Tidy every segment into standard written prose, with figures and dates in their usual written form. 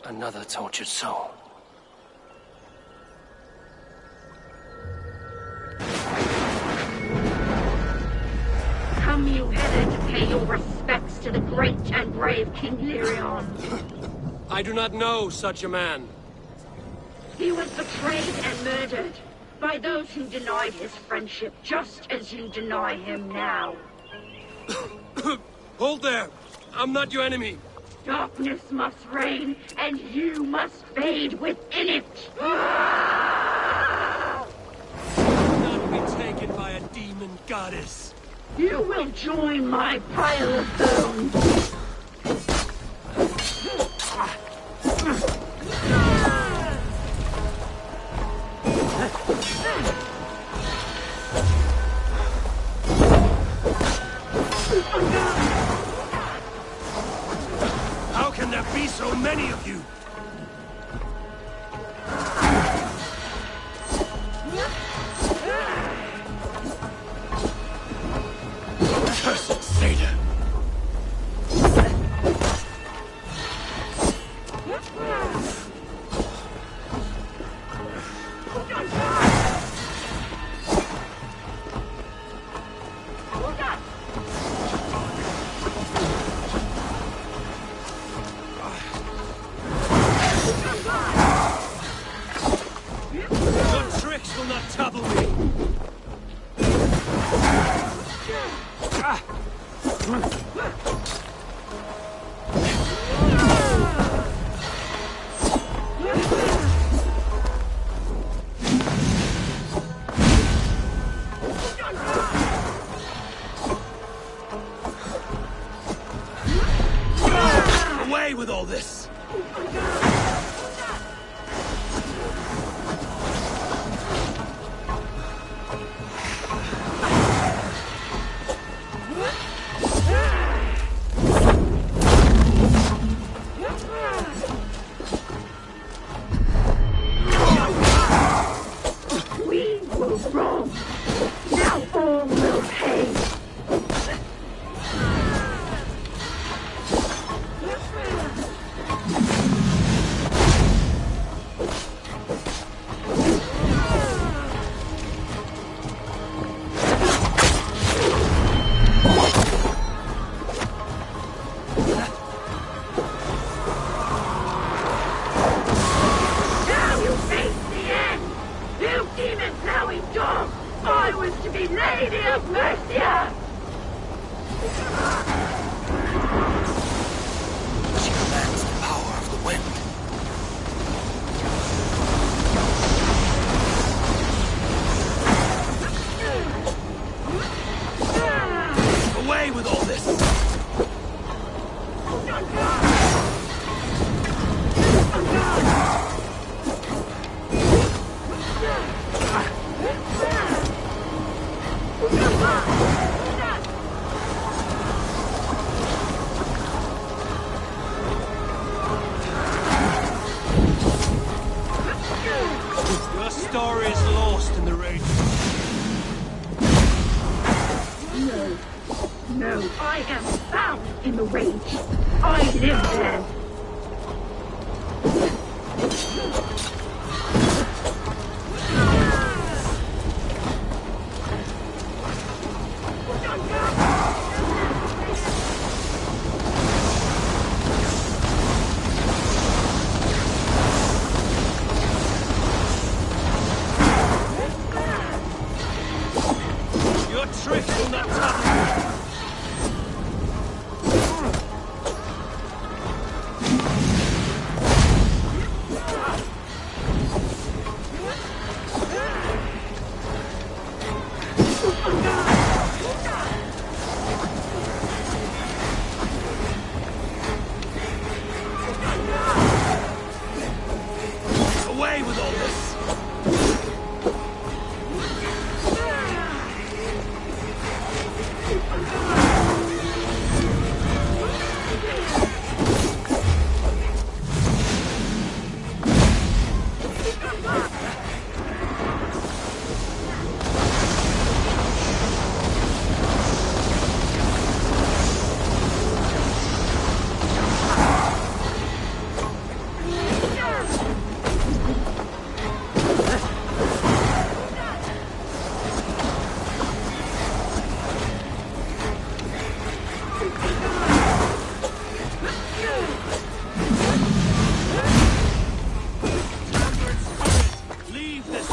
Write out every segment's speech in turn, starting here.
Another tortured soul. Come you hither to pay your respects to the great and brave King Lyrion. I do not know such a man. He was betrayed and murdered by those who denied his friendship, just as you deny him now. Hold there! I'm not your enemy! Darkness must reign, and you must fade within it! Not be taken by a demon goddess! You will join my pile of bones! How can there be so many of you? Cursed Satan! Your tricks will not trouble me! Away with all this! We were wrong. Now all will pay. Now you face the end! You demon-plowing dog! I was to be Lady of Mercia! She commands the power of the wind. lost in the rage. No. No, I am found in the rage. I live there. Your tricks will not touch me. Away with all this! Leave this.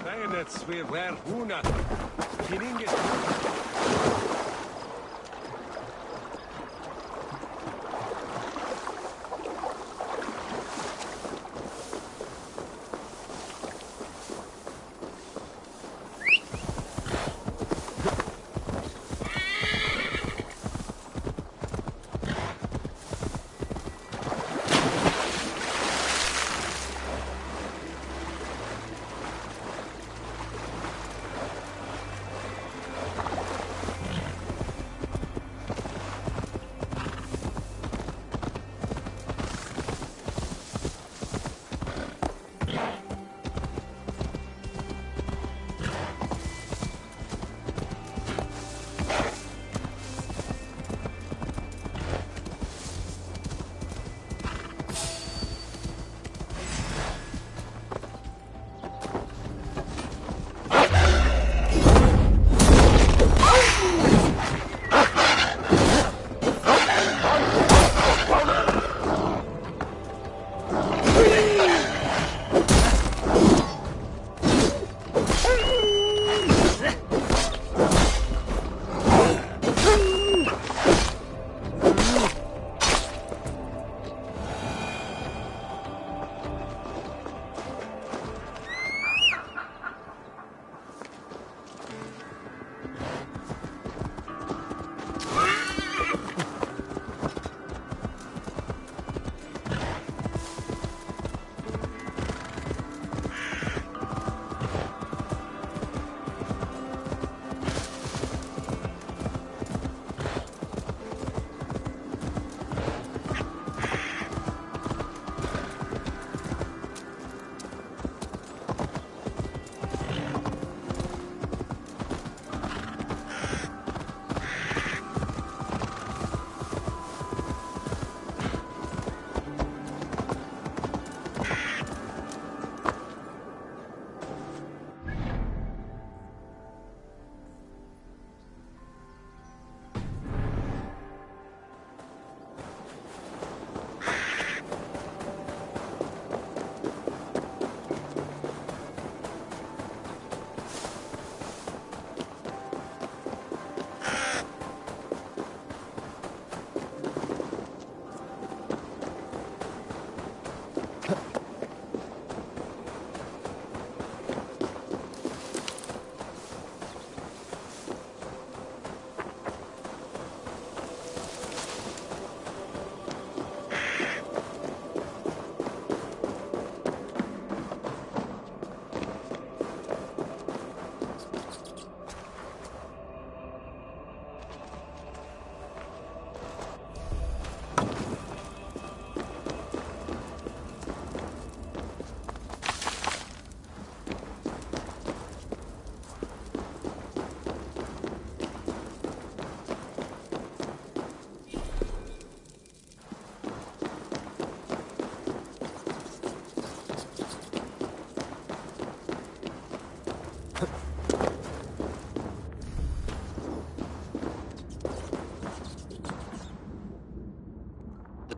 Bayonets we wear huna. Kiringe.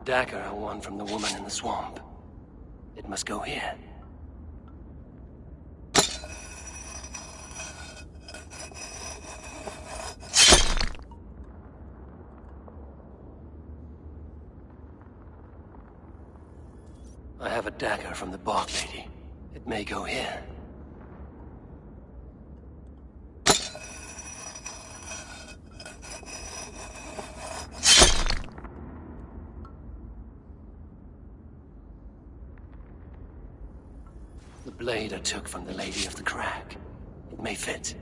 dagger I won from the woman in the swamp. It must go here. I have a dagger from the Bark Lady. It may go here. The blade I took from the Lady of the Crag. It may fit.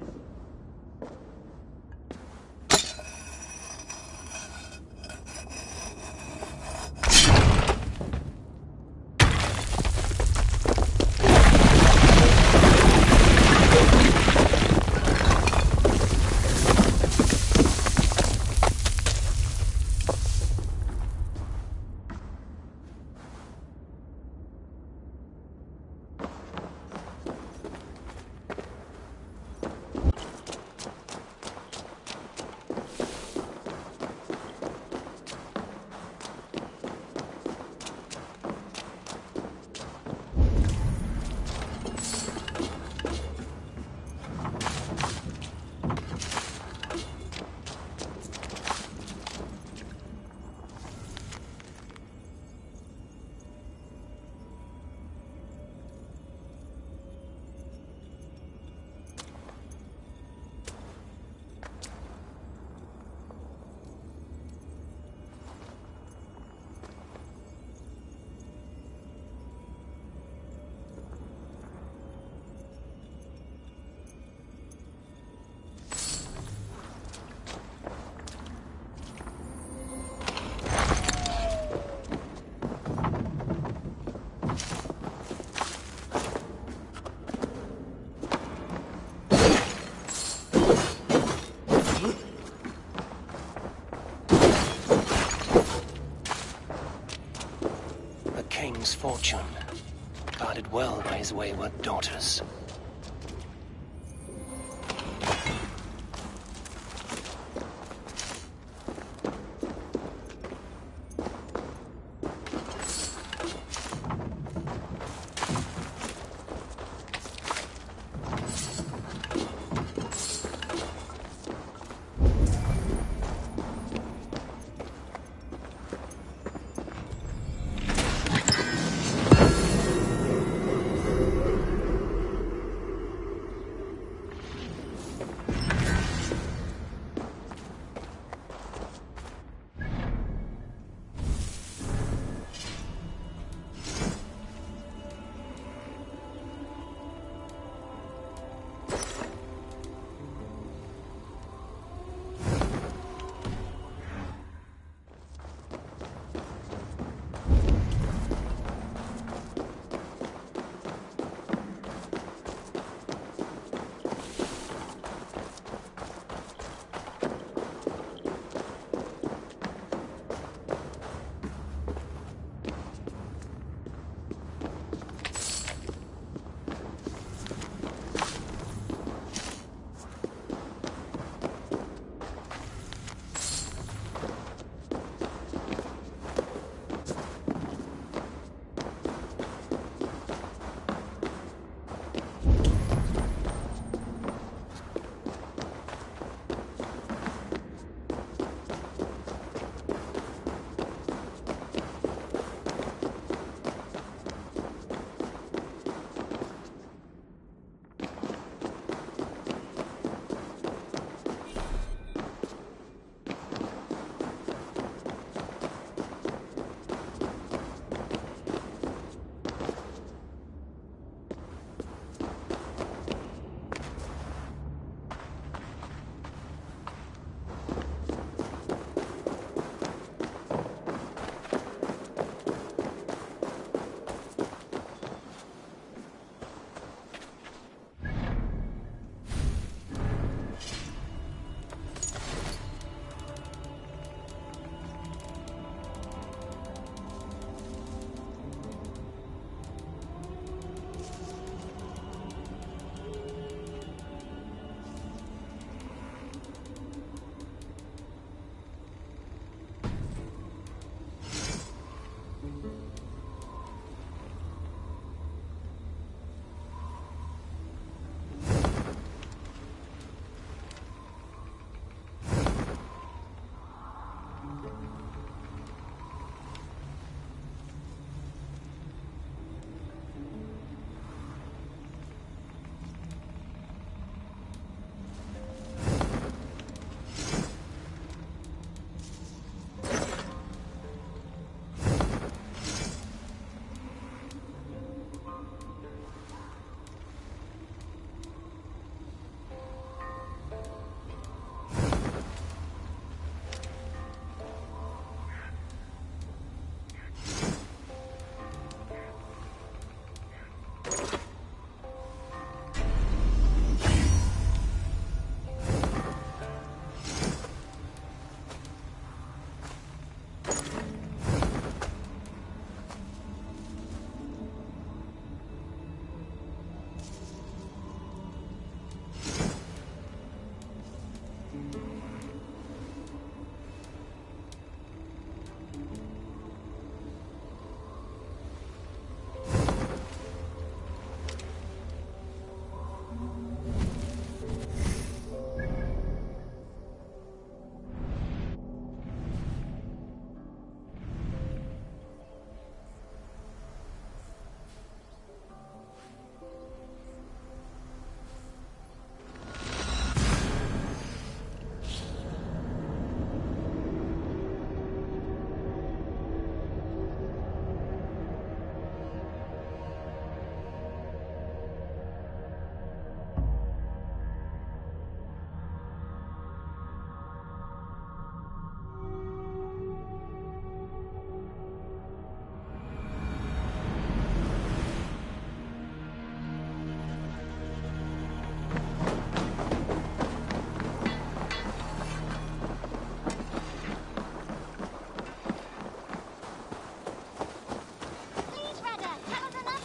King's fortune, guarded well by his wayward daughters.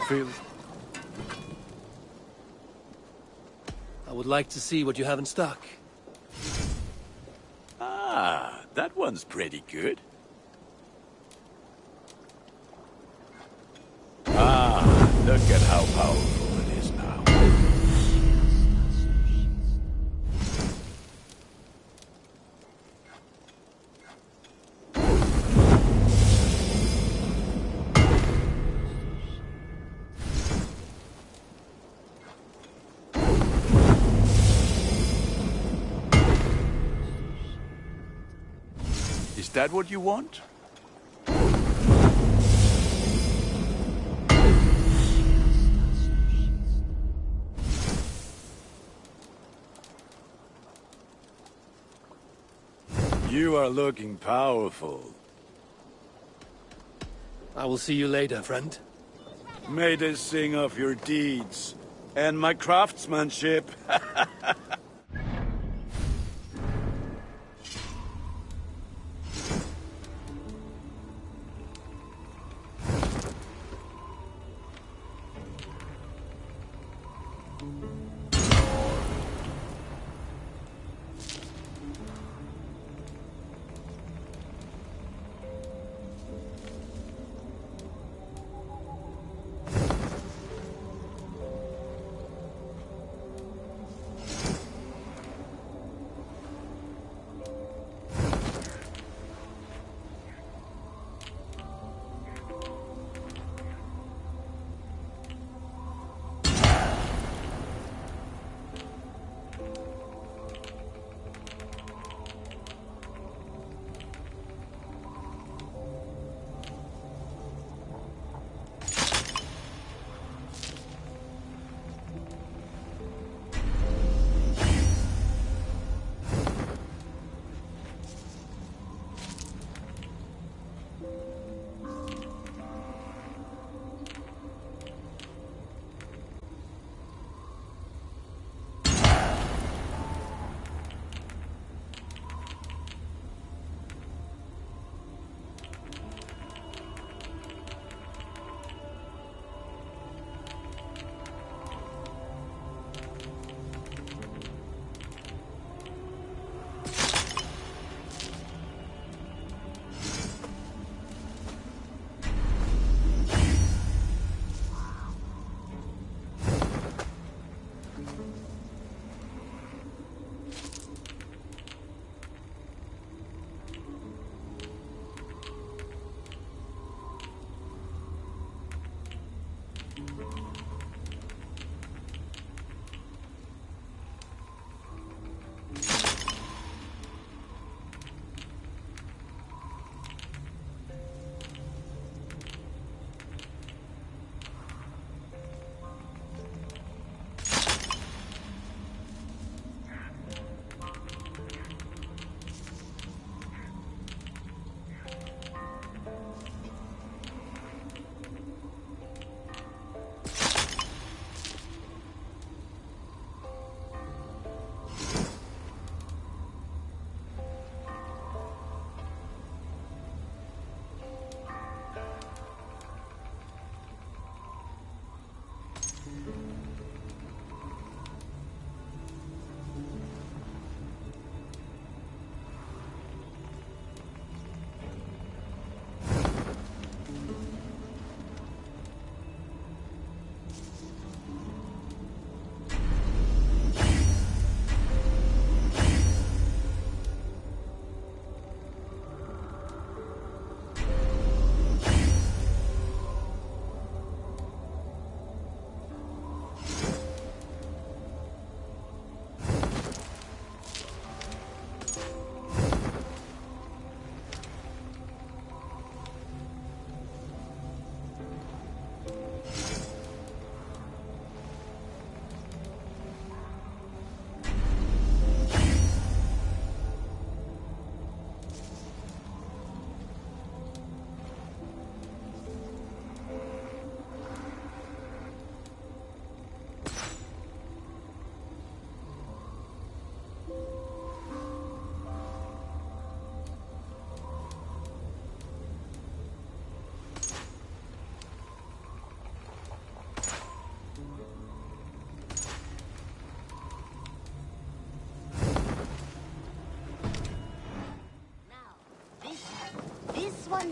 feel... I would like to see what you have in stock. Ah, that one's pretty good. Ah, look at how powerful it is now. Is that what you want? You are looking powerful. I will see you later, friend. May they sing of your deeds and my craftsmanship.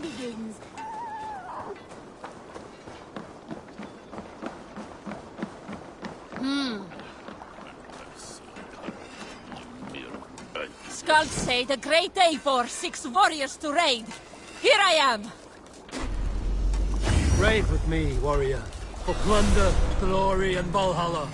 begins. Skulls say the great day for 6 warriors to raid. Here I am! Raid with me, warrior. For plunder, glory, and Valhalla.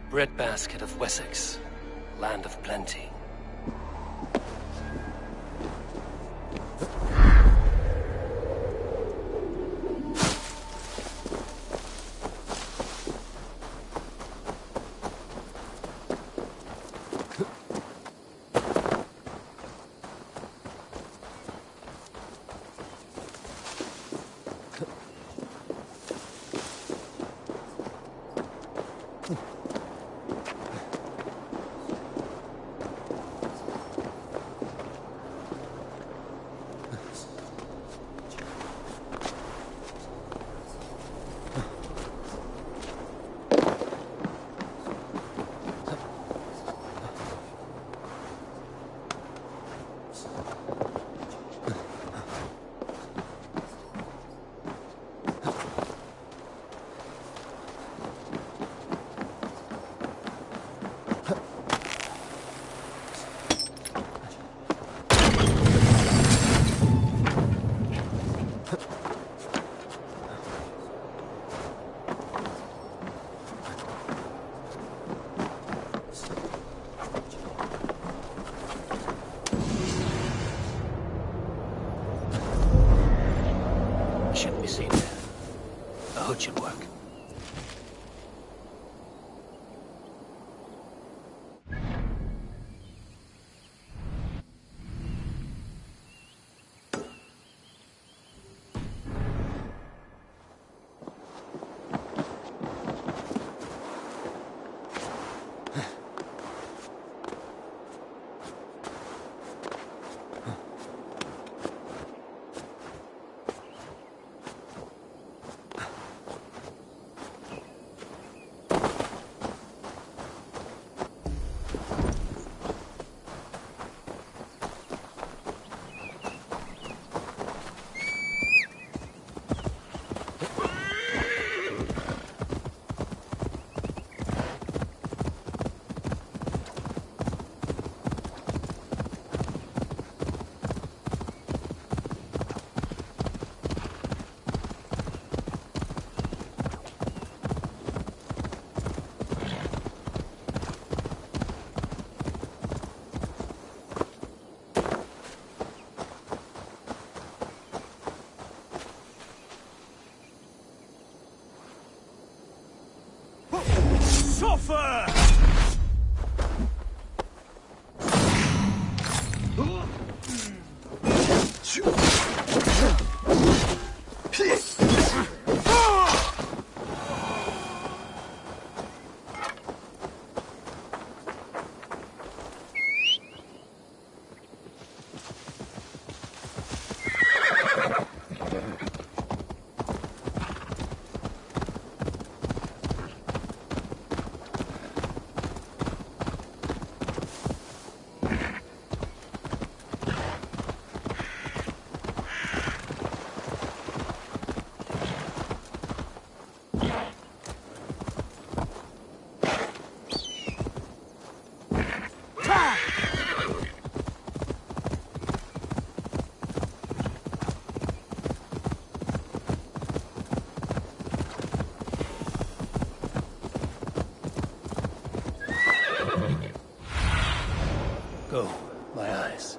Breadbasket of Wessex, land of plenty. Shouldn't be seen there. A hood should work. Suffer! Go, my eyes.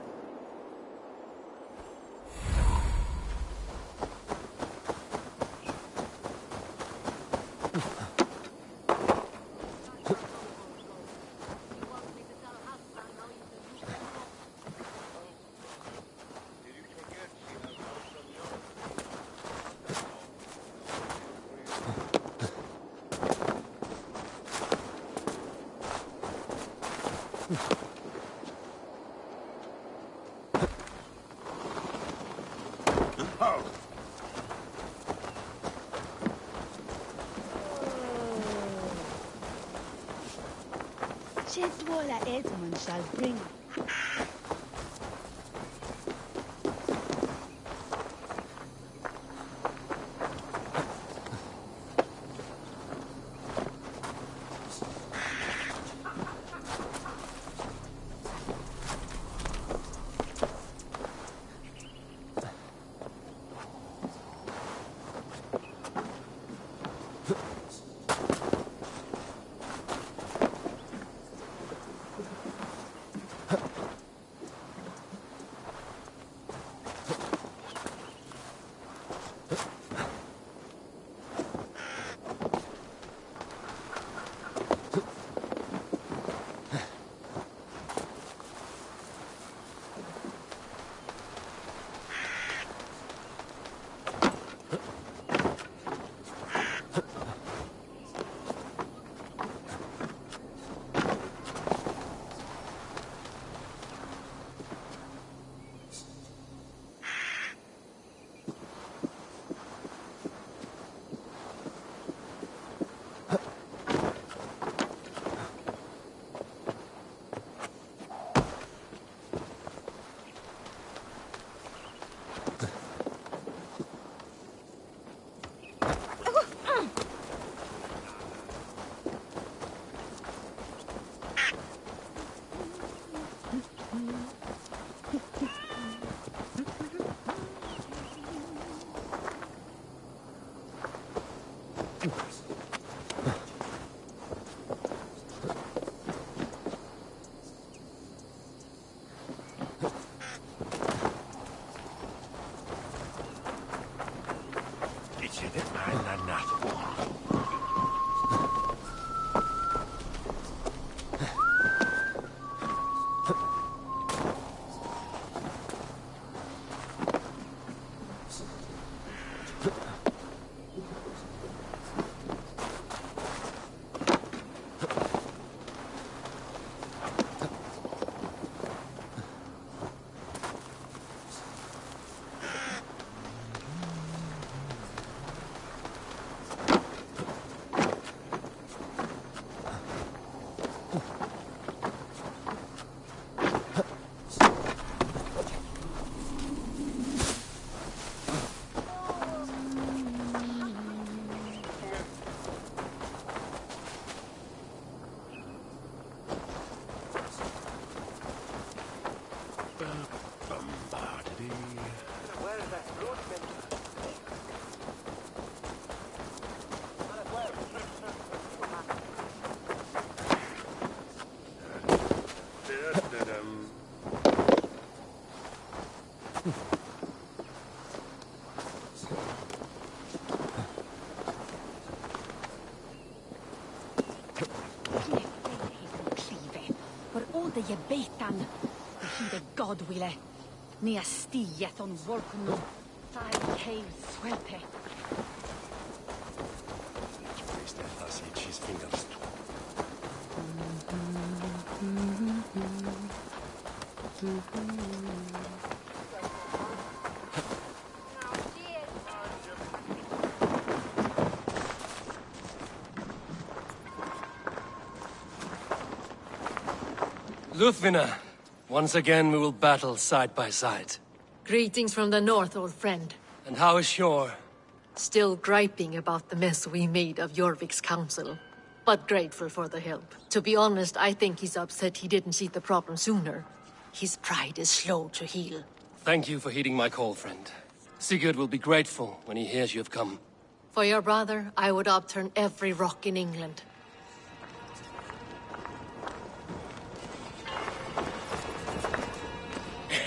Jedwala Edmund shall bring. Je betan, the heat God wille. Ni a stiet on volcano. Five hail swelpe. Luthvina, once again we will battle side by side. Greetings from the north, old friend. And how is Shore? Still griping about the mess we made of Jorvik's council. But grateful for the help. To be honest, I think he's upset he didn't see the problem sooner. His pride is slow to heal. Thank you for heeding my call, friend. Sigurd will be grateful when he hears you have come. For your brother, I would upturn every rock in England.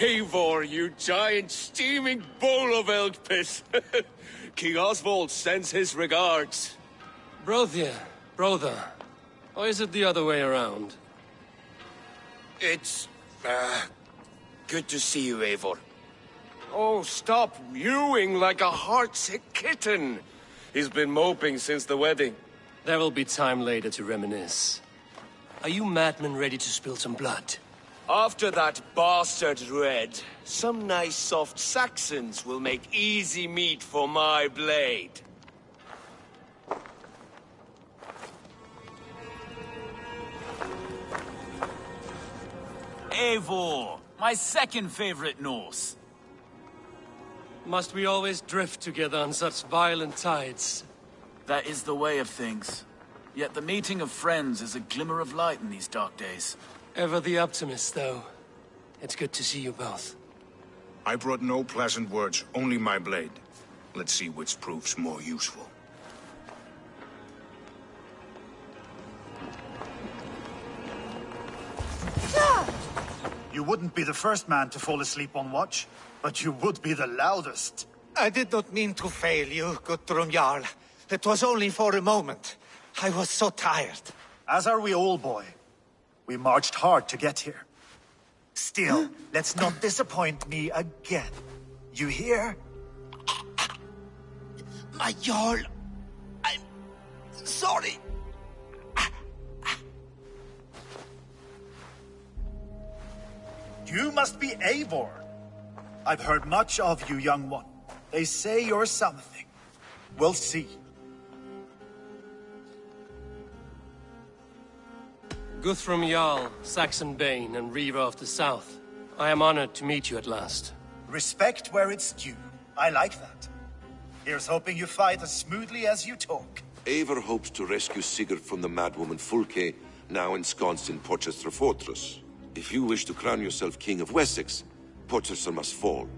Eivor, you giant steaming bowl of elk piss! King Oswald sends his regards. Brothia, brother. Or is it the other way around? It's, good to see you, Eivor. Oh, stop mewing like a heartsick kitten. He's been moping since the wedding. There will be time later to reminisce. Are you madmen ready to spill some blood? After that bastard Red, some nice soft Saxons will make easy meat for my blade. Eivor, my second favorite Norse. Must we always drift together on such violent tides? That is the way of things. Yet the meeting of friends is a glimmer of light in these dark days. Ever the optimist, though. It's good to see you both. I brought no pleasant words, only my blade. Let's see which proves more useful. You wouldn't be the first man to fall asleep on watch, but you would be the loudest. I did not mean to fail you, Guthrum Jarl. It was only for a moment. I was so tired. As are we all, boy. We marched hard to get here. Still, let's not disappoint me again. You hear? My Jarl, I'm sorry. You must be Eivor. I've heard much of you, young one. They say you're something. We'll see. Guthrum Jarl, Saxon Bane, and Reaver of the South. I am honored to meet you at last. Respect where it's due. I like that. Here's hoping you fight as smoothly as you talk. Eivor hopes to rescue Sigurd from the madwoman Fulke, now ensconced in Porchester Fortress. If you wish to crown yourself King of Wessex, Porchester must fall.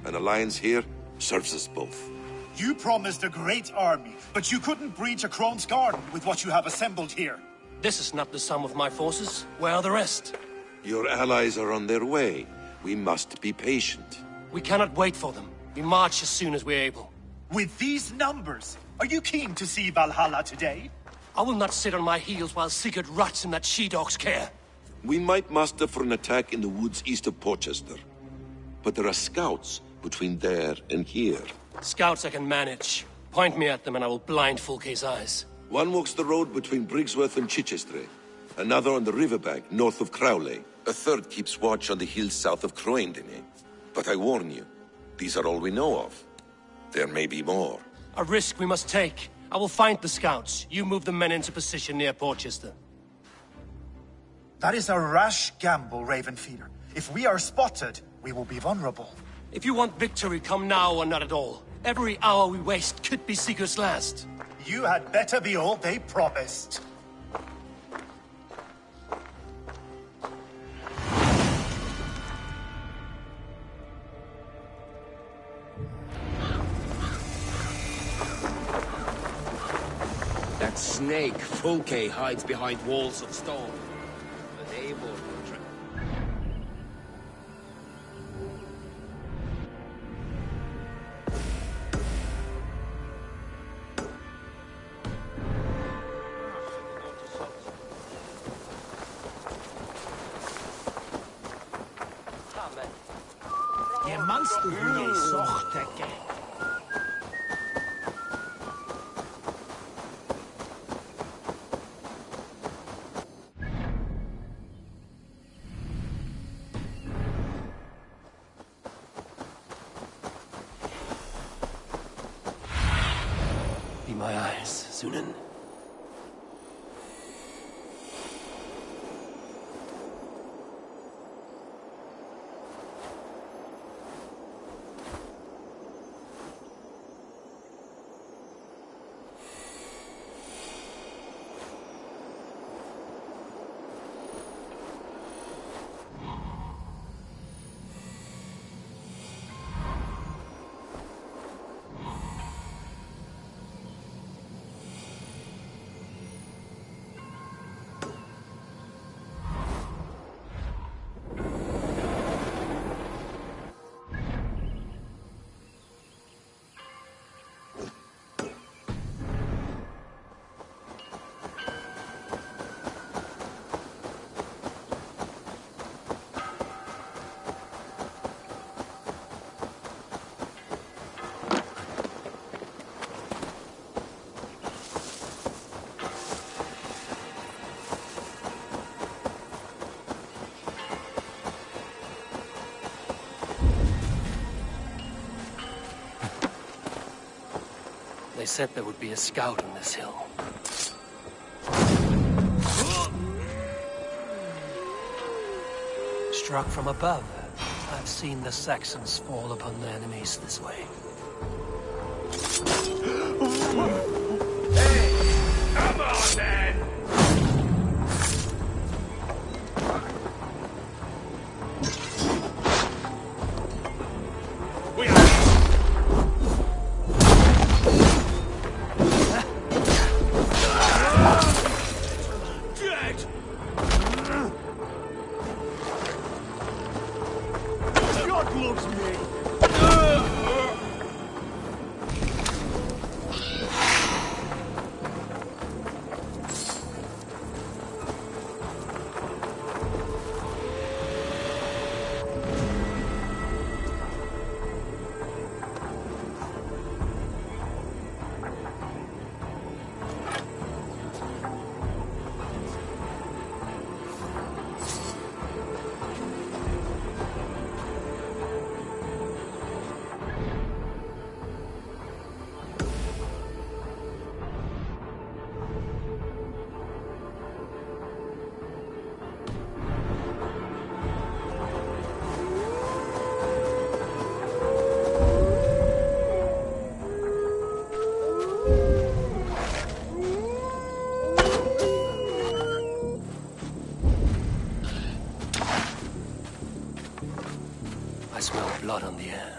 An alliance here serves us both. You promised a great army, but you couldn't breach a Krone's garden with what you have assembled here. This is not the sum of my forces. Where are the rest? Your allies are on their way. We must be patient. We cannot wait for them. We march as soon as we're able. With these numbers, are you keen to see Valhalla today? I will not sit on my heels while Sigurd rots in that she-dog's care. We might muster for an attack in the woods east of Porchester. But there are scouts between there and here. Scouts I can manage. Point me at them and I will blind Fulke's eyes. One walks the road between Briggsworth and Chichester. Another on the riverbank north of Crowley. A third keeps watch on the hills south of Croendene. But I warn you, these are all we know of. There may be more. A risk we must take. I will find the scouts. You move the men into position near Porchester. That is a rash gamble, Ravenfeeder. If we are spotted, we will be vulnerable. If you want victory, come now or not at all. Every hour we waste could be Sigurd's last. You had better be all they promised. That snake, Fulke, hides behind walls of stone. But Eivor will Je manst du je sochteke. Be my eyes, Sunan. said there would be a scout on this hill. Struck from above, I've seen the Saxons fall upon their enemies this way. Come on, then! We are... God loves me! I smell blood on the air.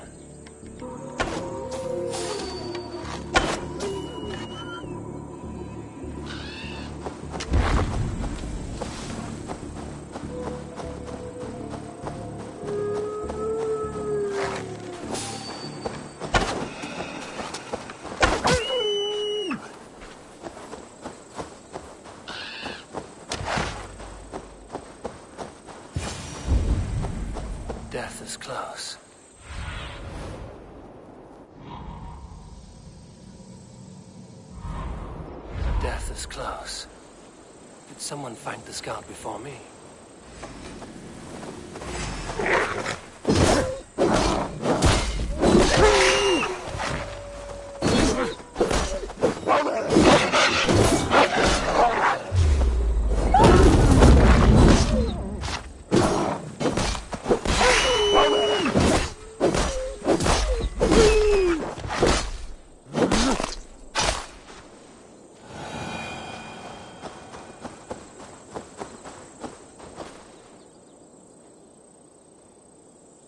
Death is close. Death is close. Did someone find the scout before me?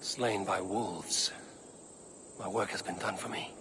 Slain by wolves. My work has been done for me.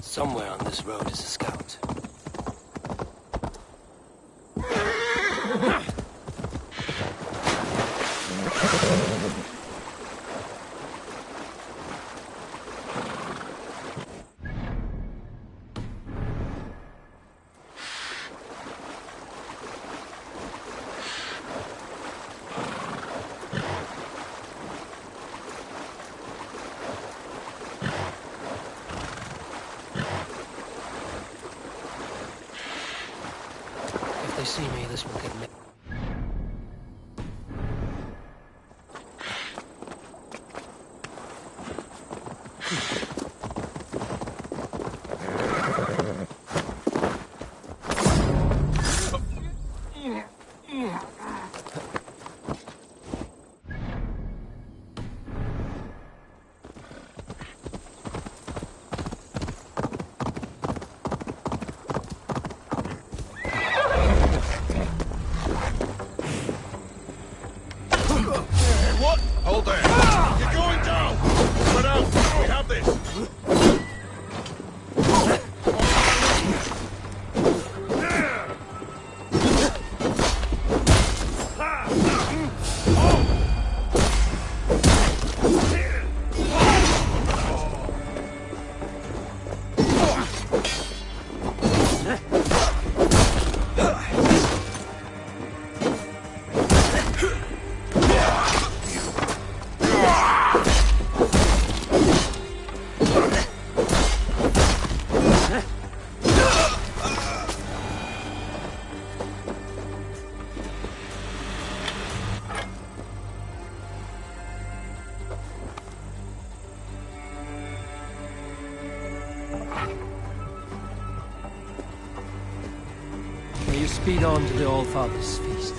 Somewhere on this road is a scout. this will get me. Hold there! You're going down! Spread out! We have this! May you speed on to the All-Father's feast.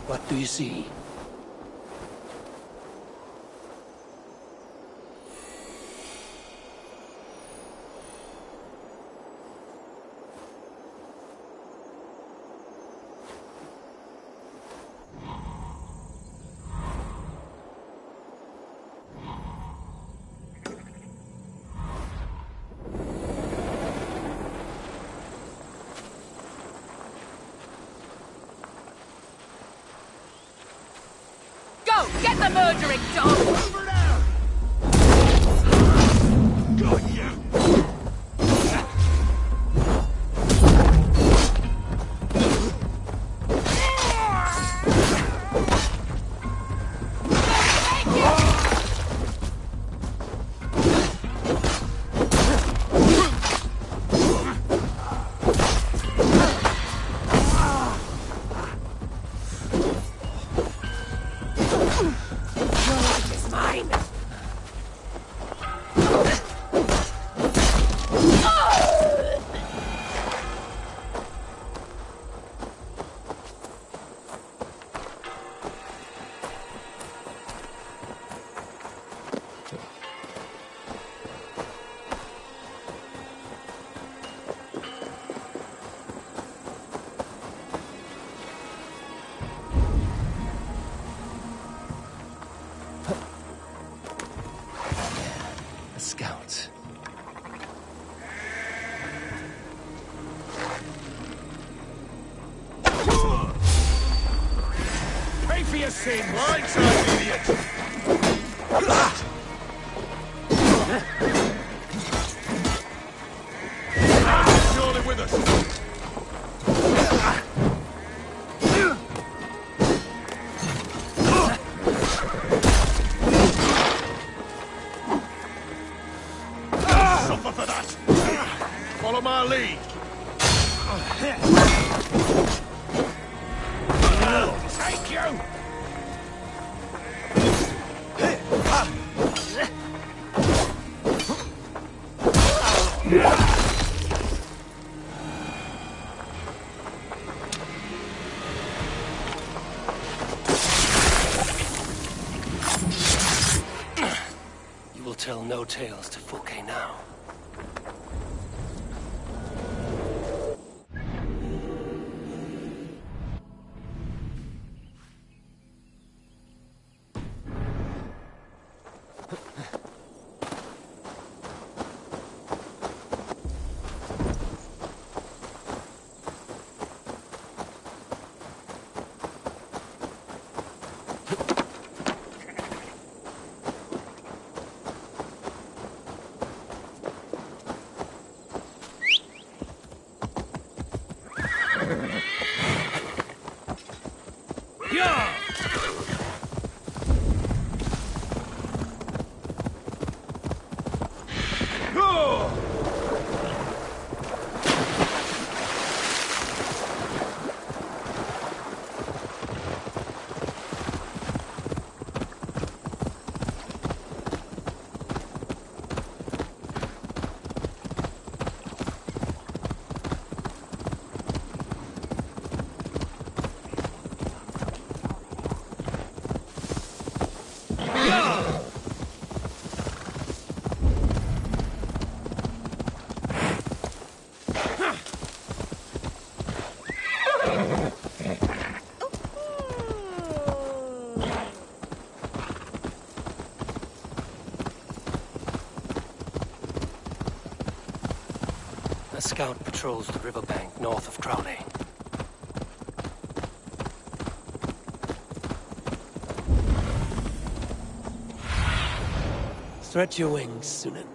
What do you see? Get the murdering dog! Over there! Got you! your sins! Blindside, idiot! Surely with us! Suffer for that! Follow my lead! Take you! You will tell no tales to Fouquet now. A scout patrols the riverbank north of Crowley. Stretch your wings, Sunan.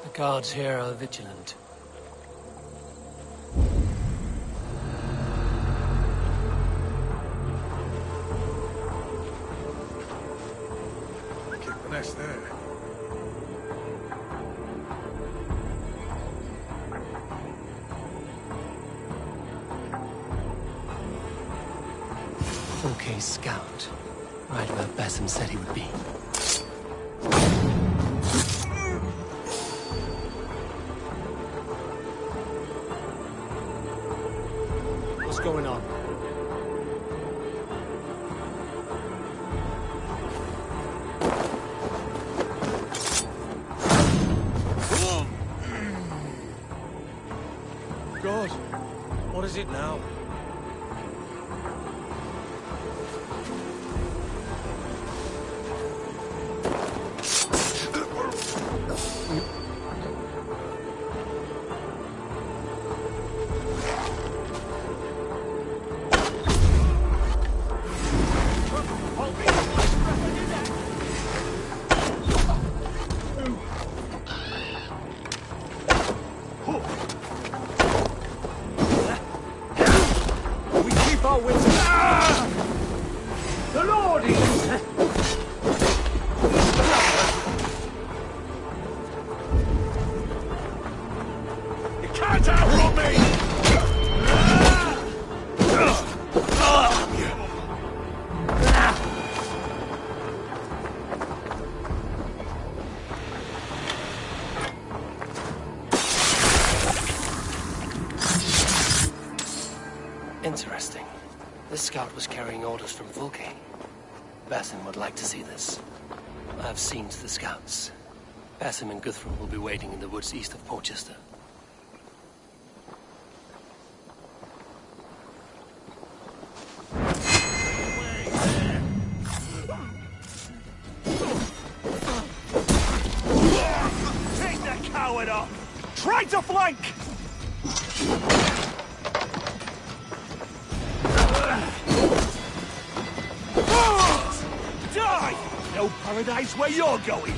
The guards here are vigilant. Keep the nest there. Fouquet's scout. Right where Basim said he would be. What's going on? God, what is it now? Interesting. This scout was carrying orders from Vulcan. Basim would like to see this. I've seen to the scouts. Basim and Guthrum will be waiting in the woods east of Portchester. Take that coward up! Try to flank! Die! No paradise where you're going!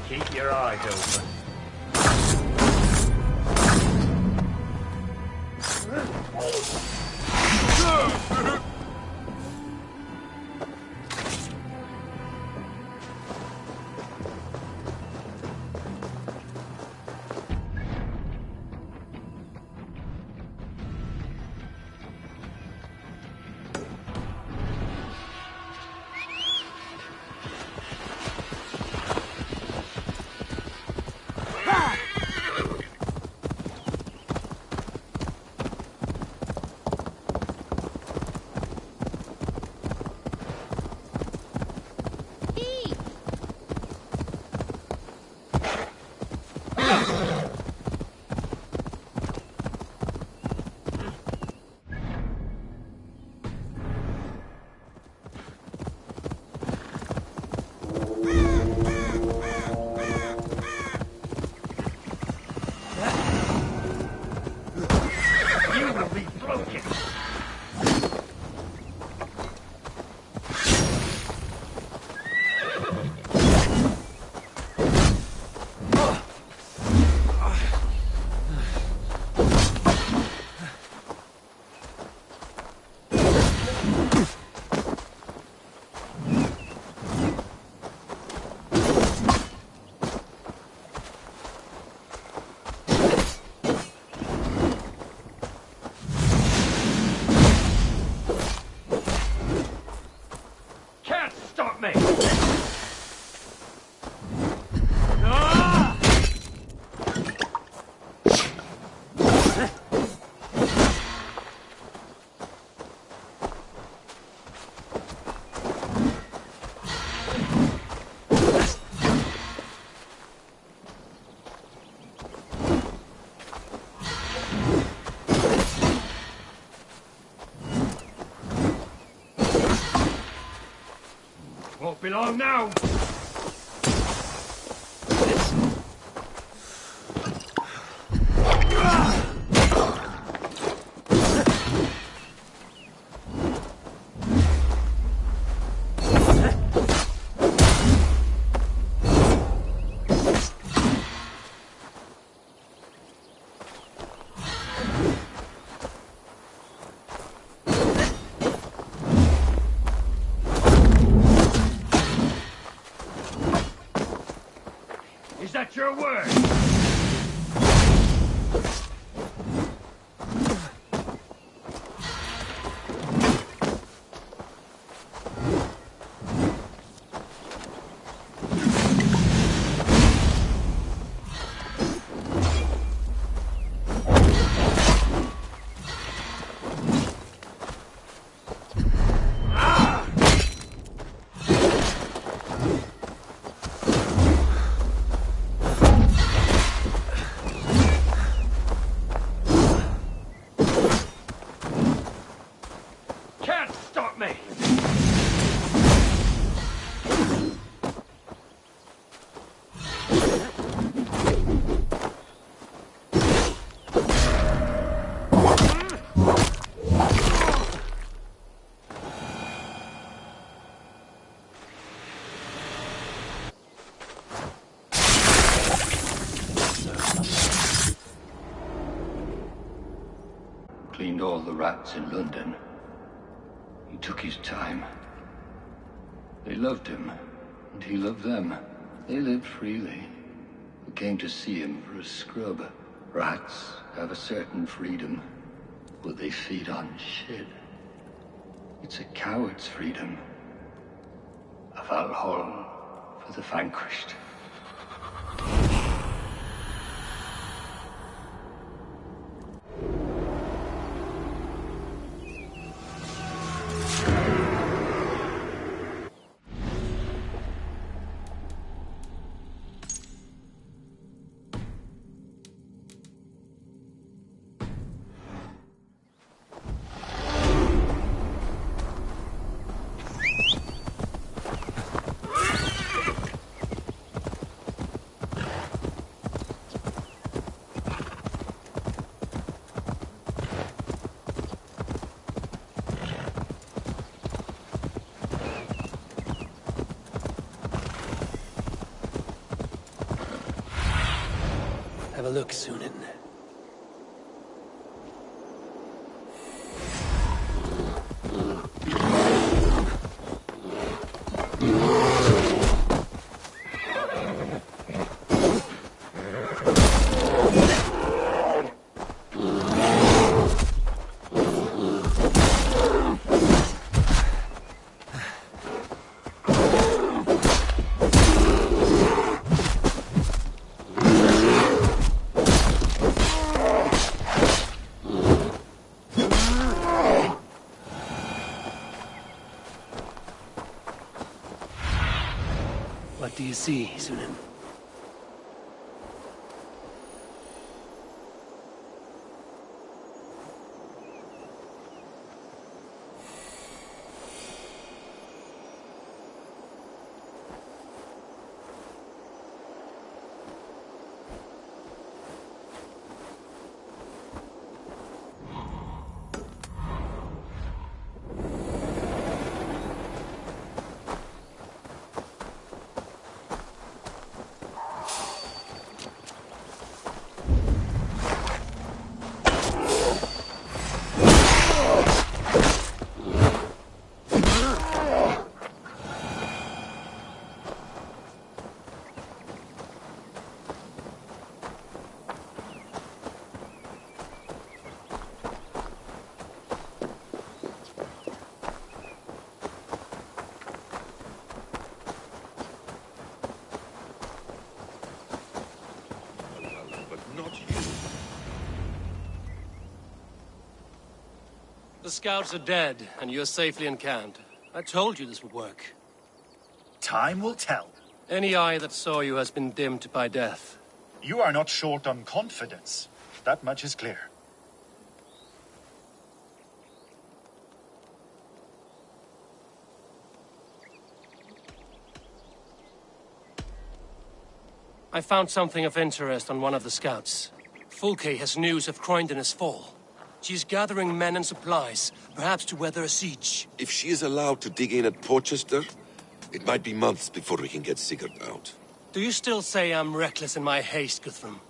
Keep your eyes open. Won't be long now. Is that your word? Cleaned all the rats in London. He took his time. They loved him, and he loved them. They lived freely. We came to see him for a scrub. Rats have a certain freedom, but they feed on shit. It's a coward's freedom. A Valhalla for the vanquished. Have a look, Sunan. What do you see, Sunan? The scouts are dead, and you're safely encamped. I told you this would work. Time will tell. Any eye that saw you has been dimmed by death. You are not short on confidence. That much is clear. I found something of interest on one of the scouts. Fulke has news of Croydon's fall. She's gathering men and supplies, perhaps to weather a siege. If she is allowed to dig in at Porchester, it might be months before we can get Sigurd out. Do you still say I'm reckless in my haste, Guthrum?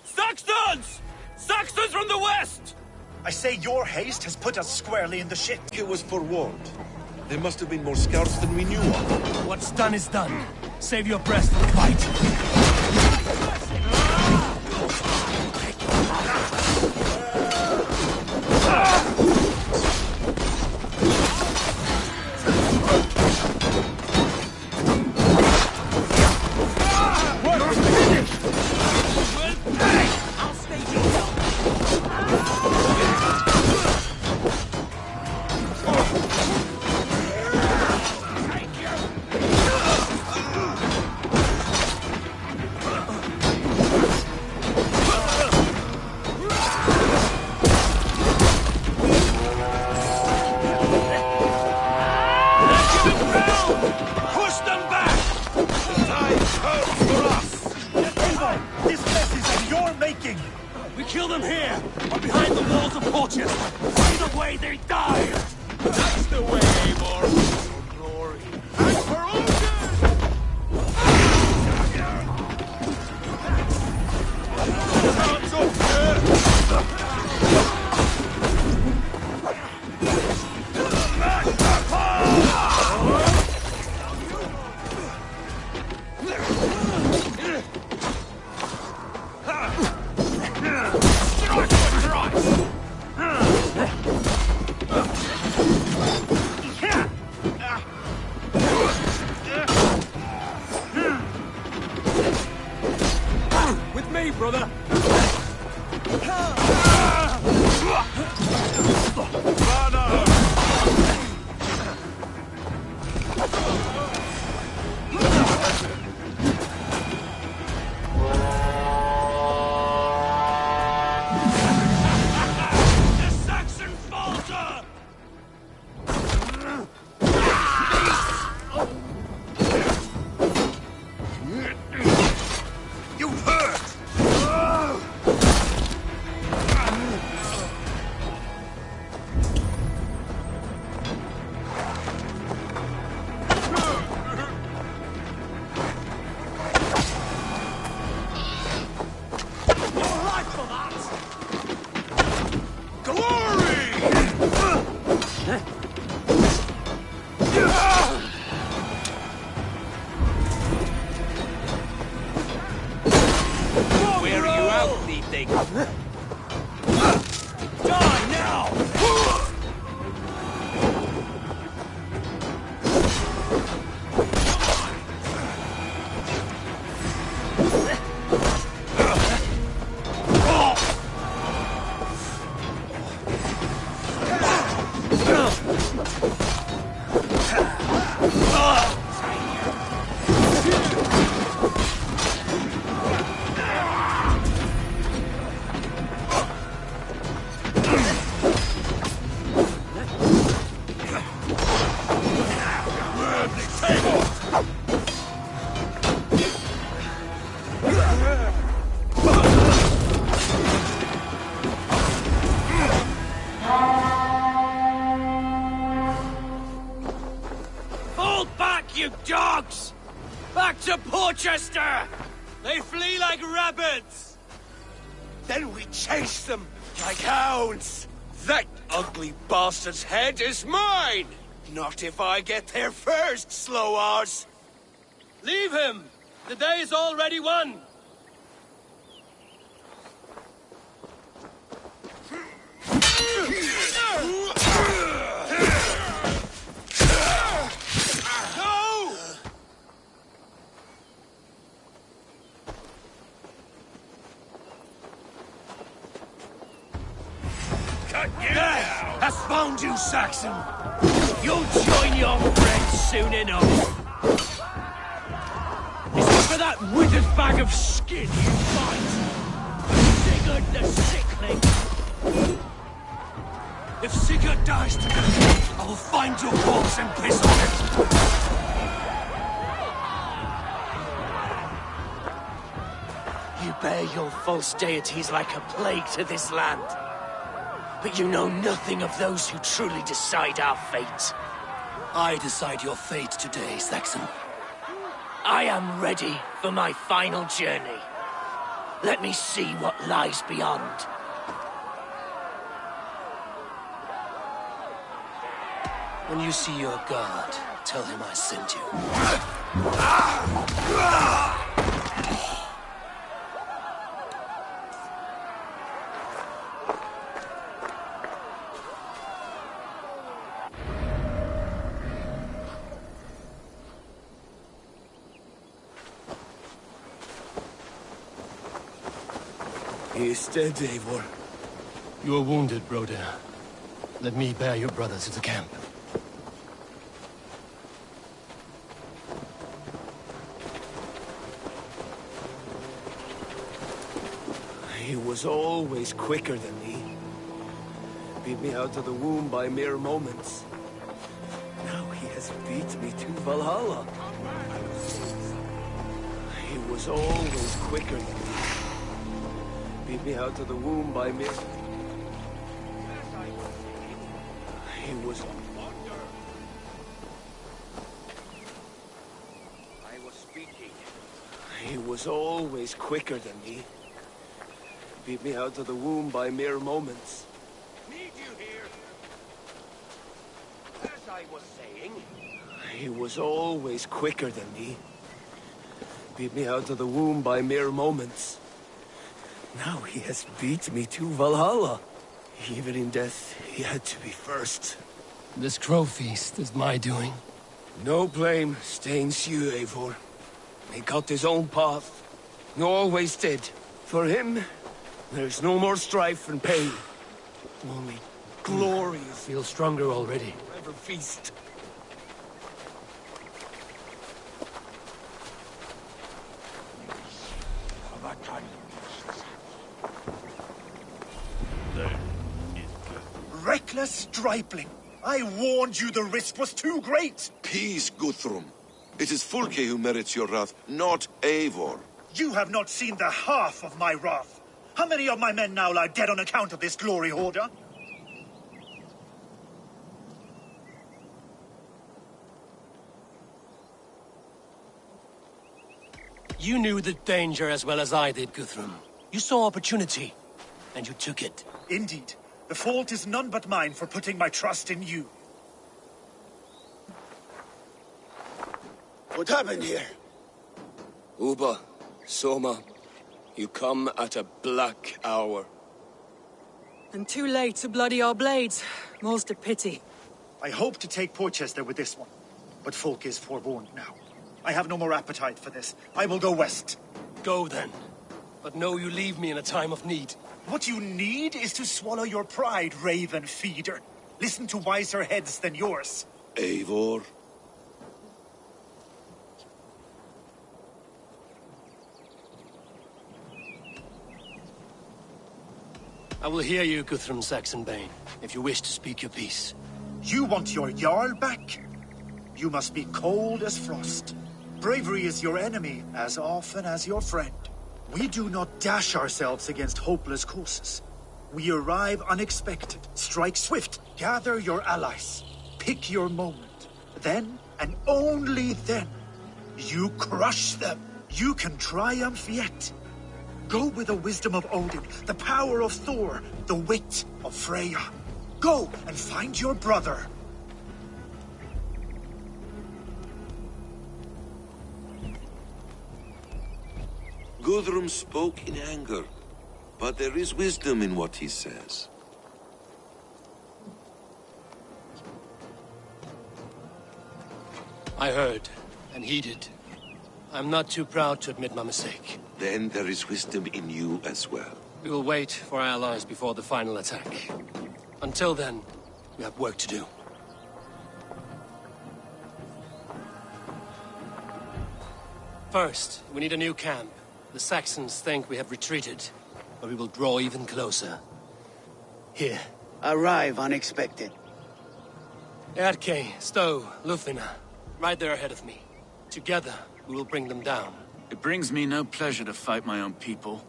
Saxons! Saxons from the west! I say your haste has put us squarely in the shit. It was forewarned. There must have been more scouts than we knew of. What's done is done. Save your breath for the fight. Kill them here, or behind the walls of Porchester. Find the way they die! That's the way, Eivor! For glory. And for Odin! Hands up, Fall back, you dogs! Back to Porchester! They flee like rabbits! Then we chase them like hounds! That ugly bastard's head is mine! Not if I get there first, slow-arse! Leave him! The day is already won! No! Death has found you, Saxon! You'll join your friends soon enough! Is it for that withered bag of skin you fight? Sigurd the Sickling! If Sigurd dies today, I will find your corpse and piss on it! You bear your false deities like a plague to this land. But you know nothing of those who truly decide our fate. I decide your fate today, Saxon. I am ready for my final journey. Let me see what lies beyond. When you see your god, tell him I sent you. He is dead, Eivor. You are wounded, Broder. Let me bear your brother to the camp. He was always quicker than me. Beat me out of the womb by mere moments. Now he has beat me to Valhalla. He was always quicker than me. Beat me out of the womb by mere... He was... I was speaking. He was always quicker than me. Beat me out of the womb by mere moments. Need you here. As I was saying... He was always quicker than me. Beat me out of the womb by mere moments. Now he has beat me to Valhalla. Even in death, he had to be first. This crow feast is my doing. No blame stains you, Eivor. He got his own path. He always did. For him, there's no more strife and pain. Only glorious. Feel stronger already. Forever feast. Reckless stripling! I warned you the risk was too great! Peace, Guthrum. It is Fulke who merits your wrath, not Eivor. You have not seen the half of my wrath. How many of my men now lie dead on account of this glory hoarder? You knew the danger as well as I did, Guthrum. You saw opportunity, and you took it. Indeed. The fault is none but mine for putting my trust in you. What happened here? Uba, Soma, you come at a black hour. And too late to bloody our blades. Most a pity. I hope to take Porchester with this one, but Folk is forewarned now. I have no more appetite for this. I will go west. Go then. But know you leave me in a time of need. What you need is to swallow your pride, raven feeder. Listen to wiser heads than yours. Eivor? I will hear you, Guthrum Saxonbane, if you wish to speak your piece. You want your Jarl back? You must be cold as frost. Bravery is your enemy as often as your friend. We do not dash ourselves against hopeless courses. We arrive unexpected, strike swift, gather your allies, pick your moment. Then, and only then, you crush them. You can triumph yet. Go with the wisdom of Odin, the power of Thor, the wit of Freya. Go and find your brother. Guthrum spoke in anger, but there is wisdom in what he says. I heard, and heeded. I'm not too proud to admit my mistake. Then there is wisdom in you as well. We will wait for our allies before the final attack. Until then, we have work to do. First, we need a new camp. The Saxons think we have retreated, but we will draw even closer. Here. Arrive unexpected. Erke, Stowe, Lufina, right there ahead of me. Together, we will bring them down. It brings me no pleasure to fight my own people,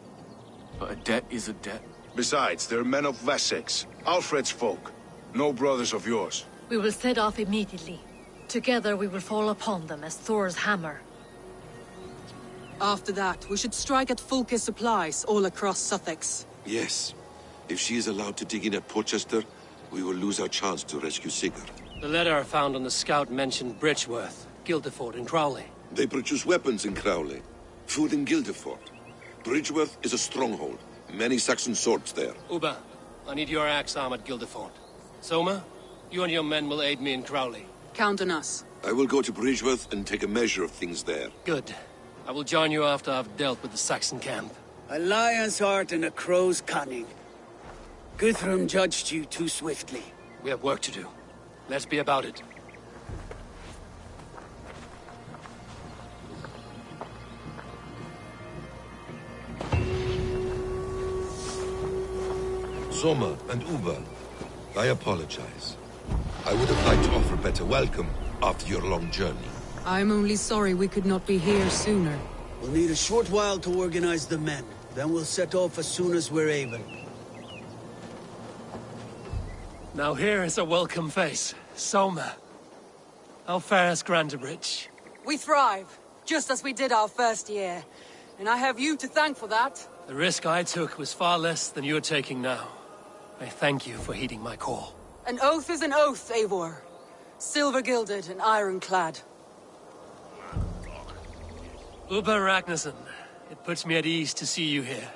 but a debt is a debt. Besides, they're men of Wessex, Alfred's folk. No brothers of yours. We will set off immediately. Together we will fall upon them as Thor's hammer. After that, we should strike at Fulke's supplies all across Sussex. Yes. If she is allowed to dig in at Porchester, we will lose our chance to rescue Sigurd. The letter found on the scout mentioned Bridgeworth, Guildeford, and Crowley. They produce weapons in Crowley, food in Guildeford. Bridgeworth is a stronghold. Many Saxon swords there. Uba, I need your axe arm at Guildeford. Soma, you and your men will aid me in Crowley. Count on us. I will go to Bridgeworth and take a measure of things there. Good. I will join you after I've dealt with the Saxon camp. A lion's heart and a crow's cunning. Guthrum judged you too swiftly. We have work to do. Let's be about it. Soma and Uba, I apologize. I would have liked to offer better welcome after your long journey. I'm only sorry we could not be here sooner. We'll need a short while to organize the men. Then we'll set off as soon as we're able. Now here is a welcome face. Soma. How fares Grantebridge? We thrive, just as we did our first year. And I have you to thank for that. The risk I took was far less than you're taking now. I thank you for heeding my call. An oath is an oath, Eivor. Silver-gilded and ironclad. Uba Ragnarsson, it puts me at ease to see you here.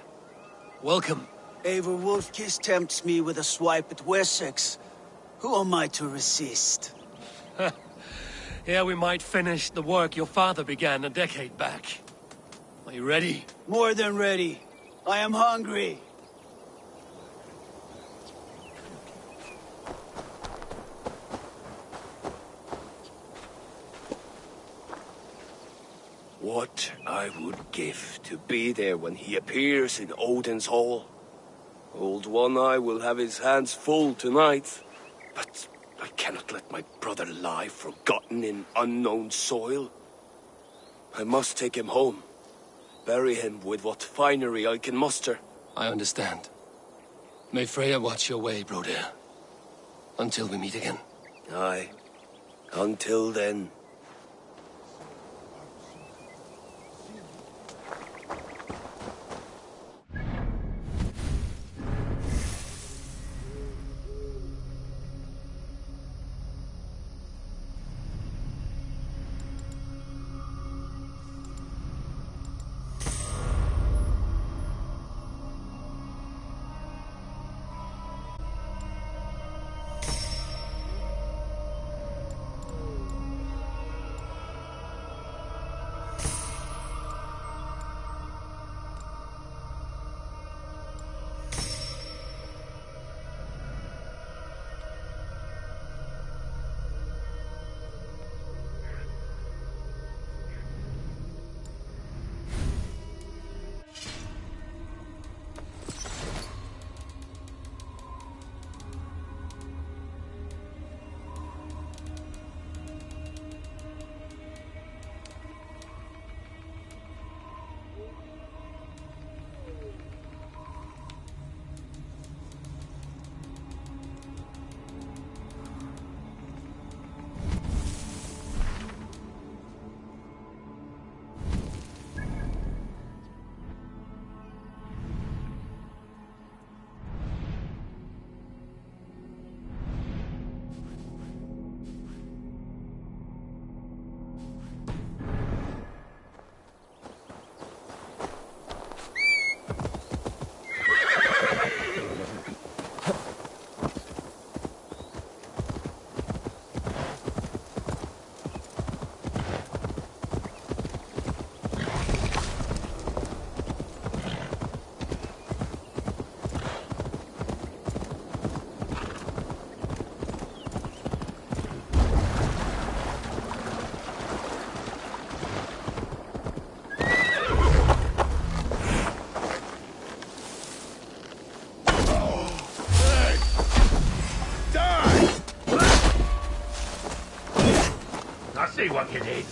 Welcome. Eivor Wolfkiss tempts me with a swipe at Wessex. Who am I to resist? Here we might finish the work your father began a decade back. Are you ready? More than ready. I am hungry. What I would give to be there when he appears in Odin's Hall. Old One Eye will have his hands full tonight. But I cannot let my brother lie forgotten in unknown soil. I must take him home. Bury him with what finery I can muster. I understand. May Freya watch your way, Broder. Until we meet again. Aye. Until then. see what you did.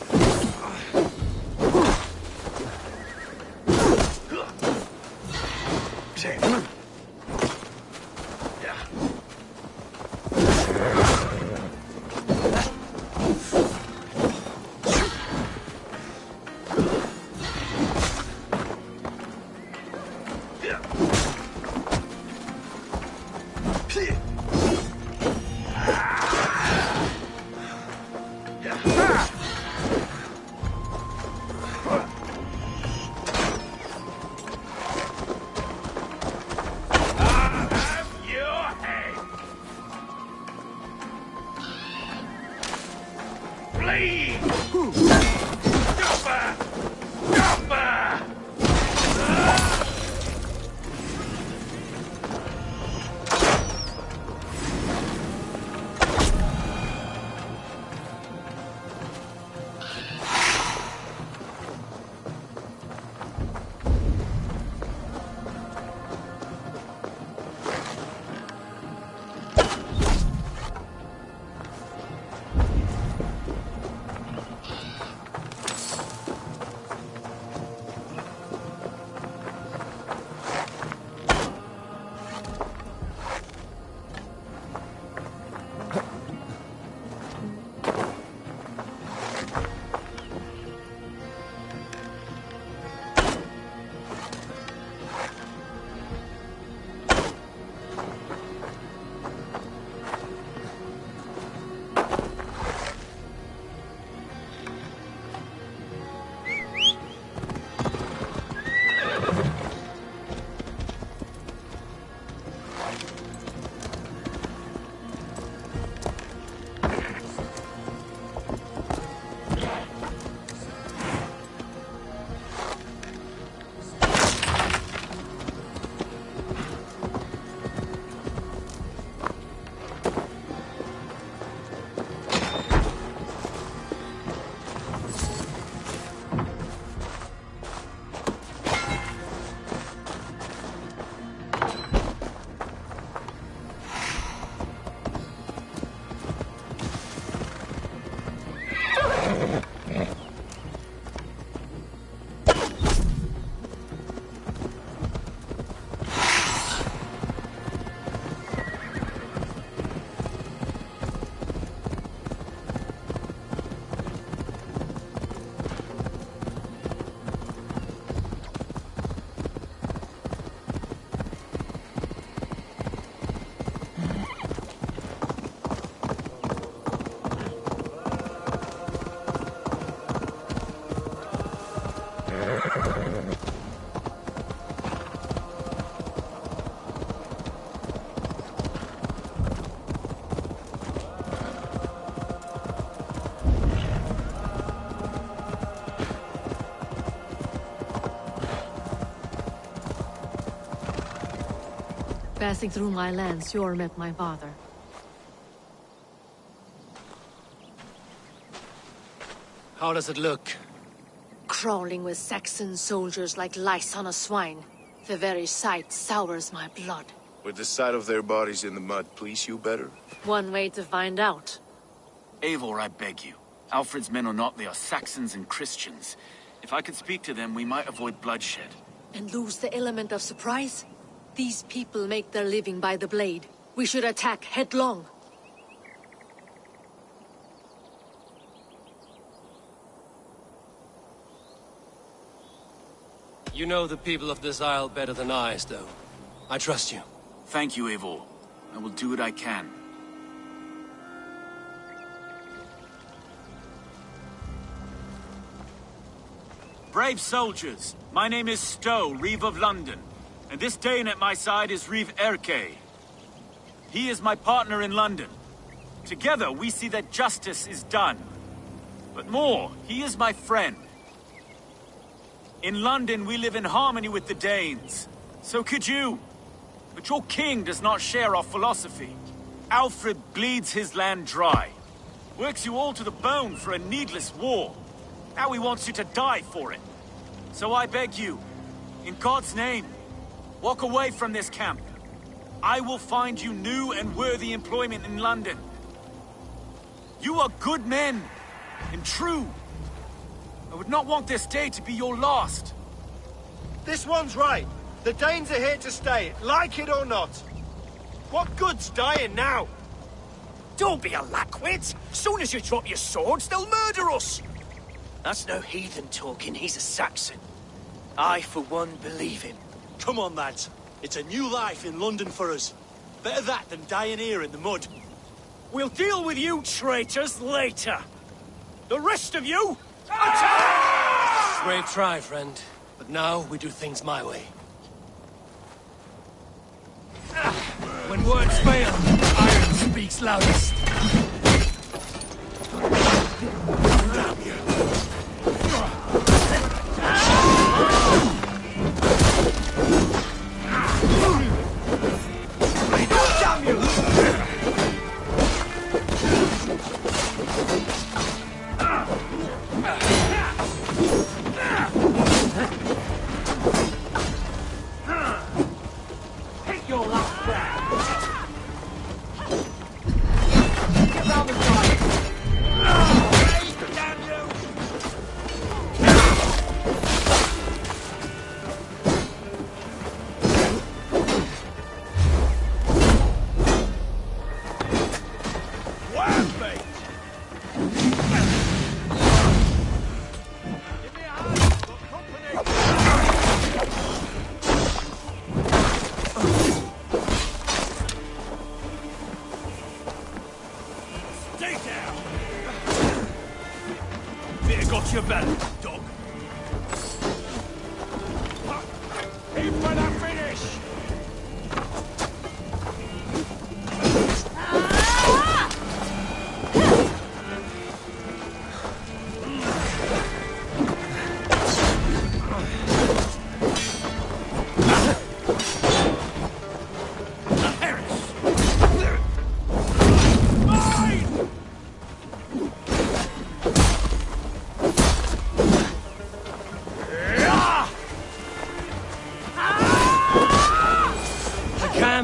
Passing through my lands, Yor met my father. How does it look? Crawling with Saxon soldiers like lice on a swine. The very sight sours my blood. Would the sight of their bodies in the mud please you better? One way to find out. Eivor, I beg you. Alfred's men or not, they are Saxons and Christians. If I could speak to them, we might avoid bloodshed. And lose the element of surprise? These people make their living by the blade. We should attack headlong. You know the people of this isle better than I, Stowe. I trust you. Thank you, Eivor. I will do what I can. Brave soldiers, my name is Stowe, Reeve of London. And this Dane at my side is Reeve Erke. He is my partner in London. Together, we see that justice is done. But more, he is my friend. In London, we live in harmony with the Danes. So could you. But your king does not share our philosophy. Alfred bleeds his land dry. Works you all to the bone for a needless war. Now he wants you to die for it. So I beg you, in God's name, walk away from this camp. I will find you new and worthy employment in London. You are good men, and true. I would not want this day to be your last. This one's right. The Danes are here to stay, like it or not. What good's dying now? Don't be a lackwit. Soon as you drop your swords, they'll murder us. That's no heathen talking, he's a Saxon. I, for one, believe him. Come on, lads. It's a new life in London for us. Better that than dying here in the mud. We'll deal with you traitors later. The rest of you, attack! Brave try, friend. But now we do things my way. When words fail, iron speaks loudest. Damn you. Damn you! Hit your last breath. Get round the side. Damn you! Stay down. Better got your belly, dog. Aim for the finish.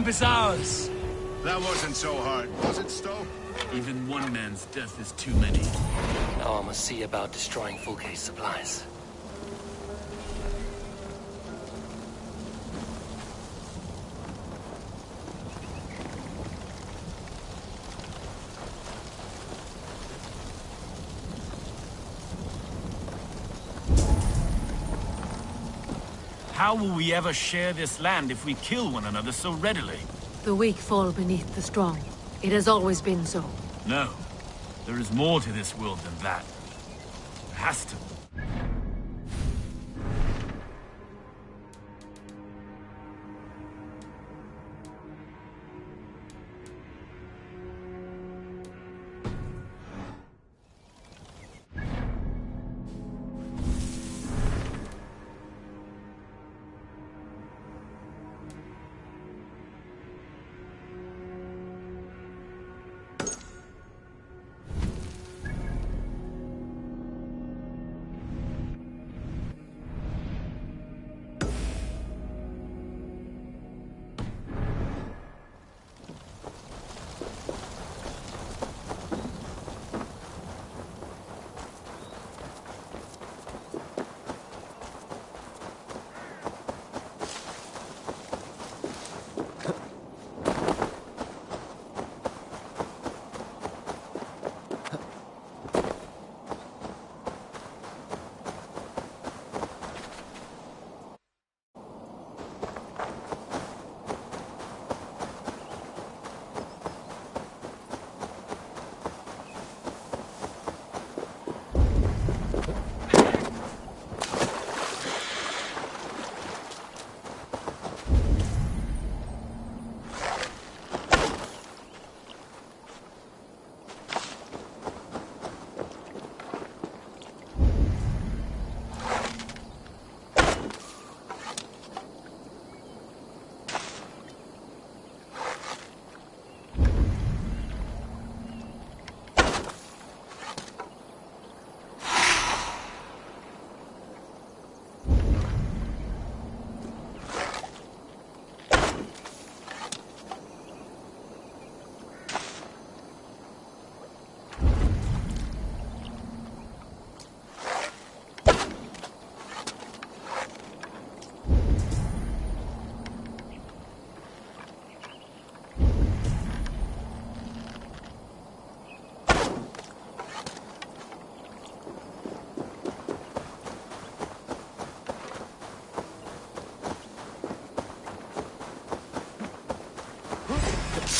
Is ours. That wasn't so hard, was it, Stowe? Even one man's death is too many. Now I must see about destroying Fulke's supplies. How will we ever share this land if we kill one another so readily? The weak fall beneath the strong. It has always been so. No. There is more to this world than that. There has to be.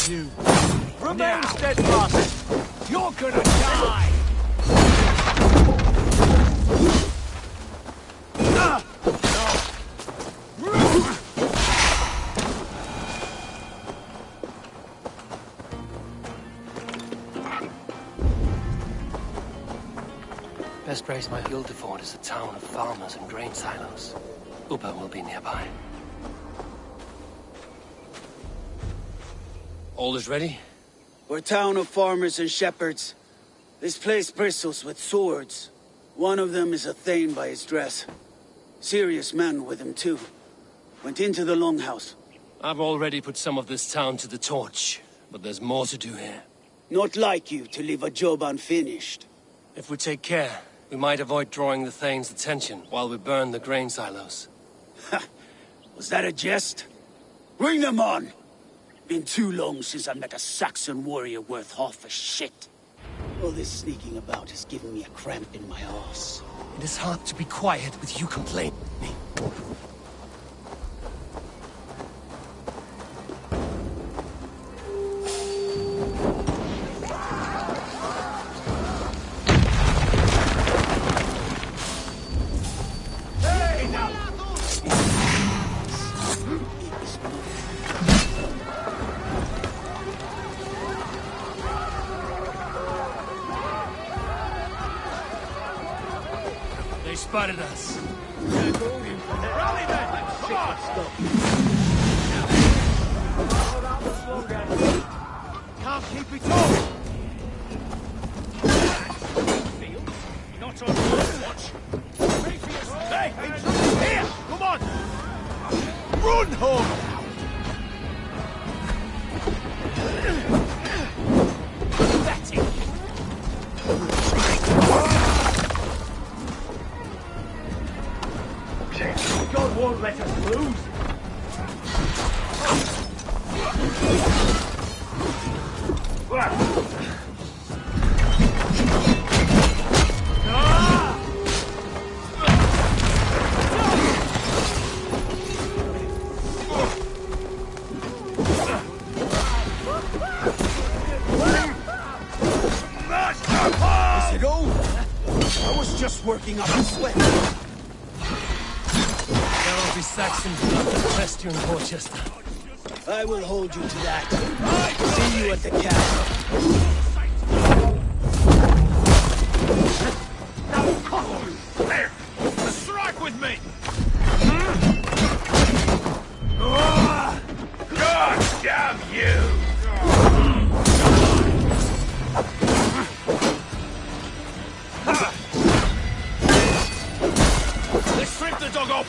you. Remain steadfast. You're gonna die. Best place my hill to ford is a town of farmers and grain silos. Upa will be nearby. All is ready? We're a town of farmers and shepherds. This place bristles with swords. One of them is a thane by his dress. Serious man with him too. Went into the longhouse. I've already put some of this town to the torch, but there's more to do here. Not like you to leave a job unfinished. If we take care, we might avoid drawing the Thane's attention while we burn the grain silos. Ha! Was that a jest? Bring them on! Been too long since I met a Saxon warrior worth half a shit. All this sneaking about has given me a cramp in my arse. It is hard to be quiet with you complaining. They spotted us. Rally then! Come on! Can't keep it up! Not on watch. Hey! Here! Come on! Run home! That's it! God won't let us lose. Is it over? I was just working up a sweat. There will be Saxon blood to press you in Porchester. I will hold you to that. See you at the castle. There! Strike with me! God damn you! Let's strip the dog off!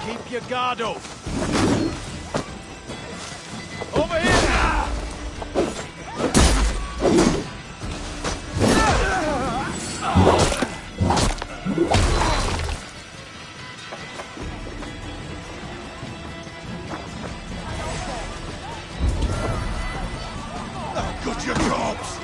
Keep your guard up. Over here! Got your jobs!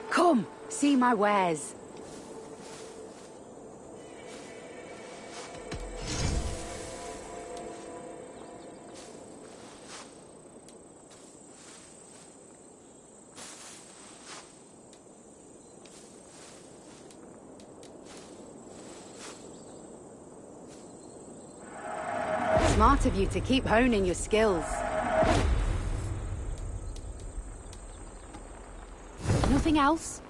Come, see my wares. Smart of you to keep honing your skills. Nothing else?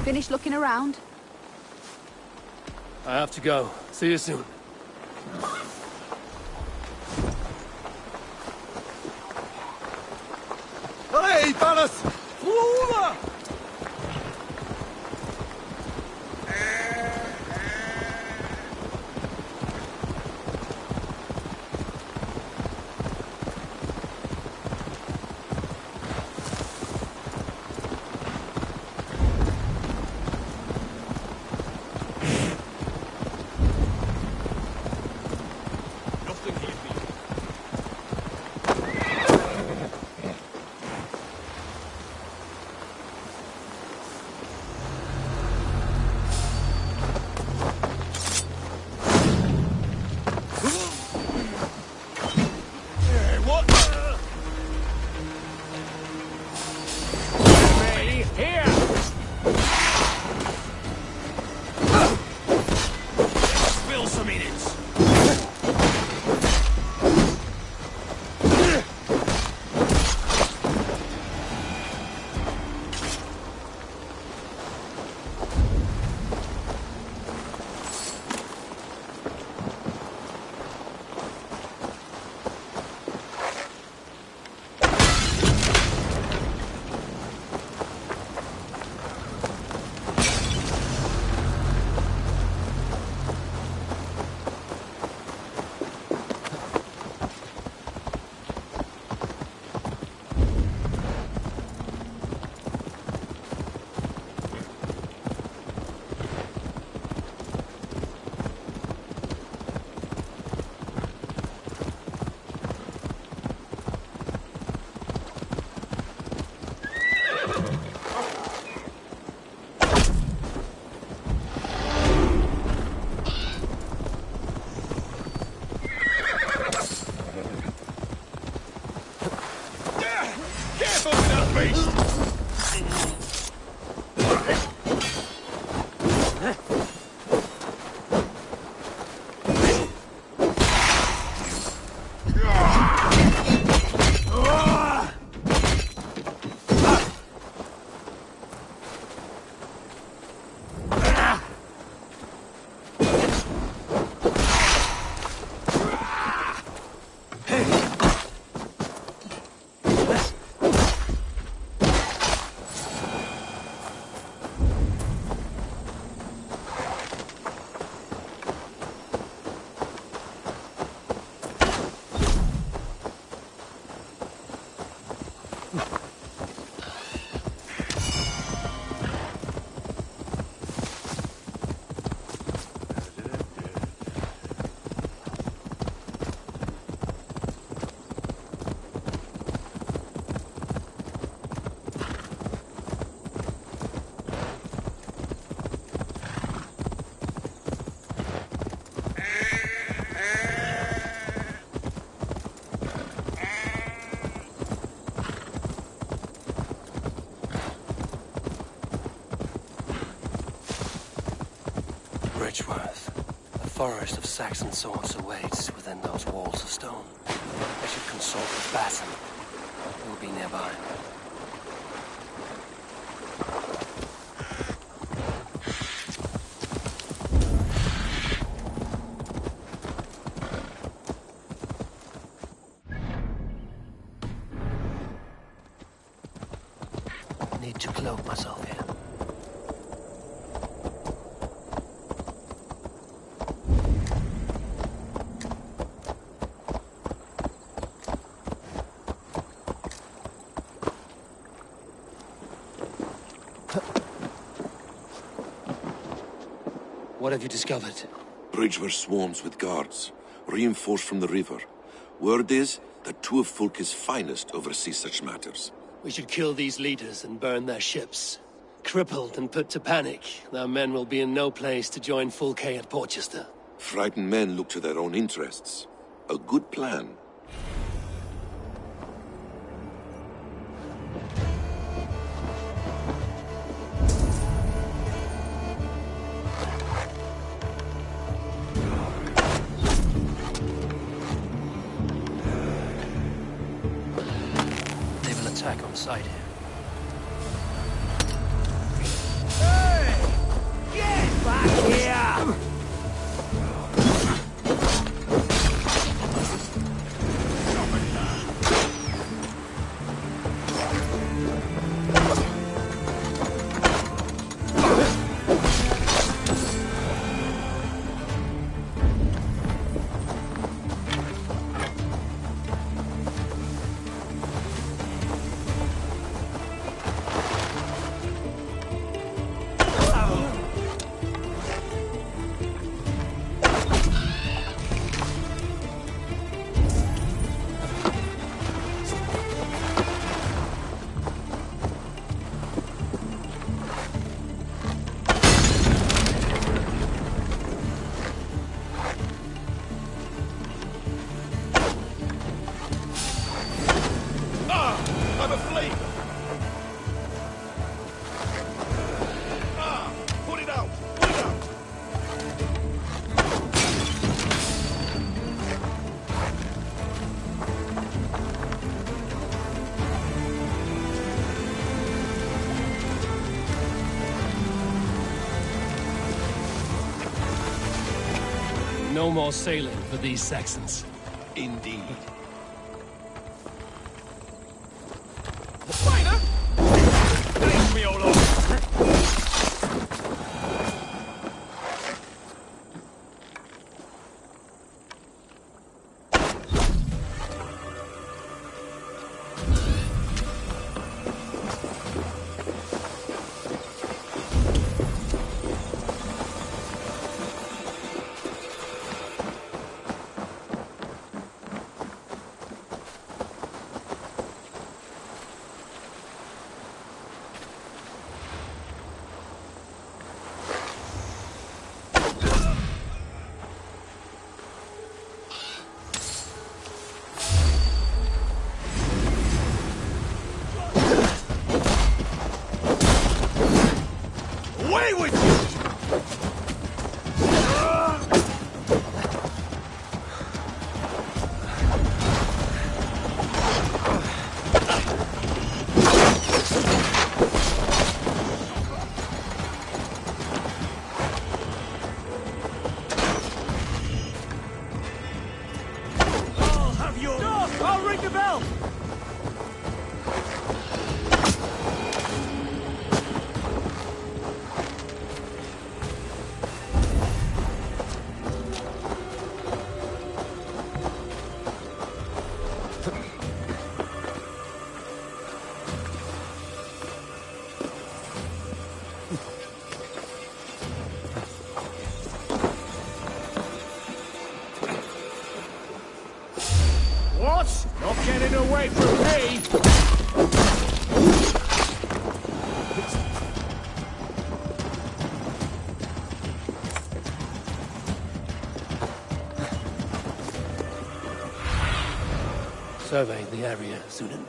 Finished looking around? I have to go. See you soon. Hey, fellas! Flora! A forest of Saxon swords awaits within those walls of stone. I should consult with Basin. He will be nearby. Need to cloak myself here. What have you discovered? Bridge were swarms with guards, reinforced from the river. Word is that two of Fulke's finest oversee such matters. We should kill these leaders and burn their ships. Crippled and put to panic, their men will be in no place to join Fulke at Porchester. Frightened men look to their own interests. A good plan. Attack on sight here. Hey! Get back here! I'm aflame! Put it out! Put it out! No more sailing for these Saxons. Indeed. Spider! Leave me alone! Away with you! I'll ring the bell! What? Not getting away from me! Survey the area, Sudan.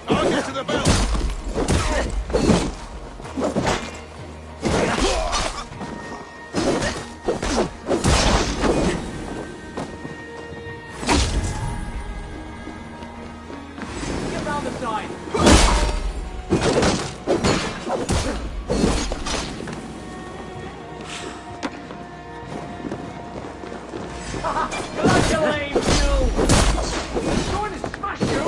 I'll get to the bell! Get round the side! Congratulate you! I'm going to smash you!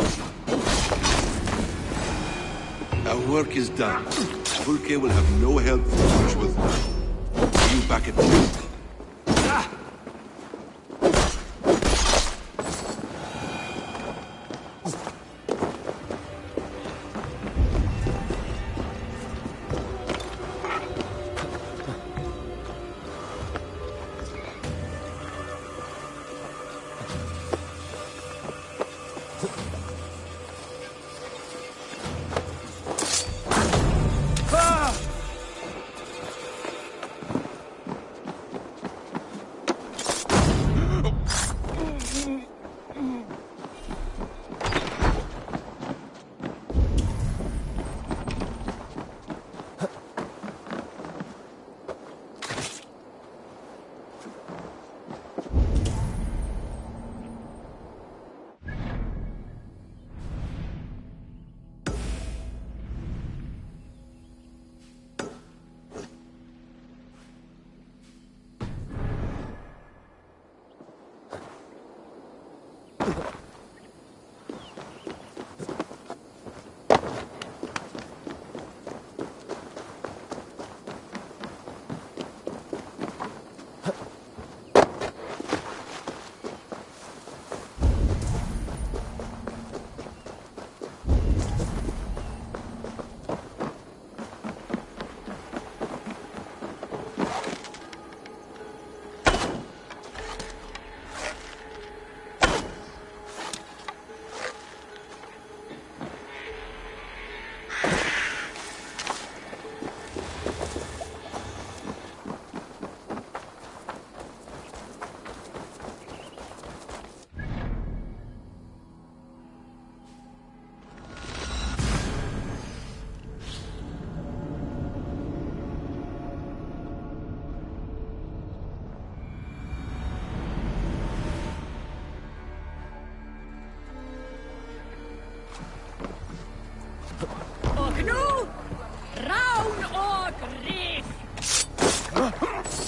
Our work is done. Vulke will have no help from Wordsworth. See you back at the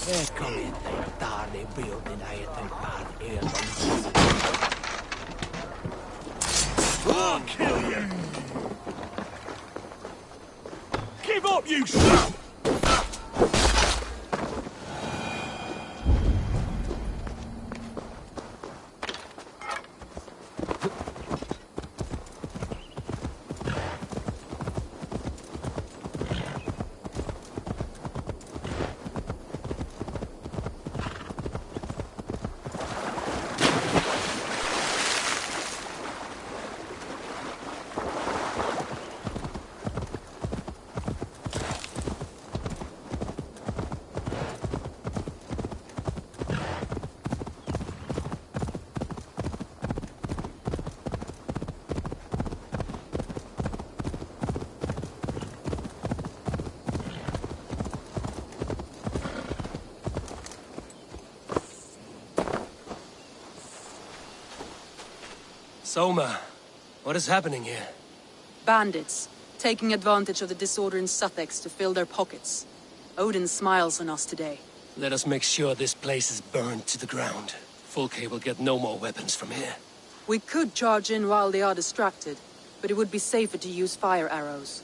Välkommen till Dani bilden heter Bad I'll kill you! Give up, you son! Soma, what is happening here? Bandits, taking advantage of the disorder in Sussex to fill their pockets. Odin smiles on us today. Let us make sure this place is burned to the ground. Fulke will get no more weapons from here. We could charge in while they are distracted, but it would be safer to use fire arrows.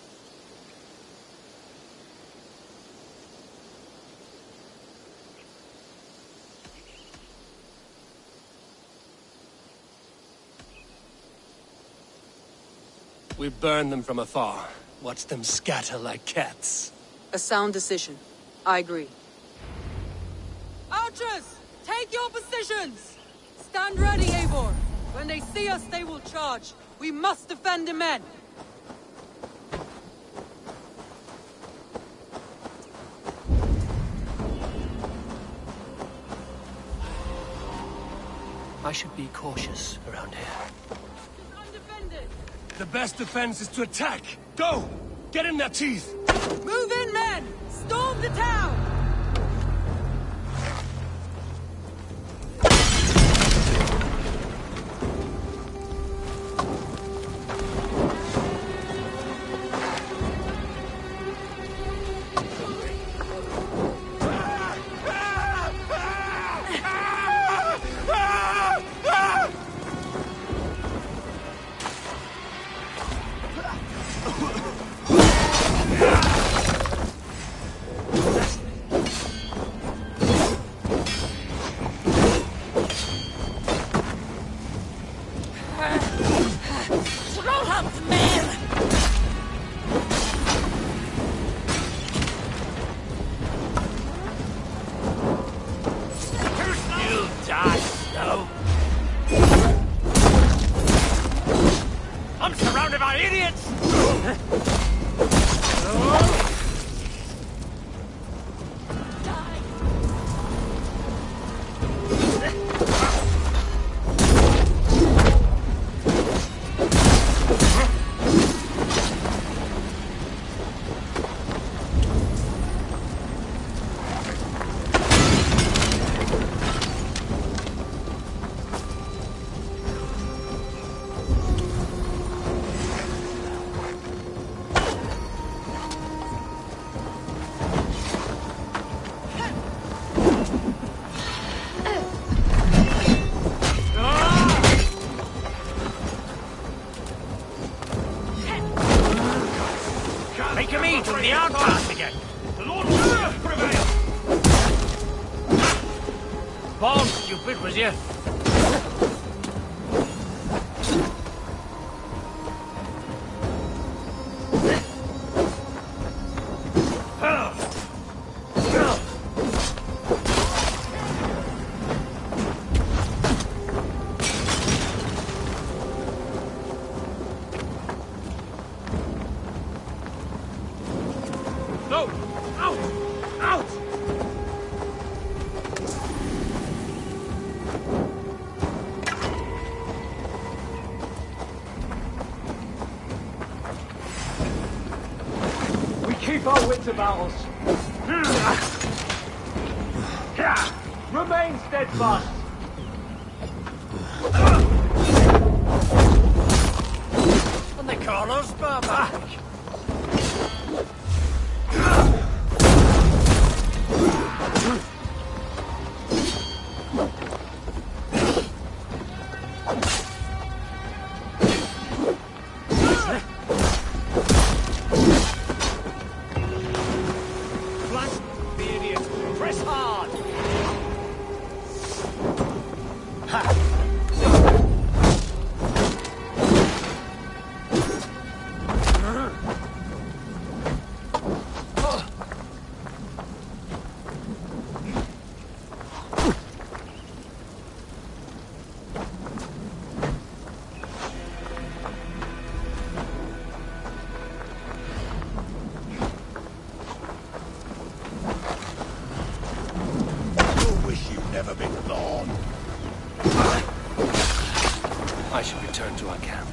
We burn them from afar. Watch them scatter like cats. A sound decision. I agree. Archers! Take your positions! Stand ready, Eivor! When they see us, they will charge. We must defend the men! I should be cautious around here. The best defense is to attack! Go! Get in their teeth! Move in, men! Storm the town! I'm surrounded by idiots! Make him eat from the outcast again! The Lord will prevail! Bomb, stupid, was you? No! Out! Out! We keep our wits about us. Remain steadfast. And they call us barbaric. Press hard! Ha! I should return to our camp.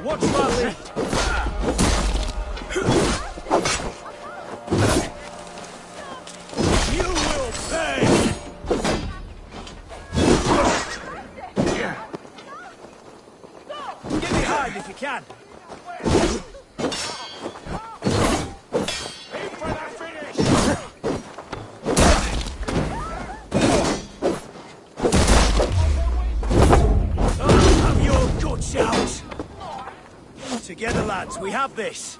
Watch my lead! You will pay! Get behind if you can! Have your guts out! Together, lads, we have this!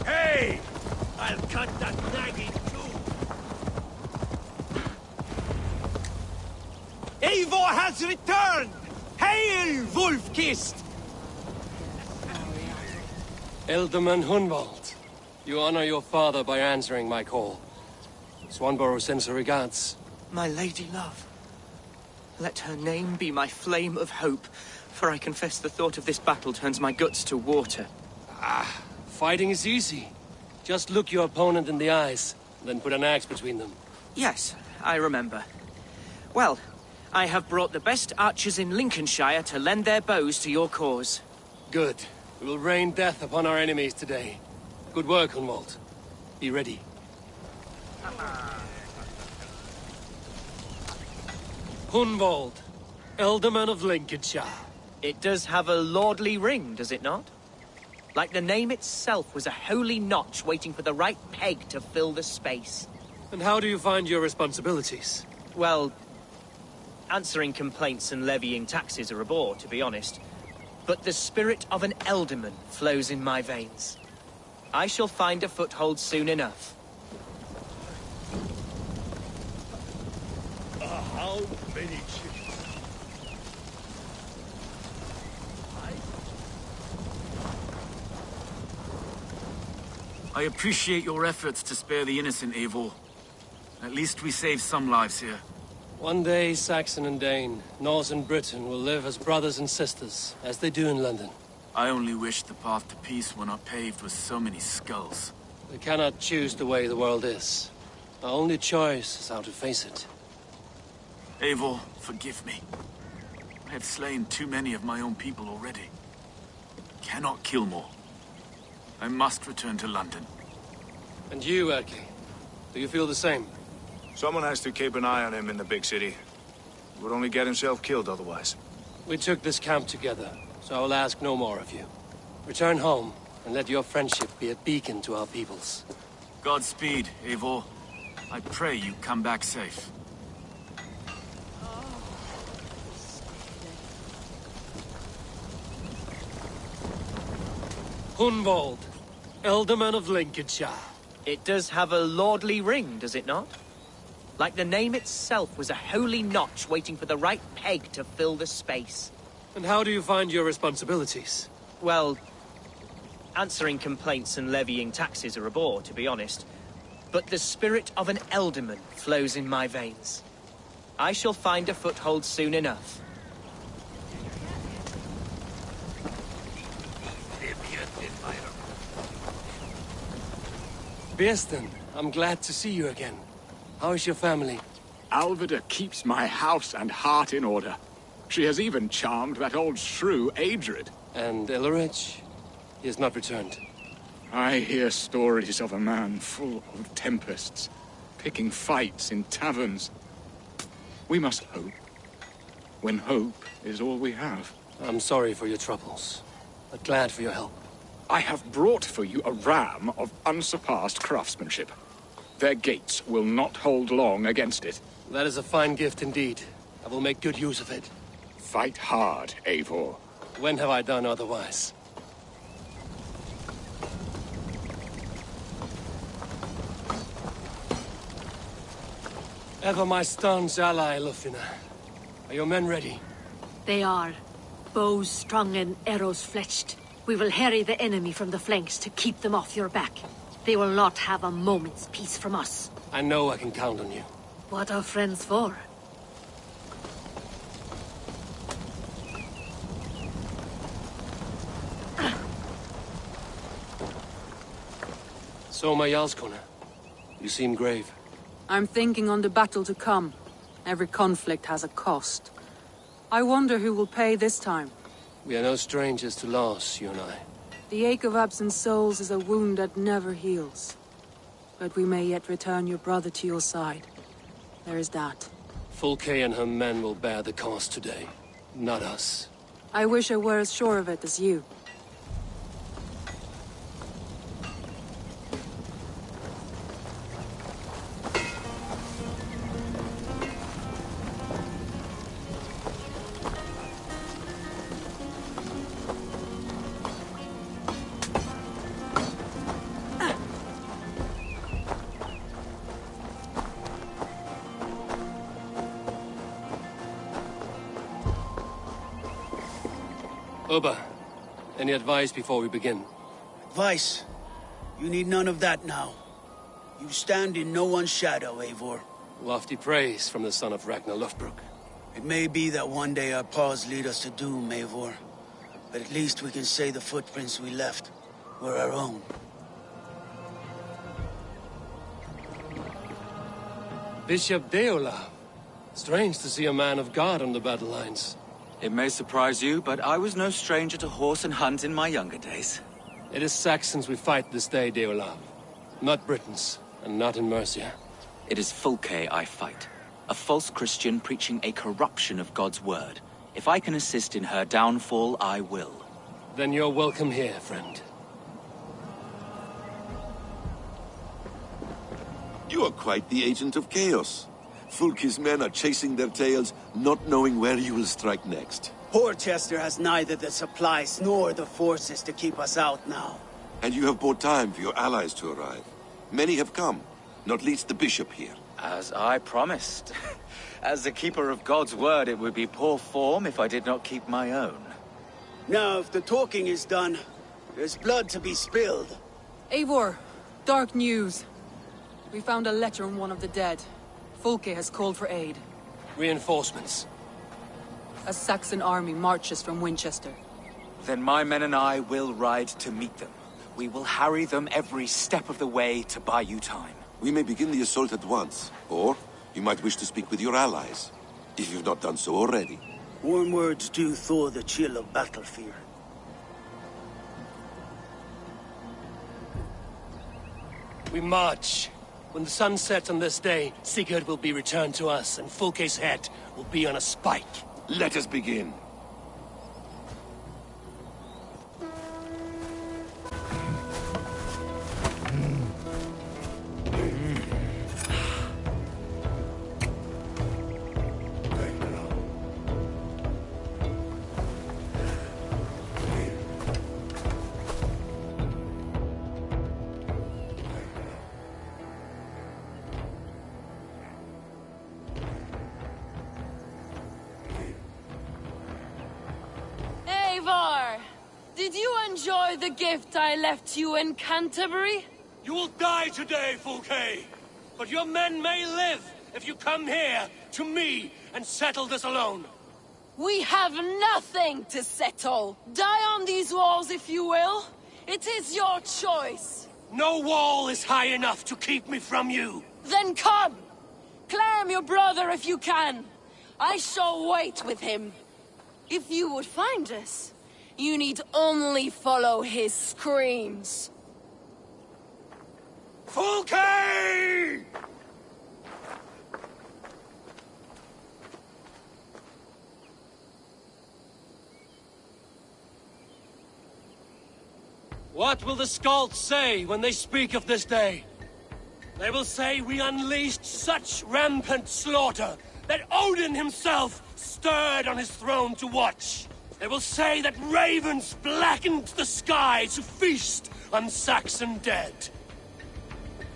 Hey! I'll cut that nagging too! Eivor has returned! Hail, Wolf-Kissed! Ealdorman Hunwald, you honor your father by answering my call. Swanborough sends her regards. My lady love. Let her name be my flame of hope, for I confess the thought of this battle turns my guts to water. Fighting is easy. Just look your opponent in the eyes, then put an axe between them. Yes, I remember. Well, I have brought the best archers in Lincolnshire to lend their bows to your cause. Good. We will rain death upon our enemies today. Good work, Hunwald. Be ready. Hunwald, Ealdorman of Lincolnshire. It does have a lordly ring, does it not? Like the name itself was a holy notch waiting for the right peg to fill the space. And how do you find your responsibilities? Well, answering complaints and levying taxes are a bore, to be honest. But the spirit of an ealdorman flows in my veins. I shall find a foothold soon enough. How many I appreciate your efforts to spare the innocent, Eivor. At least we saved some lives here. One day, Saxon and Dane, Norse and Briton will live as brothers and sisters, as they do in London. I only wish the path to peace were not paved with so many skulls. We cannot choose the way the world is. Our only choice is how to face it. Eivor, forgive me. I have slain too many of my own people already. Cannot kill more. I must return to London. And you, Erki? Do you feel the same? Someone has to keep an eye on him in the big city. He would only get himself killed otherwise. We took this camp together, so I will ask no more of you. Return home, and let your friendship be a beacon to our peoples. Godspeed, Eivor. I pray you come back safe. Hunwald, Ealdorman of Lincolnshire. It does have a lordly ring, does it not? Like the name itself was a holy notch waiting for the right peg to fill the space. And how do you find your responsibilities? Well, answering complaints and levying taxes are a bore, to be honest. But the spirit of an ealdorman flows in my veins. I shall find a foothold soon enough. Birsten, I'm glad to see you again. How is your family? Alvida keeps my house and heart in order. She has even charmed that old shrew, Adrid. And Ellerich? He has not returned. I hear stories of a man full of tempests, picking fights in taverns. We must hope. when hope is all we have. I'm sorry for your troubles, but glad for your help. I have brought for you a ram of unsurpassed craftsmanship. Their gates will not hold long against it. That is a fine gift indeed. I will make good use of it. Fight hard, Eivor. When have I done otherwise? Ever my staunch ally, Lufina. Are your men ready? They are. Bows strung and arrows fletched. We will harry the enemy from the flanks to keep them off your back. They will not have a moment's peace from us. I know I can count on you. What are friends for? So, my Jarlskona, you seem grave. I'm thinking on the battle to come. Every conflict has a cost. I wonder who will pay this time. We are no strangers to loss, you and I. The ache of absent souls is a wound that never heals. But we may yet return your brother to your side. There is that. Fulke and her men will bear the cost today, not us. I wish I were as sure of it as you. Oba, any advice before we begin? Advice? You need none of that now. You stand in no one's shadow, Eivor. Lofty praise from the son of Ragnar Lothbrok. It may be that one day our paths lead us to doom, Eivor. But at least we can say the footprints we left were our own. Bishop Deola. Strange to see a man of God on the battle lines. It may surprise you, but I was no stranger to horse and hunt in my younger days. It is Saxons we fight this day, Deola. Not Britons, and not in Mercia. It is Fulke I fight. A false Christian preaching a corruption of God's word. If I can assist in her downfall, I will. Then you're welcome here, friend. You are quite the agent of chaos. Fulke's men are chasing their tails, not knowing where you will strike next. Porchester has neither the supplies nor the forces to keep us out now. And you have bought time for your allies to arrive. Many have come, not least the bishop here. As I promised. As the keeper of God's word, it would be poor form if I did not keep my own. Now, if the talking is done, there's blood to be spilled. Eivor, dark news. We found a letter on one of the dead. Fulke has called for aid. Reinforcements. A Saxon army marches from Winchester. Then my men and I will ride to meet them. We will harry them every step of the way to buy you time. We may begin the assault at once, or you might wish to speak with your allies, if you've not done so already. Warm words do thaw the chill of battle fear. We march. When the sun sets on this day, Sigurd will be returned to us, and Fulke's head will be on a spike. Let us begin. Eivor! Did you enjoy the gift I left you in Canterbury? You will die today, Fulke! But your men may live if you come here, to me, and settle this alone. We have nothing to settle. Die on these walls if you will. It is your choice. No wall is high enough to keep me from you. Then come! Claim your brother if you can. I shall wait with him. If you would find us, you need only follow his screams. What will the Skalds say when they speak of this day? They will say we unleashed such rampant slaughter that Odin himself stirred on his throne to watch. They will say that ravens blackened the sky to feast on Saxon dead.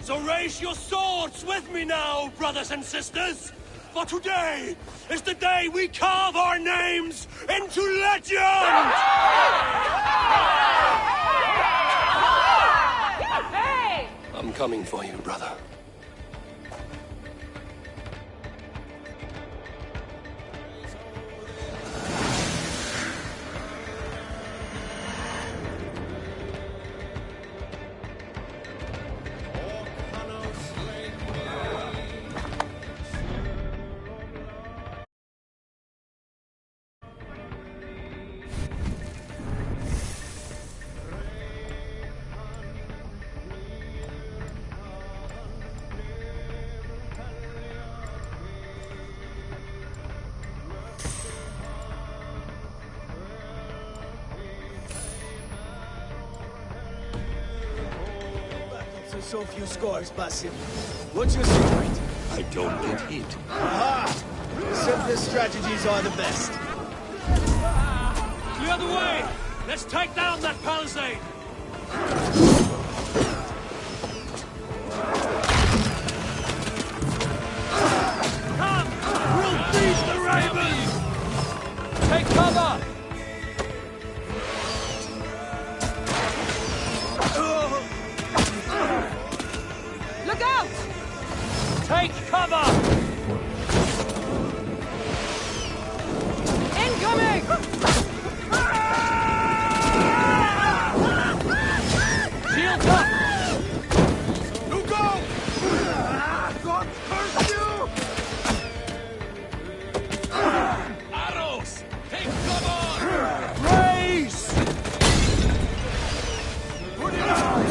So raise your swords with me now, brothers and sisters, for today is the day we carve our names into legend! I'm coming for you, brother. So few scores, Basim. What's your secret? I don't get hit. Aha! Simplest strategies are the best. The other way! Let's take down that palisade! Come! We'll beat the ravens! Take cover! Look out! Take cover! Incoming! Shields up! Look out! God curse you! Arrows! Take cover! Raise! Put it out!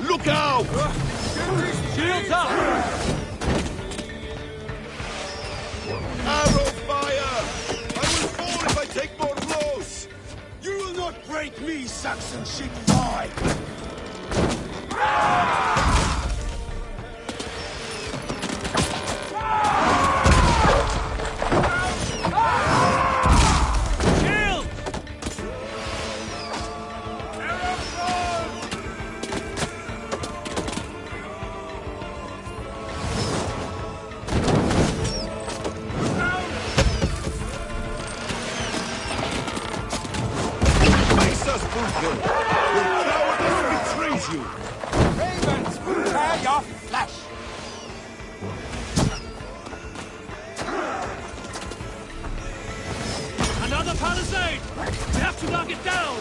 Look out! Shields up! Arrow fire! I will fall if I take more blows! You will not break me, Saxon shit fly! Ravens, prepare your flesh! Another palisade! We have to knock it down!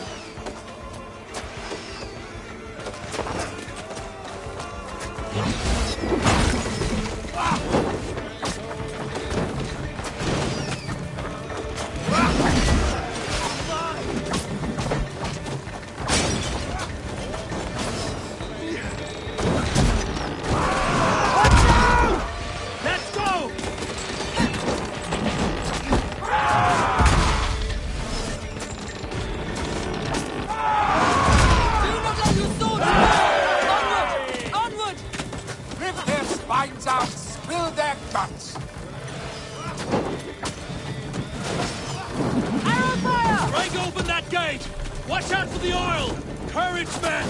Watch out for the oil! Courage, men!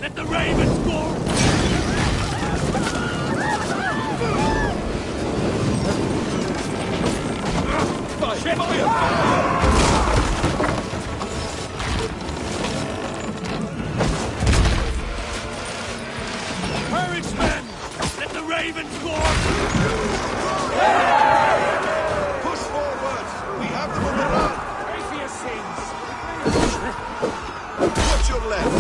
Let the ravens go! Courage, men! Let the ravens go! Push forward! We have them on the run! Pray for your sins! Watch your left!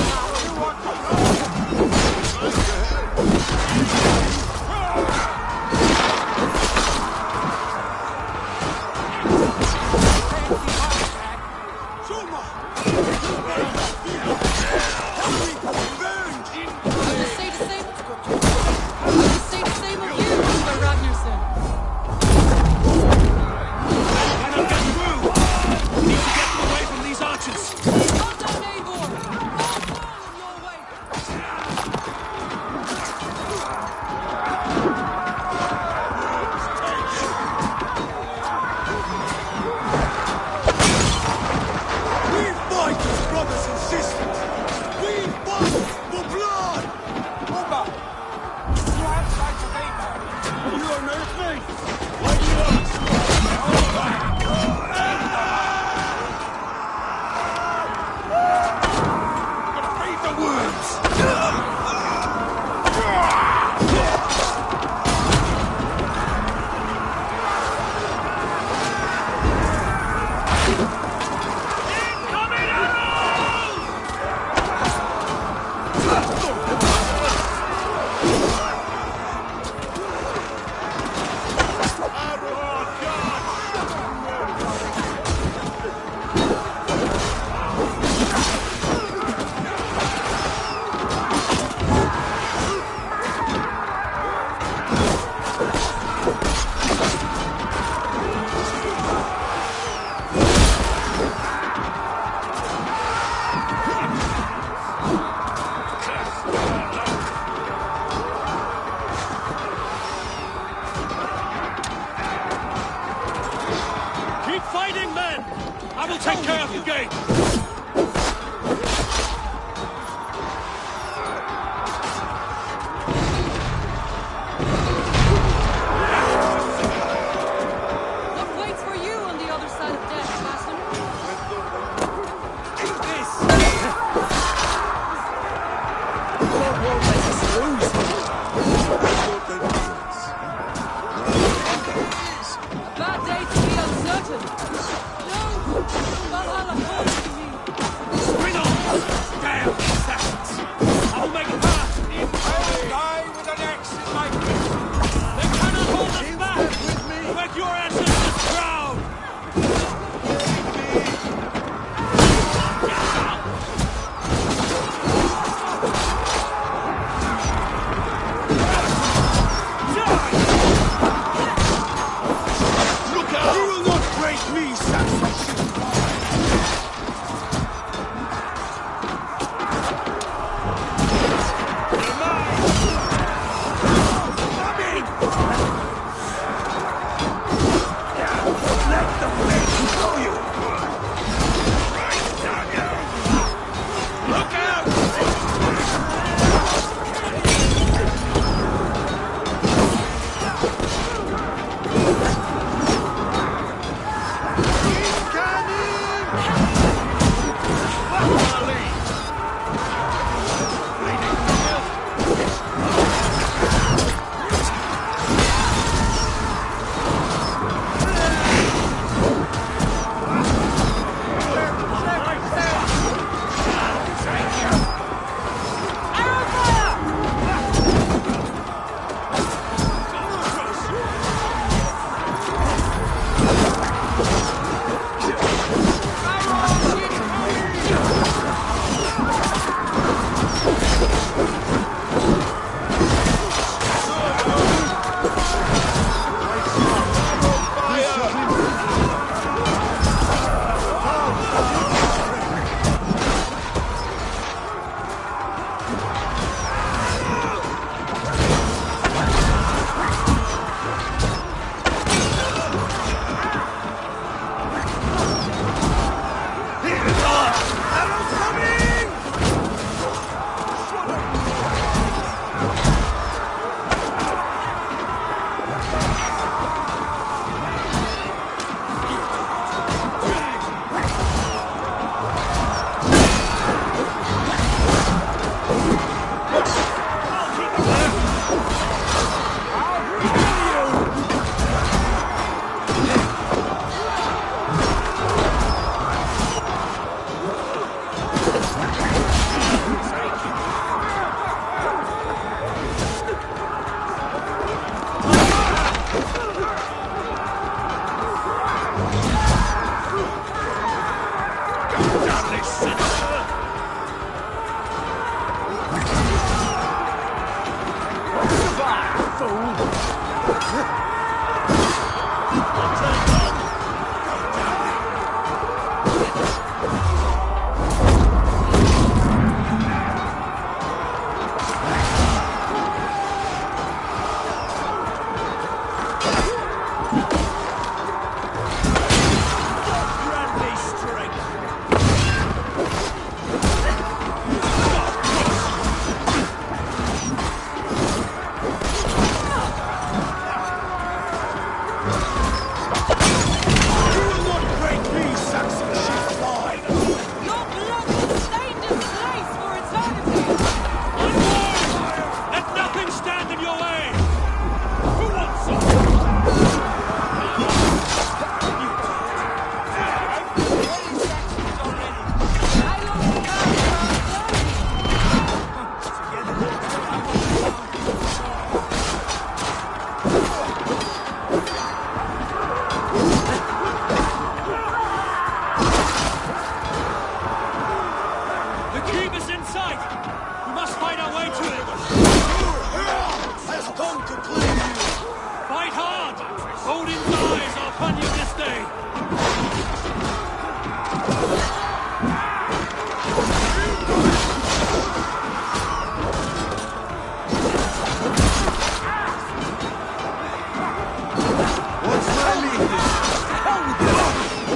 I will take care of the gate! What waits for you on the other side of death, Bastion? A bad day to be uncertain. No! Valhalla calls to me. Spring on! Damn assassins! I will make a path! I will die with an axe in my grip. They cannot hold us back! Make your ancestors proud! Look out! You will not break me, Saxon!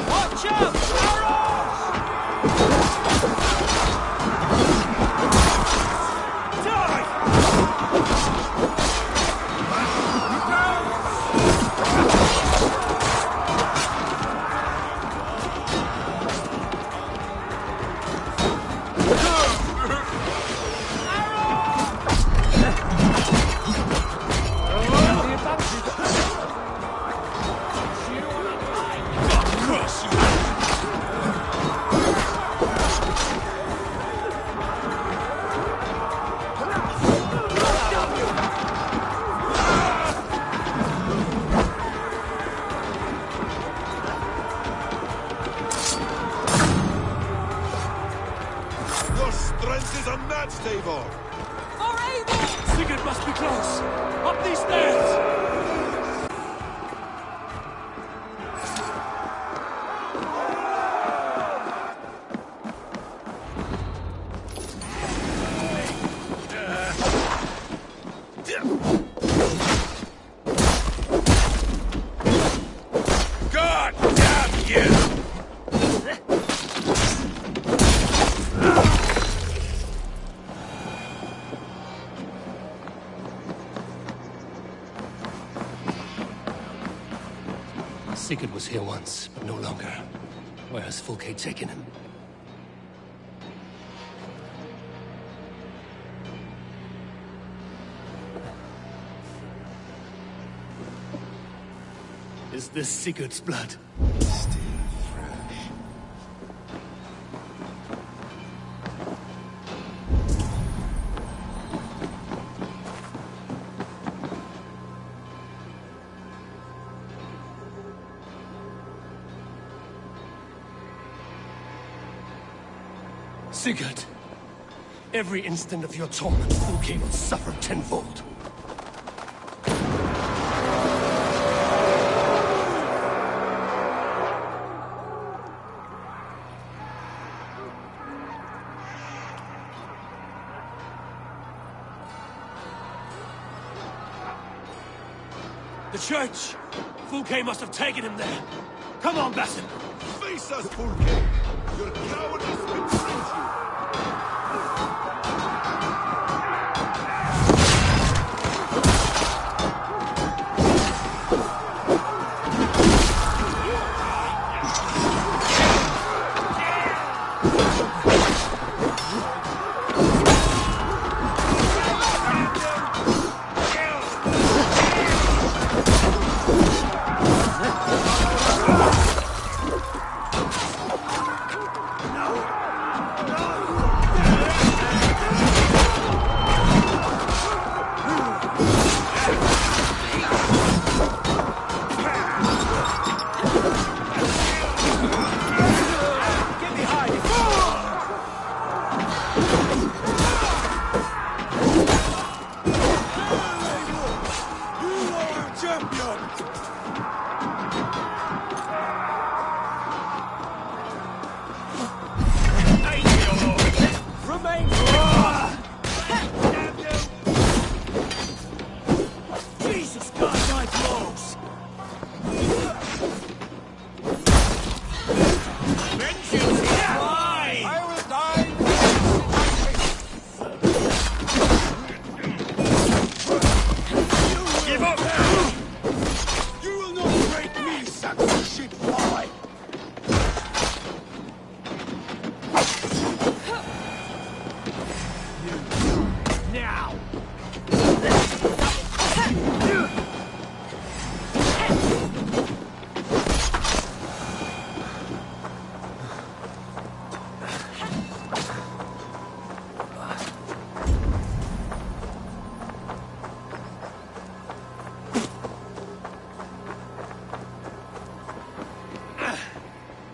Watch out! that stave off? For Abel! Sigurd must be close! Up these stairs! God damn you! Sigurd was here once, but no longer. Where has Fulke taken him? Is this Sigurd's blood? Still fresh. Sigurd, every instant of your torment, Fulke will suffer tenfold. The church! Fulke must have taken him there. Come on, Basin! Face us, Fulke! Your cowardice betrays you!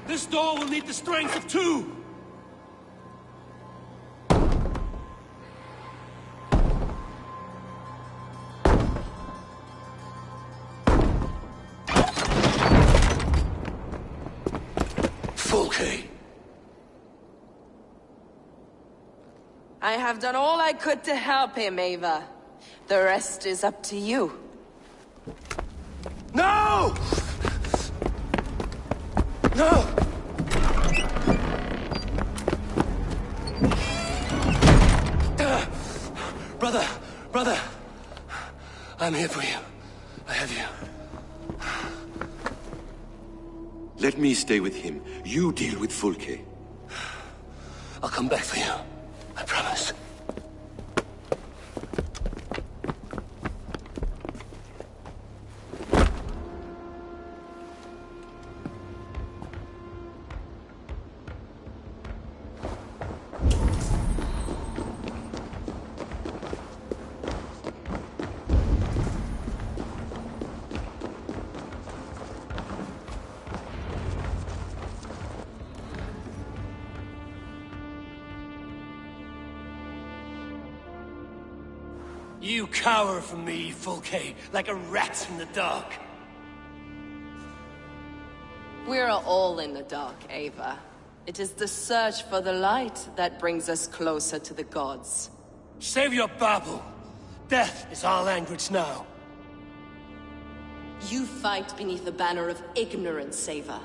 This door will need the strength of two! Fulke! I have done all I could to help him, Ava. The rest is up to you. No! No! Brother! I'm here for you. I have you. Let me stay with him. You deal with Fulke. I'll come back for you. I promise. You cower from me, Fulke, like a rat in the dark. We're all in the dark, Ava. It is the search for the light that brings us closer to the gods. Save your babble. Death is our language now. You fight beneath the banner of ignorance, Ava.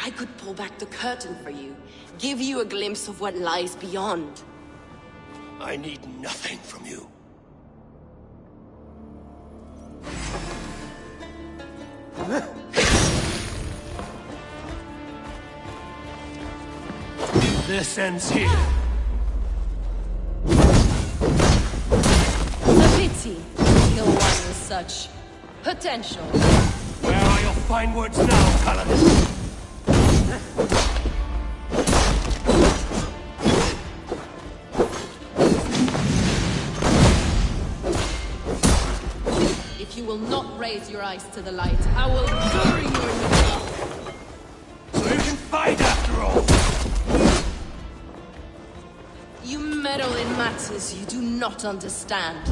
I could pull back the curtain for you, give you a glimpse of what lies beyond. I need nothing from you. This ends here. A pity to kill one with such potential. Where are your fine words now, Paladin? If you will not raise your eyes to the light, I will bury you in the dark. So you can fight after all! You meddle in matters you do not understand.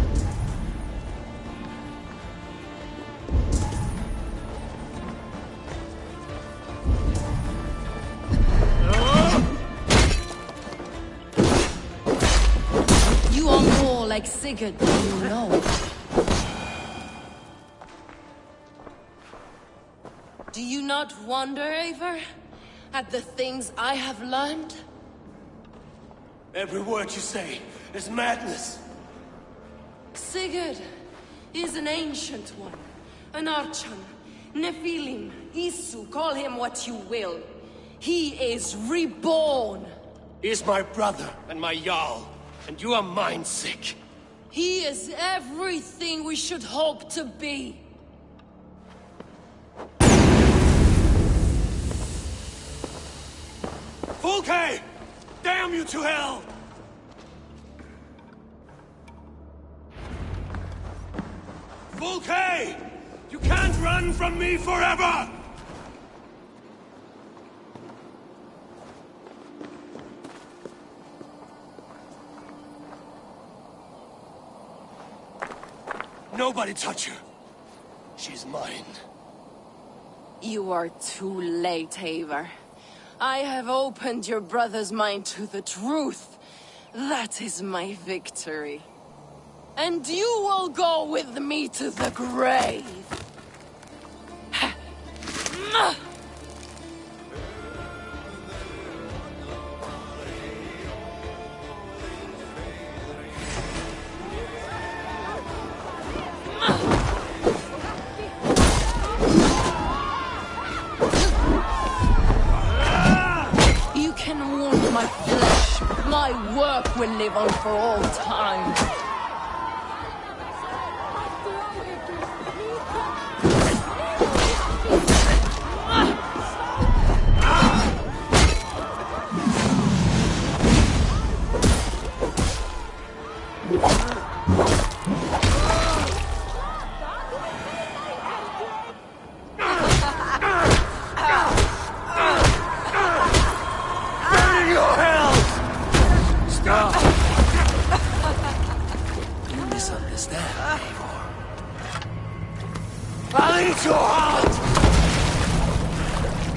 You are more like Sigurd than you know. Do you not wonder, Eivor, at the things I have learned? Every word you say is madness. Sigurd is an ancient one. An Archon, Nephilim, Isu, call him what you will. He is reborn. He is my brother and my Jarl, and you are mine sick. He is everything we should hope to be. Fulke! Damn you to hell! Fulke! You can't run from me forever! Nobody touch her. She's mine. You are too late, Eivor. I have opened your brother's mind to the truth. That is my victory. And you will go with me to the grave. You can wound my flesh. My work will live on for all time. I'll eat your heart!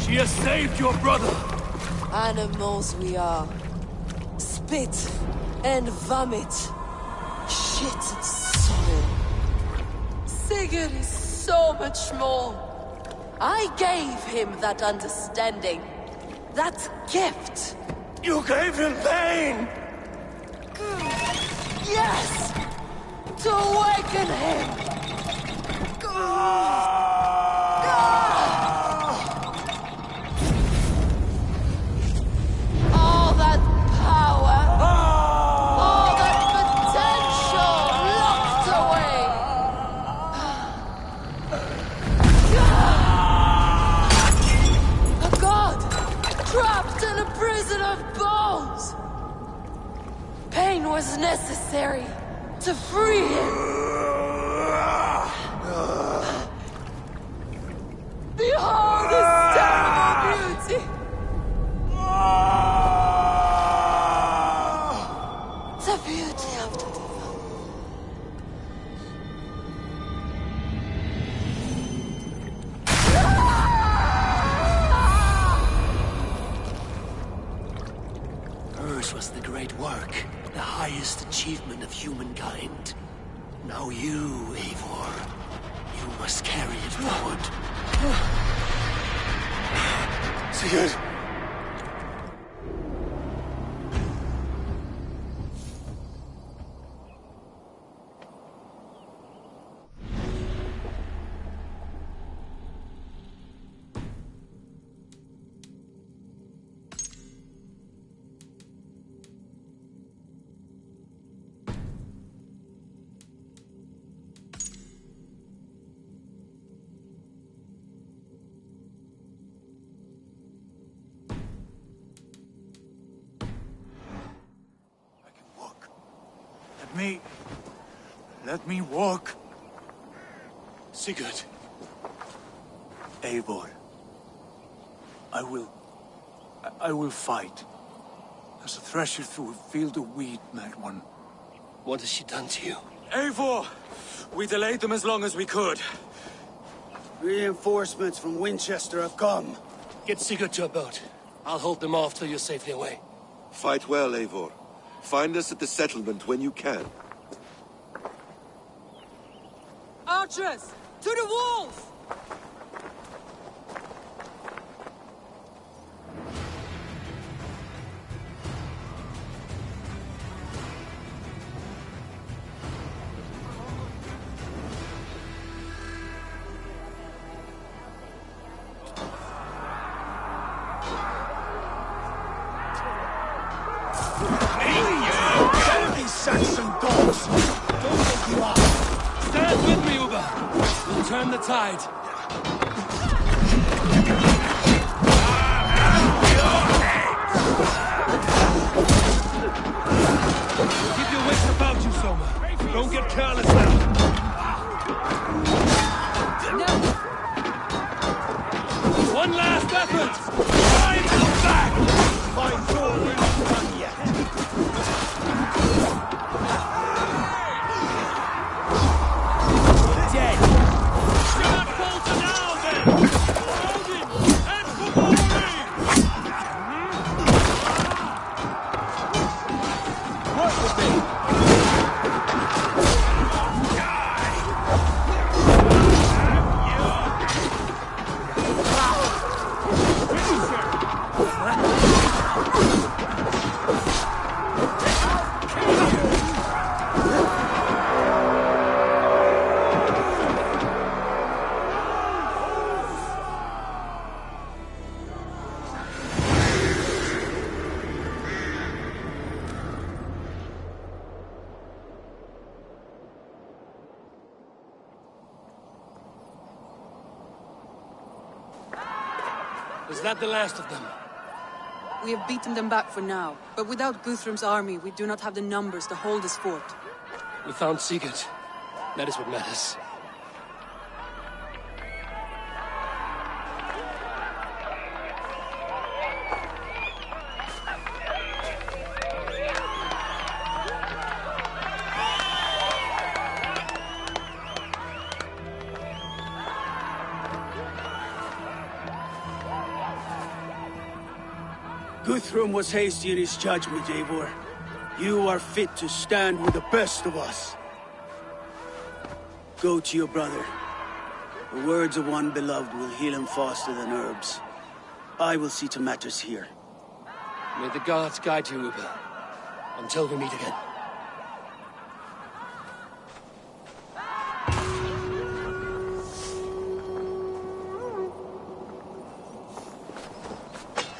She has saved your brother! Animals we are. Spit and vomit. Shit and soul. Sigurd is so much more. I gave him that understanding. That gift. You gave him pain! Yes! To awaken him! All that power, all that potential locked away. A god trapped in a prison of bones. Pain was necessary to free him. Behold this terrible beauty! The beauty of the divine. was the great work, the highest achievement of humankind. Now you, Eivor, you must carry it forward. Sigurd! Let me walk. Sigurd. Eivor. I will fight. As a thresher through a field of wheat, mad one. What has she done to you? Eivor! We delayed them as long as we could. Reinforcements from Winchester have come. Get Sigurd to a boat. I'll hold them off till you're safely away. Fight well, Eivor. Find us at the settlement when you can. Archers! To the walls! Saxon dogs! Don't make you up! Stand with me, Uber! We'll turn the tide. Keep your wits about you, Soma. Don't get careless now. One last effort! Time to back! Find door, we're not done yet. Is that the last of them? We have beaten them back for now, but without Guthrum's army, we do not have the numbers to hold this fort. We found Sigurd. That is what matters. Guthrum was hasty in his judgment, Eivor. You are fit to stand with the best of us. Go to your brother. The words of one beloved will heal him faster than herbs. I will see to matters here. May the gods guide you, Uber. Until we meet again.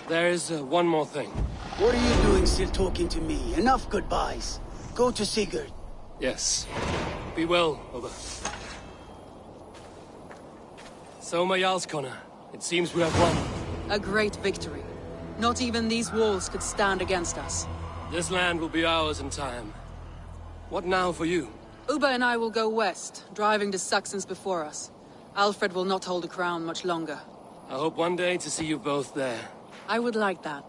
There is one more thing. What are you doing still talking to me? Enough goodbyes. Go to Sigurd. Yes. Be well, Uber. Soma Jarlskona, it seems we have won. A great victory. Not even these walls could stand against us. This land will be ours in time. What now for you? Uba and I will go west, driving the Saxons before us. Alfred will not hold the crown much longer. I hope one day to see you both there. I would like that.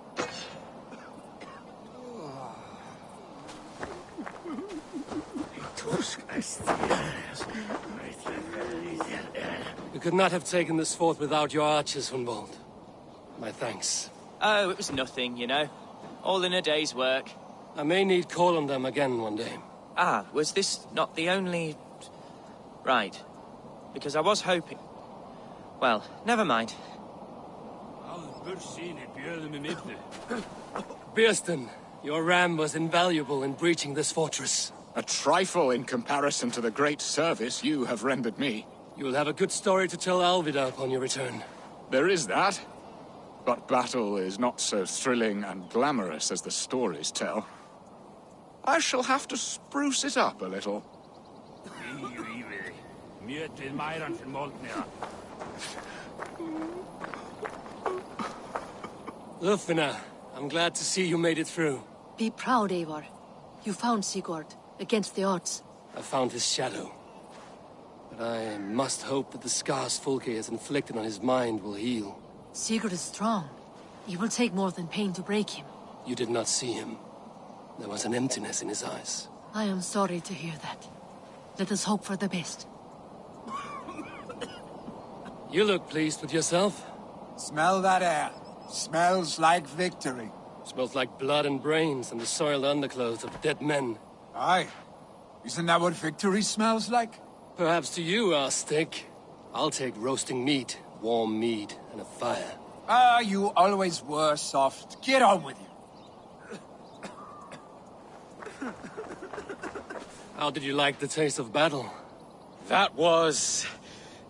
We could not have taken this fort without your archers, Hunwald. My thanks. Oh, it was nothing, you know. All in a day's work. I may need call on them again one day. Ah, was this not the only... Right. Because I was hoping... Well, never mind. Bearston, your ram was invaluable in breaching this fortress. A trifle in comparison to the great service you have rendered me. You will have a good story to tell Alvida upon your return. There is that. But battle is not so thrilling and glamorous as the stories tell. I shall have to spruce it up a little. Lufina, I'm glad to see you made it through. Be proud, Eivor. You found Sigurd, against the odds. I found his shadow. But I must hope that the scars Fulke has inflicted on his mind will heal. Sigurd is strong. It will take more than pain to break him. You did not see him. There was an emptiness in his eyes. I am sorry to hear that. Let us hope for the best. You look pleased with yourself. Smell that air. Smells like victory. Smells like blood and brains and the soiled underclothes of dead men. Aye. Isn't that what victory smells like? Perhaps to you, our stick. I'll take roasting meat, warm mead, and a fire. Ah, you always were soft. Get on with you. How did you like the taste of battle? That was...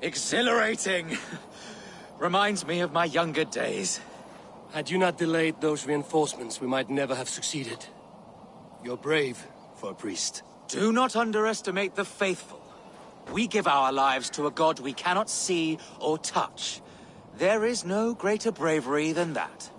exhilarating. Reminds me of my younger days. Had you not delayed those reinforcements, we might never have succeeded. You're brave for a priest. Do not underestimate the faithful. We give our lives to a god we cannot see or touch. There is no greater bravery than that.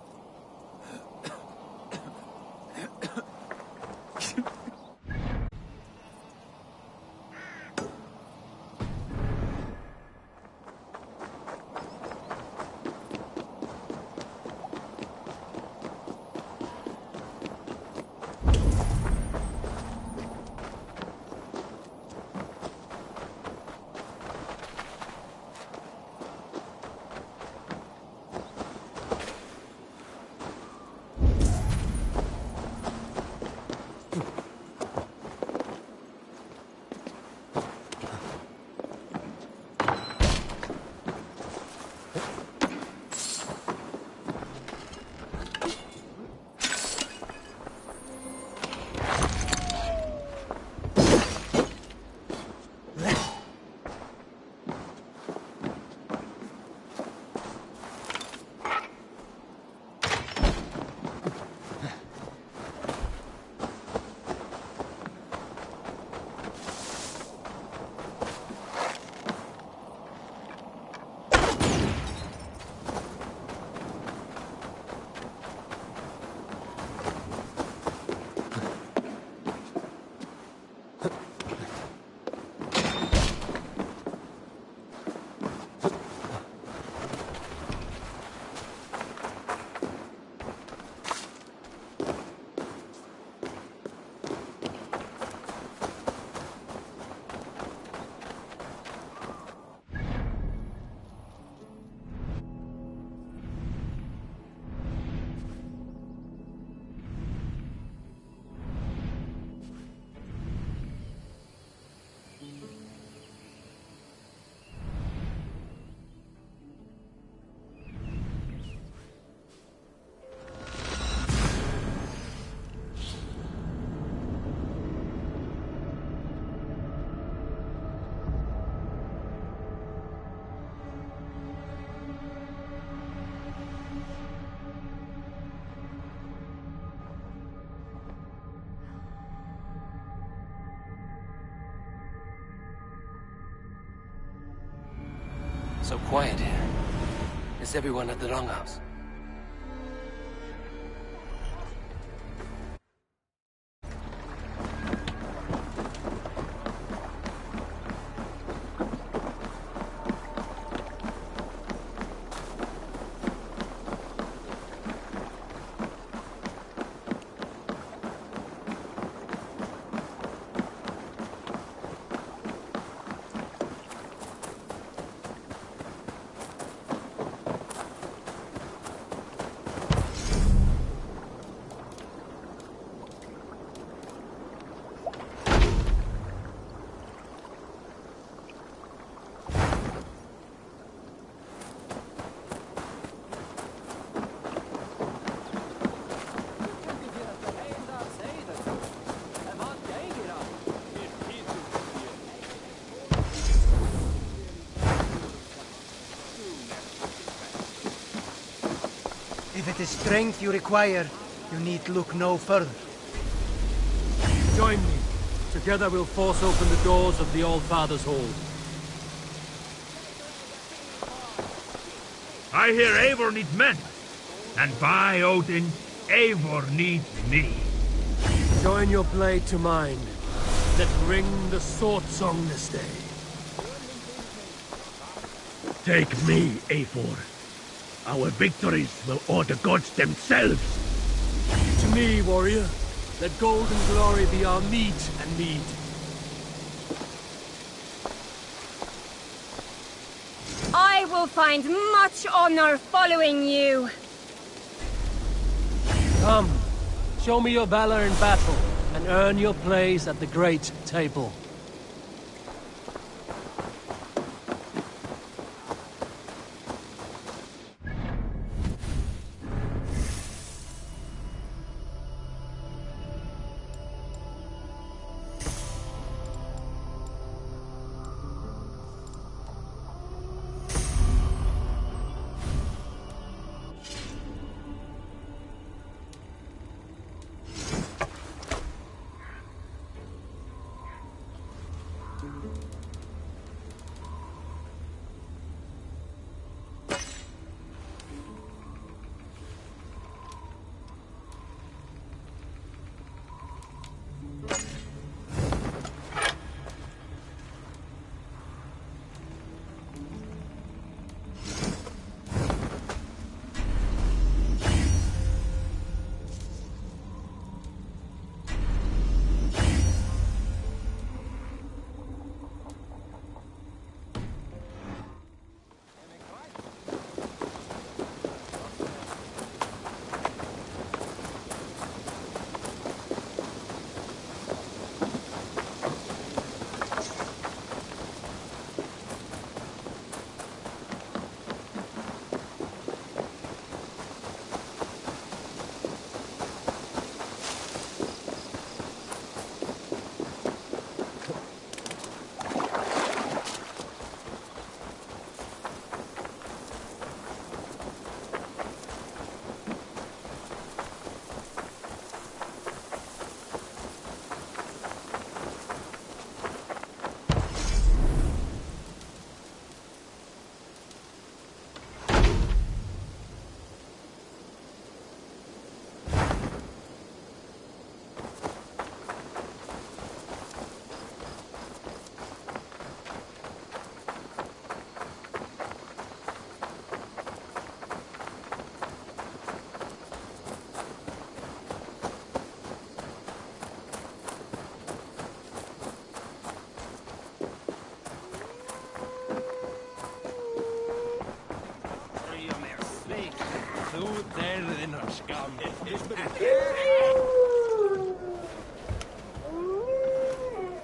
So quiet here. Is everyone at the longhouse? If it is strength you require, you need look no further. Join me. Together we'll force open the doors of the All-Father's Hall. I hear Eivor needs men. And by Odin, Eivor needs me. Join your blade to mine. Let's ring the sword song this day. Take me, Eivor. Our victories will awe the gods themselves. To me, warrior, let gold and glory be our meat and mead. I will find much honor following you. Come, show me your valor in battle, and earn your place at the great table.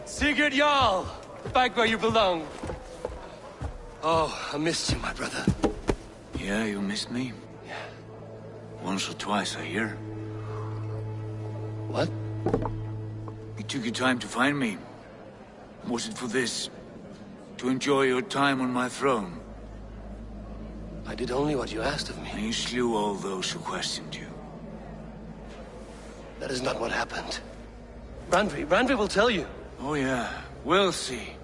Sigurd Jarl! Back where you belong. Oh, I missed you, my brother. Yeah, you missed me? Yeah. Once or twice, I hear. What? You took your time to find me. Was it for this? To enjoy your time on my throne? I did only what you asked of me. And you slew all those who questioned you. That is not what happened. Randvi will tell you. Oh yeah, we'll see.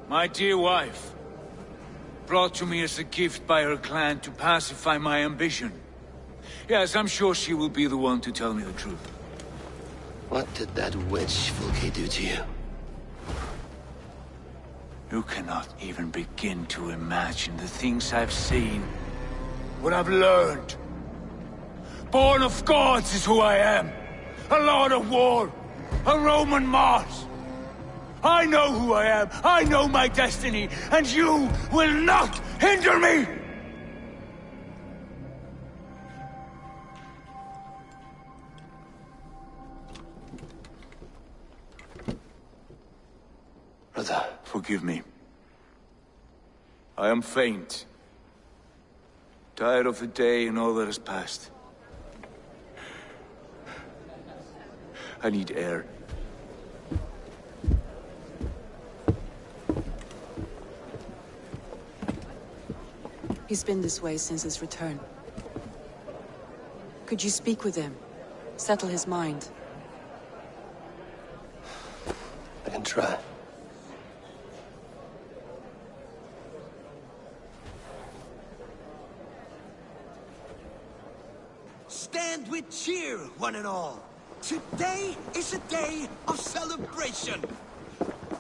My dear wife, brought to me as a gift by her clan to pacify my ambition. Yes, I'm sure she will be the one to tell me the truth. What did that witch Fulke do to you? You cannot even begin to imagine the things I've seen. What I've learned. Born of gods is who I am. A lord of war. A Roman Mars. I know who I am. I know my destiny. And you will not hinder me! Brother. Forgive me. I am faint. Tired of the day and all that has passed. I need air. He's been this way since his return. Could you speak with him? Settle his mind. I can try. Stand with cheer, one and all. Today is a day of celebration.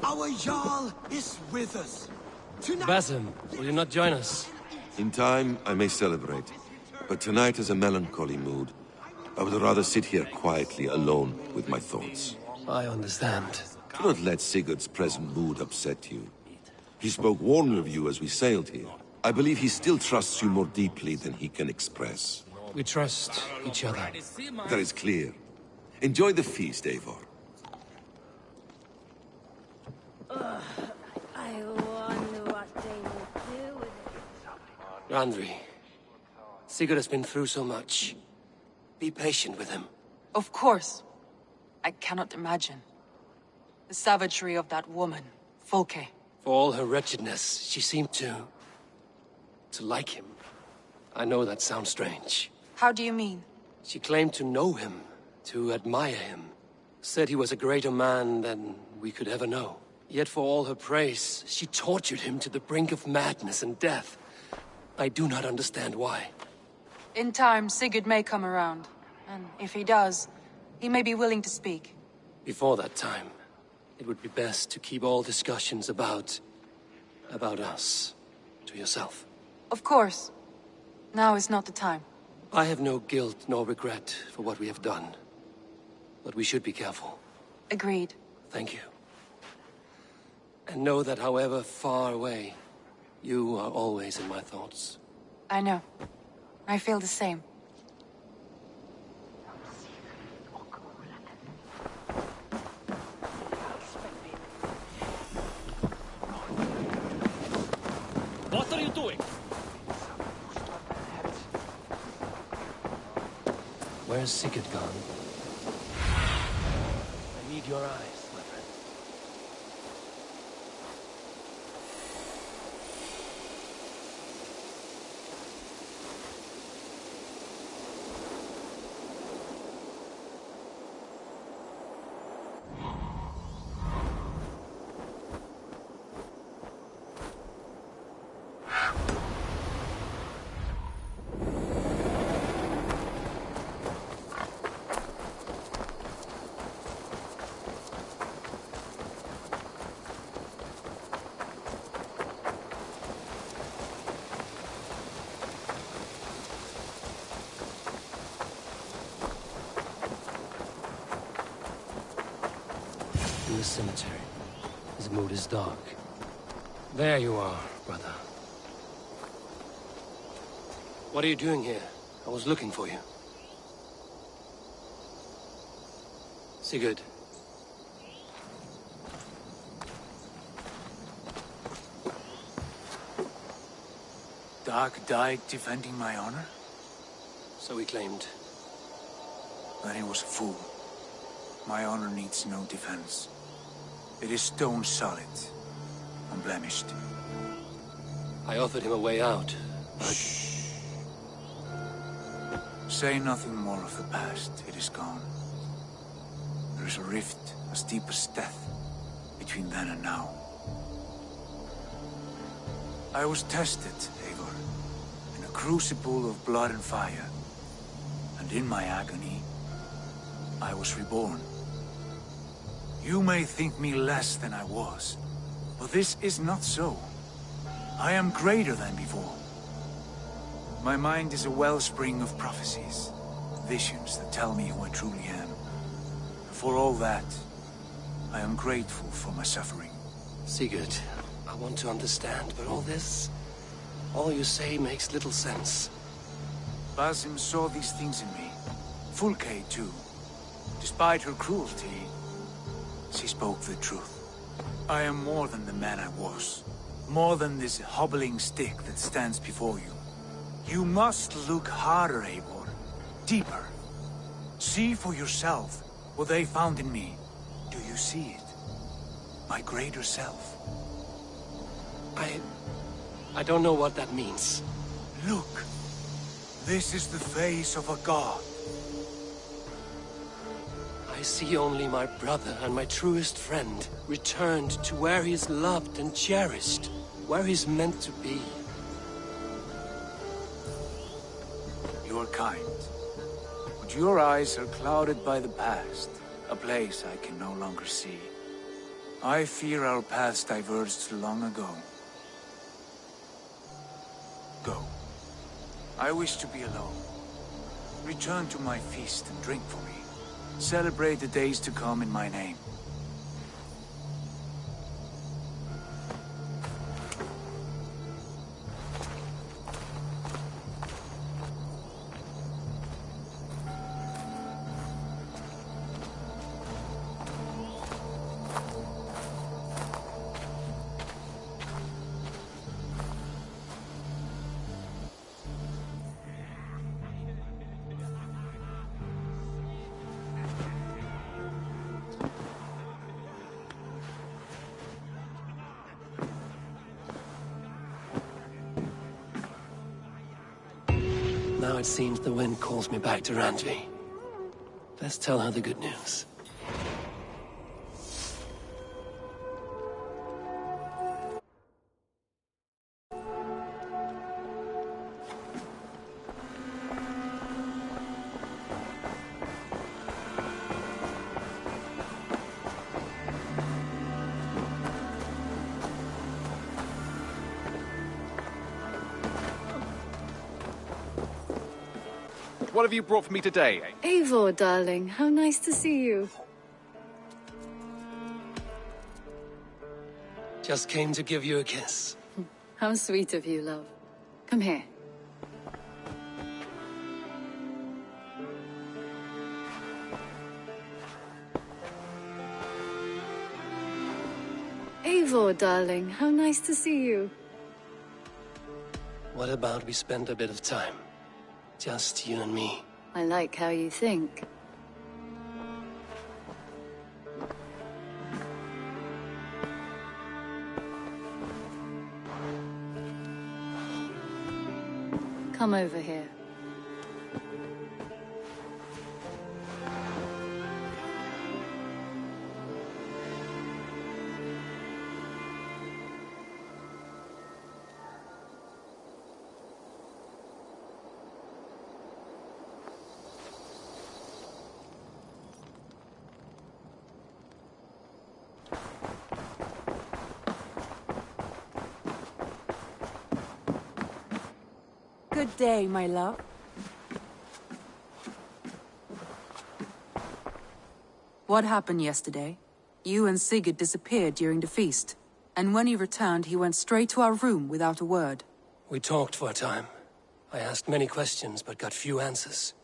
Our Jarl is with us. Basim, will you not join us? In time, I may celebrate. But tonight is a melancholy mood. I would rather sit here quietly, alone, with my thoughts. I understand. Do not let Sigurd's present mood upset you. He spoke warmly of you as we sailed here. I believe he still trusts you more deeply than he can express. We trust each other. That is clear. Enjoy the feast, Eivor. I wonder what they will do with it. Randri, Sigurd has been through so much. Be patient with him. Of course. I cannot imagine. The savagery of that woman, Folke. For all her wretchedness, she seemed to like him. I know that sounds strange. How do you mean? She claimed to know him, to admire him. Said he was a greater man than we could ever know. Yet for all her praise, she tortured him to the brink of madness and death. I do not understand why. In time, Sigurd may come around. And if he does, he may be willing to speak. Before that time, it would be best to keep all discussions about us to yourself. Of course. Now is not the time. I have no guilt nor regret for what we have done. But we should be careful. Agreed. Thank you. And know that however far away, you are always in my thoughts. I know. I feel the same. What are you doing? Where's Sigurd gone? I need your eyes, my friend. In the cemetery. His mood is dark. There you are, brother. What are you doing here? I was looking for you. Sigurd. Dag died defending my honor? So he claimed. Then he was a fool. My honor needs no defense. It is stone solid, unblemished. I offered him a way out, but... Shh. Say nothing more of the past. It is gone. There is a rift as deep as death between then and now. I was tested, Eivor, in a crucible of blood and fire. And in my agony, I was reborn. You may think me less than I was, but this is not so. I am greater than before. My mind is a wellspring of prophecies, visions that tell me who I truly am. For all that, I am grateful for my suffering. Sigurd, I want to understand, but all you say makes little sense. Basim saw these things in me. Fulke, too. Despite her cruelty, she spoke the truth. I am more than the man I was. More than this hobbling stick that stands before you. You must look harder, Eivor. Deeper. See for yourself what they found in me. Do you see it? My greater self. I don't know what that means. Look. This is the face of a god. I see only my brother and my truest friend returned to where he is loved and cherished, where he's meant to be. You are kind, but your eyes are clouded by the past, a place I can no longer see. I fear our paths diverged long ago. Go. I wish to be alone. Return to my feast and drink for me. Celebrate the days to come in my name. Now it seems the wind calls me back to Randvi. Best tell her the good news. What have you brought for me today, eh? Eivor, darling, how nice to see you. Just came to give you a kiss. How sweet of you, love. Come here. Eivor, darling, how nice to see you. What about we spend a bit of time? Just you and me. I like how you think. Come over here. Good day, my love. What happened yesterday? You and Sigurd disappeared during the feast, and when he returned, he went straight to our room without a word. We talked for a time. I asked many questions, but got few answers.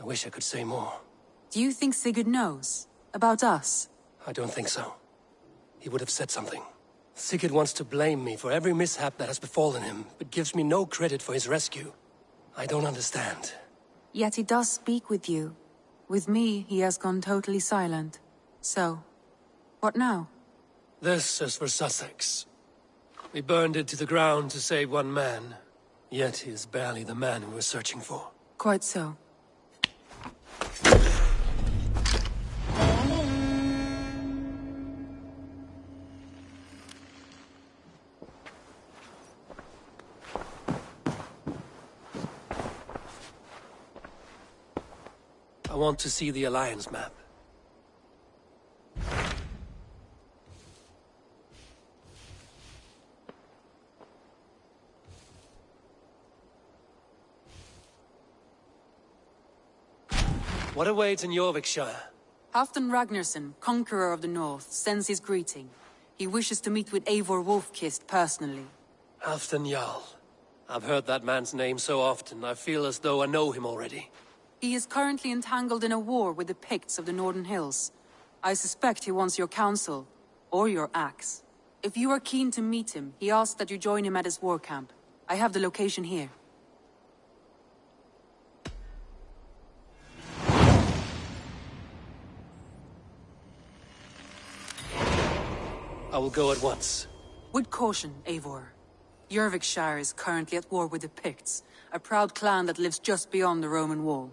I wish I could say more. Do you think Sigurd knows? About us? I don't think so. He would have said something. Sigurd wants to blame me for every mishap that has befallen him, but gives me no credit for his rescue. I don't understand. Yet he does speak with you. With me, he has gone totally silent. So, what now? This is for Sussex. We burned it to the ground to save one man. Yet he is barely the man we were searching for. Quite so. I want to see the Alliance map. What awaits in Jorvikshire? Halfdan Ragnarsson, Conqueror of the North, sends his greeting. He wishes to meet with Eivor Wolfkist personally. Halfdan Jarl. I've heard that man's name so often, I feel as though I know him already. He is currently entangled in a war with the Picts of the Northern Hills. I suspect he wants your counsel, or your axe. If you are keen to meet him, he asks that you join him at his war camp. I have the location here. I will go at once. With caution, Eivor. Jorvikshire is currently at war with the Picts, a proud clan that lives just beyond the Roman wall.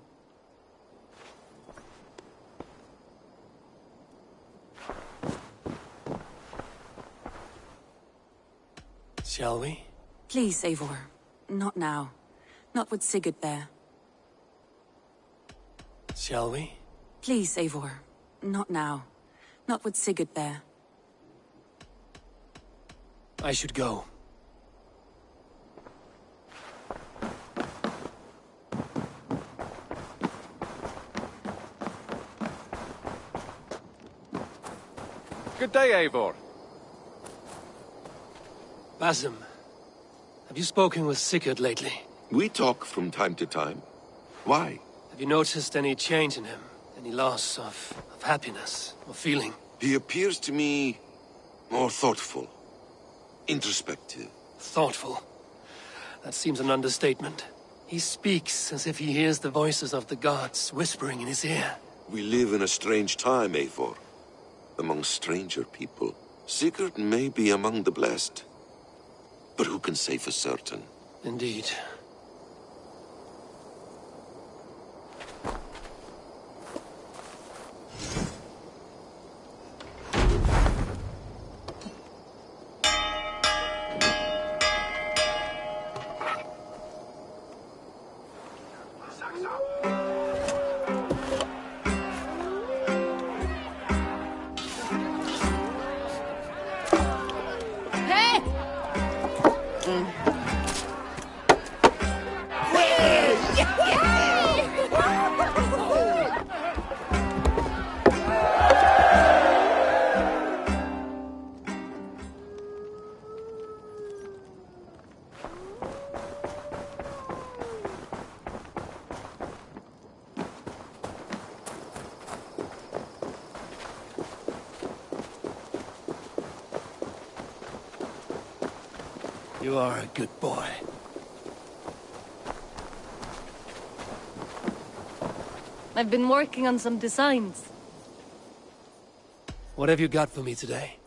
Shall we? Please, Eivor. Not now. Not with Sigurd there. Shall we? Please, Eivor. Not now. Not with Sigurd there. I should go. Good day, Eivor. Basim, have you spoken with Sigurd lately? We talk from time to time. Why? Have you noticed any change in him? Any loss of happiness or feeling? He appears to me more thoughtful, introspective. Thoughtful? That seems an understatement. He speaks as if he hears the voices of the gods whispering in his ear. We live in a strange time, Eivor. Among stranger people. Sigurd may be among the blessed. But who can say for certain? Indeed. You are a good boy. I've been working on some designs. What have you got for me today?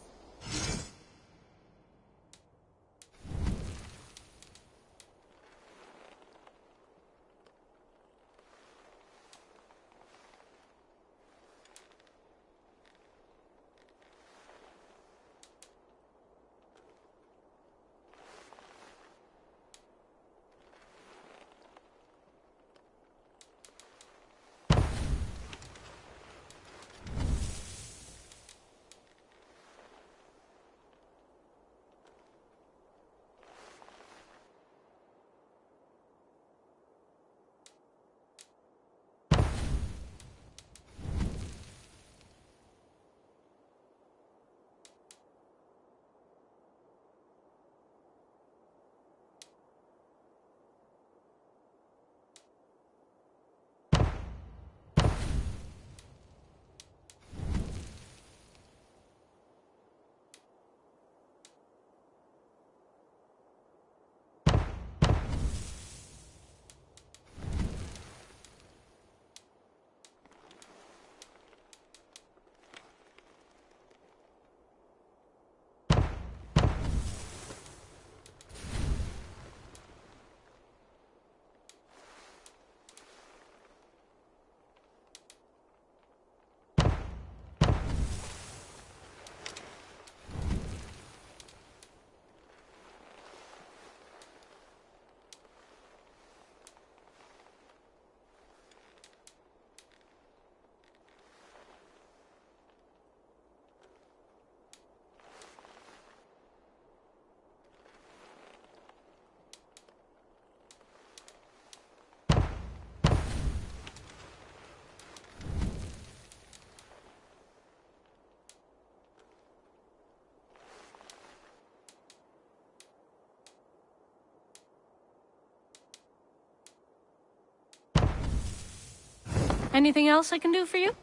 Anything else I can do for you?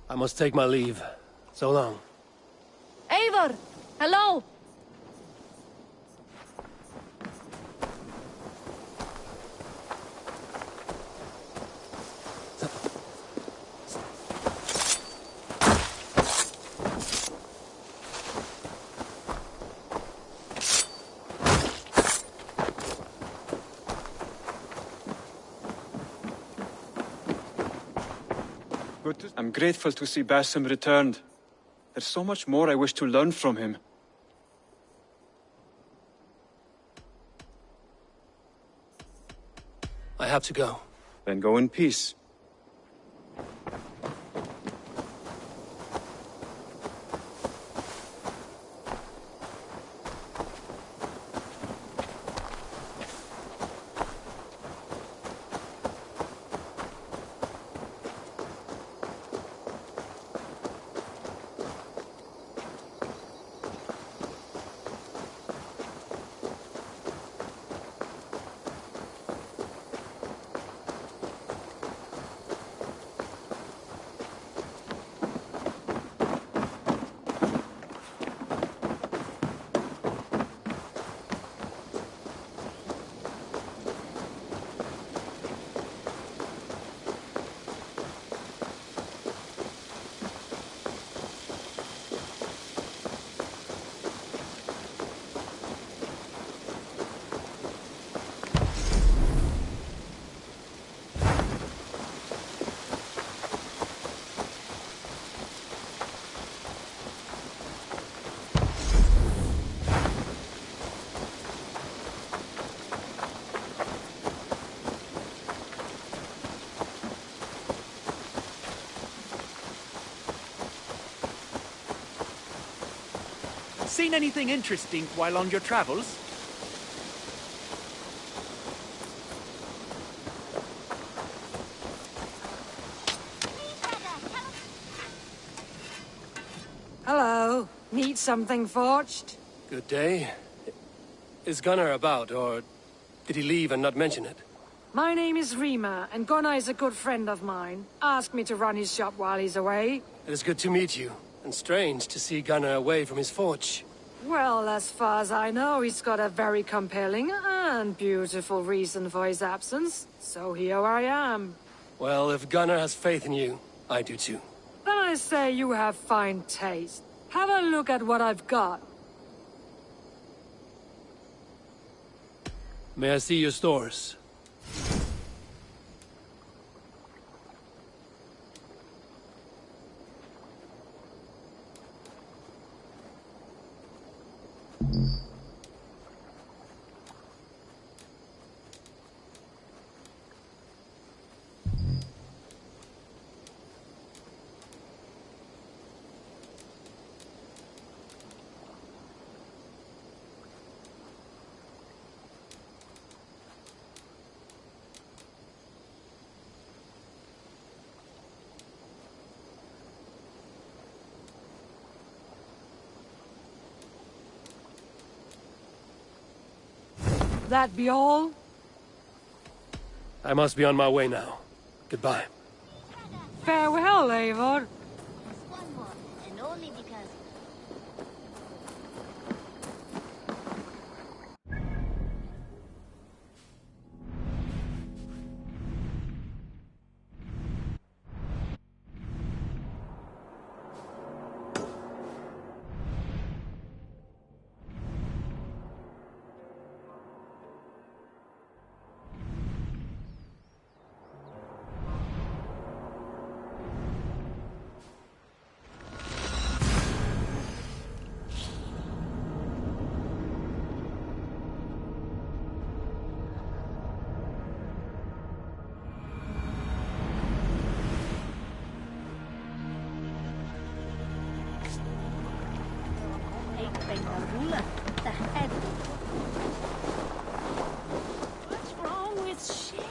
I must take my leave. So long. Eivor! Hello! I'm grateful to see Basim returned. There's so much more I wish to learn from him. I have to go. Then go in peace. Seen anything interesting while on your travels? Hello. Need something forged? Good day. Is Gunnar about, or did he leave and not mention it? My name is Rima, and Gunnar is a good friend of mine. Asked me to run his shop while he's away. It is good to meet you, and strange to see Gunnar away from his forge. Well, as far as I know, he's got a very compelling and beautiful reason for his absence. So here I am. Well, if Gunnar has faith in you, I do too. Then I say you have fine taste. Have a look at what I've got. May I see your stores? That be all? I must be on my way now. Goodbye. Farewell, Eivor. One more, and only because... What's wrong with Cher?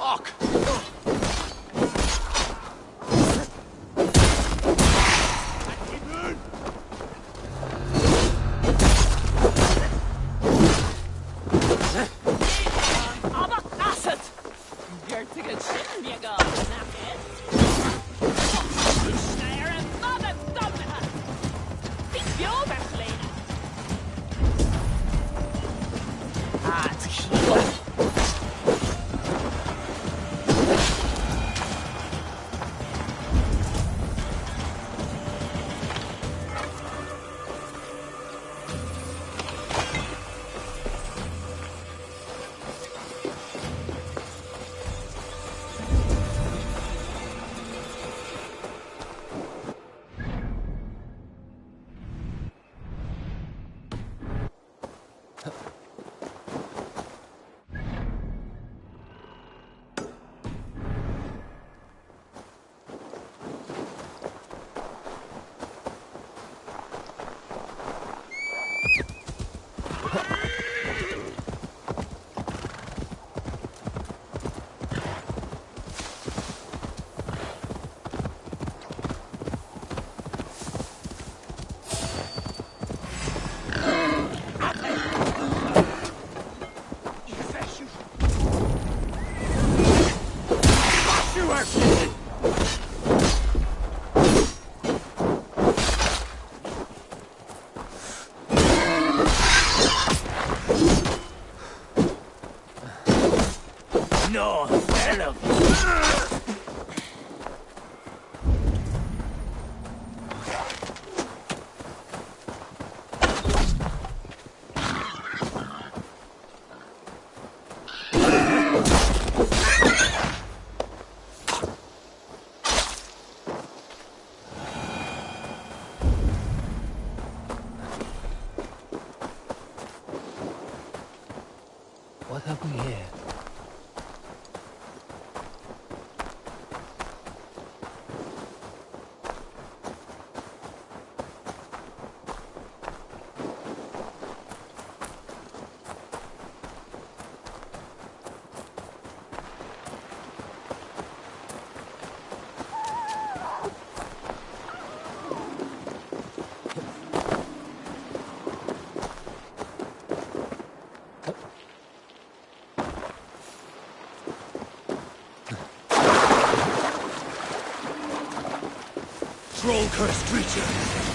Fuck! No, hello. What have we here? Troll-cursed creature!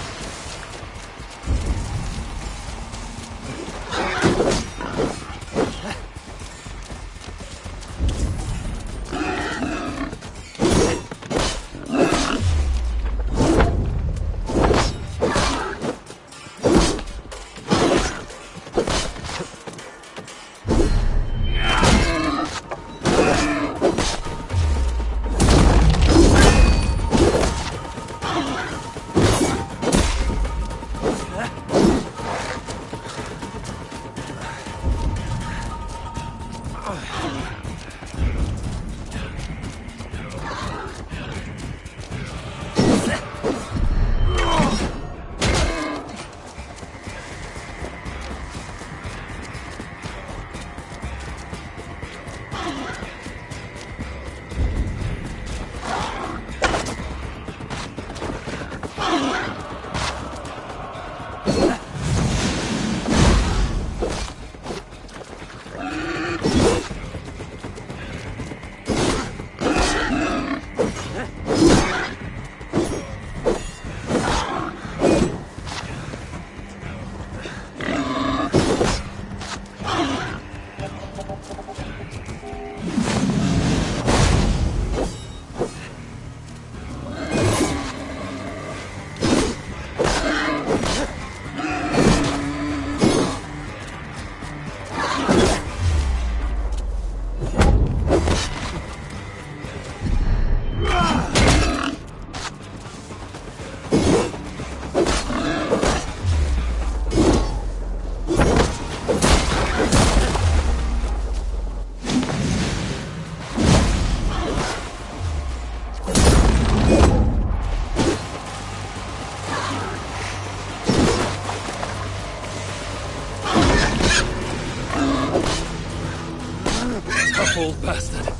Tough old bastard.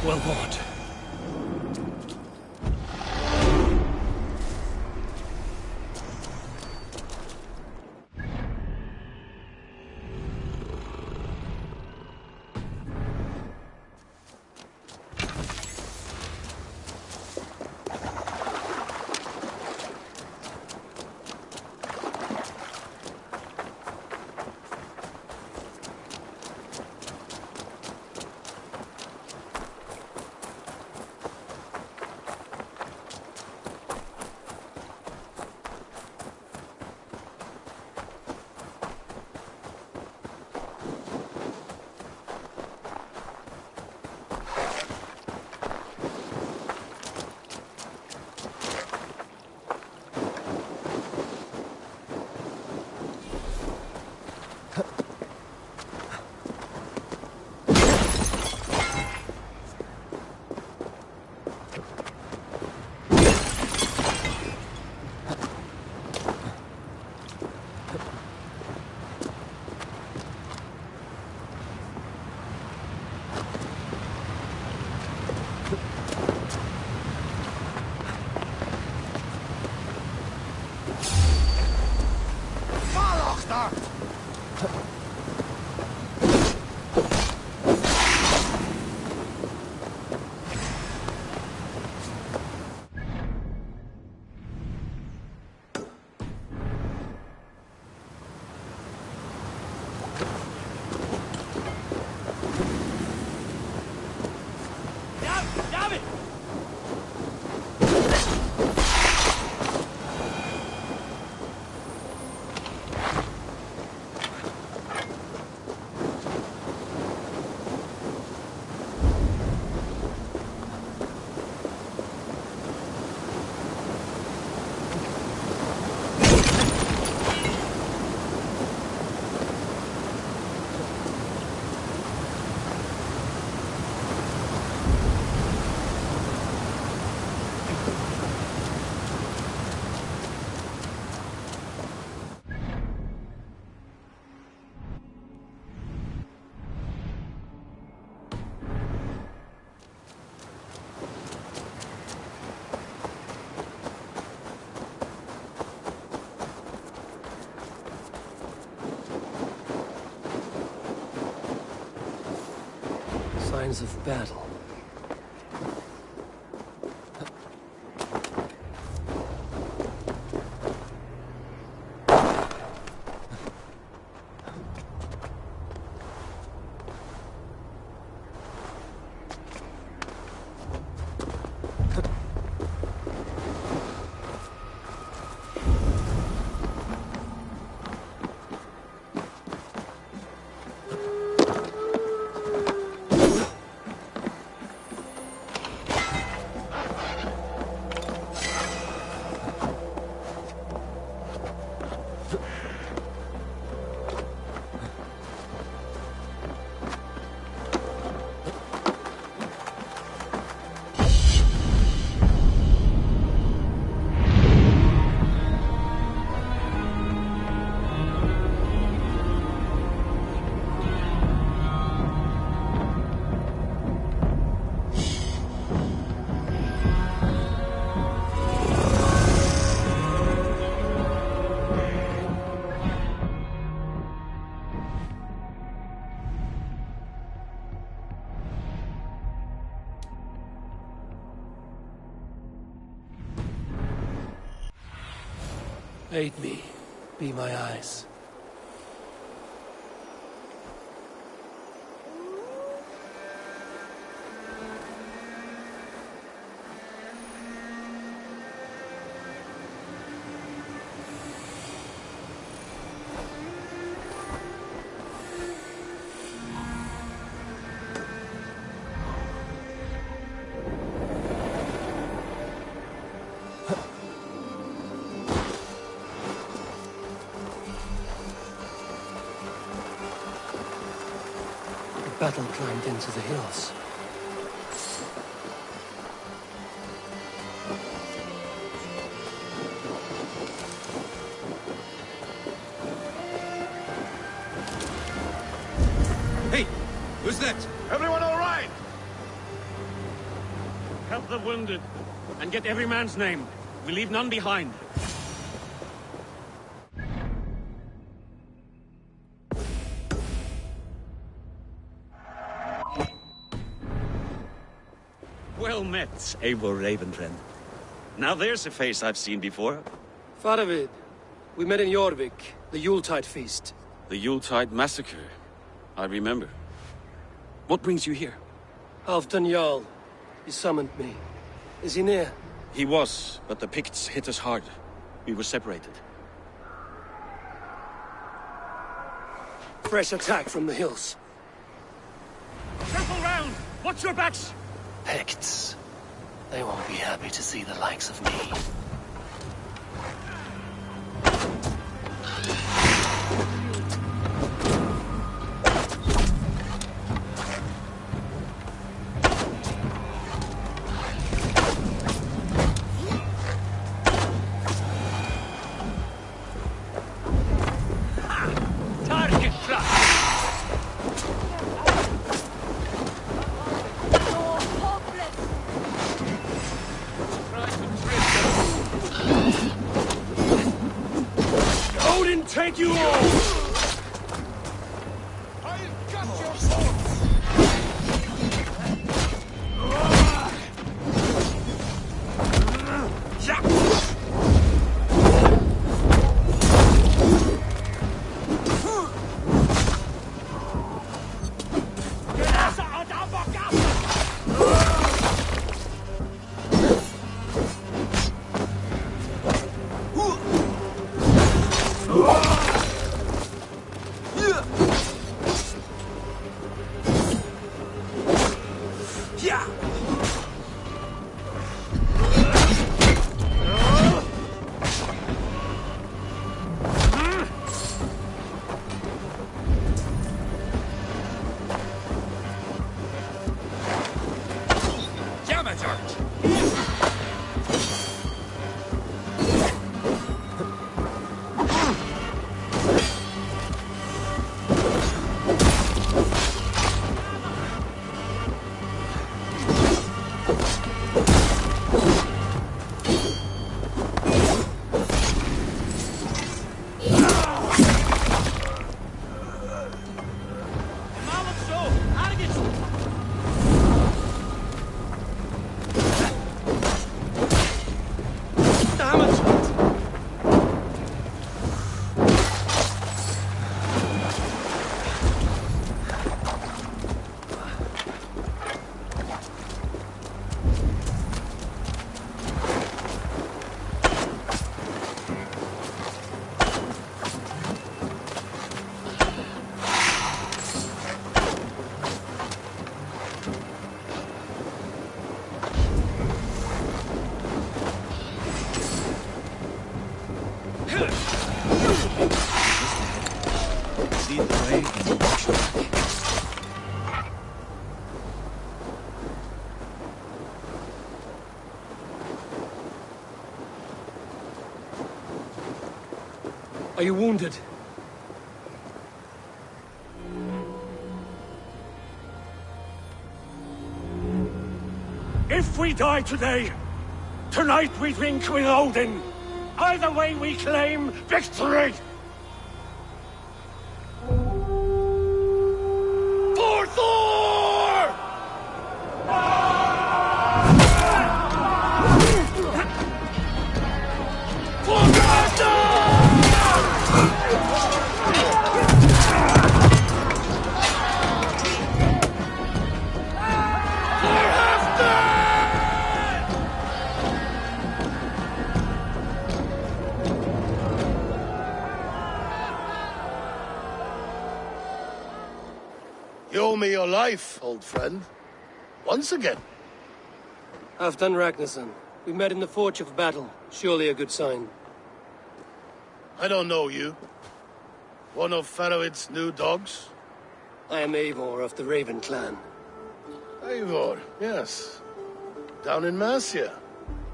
Well fought. Signs of battle. Aid me. Be my eyes. Battle climbed into the hills. Hey! Who's that? Everyone all right? Help the wounded, and get every man's name. We leave none behind. Well met, Eivor Ravenfriend. Now there's a face I've seen before. Faravid, we met in Jorvik, the Yuletide feast. The Yuletide massacre. I remember. What brings you here? Halfdan Jarl. He summoned me. Is he near? He was, but the Picts hit us hard. We were separated. Fresh attack from the hills. Circle round! Watch your backs! Picts. They won't be happy to see the likes of me. Target trap! Odin, take you all! I've got your sword! Are you wounded? If we die today, tonight we drink with Odin. Either way we claim victory! For Thor! For Gardner! You owe me your life, old friend. Once again. Halfdan Ragnarsson. We met in the Forge of Battle. Surely a good sign. I don't know you. One of Faroid's new dogs? I am Eivor of the Raven clan. Eivor, yes. Down in Mercia.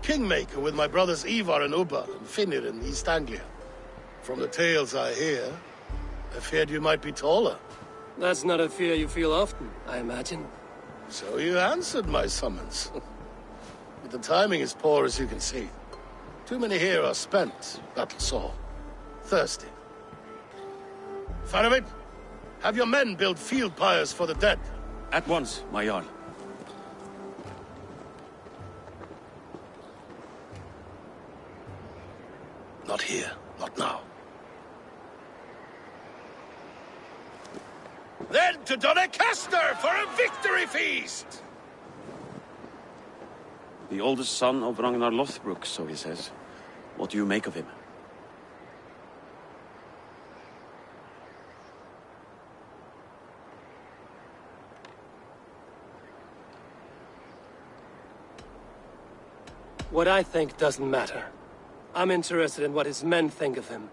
Kingmaker with my brothers Ivar and Ubba and Finnr in East Anglia. From the tales I hear, I feared you might be taller. That's not a fear you feel often, I imagine. So you answered my summons. but the timing is poor as you can see. Too many here are spent, battle-sore, thirsty. Faramir, have your men build field pyres for the dead. At once, my Jarl. Not here, not now. Then to Doncaster for a victory feast! The oldest son of Ragnar Lothbrok, so he says. What do you make of him? What I think doesn't matter. I'm interested in what his men think of him.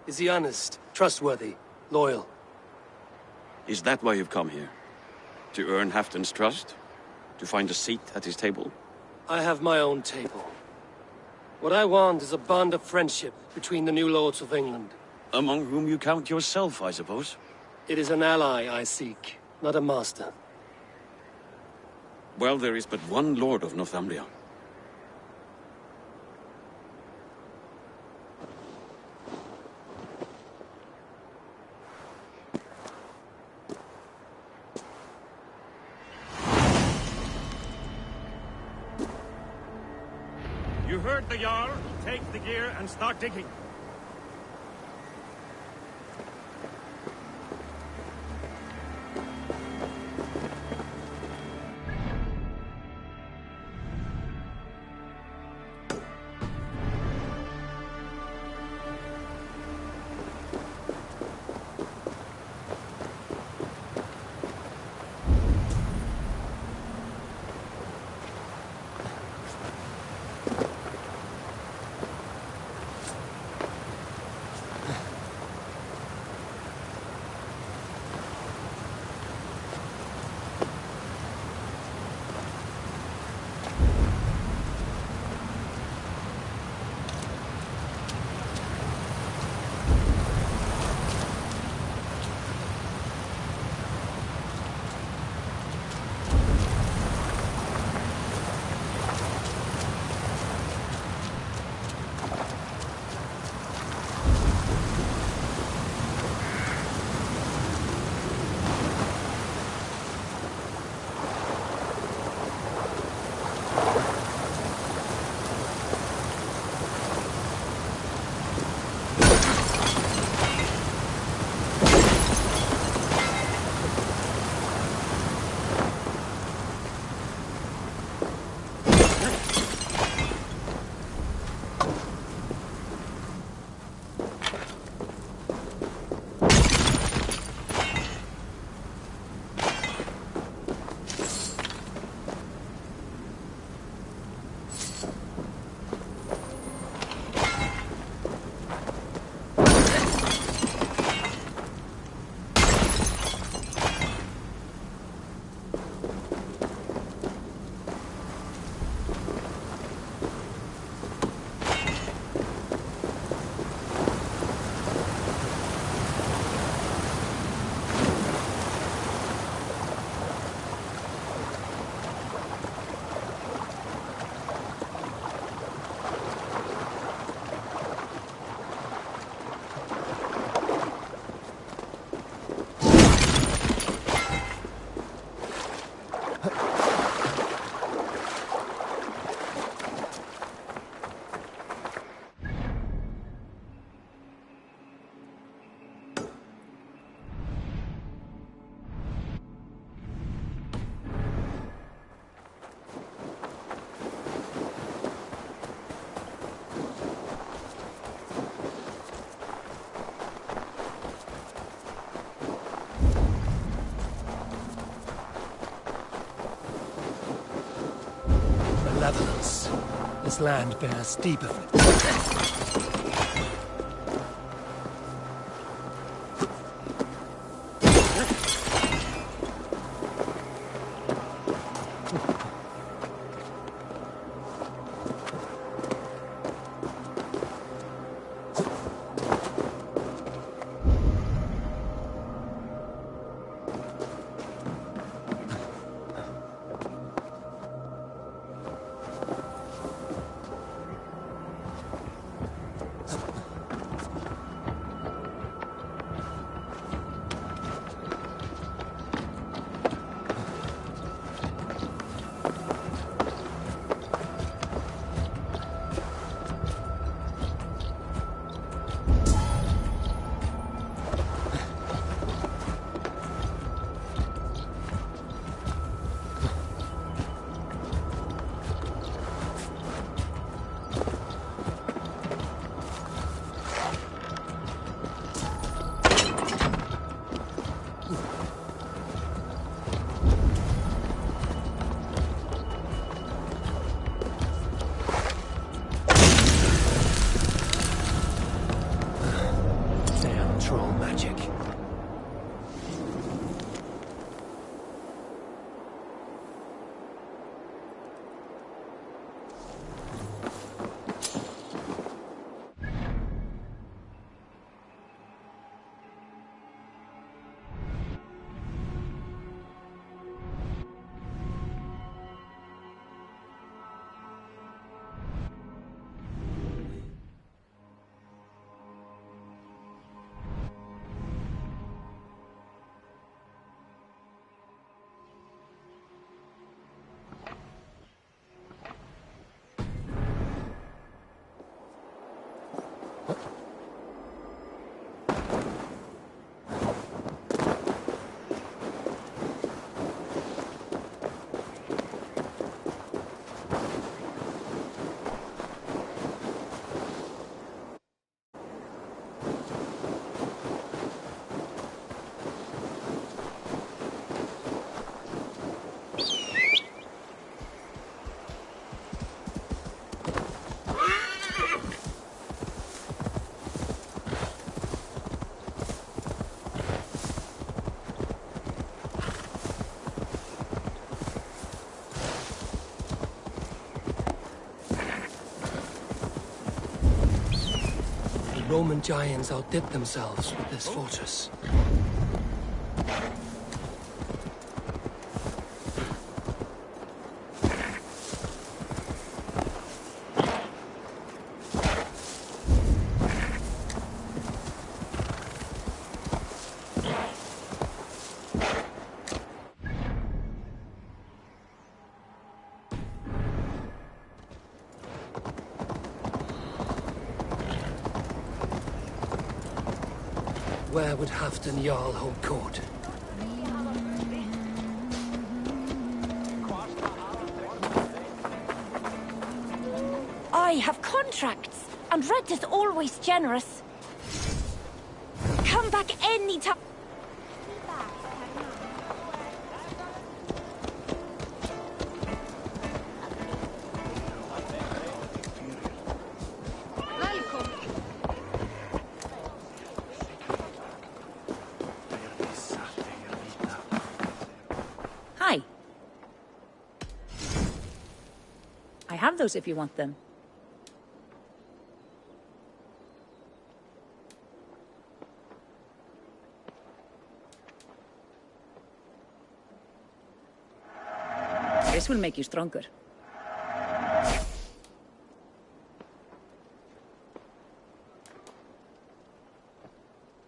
Is he honest, trustworthy, loyal? Is that why you've come here? To earn Halfdan's trust? To find a seat at his table? I have my own table. What I want is a bond of friendship between the new lords of England. Among whom you count yourself, I suppose? It is an ally I seek, not a master. Well, there is but one lord of Northumbria. You heard the Jarl. Take the gear and start digging. Malevolence. This land bears deep affliction. Roman giants outdid themselves with this fortress. Where would Halfdan Jarl hold court? I have contracts, and rent is always generous. Come back any time. Hi. I have those if you want them. This will make you stronger.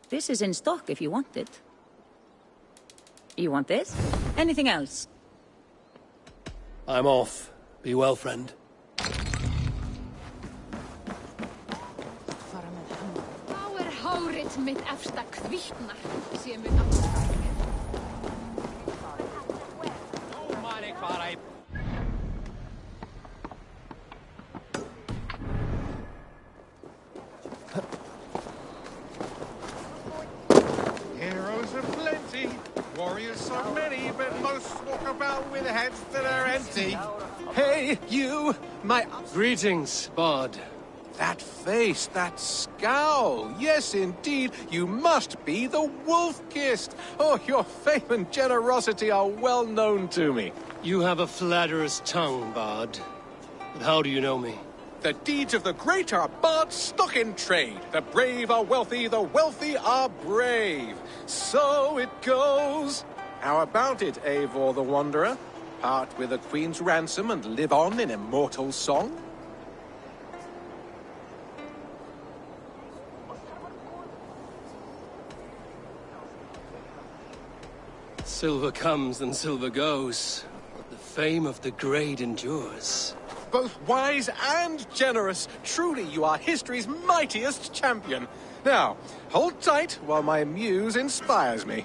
This is in stock if you want it. You want this? Anything else? I'm off. Be well, friend. Þá hárið mitt efsta kviknar, sé mun aftur. Heroes are plenty, warriors so many, but most walk about with heads that are empty. Hey, you, my... Greetings, Bard. That face, that scowl. Yes, indeed, you must be the Wolf-Kissed. Oh, your fame and generosity are well known to me. You have a flatterer's tongue, Bard. But how do you know me? The deeds of the great are bards stock in trade. The brave are wealthy, the wealthy are brave. So it goes. How about it, Eivor the Wanderer? Part with a queen's ransom and live on in immortal song? Silver comes and silver goes, but the fame of the great endures. Both wise and generous. Truly, you are history's mightiest champion. Now, hold tight while my muse inspires me.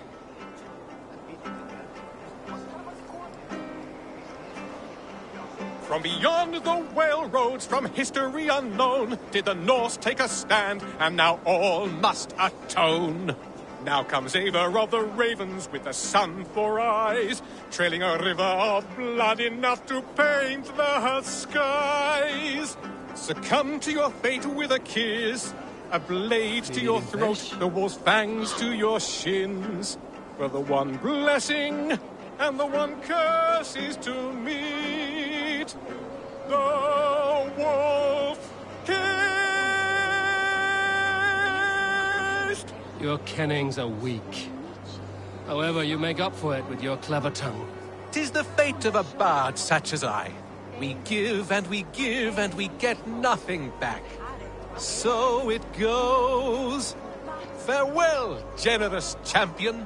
From beyond the whale roads, from history unknown, did the Norse take a stand, and now all must atone. Now comes Eivor of the Ravens with the sun for eyes, trailing a river of blood enough to paint the skies. Succumb to your fate with a kiss, a blade to your throat, the wolf's fangs to your shins. For the one blessing and the one curse is to meet the wolf kissed. Your kennings are weak. However, you make up for it with your clever tongue. 'Tis the fate of a bard such as I. We give and we give and we get nothing back. So it goes. Farewell, generous champion.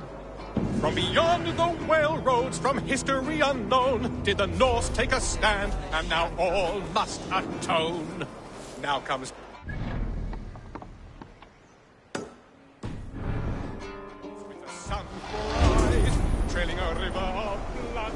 From beyond the whale roads, from history unknown, did the Norse take a stand, and now all must atone. Now comes... with the sun for eyes, trailing a river of blood.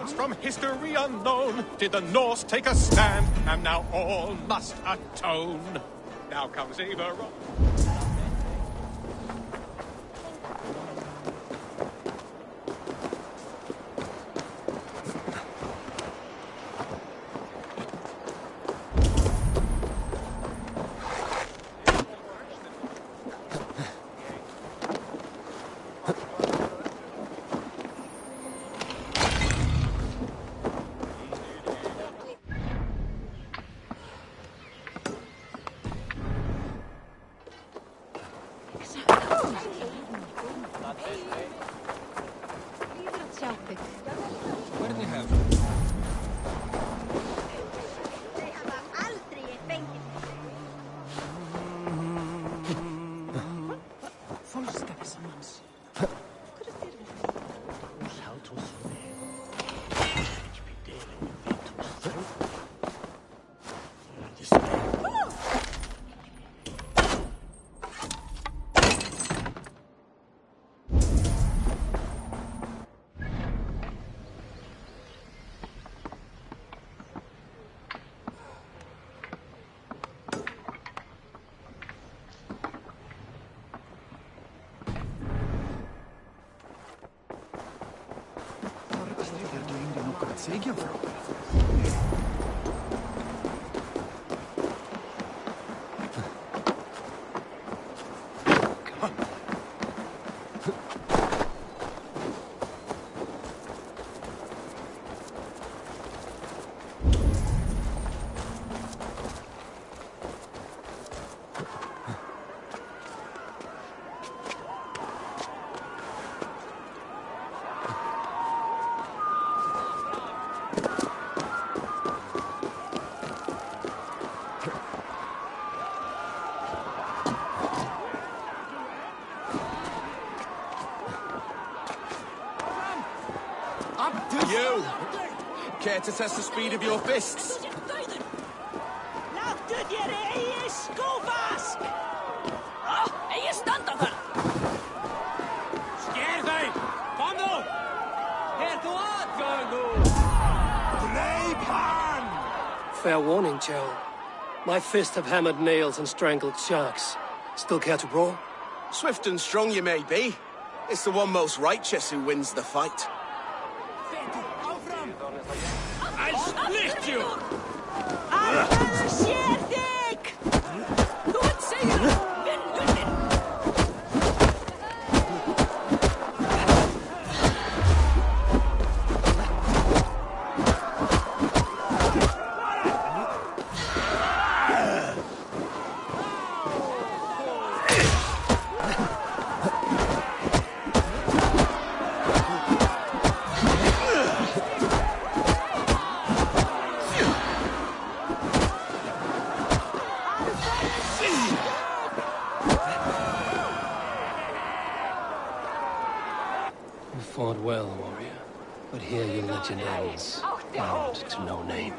roads from history unknown did the Norse take a stand, and now all must atone. Now comes Eivor. You! Care to test the speed of your fists? Fair warning, Joe. My fists have hammered nails and strangled sharks. Still care to brawl? Swift and strong you may be. It's the one most righteous who wins the fight. I'll split you! Fought well, warrior. But here your legend ends, bound to no name.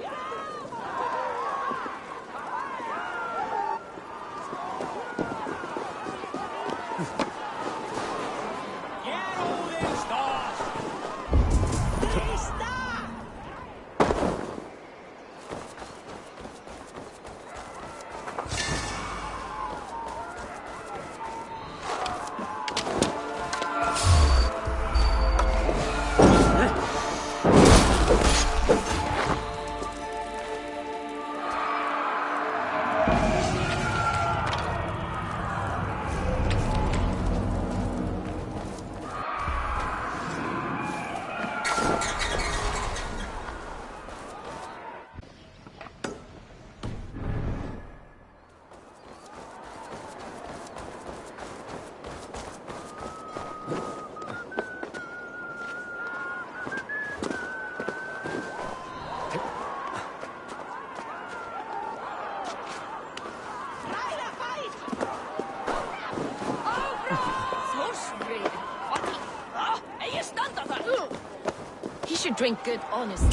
Drink good, honestly.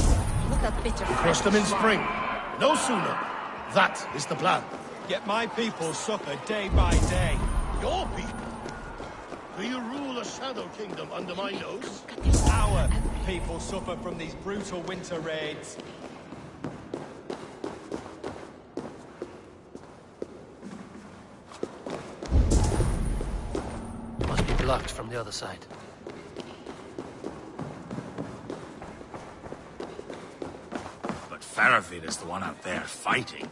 With that bitter. Crush them in spring. No sooner. That is the plan. Yet my people suffer day by day. Your people? Do you rule a Shadow Kingdom under my nose. Our people suffer from these brutal winter raids. Must be blocked from the other side. But Faravid is the one out there fighting.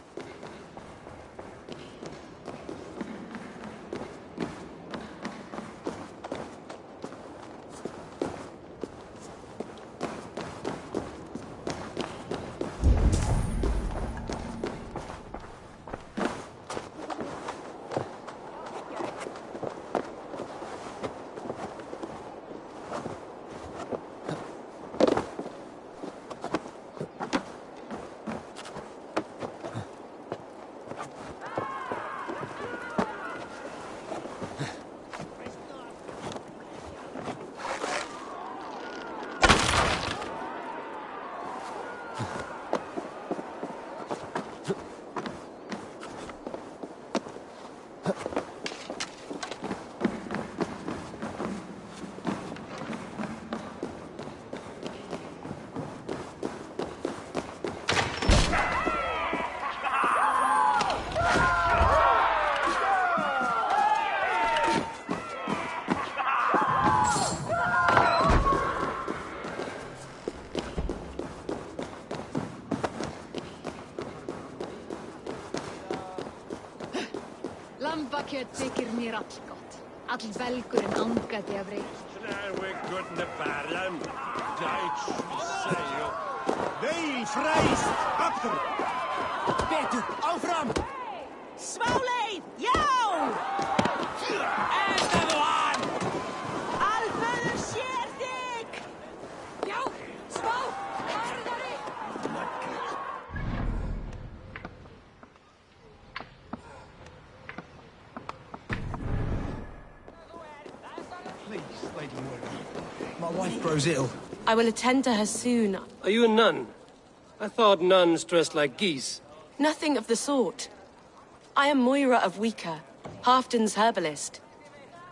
Lambakjöt þykir mér allgott. All belgurinn angaði af reyk. Veil freist! Aftur! Betur! Áfram! Smáleið! Já! Eldaðu hann! Alföður sér þig! Já, smá! Harðari! Please, Lady Moira. My wife grows ill. I will attend to her soon. Are you a nun? I thought nuns dressed like geese. Nothing of the sort. I am Moira of Wika, Halfdan's herbalist.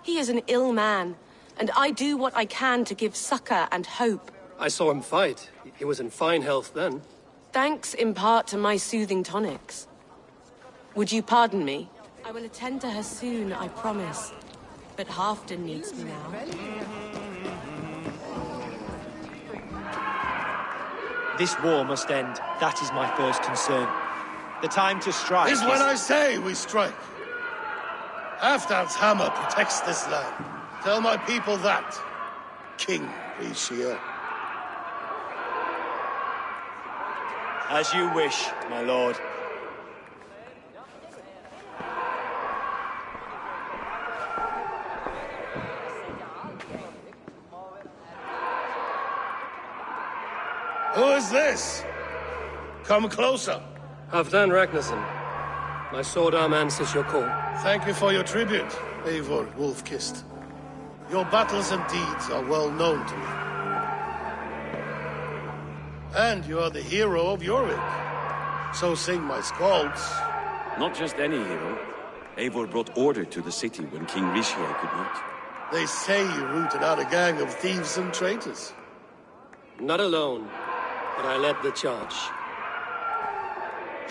He is an ill man, and I do what I can to give succor and hope. I saw him fight. He was in fine health then. Thanks in part to my soothing tonics. Would you pardon me? I will attend to her soon, I promise. But Halfdan needs me now. This war must end. That is my first concern. The time to strike Is when I say we strike. Halfdan's hammer protects this land. Tell my people that, King Rishia. As you wish, my lord. Who is this? Come closer. Halfdan Ragnarsson. My sword arm answers your call. Thank you for your tribute, Eivor Wolf-Kissed. Your battles and deeds are well known to me. And you are the hero of Jorvik. So sing my skalds. Not just any hero. Eivor brought order to the city when King Rishia could not. They say you rooted out a gang of thieves and traitors. Not alone, but I led the charge.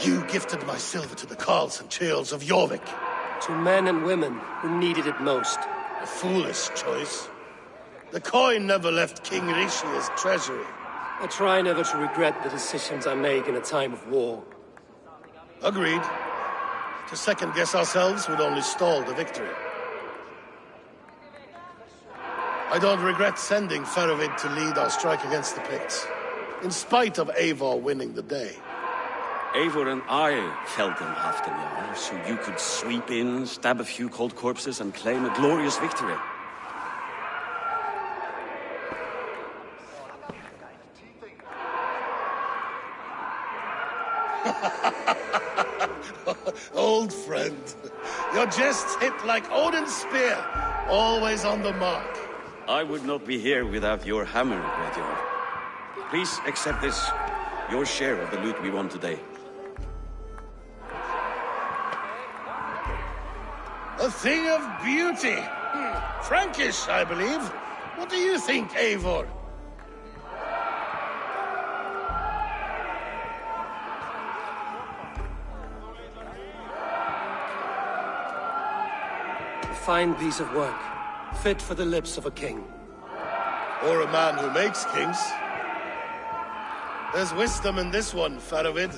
You gifted my silver to the carls and churls of Jorvik. To men and women who needed it most. A foolish choice. The coin never left King Rishia's treasury. I try never to regret the decisions I make in a time of war. Agreed. To second-guess ourselves would only stall the victory. I don't regret sending Faravid to lead our strike against the Picts, in spite of Eivor winning the day. Eivor and I felled them, Halfdan Jarl, so you could sweep in, stab a few cold corpses, and claim a glorious victory. Old friend, your jests hit like Odin's spear, always on the mark. I would not be here without your hammer, Gretjar. Please accept this, your share of the loot we won today. A thing of beauty. Frankish, I believe. What do you think, Eivor? A fine piece of work, fit for the lips of a king. Or a man who makes kings. There's wisdom in this one, Faravid.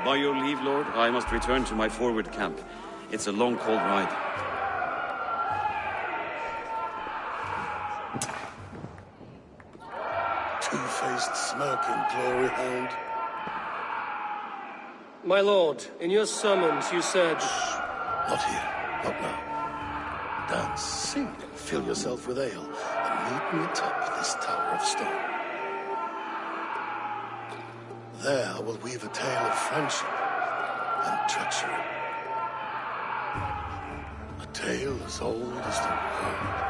By your leave, Lord, I must return to my forward camp. It's a long, cold ride. Two-faced, smirking glory hound. My lord, in your sermons you said... Not here, not now. Dance, sing, and fill yourself with ale, and meet me atop this tower of stone. There I will weave a tale of friendship and treachery. A tale as old as the world.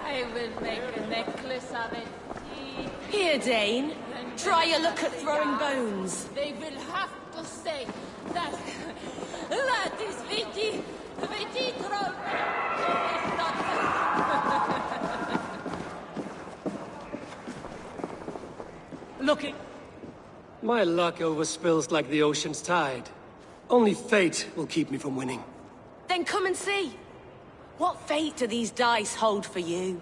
I will make a necklace of it. Here, Dane. Try your luck at throwing bones. They will have to say that that is Viti throw. Look it. My luck overspills like the ocean's tide. Only fate will keep me from winning. Then come and see. What fate do these dice hold for you?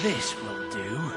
This will do.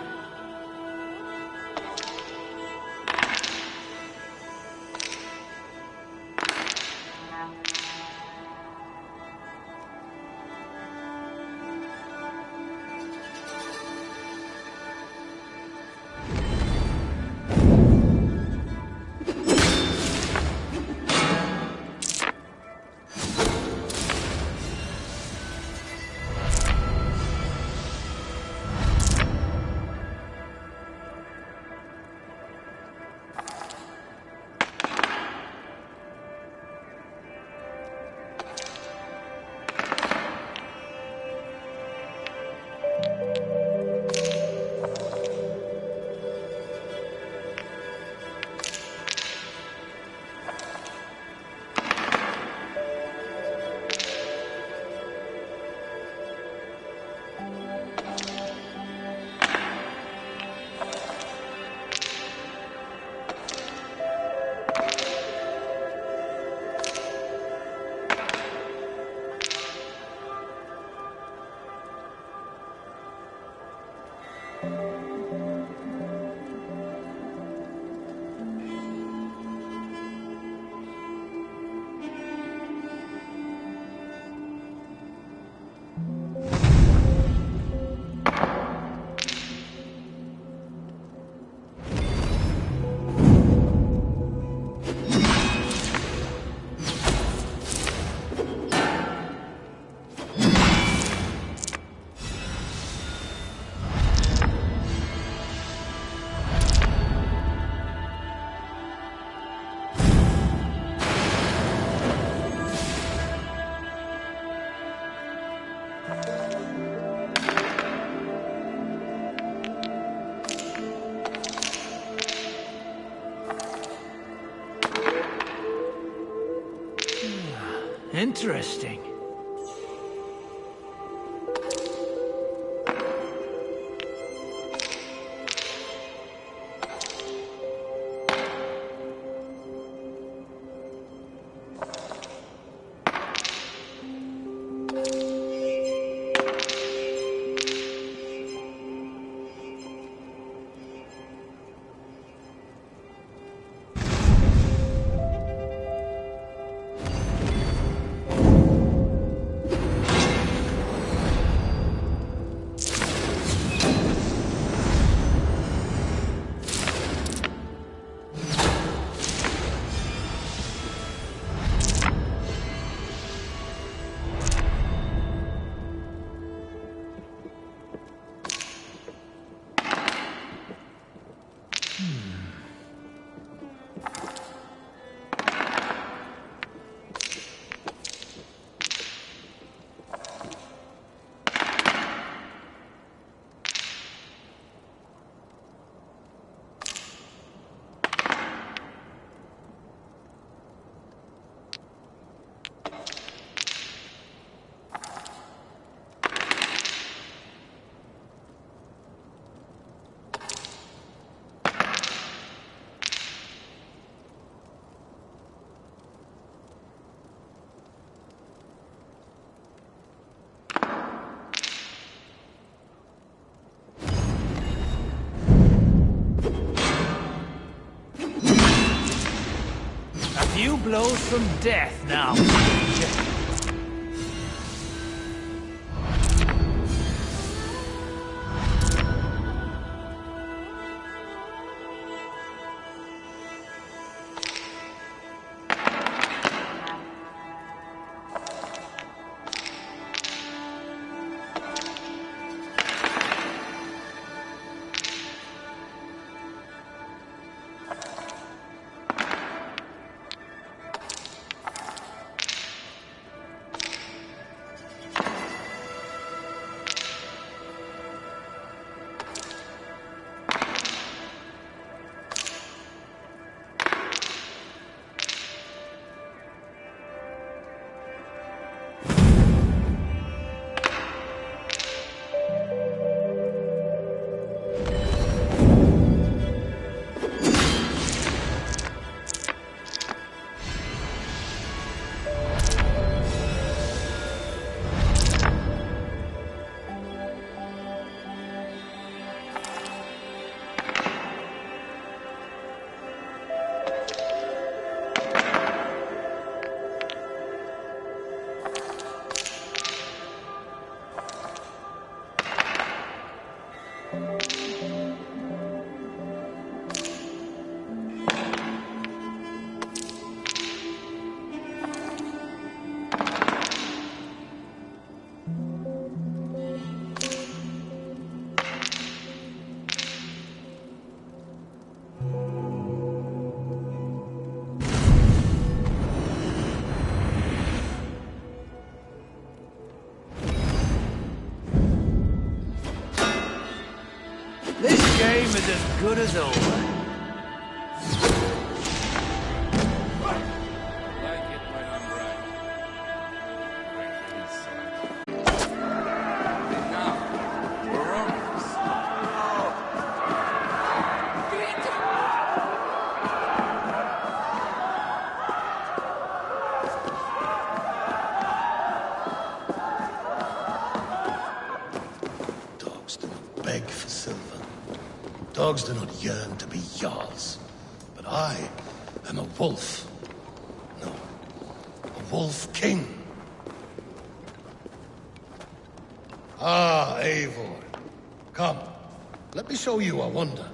Interesting. Few blows from death now. This game is as good as over. Beg for silver. Dogs do not yearn to be jarls. But I am a wolf. No, a wolf king. Ah, Eivor. Come, let me show you a wonder.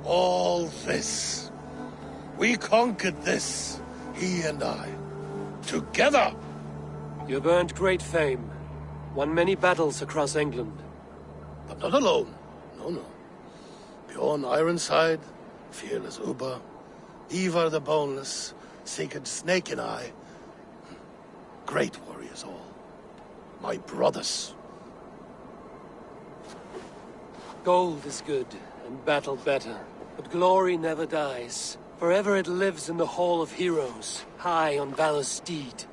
All this. We conquered this, he and I. Together! You've earned great fame. Won many battles across England. But not alone. No, no. Bjorn Ironside, fearless Uber, Ivar the Boneless, Sigurd Snake and I. Great warriors all. My brothers. Gold is good, and battle better. But glory never dies. Forever it lives in the Hall of Heroes, high on Valor's steed.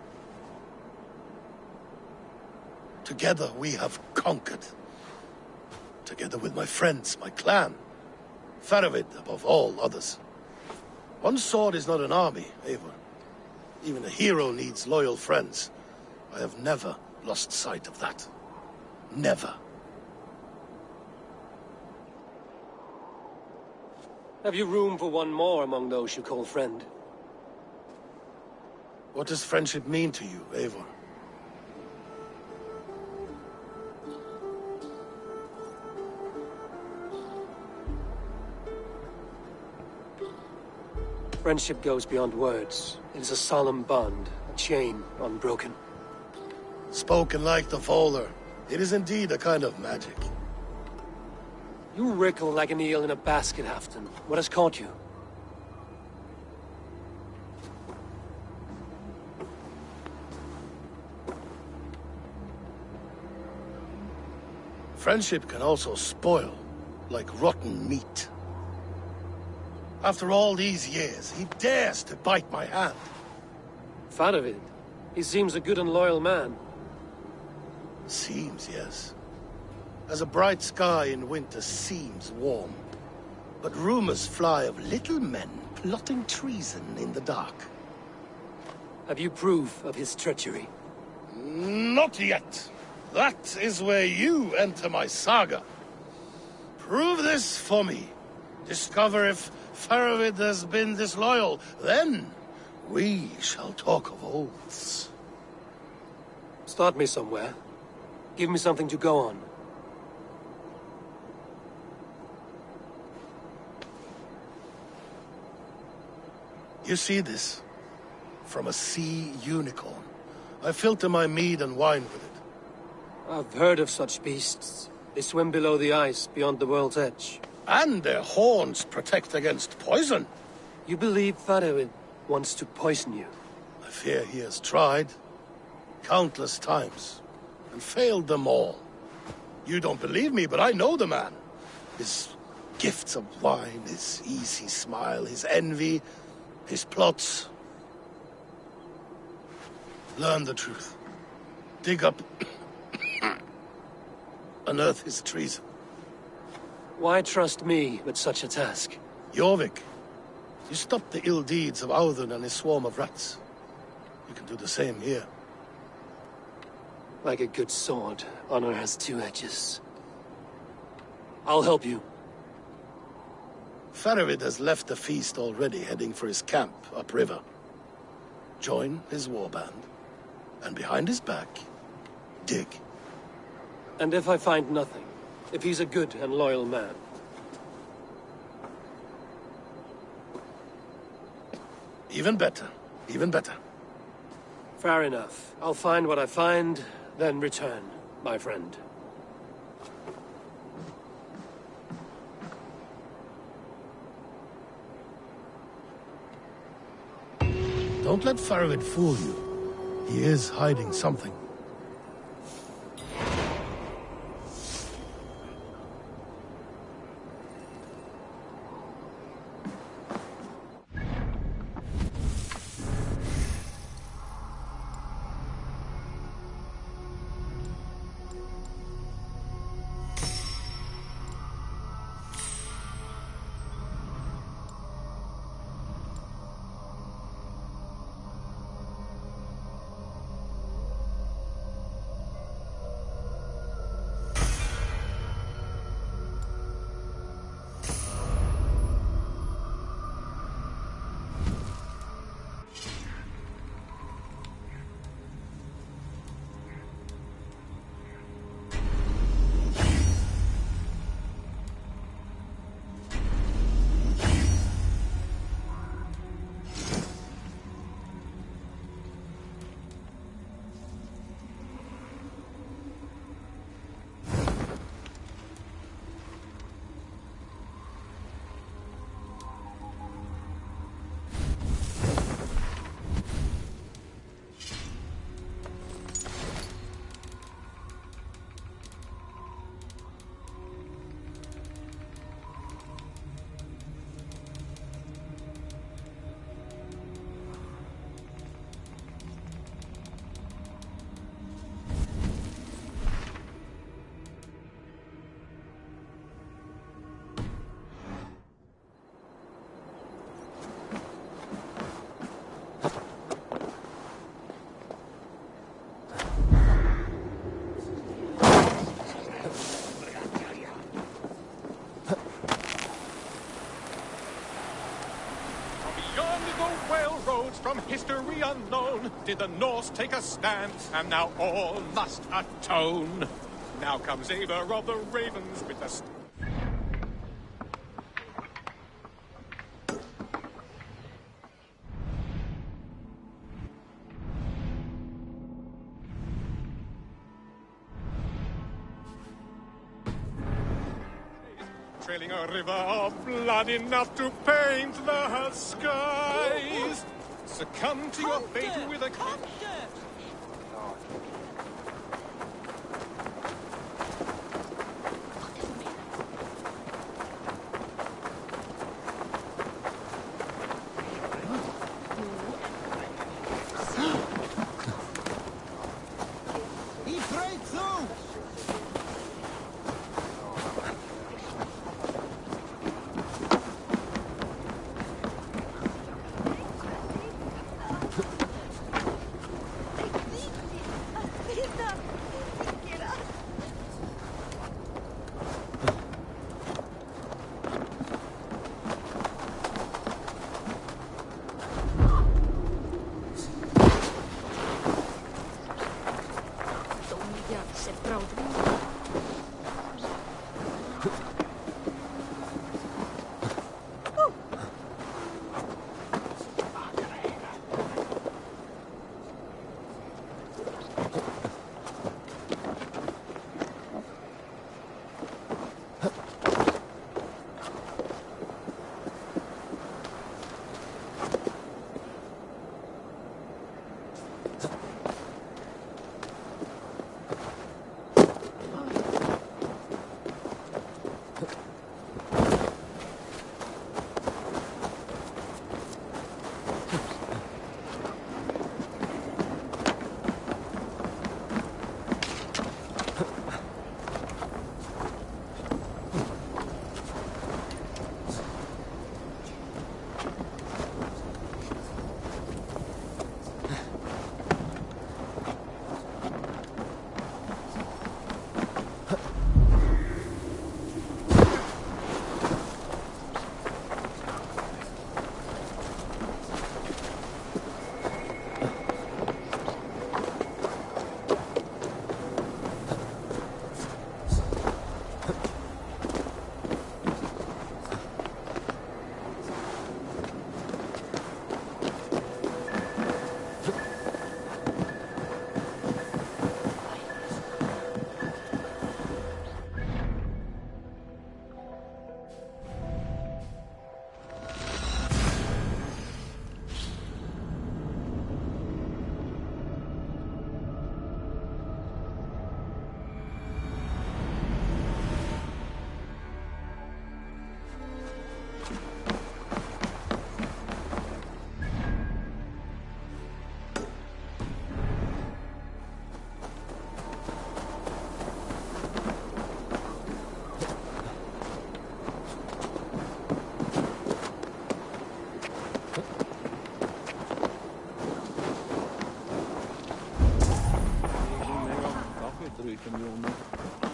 Together we have conquered. Together with my friends, my clan. Faravid above all others. One sword is not an army, Eivor. Even a hero needs loyal friends. I have never lost sight of that. Never. Have you room for one more among those you call friend? What does friendship mean to you, Eivor? Friendship goes beyond words. It is a solemn bond, a chain unbroken. Spoken like the Volar. It is indeed a kind of magic. You wriggle like an eel in a basket, Halfdan. What has caught you? Friendship can also spoil, like rotten meat. After all these years, he dares to bite my hand. Faravid. He seems a good and loyal man. Seems, yes. As a bright sky in winter seems warm. But rumors fly of little men plotting treason in the dark. Have you proof of his treachery? Not yet. That is where you enter my saga. Prove this for me. Discover if Faravid has been disloyal. Then we shall talk of oaths. Start me somewhere. Give me something to go on. You see this? From a sea unicorn. I filter my mead and wine with it. I've heard of such beasts. They swim below the ice, beyond the world's edge. And their horns protect against poison. You believe Faravid wants to poison you? I fear he has tried. Countless times. And failed them all. You don't believe me, but I know the man. His gifts of wine, his easy smile, his envy, his plots. Learn the truth. Dig up... unearth his treason. Why trust me with such a task? Jorvik, you stopped the ill deeds of Audun and his swarm of rats. You can do the same here. Like a good sword, honor has two edges. I'll help you. Faravid has left the feast already, heading for his camp upriver. Join his warband, and behind his back, dig. And if I find nothing? If he's a good and loyal man? Even better. Even better. Fair enough. I'll find what I find, then return, my friend. Don't let Faravid fool you. He is hiding something. whale roads from history unknown did the Norse take a stand, and now all must atone. Now comes Eivor of the Ravens with the... Trailing a river of blood enough to paint the skies. Succumb to your fate with a...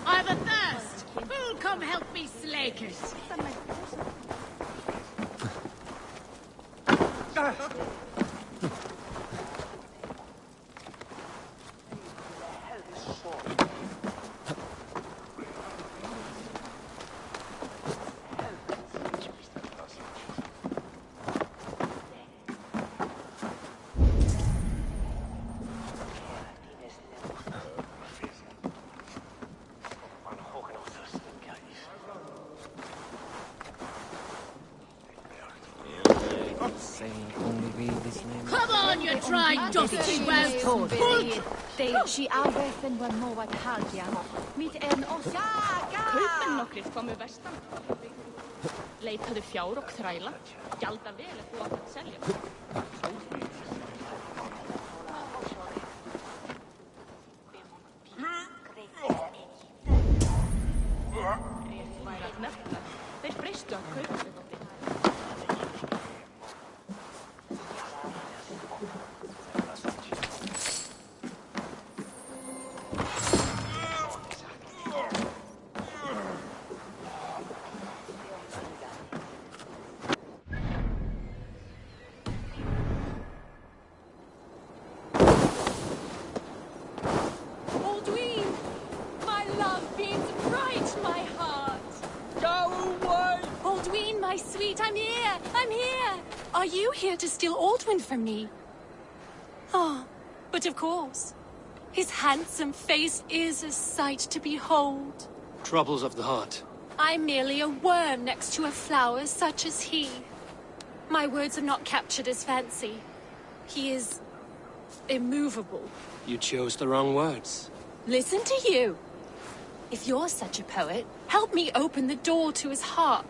I've a thirst! Who'll come help me slake it? Come on, you tried dusty whelp! She arbeiten var movat halvjan. Mitt en oss. Kaupmenn nokkrir komu vestan. Leitaðu fjár og þræla. Gjalda vel ef þú átt að selja. Rétt væri að nefna. Þeir breystu að kaupa þig. right, I'm here! I'm here! Are you here to steal Aldwin from me? Oh, but of course. His handsome face is a sight to behold. Troubles of the heart. I'm merely a worm next to a flower such as he. My words have not captured his fancy. He is immovable. You chose the wrong words. Listen to you. If you're such a poet, help me open the door to his heart.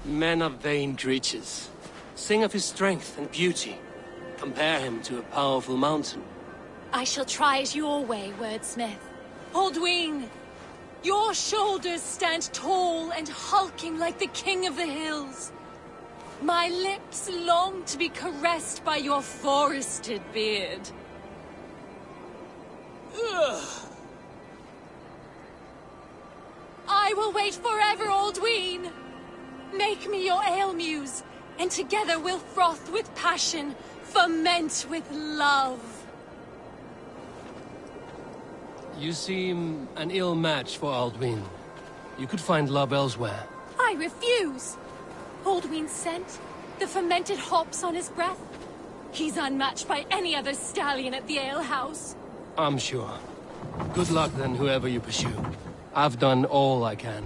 Men are vain creatures. Sing of his strength and beauty. Compare him to a powerful mountain. I shall try it your way, wordsmith. Aldwin, your shoulders stand tall and hulking like the king of the hills. My lips long to be caressed by your forested beard. Ugh. I will wait forever, Aldwin. Make me your ale muse, and together we'll froth with passion, ferment with love. You seem an ill match for Aldwin. You could find love elsewhere. I refuse. Aldwin's scent, the fermented hops on his breath. He's unmatched by any other stallion at the alehouse. I'm sure. Good luck then, whoever you pursue. I've done all I can.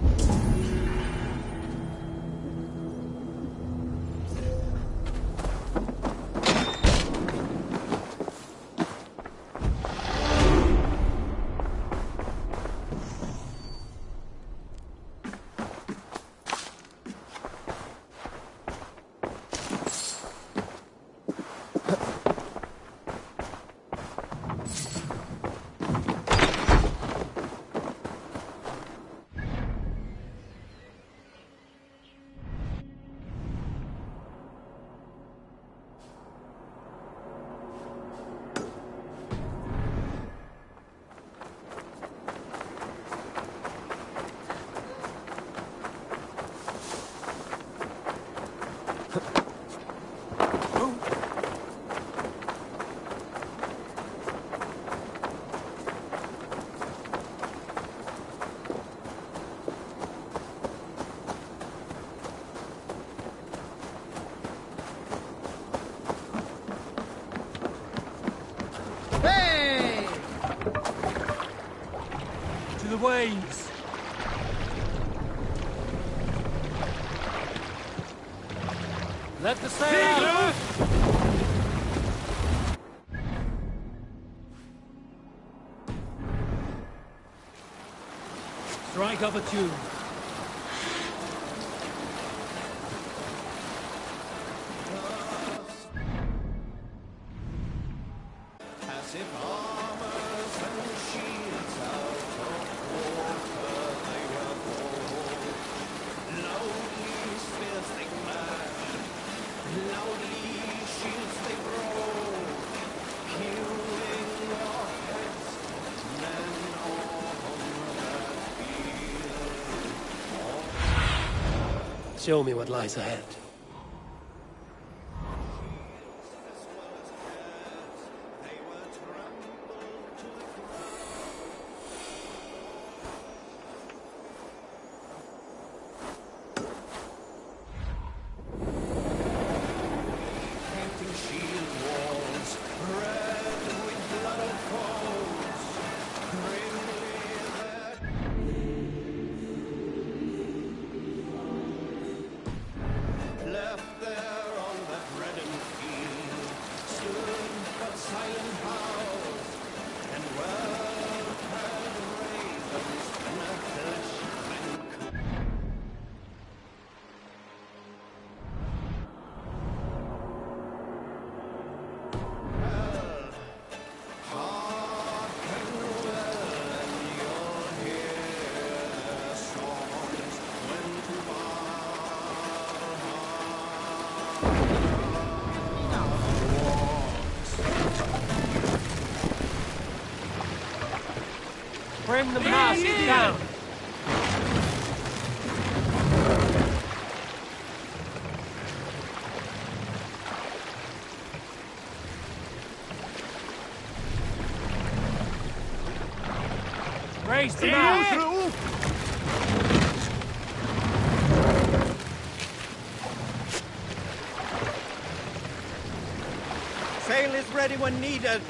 The waves! Let the sail out! Strike up a tune. Show me what lies ahead. Bring the mast down! chase them out! Sail is ready when needed.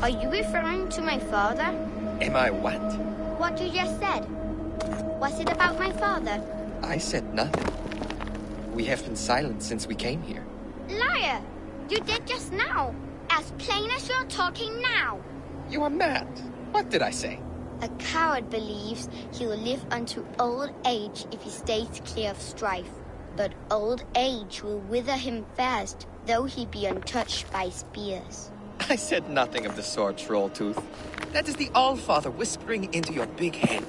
Are you referring to my father? Am I what? What you just said. Was it about my father? I said nothing. We have been silent since we came here. Liar! You did just now. As plain as you're talking now. You are mad. What did I say? A coward believes he will live unto old age if he stays clear of strife. But old age will wither him fast, though he be untouched by spears. I said nothing of the sort, Trolltooth. That is the Allfather whispering into your big head.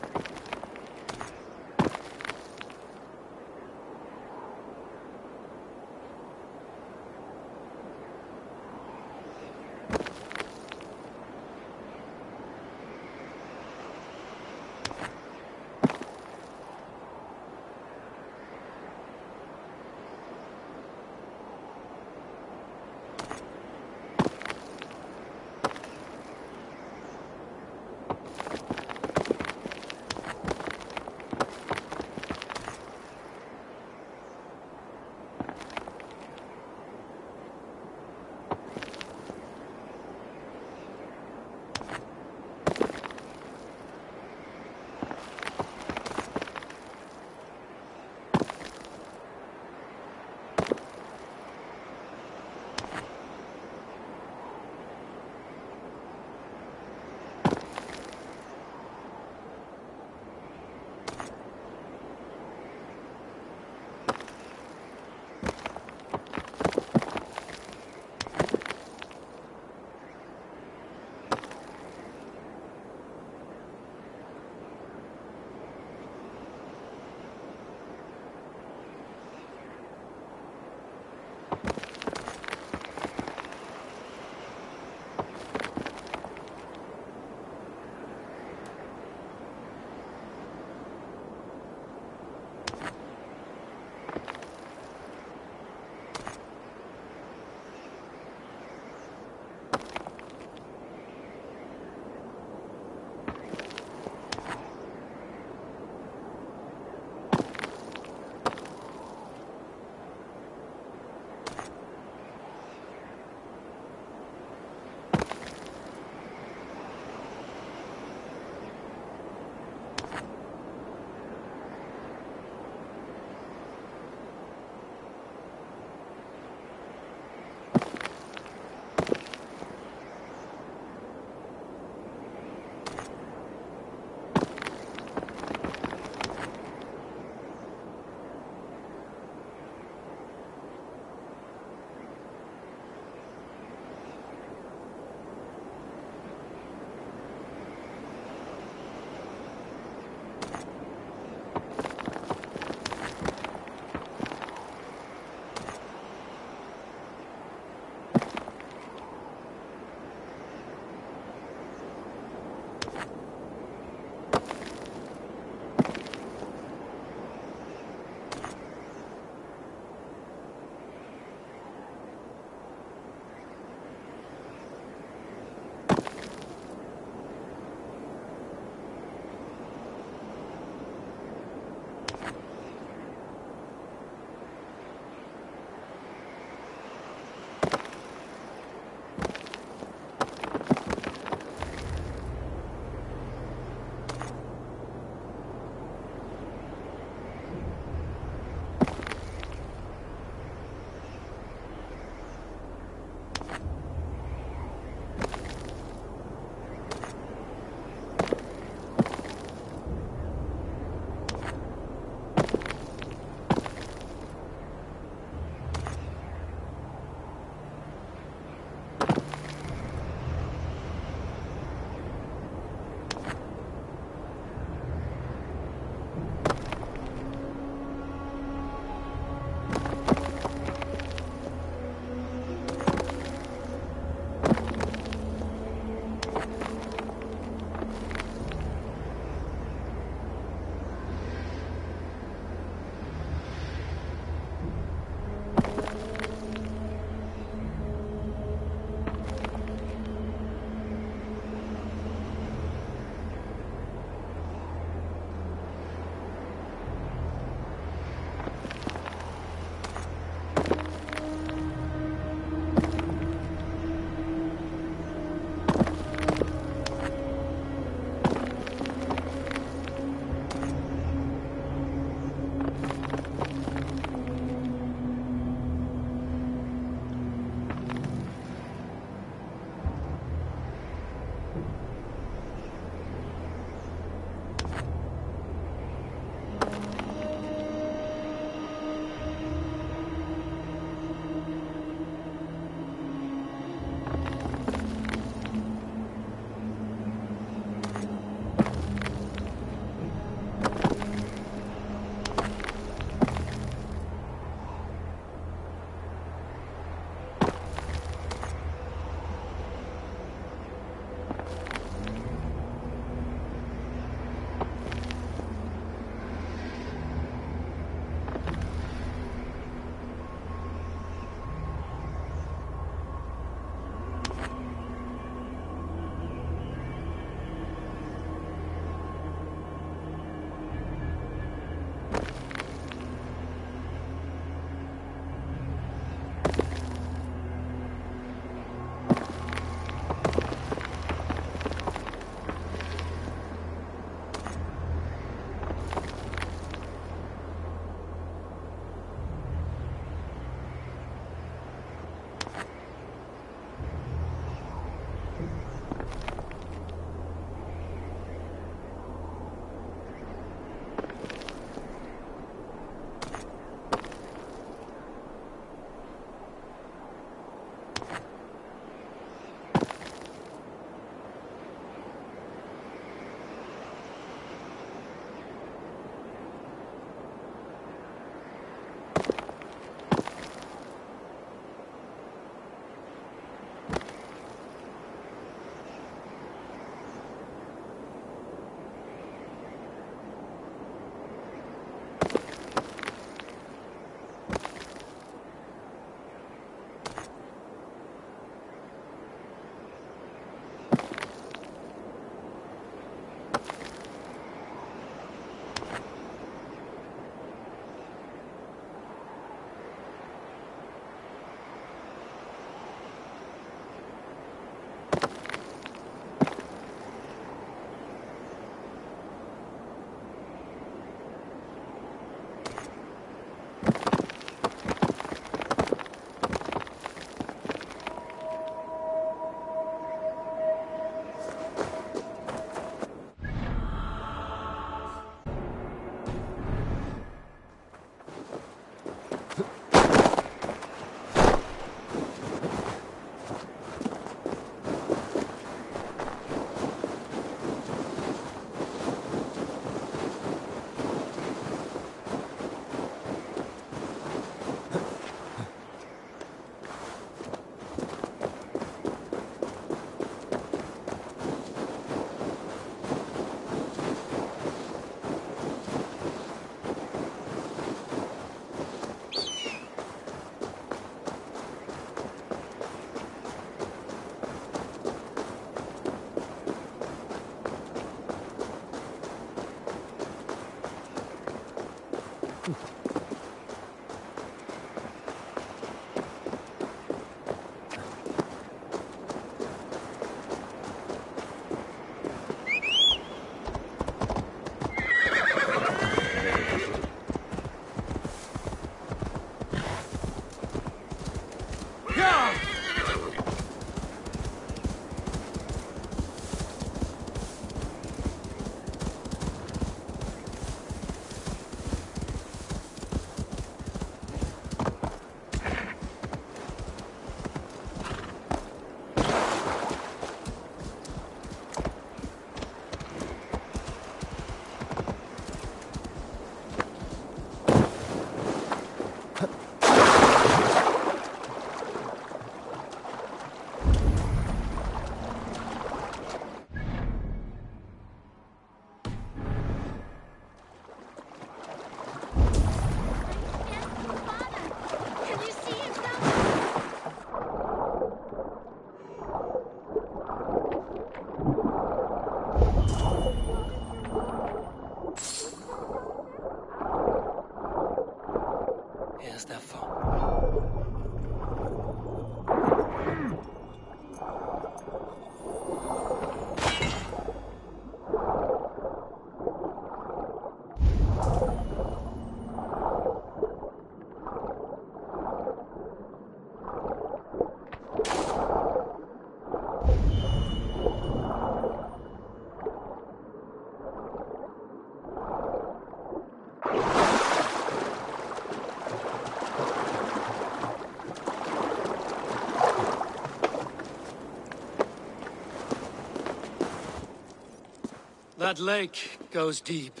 That lake goes deep.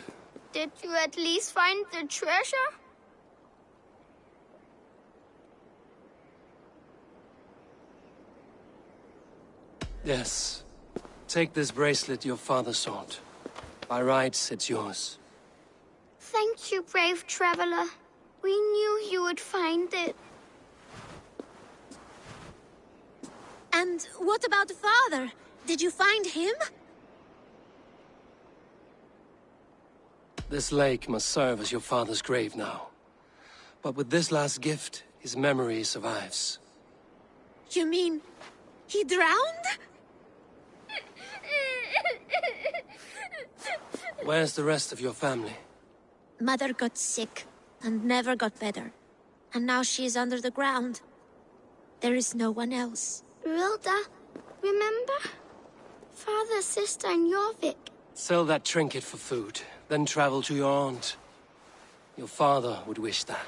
Did you at least find the treasure? Yes. Take this bracelet your father sought. By rights, it's yours. Thank you, brave traveler. We knew you would find it. And what about father? Did you find him? This lake must serve as your father's grave now. But with this last gift, his memory survives. You mean he drowned? Where's the rest of your family? Mother got sick and never got better. And now she is under the ground. There is no one else. Rilda, remember? Father, sister, and Jorvik. Sell that trinket for food, then travel to your aunt. Your father would wish that.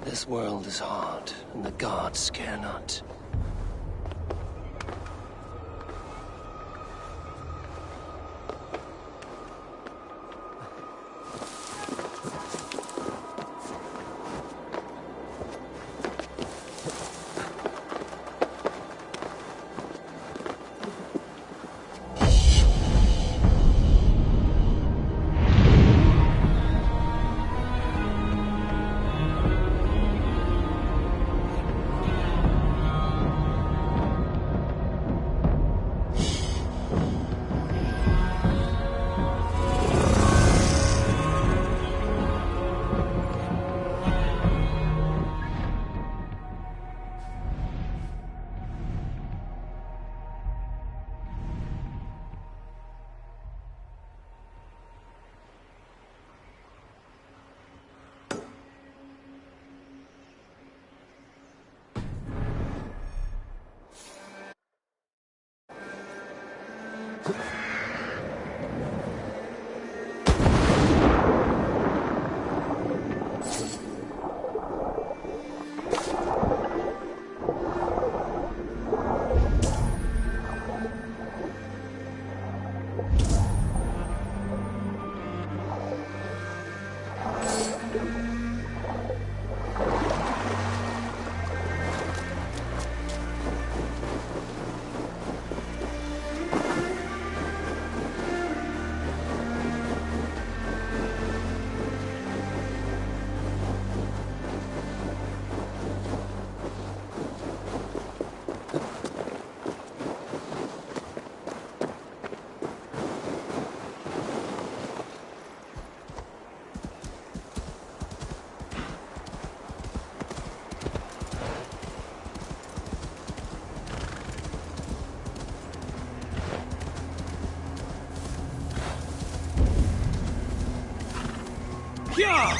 This world is hard, and the gods care not. Yeah!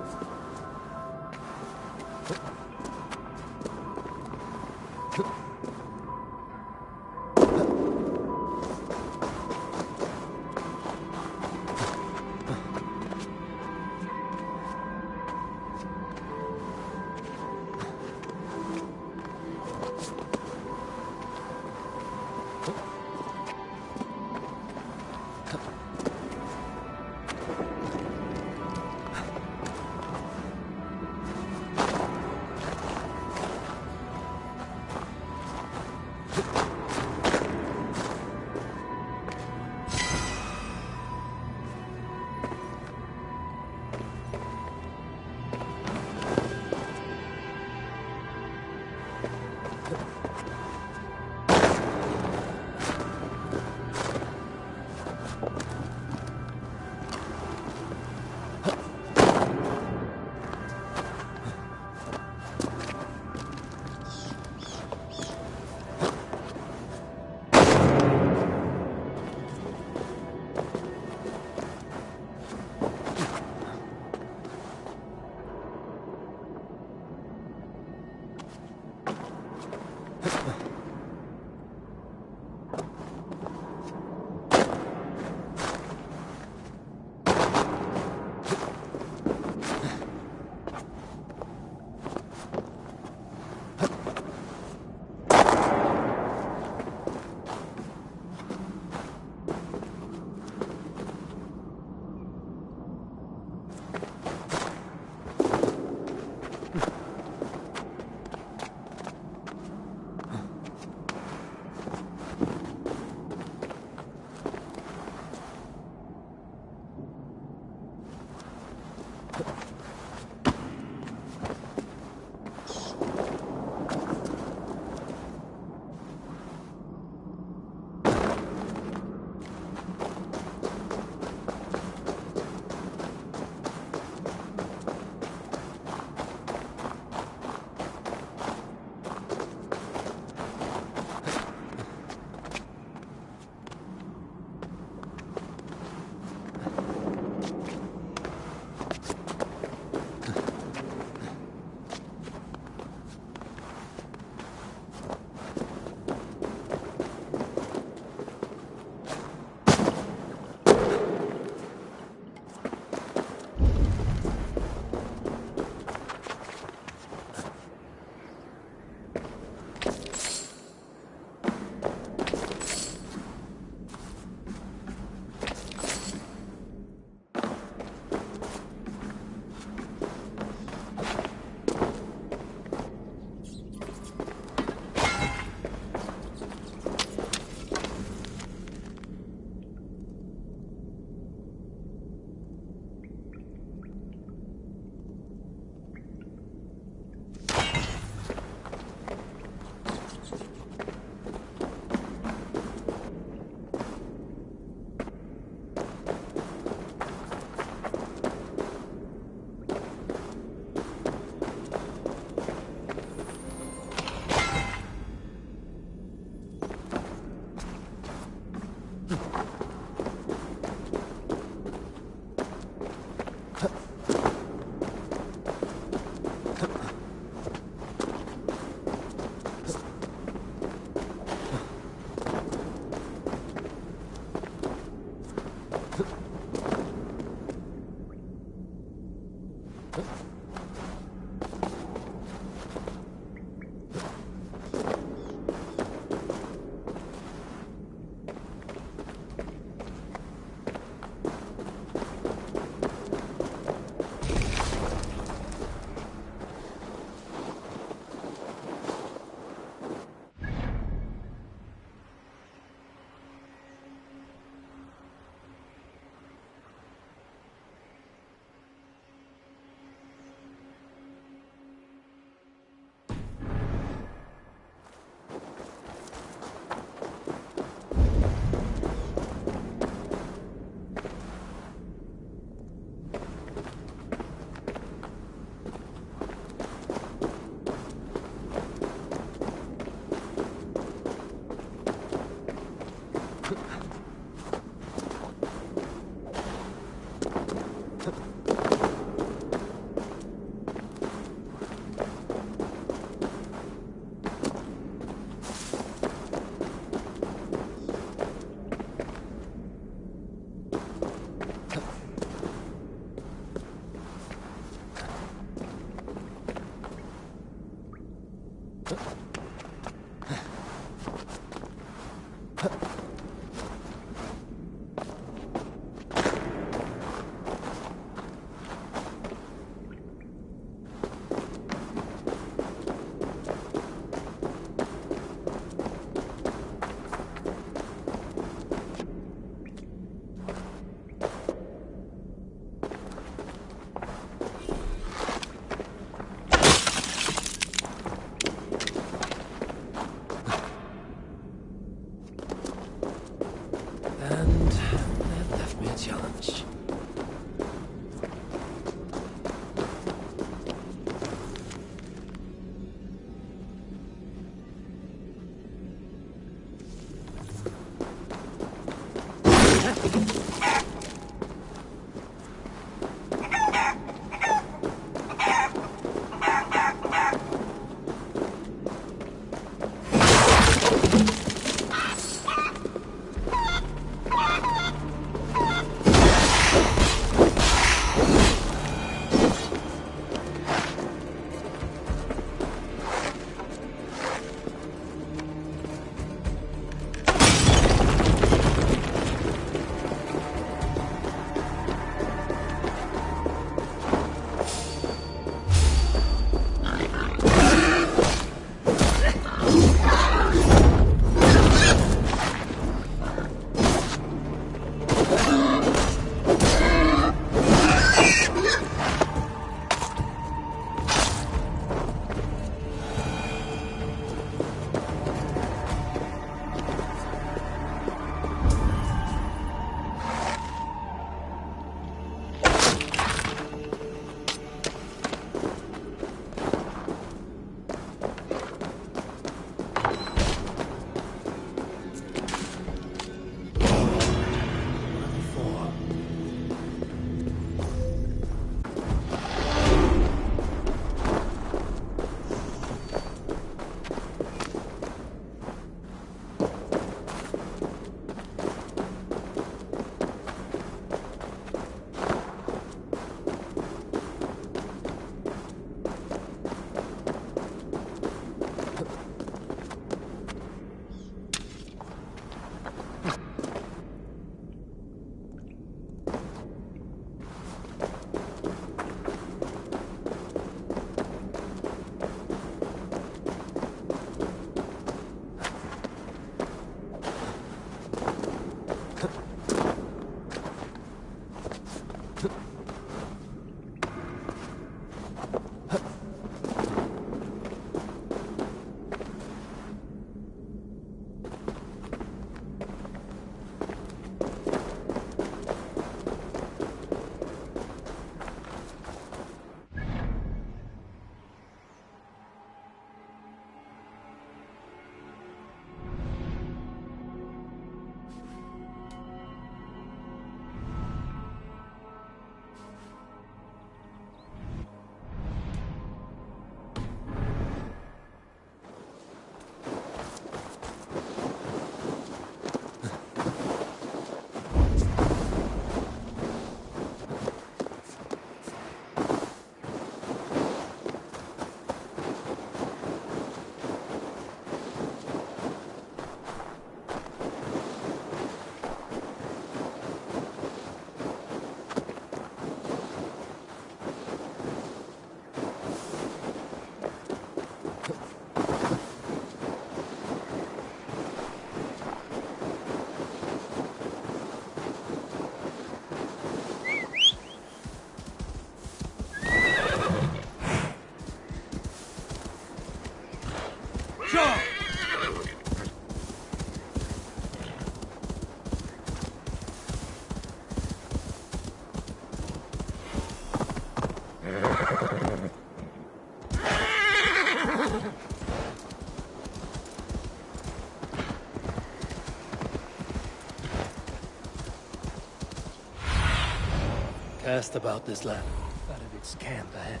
Cast about this land. Out of its camp ahead.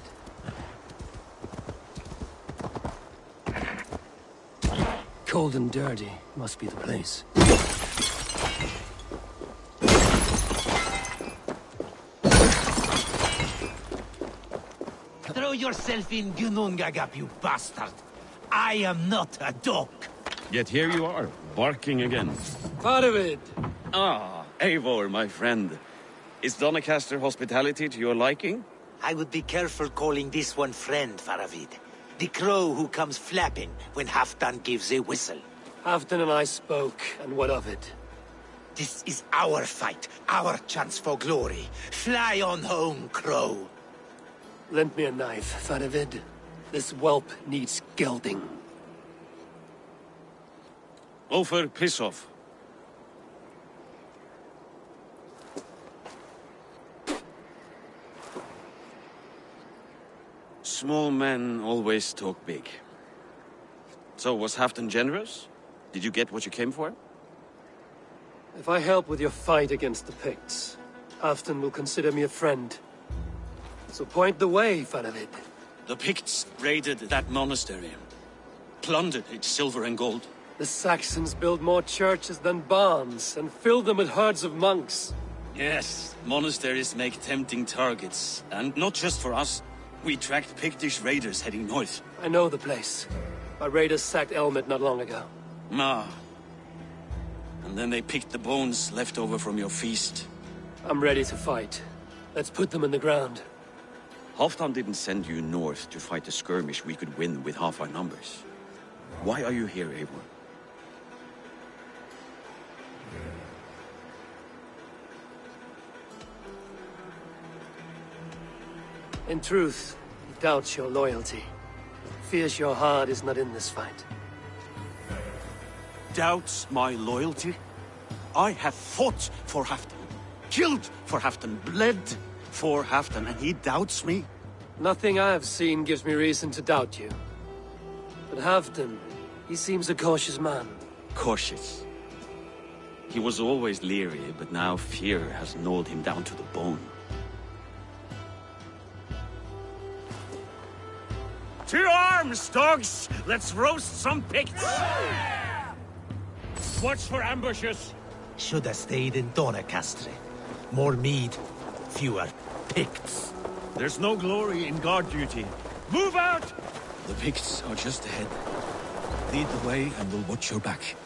Cold and dirty must be the place. Throw yourself in Gunungagap, you bastard! I am not a dog! Yet here you are, barking again. Faravid! Ah, Eivor, my friend. Is Doncaster hospitality to your liking? I would be careful calling this one friend, Faravid. The crow who comes flapping when Halfdan gives a whistle. Halfdan and I spoke, and what of it? This is our fight, our chance for glory. Fly on home, crow. Lend me a knife, Faravid. This whelp needs gelding. Over, piss off. Small men always talk big. So, was Halfdan generous? Did you get what you came for? If I help with your fight against the Picts, Halfdan will consider me a friend. So point the way, Faravid. The Picts raided that monastery. Plundered its silver and gold. The Saxons built more churches than barns, and filled them with herds of monks. Yes, monasteries make tempting targets. And not just for us. We tracked Pictish raiders heading north. I know the place. Our raiders sacked Elmet not long ago. Ah. And then they picked the bones left over from your feast. I'm ready to fight. Let's put them in the ground. Halfdan didn't send you north to fight a skirmish we could win with half our numbers. Why are you here, Eivor? In truth, he doubts your loyalty. Fears your heart is not in this fight. Doubts my loyalty? I have fought for Halfdan, killed for Halfdan, bled for Halfdan, and he doubts me? Nothing I have seen gives me reason to doubt you. But Halfdan, he seems a cautious man. Cautious? He was always leery, but now fear has gnawed him down to the bone. To arms, dogs! Let's roast some Picts! Watch for ambushes! Should have stayed in Doncaster. More mead, fewer Picts. There's no glory in guard duty. Move out! The Picts are just ahead. Lead the way and we'll watch your back.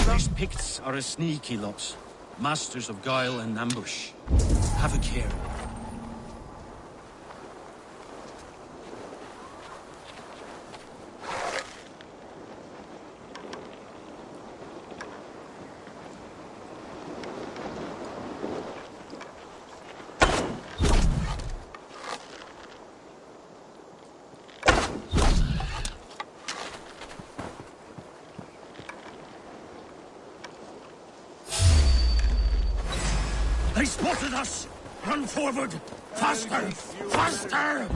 These Picts are a sneaky lot. Masters of guile and ambush. Have a care. They spotted us! Run forward! Faster! Faster!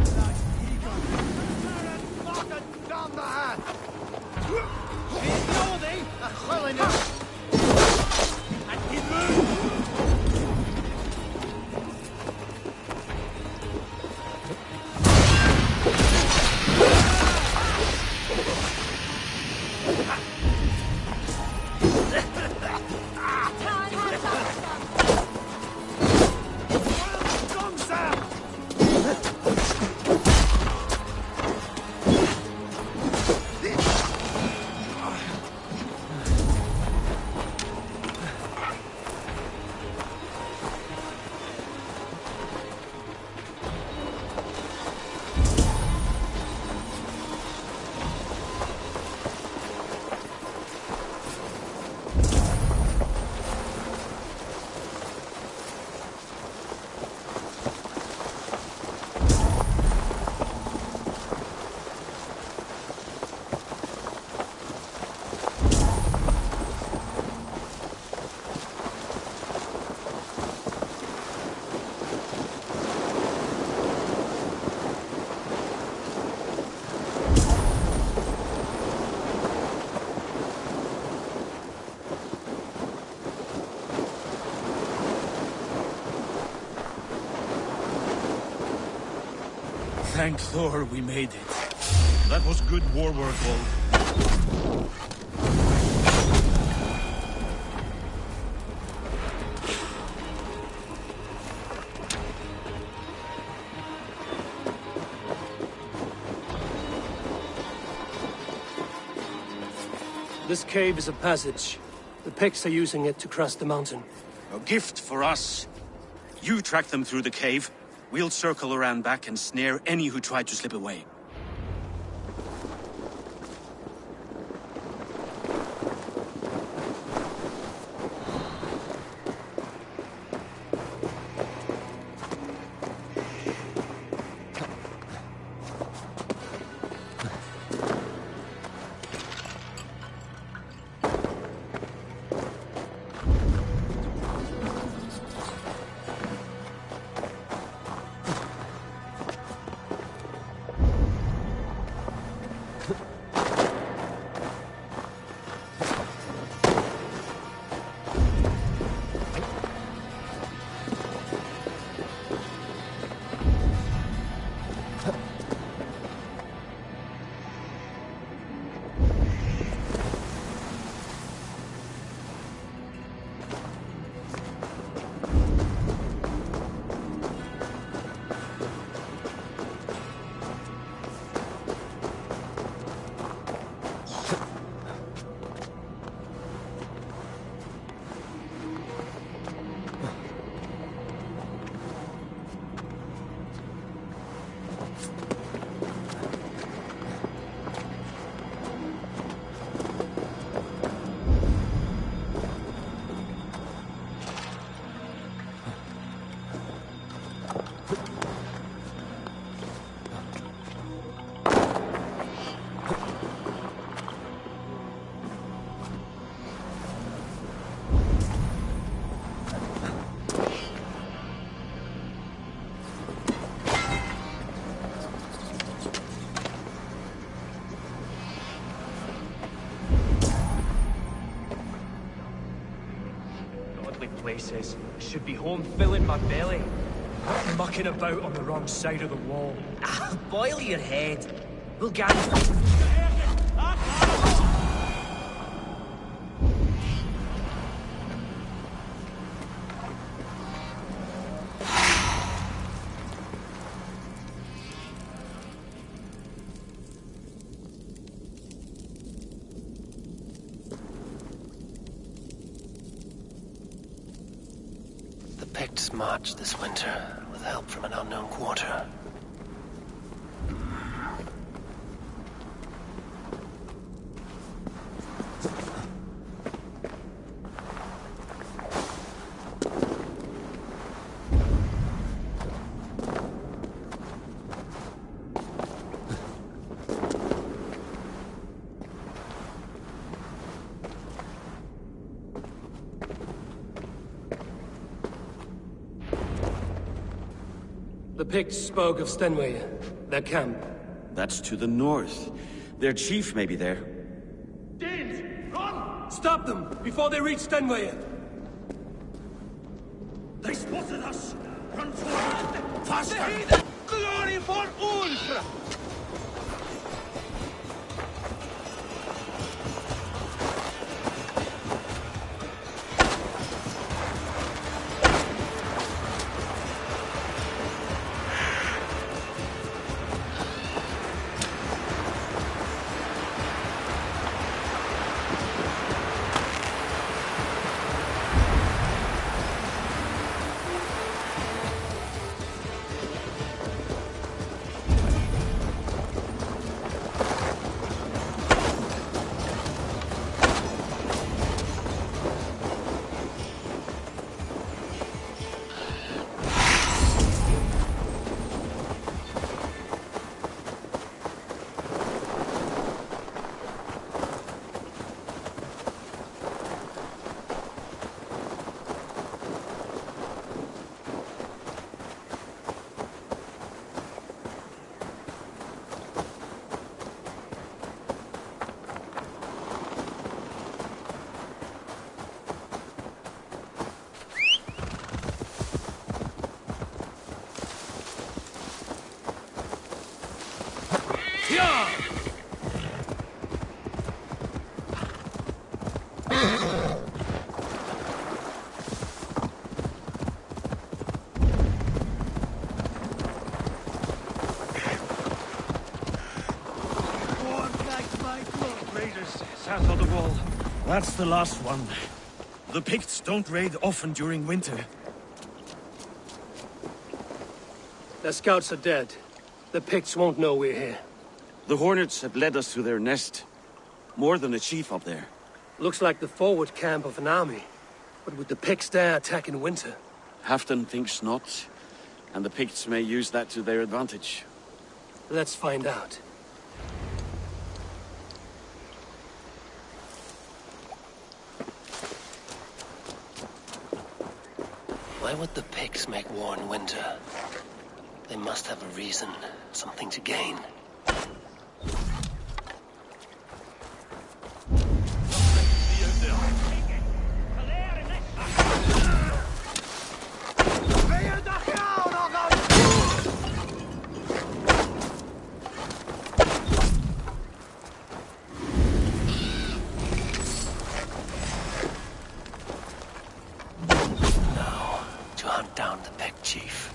Thank Thor we made it. That was good war work, Wolf. This cave is a passage. The Picts are using it to cross the mountain. A gift for us. You track them through the cave. We'll circle around back and snare any who try to slip away. Places. I should be home filling my belly. Not mucking about on the wrong side of the wall. Ah, boil your head. We'll get it. Picts march this winter with help from an unknown quarter. The Picts spoke of Stenway, their camp. That's to the north. Their chief may be there. Danes, run! Stop them before they reach Stenway. They spotted us! Run forward! Faster! Glory for Ulf! South of the wall. That's the last one. The Picts don't raid often during winter. Their scouts are dead. The Picts won't know we're here. The Hornets have led us to their nest. More than a chief up there. Looks like the forward camp of an army. But would the Picts dare attack in winter? Halfdan thinks not. And the Picts may use that to their advantage. Let's find out. Why would the Picts make war in winter? They must have a reason, something to gain. Down the Pict chief.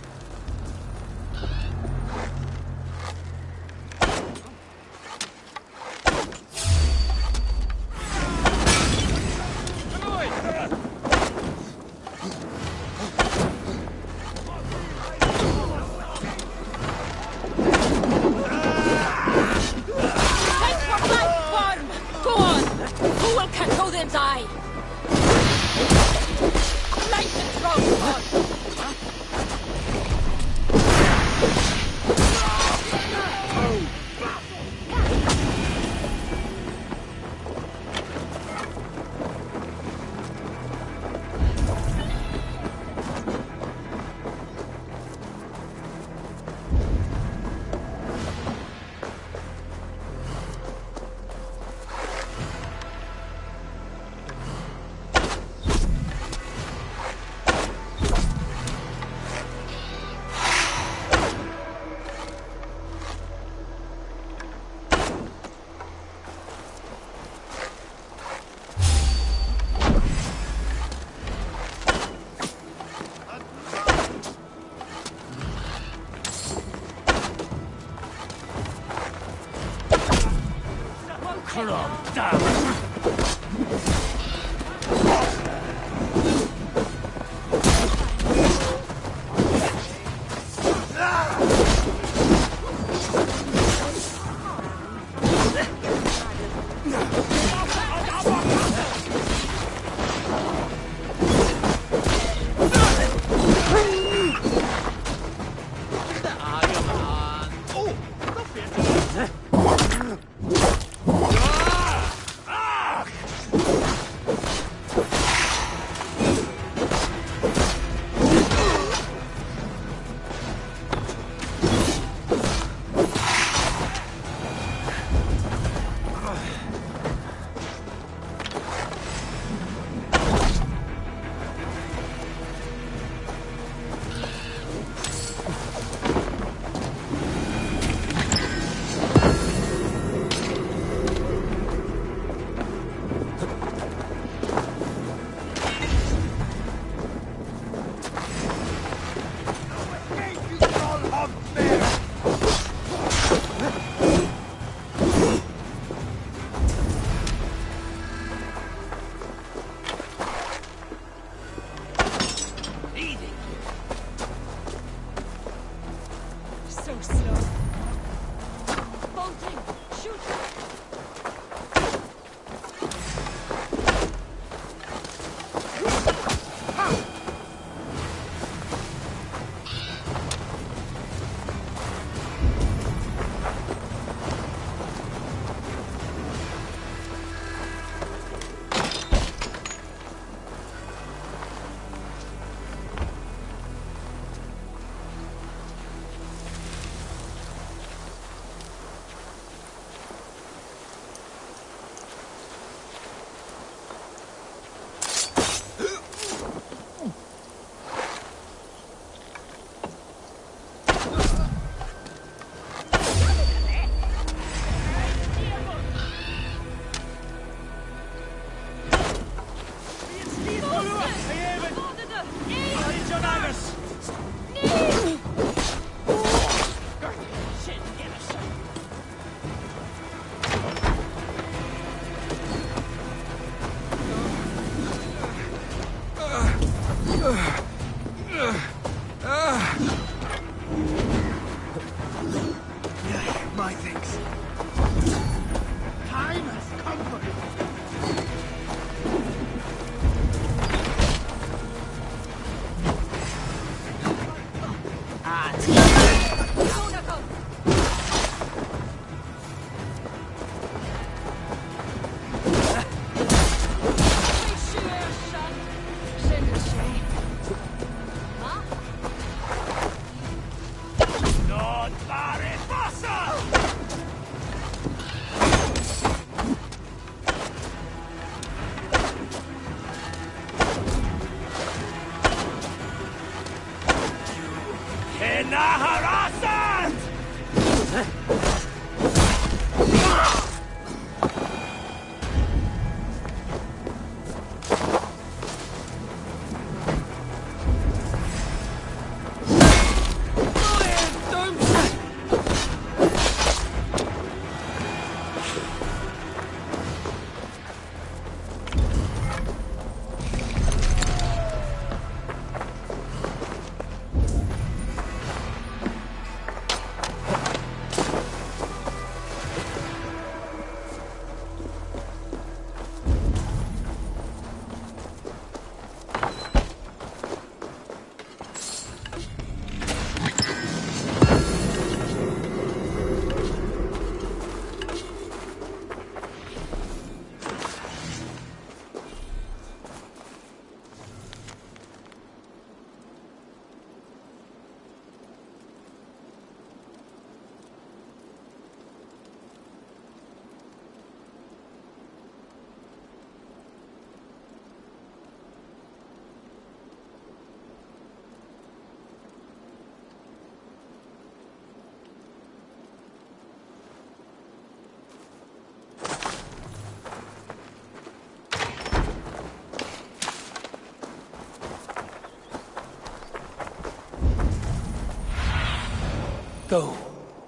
Go,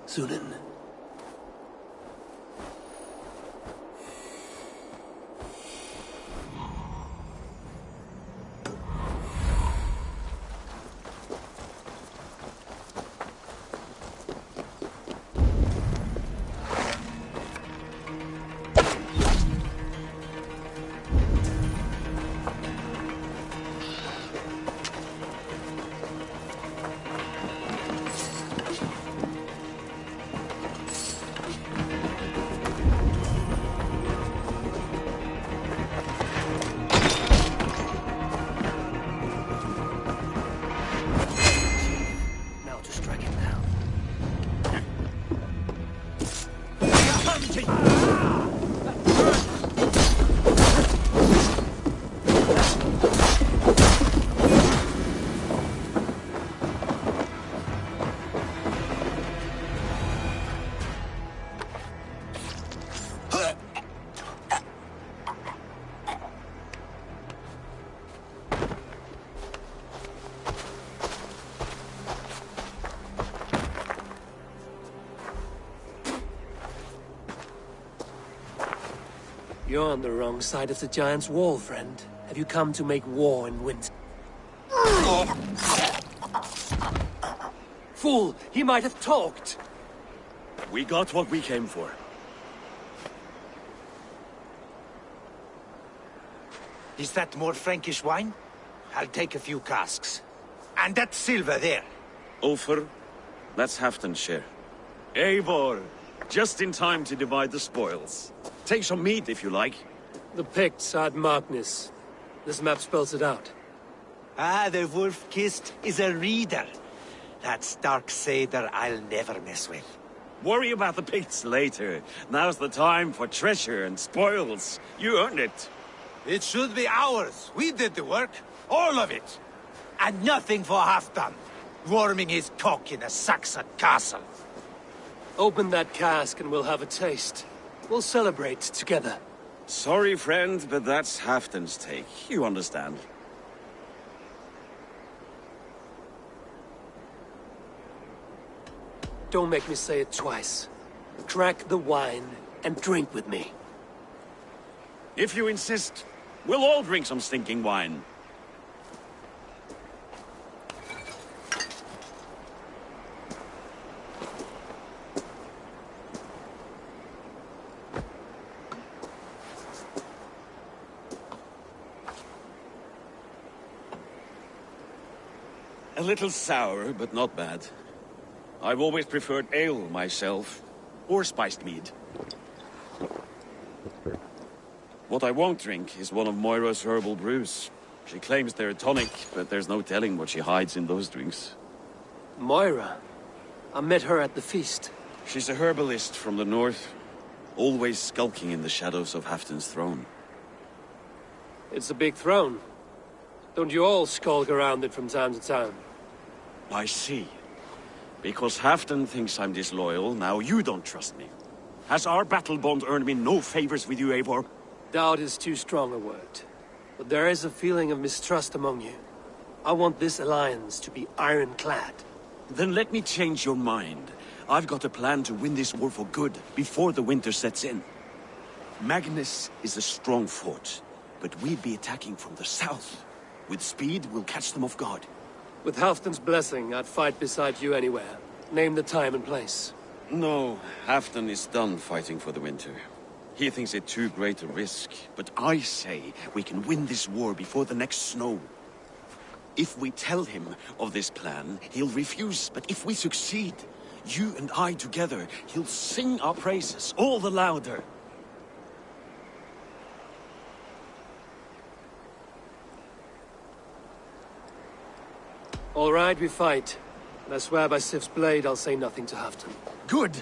Sunan. You're on the wrong side of the Giant's wall, friend. Have you come to make war and win? Fool! He might have talked! We got what we came for. Is that more Frankish wine? I'll take a few casks. And that silver there. Ulfr, that's Halfdan's share. Eivor, just in time to divide the spoils. Take some meat if you like. The Picts had Magnus. This map spells it out. Ah, the wolf-kissed is a reader. That stark satyr I'll never mess with. Worry about the Picts later. Now's the time for treasure and spoils. You earned it. It should be ours. We did the work. All of it. And nothing for Halfdan, warming his cock in a Saxon castle. Open that cask and we'll have a taste. We'll celebrate together. Sorry, friend, but that's Halfdan's take. You understand. Don't make me say it twice. Crack the wine and drink with me. If you insist, we'll all drink some stinking wine. A little sour, but not bad. I've always preferred ale myself, or spiced mead. What I won't drink is one of Moira's herbal brews. She claims they're a tonic, but there's no telling what she hides in those drinks. Moira? I met her at the feast. She's a herbalist from the north, always skulking in the shadows of Halfdan's throne. It's a big throne. Don't you all skulk around it from time to time? I see. Because Halfdan thinks I'm disloyal, now you don't trust me. Has our battle bond earned me no favors with you, Eivor? Doubt is too strong a word. But there is a feeling of mistrust among you. I want this alliance to be ironclad. Then let me change your mind. I've got a plan to win this war for good, before the winter sets in. Magnus is a strong fort, but we'd be attacking from the south. With speed, we'll catch them off guard. With Halfdan's blessing, I'd fight beside you anywhere. Name the time and place. No, Halfdan is done fighting for the winter. He thinks it too great a risk, but I say we can win this war before the next snow. If we tell him of this plan, he'll refuse, but if we succeed, you and I together, he'll sing our praises all the louder. All right, we fight. And I swear by Sif's blade, I'll say nothing to Halfdan. Good!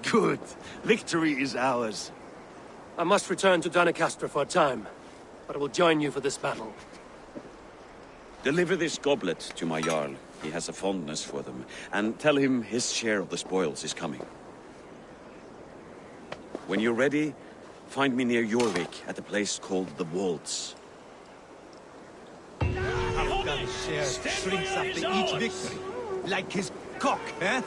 Good! Victory is ours. I must return to Doncaster for a time, but I will join you for this battle. Deliver this goblet to my Jarl. He has a fondness for them. And tell him his share of the spoils is coming. When you're ready, find me near Jorvik at a place called the Waltz. Halfdan's share shrinks after each victory. Like his cock, eh?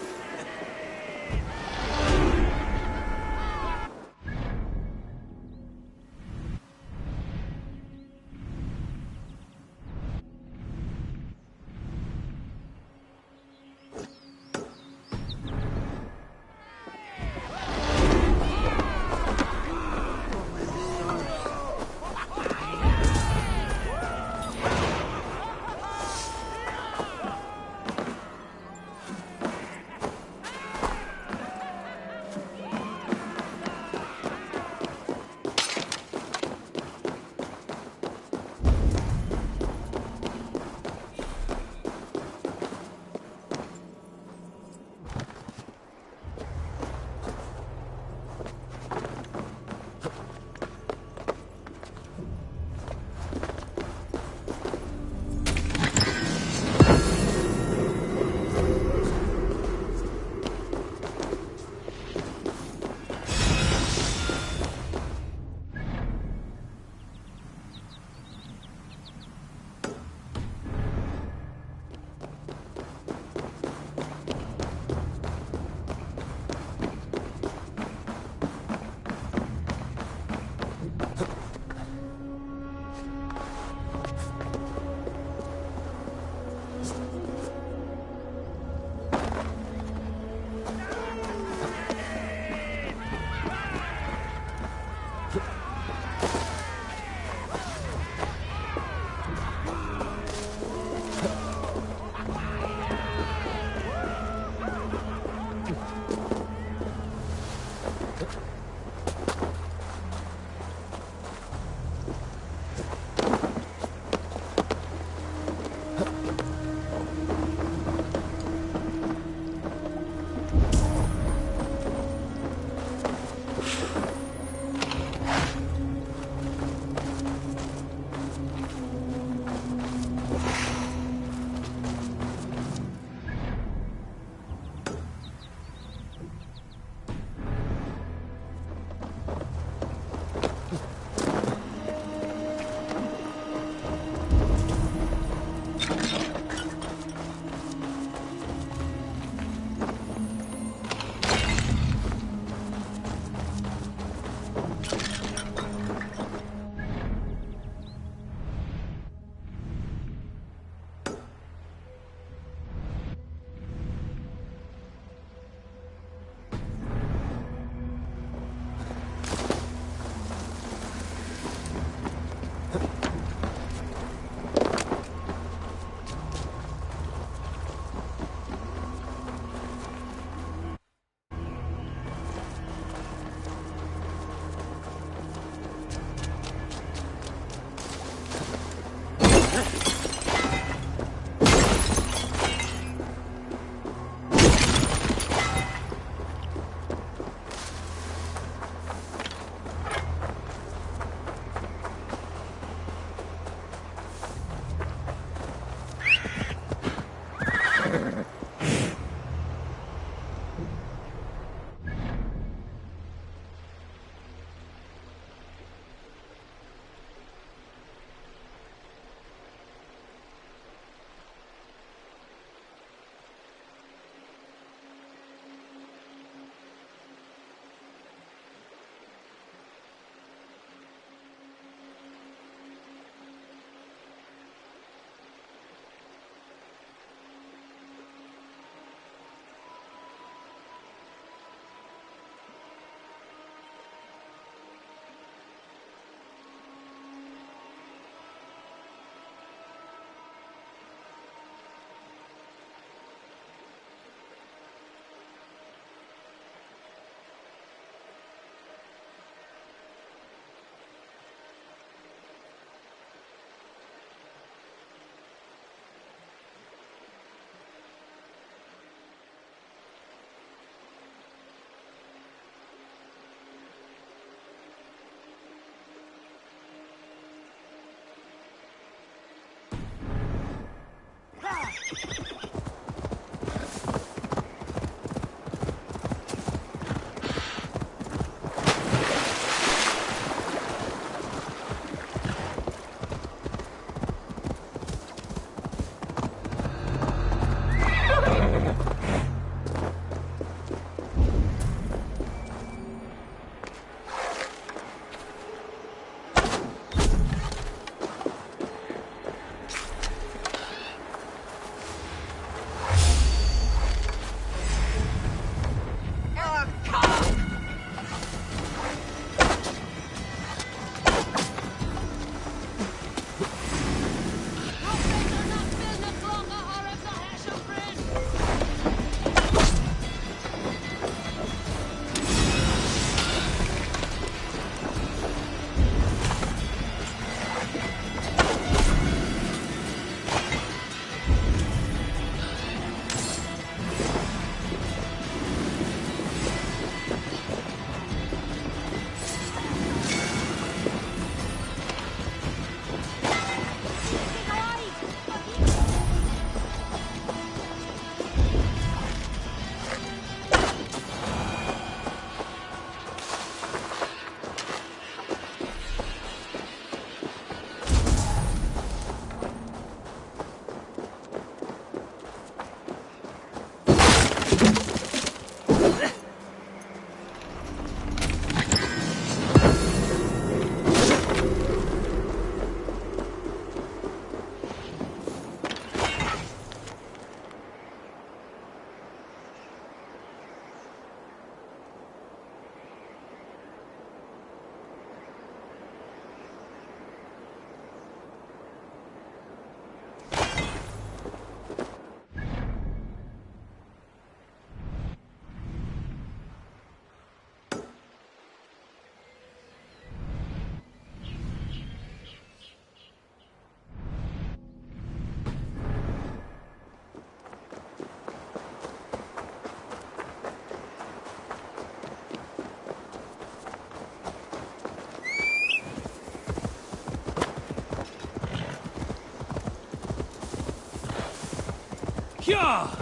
Yeah!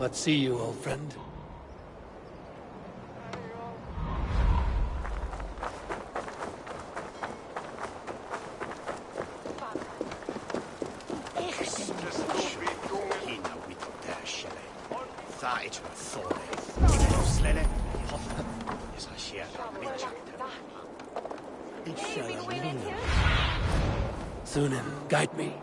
What see you, old friend? Sunan, guide me.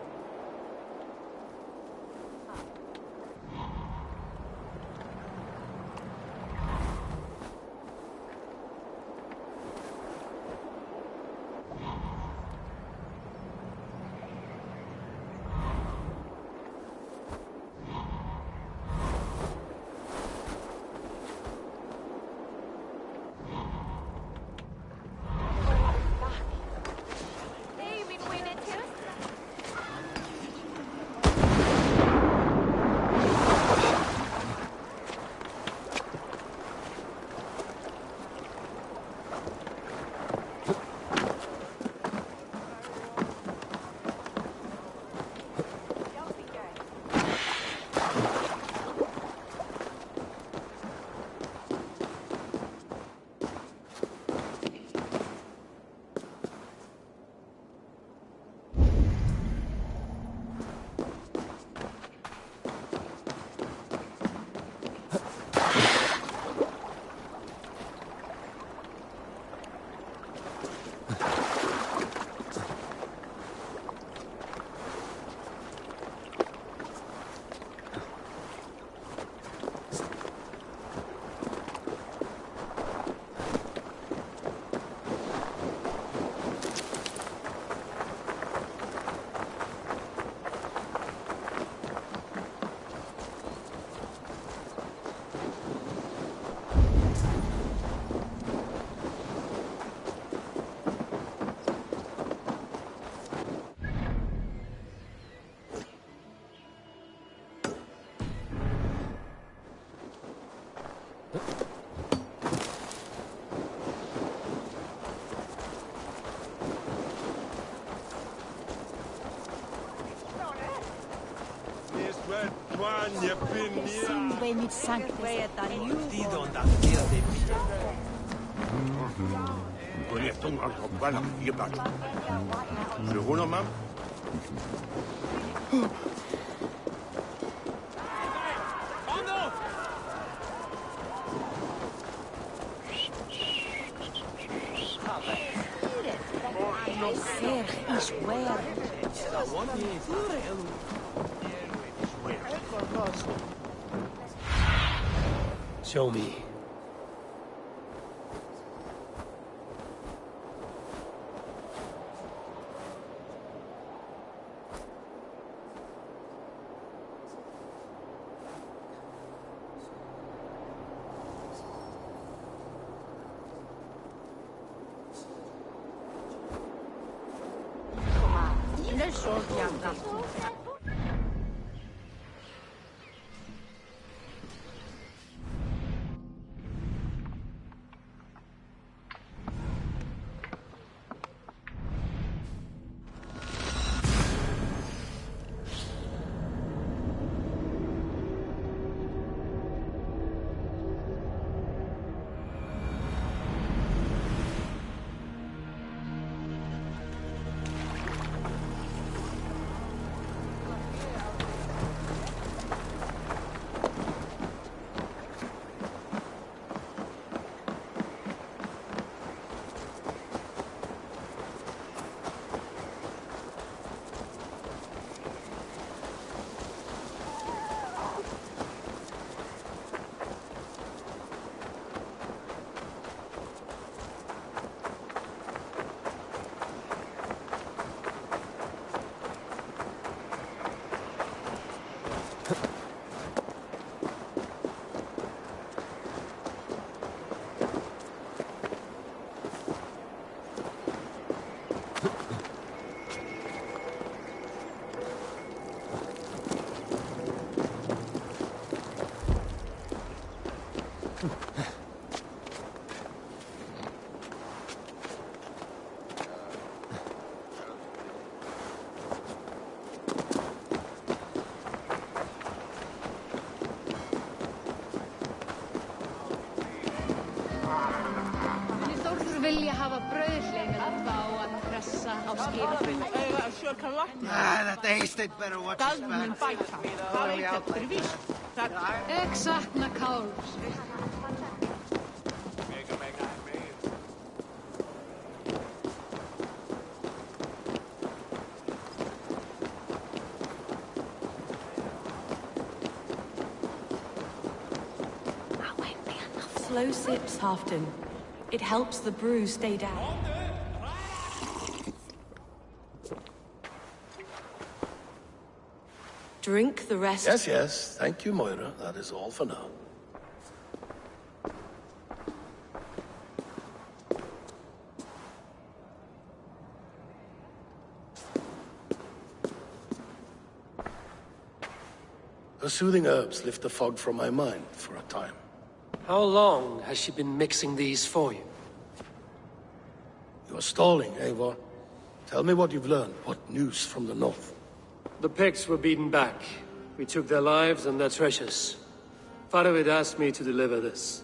Show me. Vilja hafa brauðhlein að fá að pressa á skipinu. Þetta eistedd better watch his back. Það veit þetta víst. Ek sakna Káls. Slow sips, Halfdan. It helps the brew stay down. Drink the rest. Yes, yes. Thank you, Moira. That is all for now. Her soothing herbs lift the fog from my mind for a time. How long has she been mixing these for you? You are stalling, Eivor. Tell me what you've learned. What news from the north? The Picts were beaten back. We took their lives and their treasures. Faravid asked me to deliver this.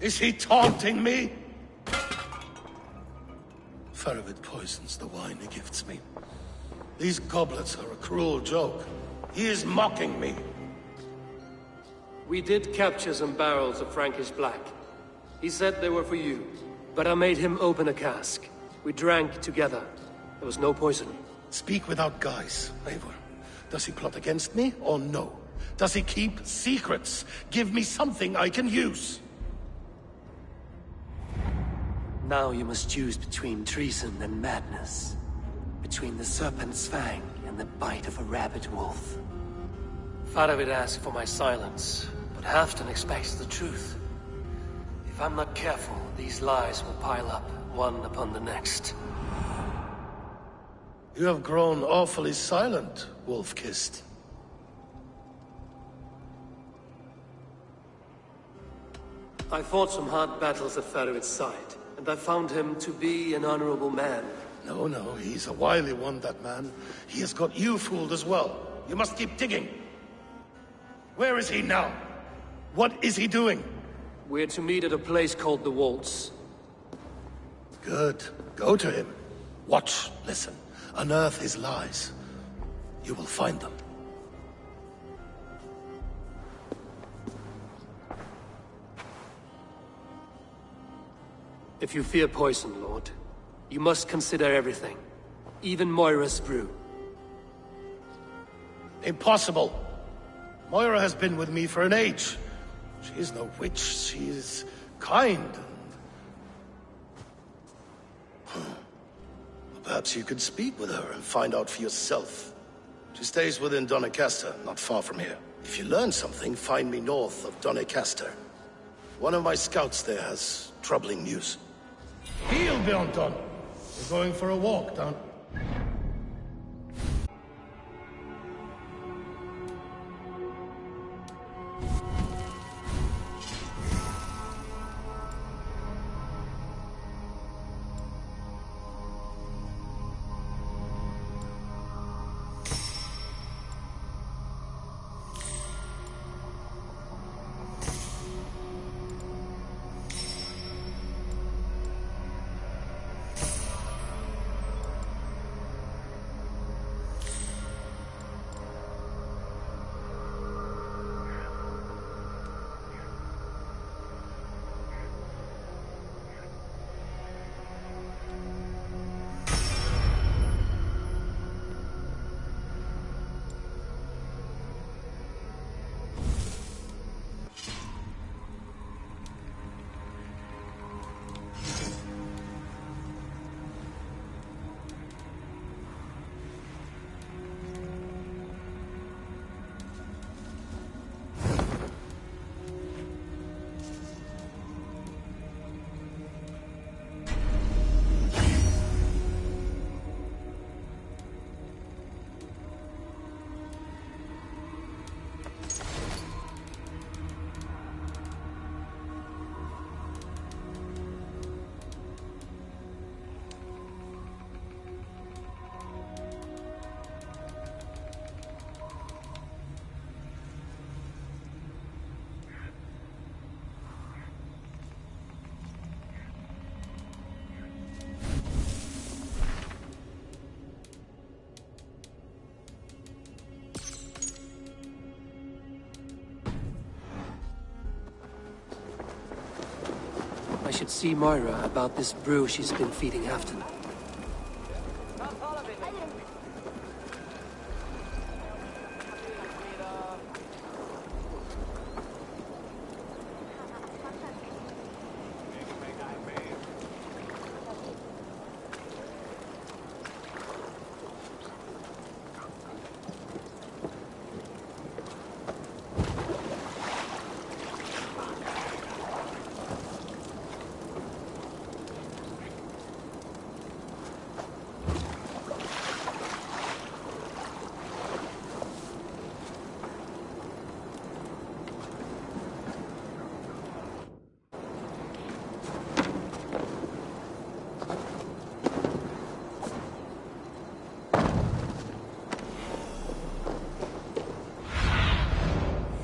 Is he taunting me? Faravid poisons the wine he gifts me. These goblets are a cruel joke. He is mocking me. We did capture some barrels of Frankish black. He said they were for you, but I made him open a cask. We drank together. There was no poison. Speak without guise, Eivor. Does he plot against me, or no? Does he keep secrets? Give me something I can use. Now you must choose between treason and madness. Between the serpent's fang and the bite of a rabid wolf. Faravid asked for my silence, but Halfdan expects the truth. If I'm not careful, these lies will pile up, one upon the next. You have grown awfully silent, Wolf-Kissed. I fought some hard battles at Faravid's side, and I found him to be an honorable man. No, no, he's a wily one, that man. He has got you fooled as well. You must keep digging. Where is he now? What is he doing? We're to meet at a place called the Waltz. Good. Go to him. Watch, listen. Unearth his lies. You will find them. If you fear poison, Lord, you must consider everything. Even Moira's brew. Impossible. Moira has been with me for an age. She is no witch. She is kind and... Perhaps you could speak with her and find out for yourself. She stays within Doncaster, not far from here. If you learn something, find me north of Doncaster. One of my scouts there has troubling news. Heel, Bjornton! We're going for a walk down... I should see Moira about this brew she's been feeding Afton.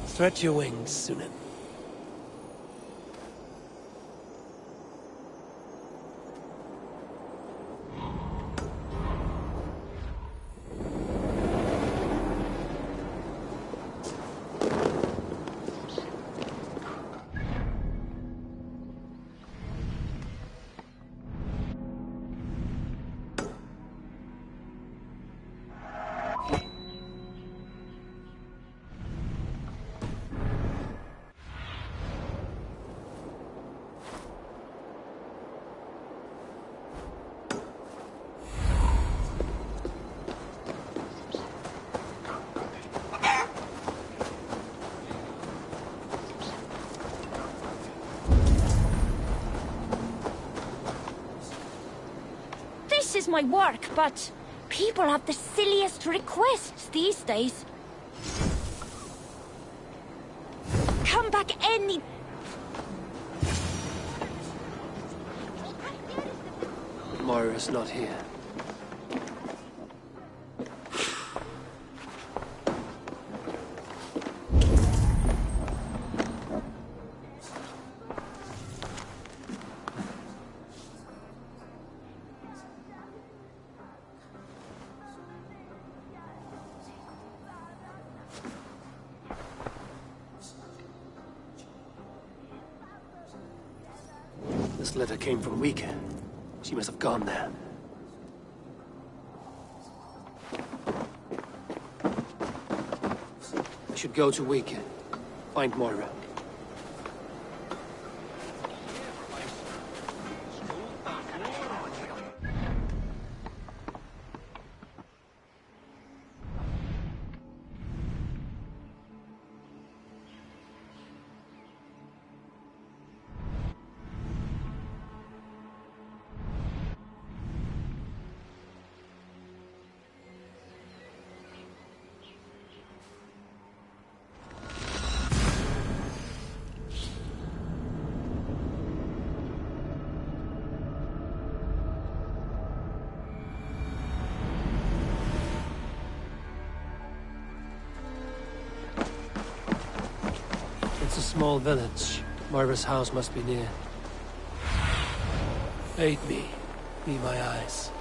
Stretch your wings, Sunan. This is my work, but people have the silliest requests these days. Come back any... Moira's not here. This letter came from Wika. She must have gone there. I should go to Wika. Find Moira. small village. Moira's house must be near. Aid me. Be my eyes.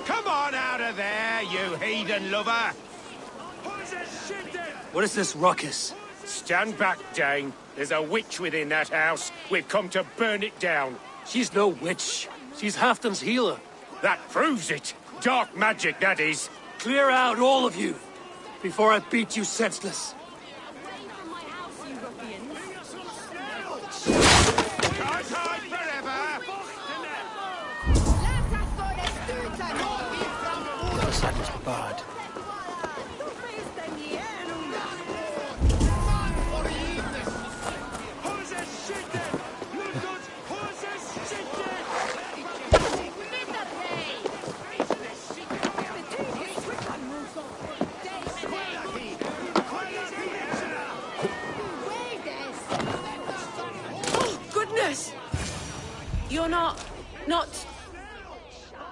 Come on out of there, you heathen lover! What is this ruckus? Stand back, Dane. There's a witch within that house. We've come to burn it down. She's no witch. She's Halfdan's healer. That proves it. Dark magic, that is. Clear out, all of you, before I beat you senseless. Can't hide forever! The other side must be barred. You're not...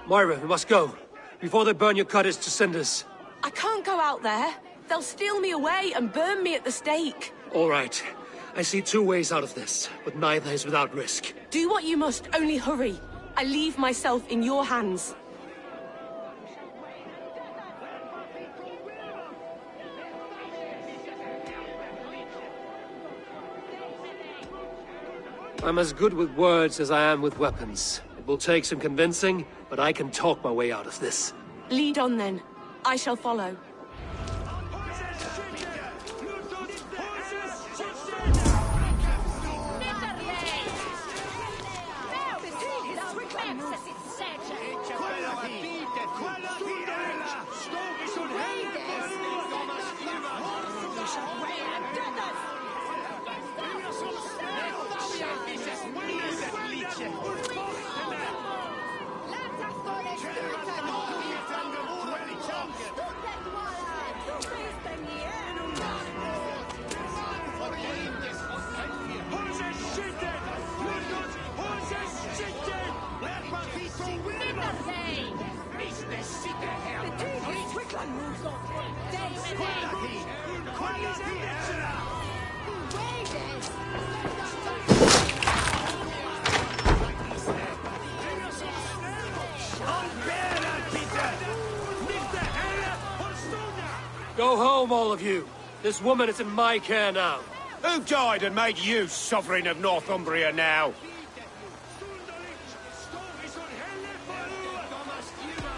Moira, we must go, before they burn your cottage to cinders. I can't go out there. They'll steal me away and burn me at the stake. All right. I see two ways out of this, but neither is without risk. Do what you must, only hurry. I leave myself in your hands. I'm as good with words as I am with weapons. It will take some convincing, but I can talk my way out of this. Lead on then. I shall follow. Go home, all of you. This woman is in my care now. Who died and made you sovereign of Northumbria now?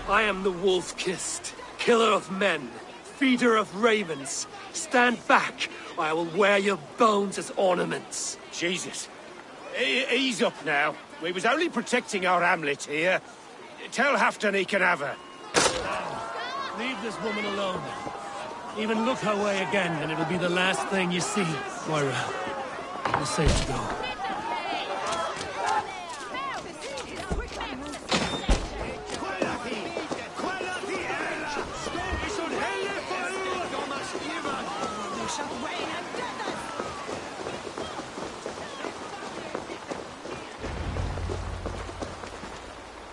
I am the wolf-kissed, killer of men, feeder of ravens. Stand back, or I will wear your bones as ornaments. Jesus. Ease up now. We was only protecting our hamlet here. Tell Halfdan he can have her. Leave this woman alone. Even look her way again, and it'll be the last thing you see. Moira, you're safe to go.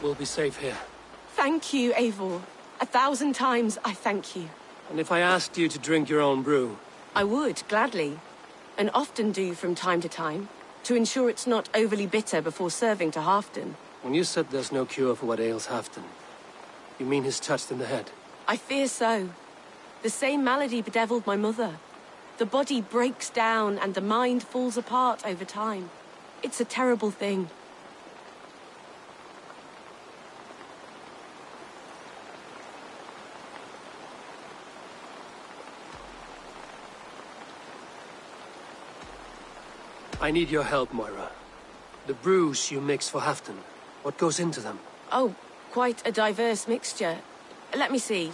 We'll be safe here. Thank you, Eivor. 1,000 times I thank you. And if I asked you to drink your own brew? I would, gladly. And often do from time to time, to ensure it's not overly bitter before serving to Halfdan. When you said there's no cure for what ails Halfdan, you mean he's touched in the head? I fear so. The same malady bedeviled my mother. The body breaks down and the mind falls apart over time. It's a terrible thing. I need your help, Moira. The brews you mix for Halfdan, what goes into them? Oh, quite a diverse mixture. Let me see.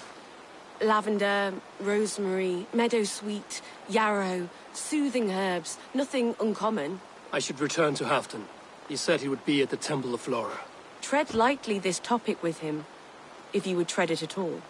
Lavender, rosemary, meadowsweet, yarrow, soothing herbs. Nothing uncommon. I should return to Halfton. He said he would be at the Temple of Flora. Tread lightly this topic with him, if you would tread it at all.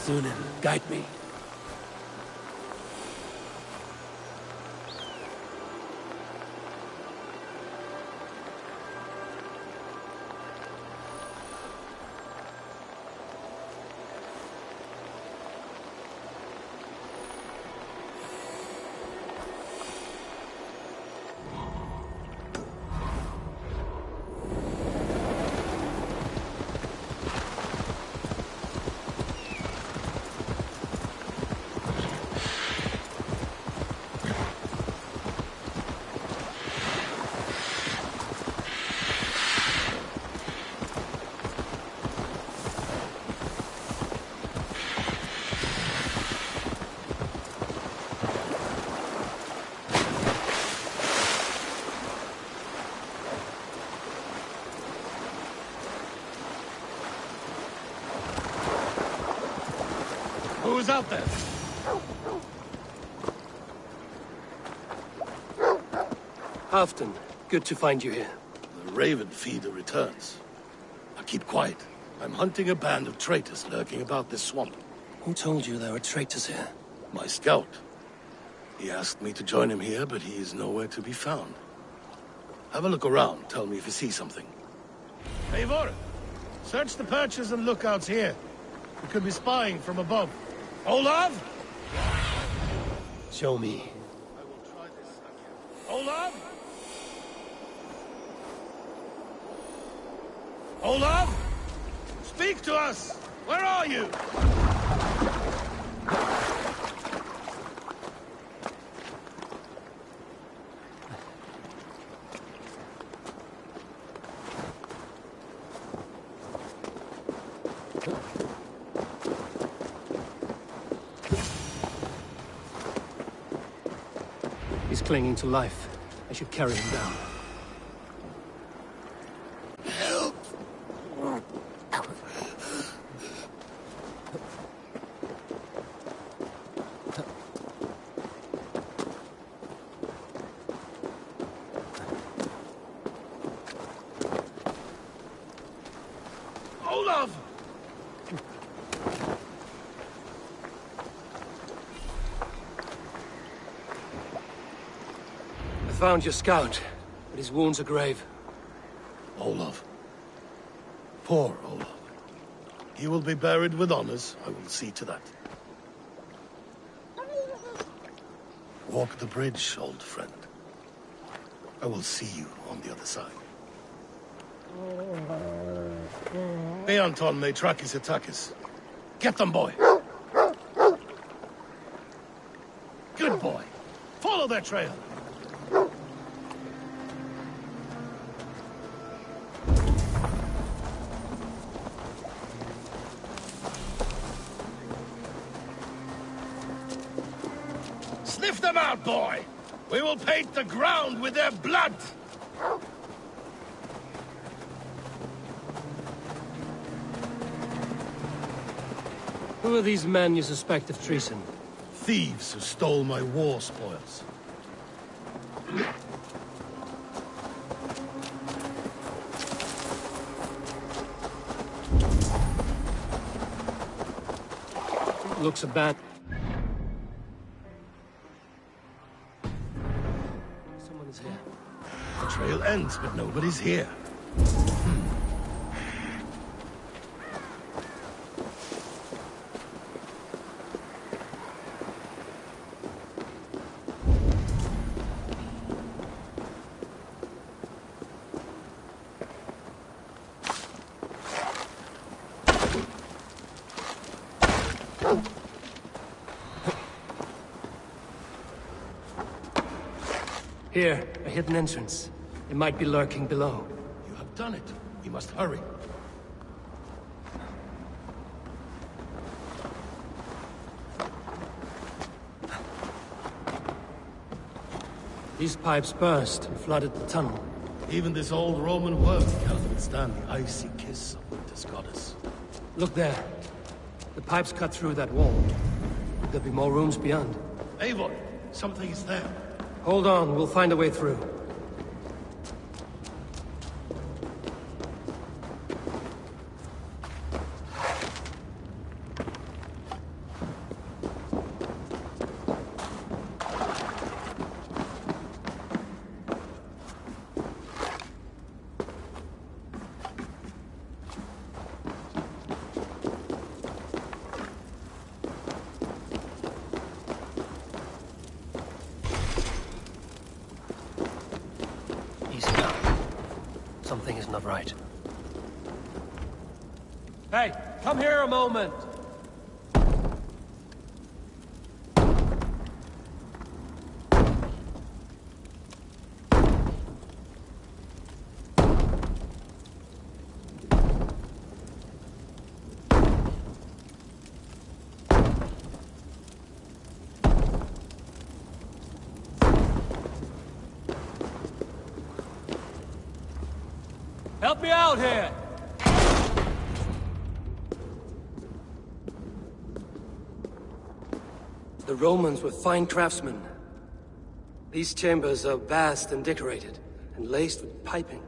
Sunan, guide me. Who's out there? Halfton, good to find you here. The Raven feeder returns. Now keep quiet. I'm hunting a band of traitors lurking about this swamp. Who told you there were traitors here? My scout. He asked me to join him here, but he is nowhere to be found. Have a look around. Tell me if you see something. Eivor, search the perches and lookouts here. We could be spying from above. Olav? Show me. I will try this again. Olav? Olav? Speak to us! Where are you? He's clinging to life. I should carry him down. Olaf! I found your scout, but his wounds are grave. Olaf. Poor Olaf. He will be buried with honors. I will see to that. Walk the bridge, old friend. I will see you on the other side. Beanton may track his attackers. Get them, boy! Good boy. Follow their trail. Sniff them out, boy! We will paint the ground with their blood! Who are these men you suspect of treason? Thieves who stole my war spoils. Looks a bad. Someone is here. The trail ends, but nobody's here. Here, a hidden entrance. It might be lurking below. You have done it. We must hurry. These pipes burst and flooded the tunnel. Even this old Roman work cannot withstand the icy kiss of winter's goddess. Look there. The pipes cut through that wall. Could there be more rooms beyond? Eivor, something is there. Hold on, we'll find a way through. Something is not right. Hey, come here a moment! Help me out here! The Romans were fine craftsmen. These chambers are vast and decorated, and laced with piping.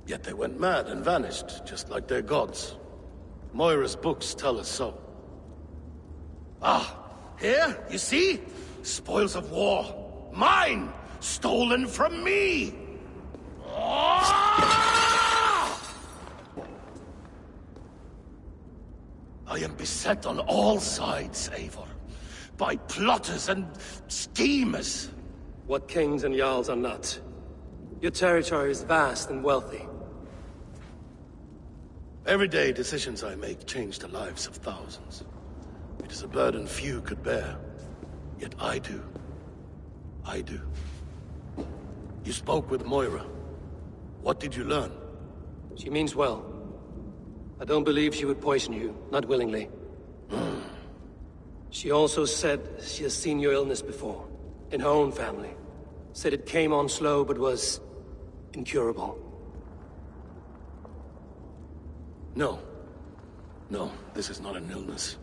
Yet they went mad and vanished, just like their gods. Moira's books tell us so. Ah, here, you see? Spoils of war. Mine! Stolen from me! I am beset on all sides, Eivor. By plotters and schemers. What kings and jarls are not. Your territory is vast and wealthy. Everyday decisions I make change the lives of thousands. It is a burden few could bear. Yet I do. I do. You spoke with Moira. What did you learn? She means well. I don't believe she would poison you, not willingly. She also said she has seen your illness before, in her own family. Said it came on slow, but was incurable. No. No, this is not an illness.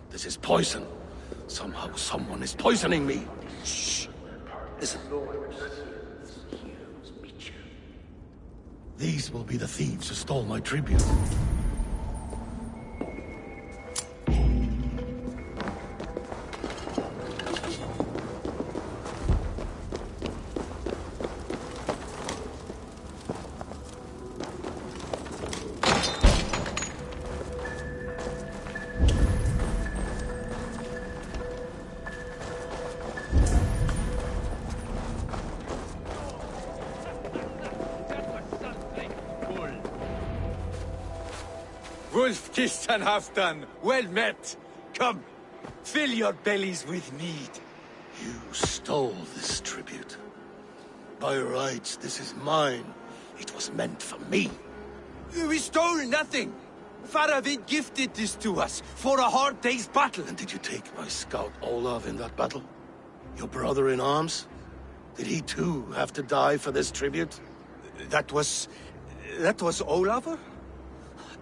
This is poison. Somehow, someone is poisoning me. Shh. Listen. These will be the thieves who stole my tribute. Wolf-kissed and Halfdan, well met. Come, fill your bellies with mead. You stole this tribute. By rights, this is mine. It was meant for me. We stole nothing. Faravid gifted this to us for a hard day's battle. And did you take my scout Olav in that battle? Your brother in arms? Did he too have to die for this tribute? That was Olav?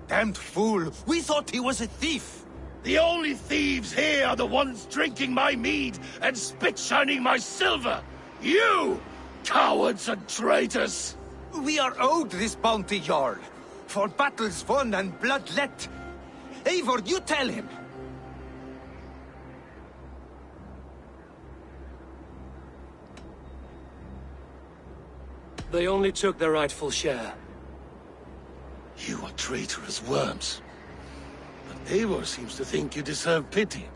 Damned fool! We thought he was a thief! The only thieves here are the ones drinking my mead and spit-shining my silver! You! Cowards and traitors! We are owed this bounty, Jarl, for battles won and blood let. Eivor, you tell him! They only took their rightful share. You are traitorous worms. But Eivor seems to think you deserve pity,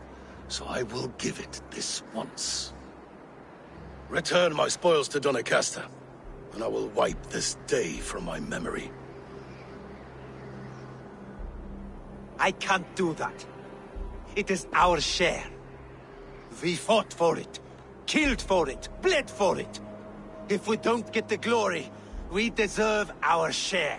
so I will give it this once. Return my spoils to Doncaster, and I will wipe this day from my memory. I can't do that. It is our share. We fought for it, killed for it, bled for it. If we don't get the glory, we deserve our share.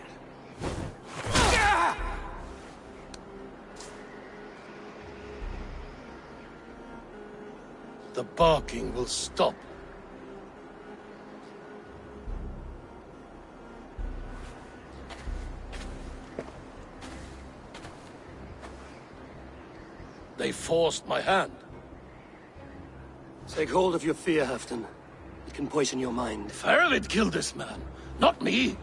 The barking will stop. They forced my hand. Take hold of your fear, Halfdan. It can poison your mind. Faravid killed this man, not me.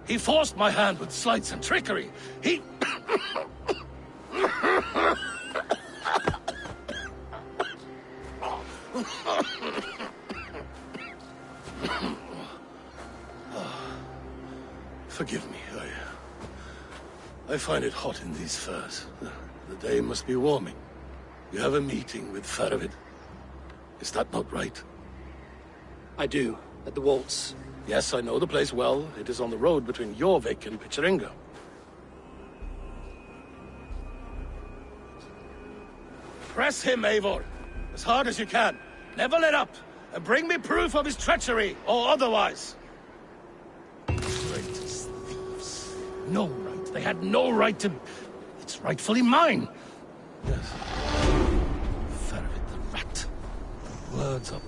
He forced my hand with sleights and trickery. He... Forgive me, I find it hot in these furs. The day must be warming. You have a meeting with Faravid. Is that not right? I do, at the waltz. Yes, I know the place well. It is on the road between Jorvik and Picheringa. Press him, Eivor. As hard as you can. Never let up. And bring me proof of his treachery, or otherwise. Traitors, thieves. No right. They had no right to... It's rightfully mine. Yes. Faravid the rat. Words are...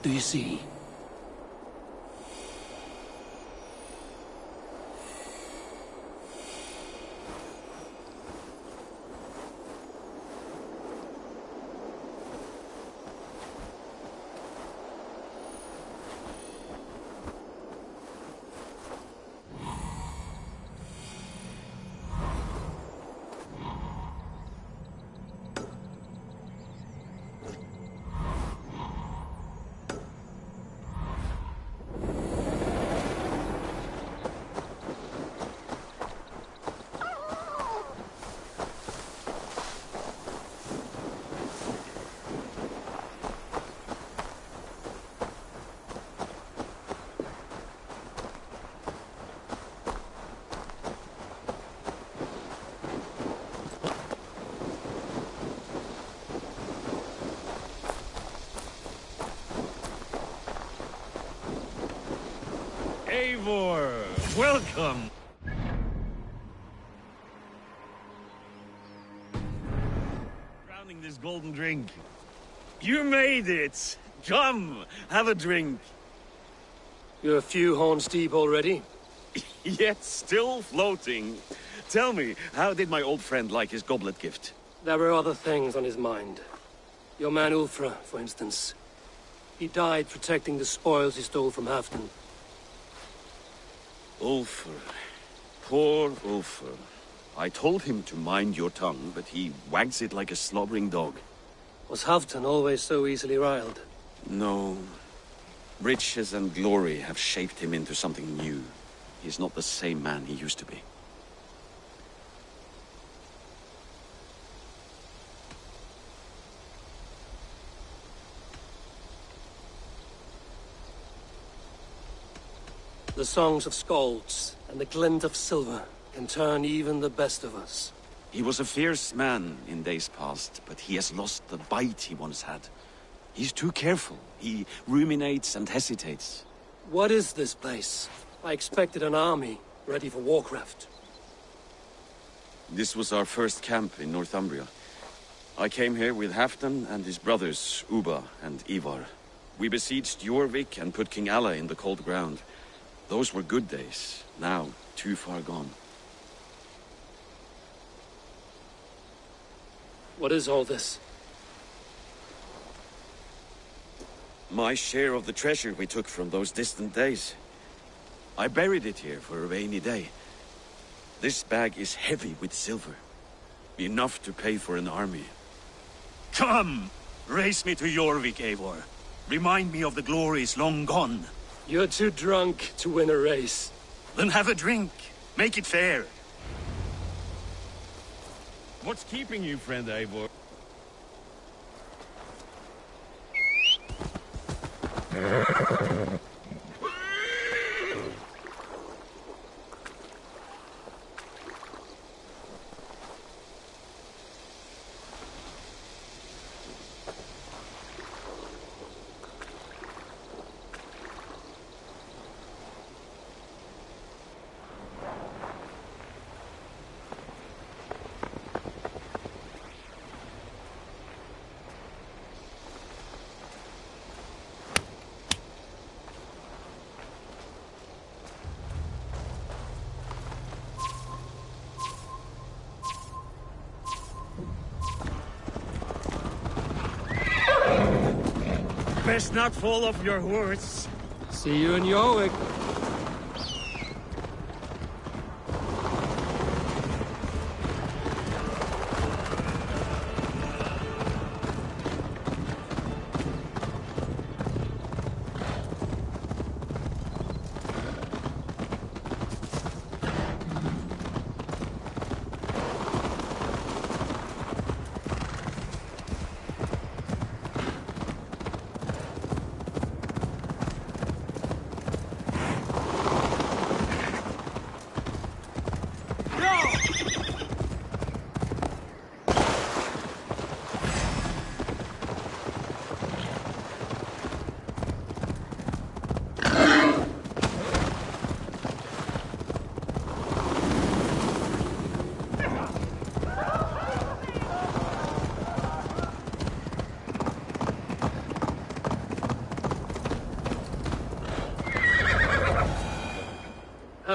do you see? Eivor, welcome! Drowning this golden drink. You made it! Come, have a drink. You're a few horns deep already? Yet still floating. Tell me, how did my old friend like his goblet gift? There were other things on his mind. Your man Ulfra, for instance. He died protecting the spoils he stole from Halfdan. Ulfr. Poor Ulfr. I told him to mind your tongue, but he wags it like a slobbering dog. Was Halfdan always so easily riled? No. Riches and glory have shaped him into something new. He's not the same man he used to be. The songs of skalds and the glint of silver can turn even the best of us. He was a fierce man in days past, but he has lost the bite he once had. He's too careful. He ruminates and hesitates. What is this place? I expected an army, ready for warcraft. This was our first camp in Northumbria. I came here with Halfdan and his brothers, Ubba and Ivar. We besieged Jorvik and put King Alla in the cold ground. Those were good days, now too far gone. What is all this? My share of the treasure we took from those distant days. I buried it here for a rainy day. This bag is heavy with silver. Enough to pay for an army. Come! Race me to Jorvik, Eivor. Remind me of the glories long gone. You're too drunk to win a race. Then have a drink. Make it fair. What's keeping you, friend Eivor? Best not fall off your horse. See you in Jorvik.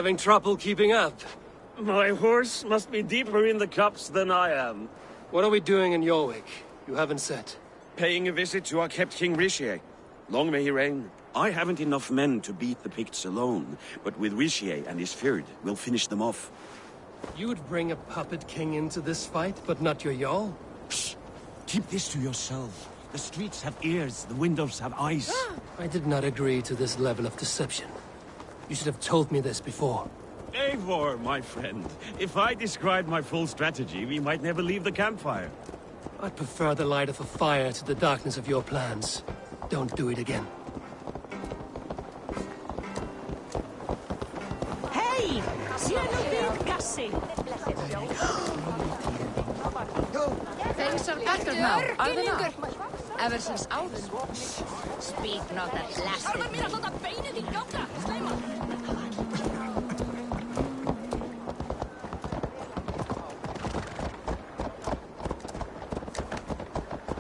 Having trouble keeping up? My horse must be deeper in the cups than I am. What are we doing in Yorwick? You haven't said. Paying a visit to our kept King Richier. Long may he reign. I haven't enough men to beat the Picts alone, but with Richier and his Fyrd, we'll finish them off. You would bring a puppet king into this fight, but not your Jarl? Shh! Keep this to yourself. The streets have ears, the windows have eyes. I did not agree to this level of deception. You should have told me this before. Eivor, my friend. If I described my full strategy, we might never leave the campfire. I'd prefer the light of a fire to the darkness of your plans. Don't do it again. Hey! Sienna Gassi! Things are better now, are they not? Ever since Alvin. Speak not that blasted.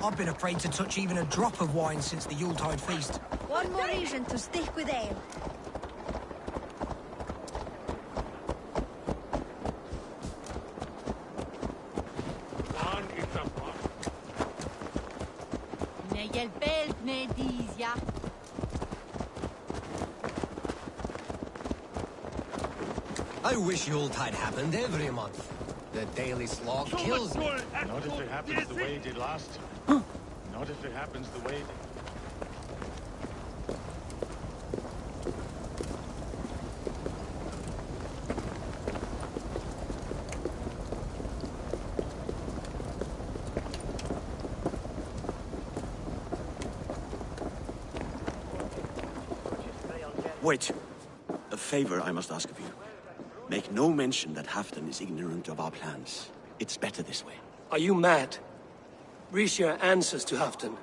I've been afraid to touch even a drop of wine since the Yuletide feast. One more reason to stick with ale. I wish Yuletide happened every month. The daily slog kills me. Not if it happens the way it did last. Not if it happens the way it did. Wait. A favor I must ask of you. Make no mention that Halfdan is ignorant of our plans. It's better this way. Are you mad? Richier answers to Halfdan.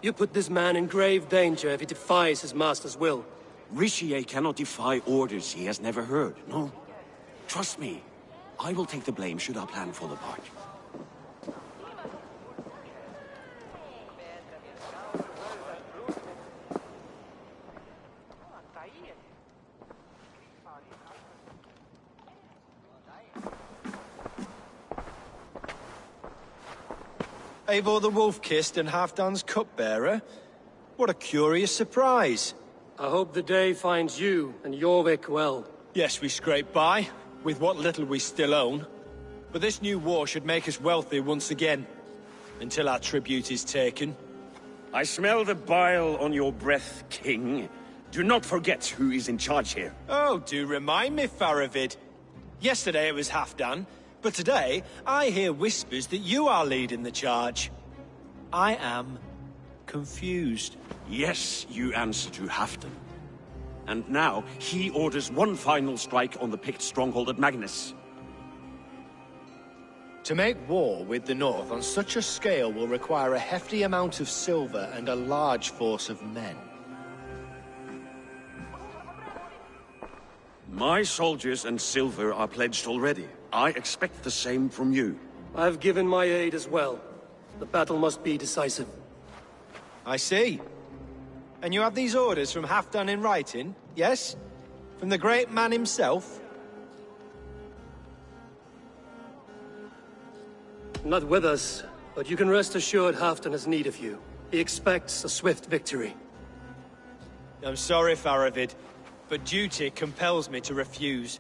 You put this man in grave danger if he defies his master's will. Richier cannot defy orders he has never heard, no? Trust me. I will take the blame should our plan fall apart. Eivor the Wolf-Kissed and Halfdan's cupbearer? What a curious surprise. I hope the day finds you and Jorvik well. Yes, we scrape by, with what little we still own. But this new war should make us wealthy once again. Until our tribute is taken. I smell the bile on your breath, King. Do not forget who is in charge here. Oh, do remind me, Faravid. Yesterday it was Halfdan, but today I hear whispers that you are leading the charge. I am confused. Yes, you answer to Halfdan. And now he orders one final strike on the Pict stronghold at Magnus. To make war with the North on such a scale will require a hefty amount of silver and a large force of men. My soldiers and silver are pledged already. I expect the same from you. I've given my aid as well. The battle must be decisive. I see. And you have these orders from Halfdan in writing, yes? From the great man himself? Not with us, but you can rest assured Halfdan has need of you. He expects a swift victory. I'm sorry, Faravid, but duty compels me to refuse.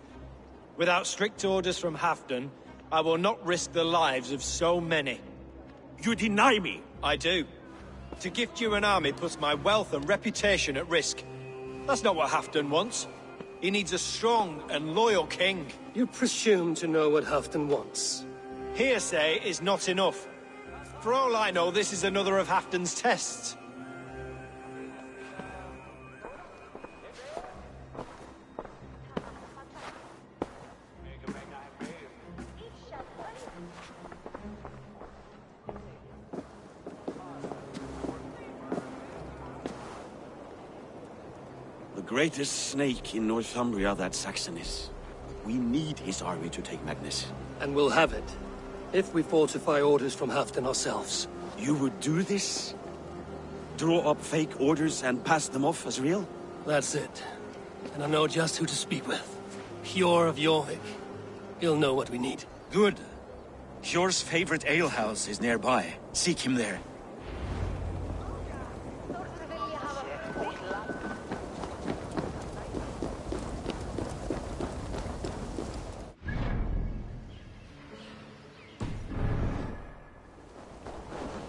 Without strict orders from Halfdan, I will not risk the lives of so many. You deny me? I do. To gift you an army puts my wealth and reputation at risk. That's not what Halfdan wants. He needs a strong and loyal king. You presume to know what Halfdan wants. Hearsay is not enough. For all I know, this is another of Halfdan's tests. The greatest snake in Northumbria that Saxon is. We need his army to take Magnus. And we'll have it. If we falsify orders from Halfdan ourselves. You would do this? Draw up fake orders and pass them off as real? That's it. And I know just who to speak with. Hjor of Jorvik. He'll know what we need. Good. Hjor's favorite alehouse is nearby. Seek him there.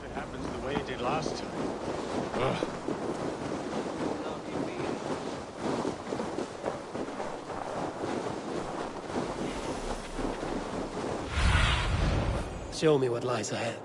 It happens the way it did last time. Ugh. Show me what lies ahead.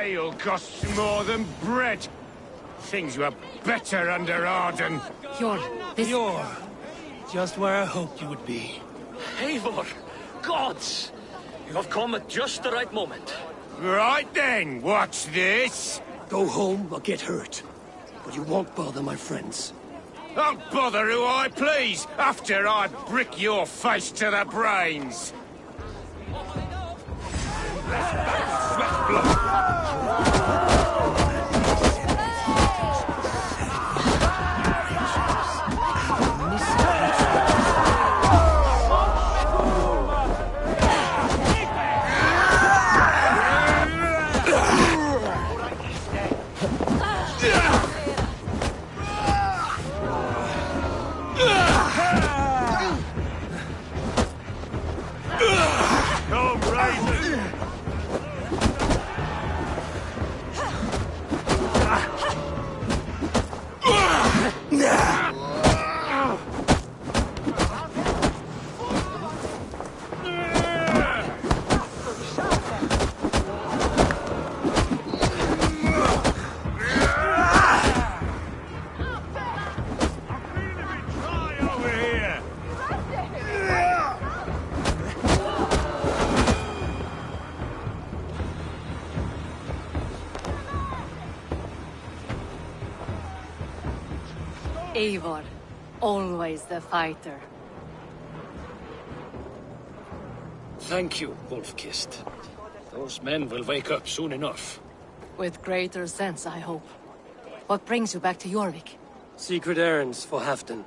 Ale costs more than bread. Things were better under Arden. You're just where I hoped you would be. Eivor! Gods! You have come at just the right moment. Right then, watch this. Go home or get hurt. But you won't bother my friends. I'll bother who I please after I brick your face to the brains. Sweat blood. Come, Raven! Eivor, always the fighter. Thank you, Wolf-Kissed. Those men will wake up soon enough. With greater sense, I hope. What brings you back to Jorvik? Secret errands for Halfdan.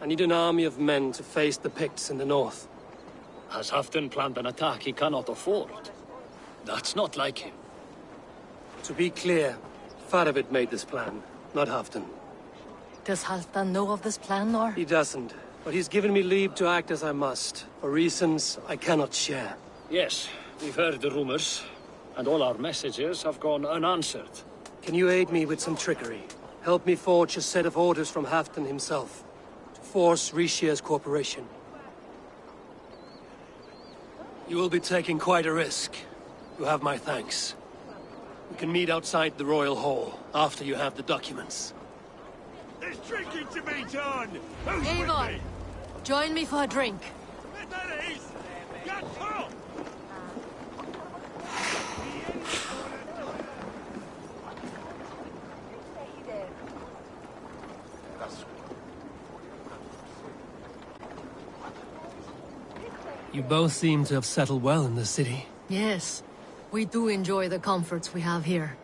I need an army of men to face the Picts in the north. Has Halfdan planned an attack he cannot afford? That's not like him. To be clear, Faravid made this plan, not Halfdan. Does Halfdan know of this plan, or? He doesn't, but he's given me leave to act as I must, for reasons I cannot share. Yes, we've heard the rumors, and all our messages have gone unanswered. Can you aid me with some trickery? Help me forge a set of orders from Halfdan himself, to force Rishia's cooperation. You will be taking quite a risk. You have my thanks. We can meet outside the Royal Hall, after you have the documents. There's drinking to be done! Who's Eivor, with me? join me for a drink. You both seem to have settled well in the city. Yes, we do enjoy the comforts we have here.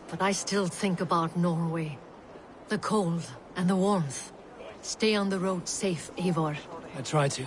But I still think about Norway. The cold and the warmth. Stay on the road safe, Eivor. I try to.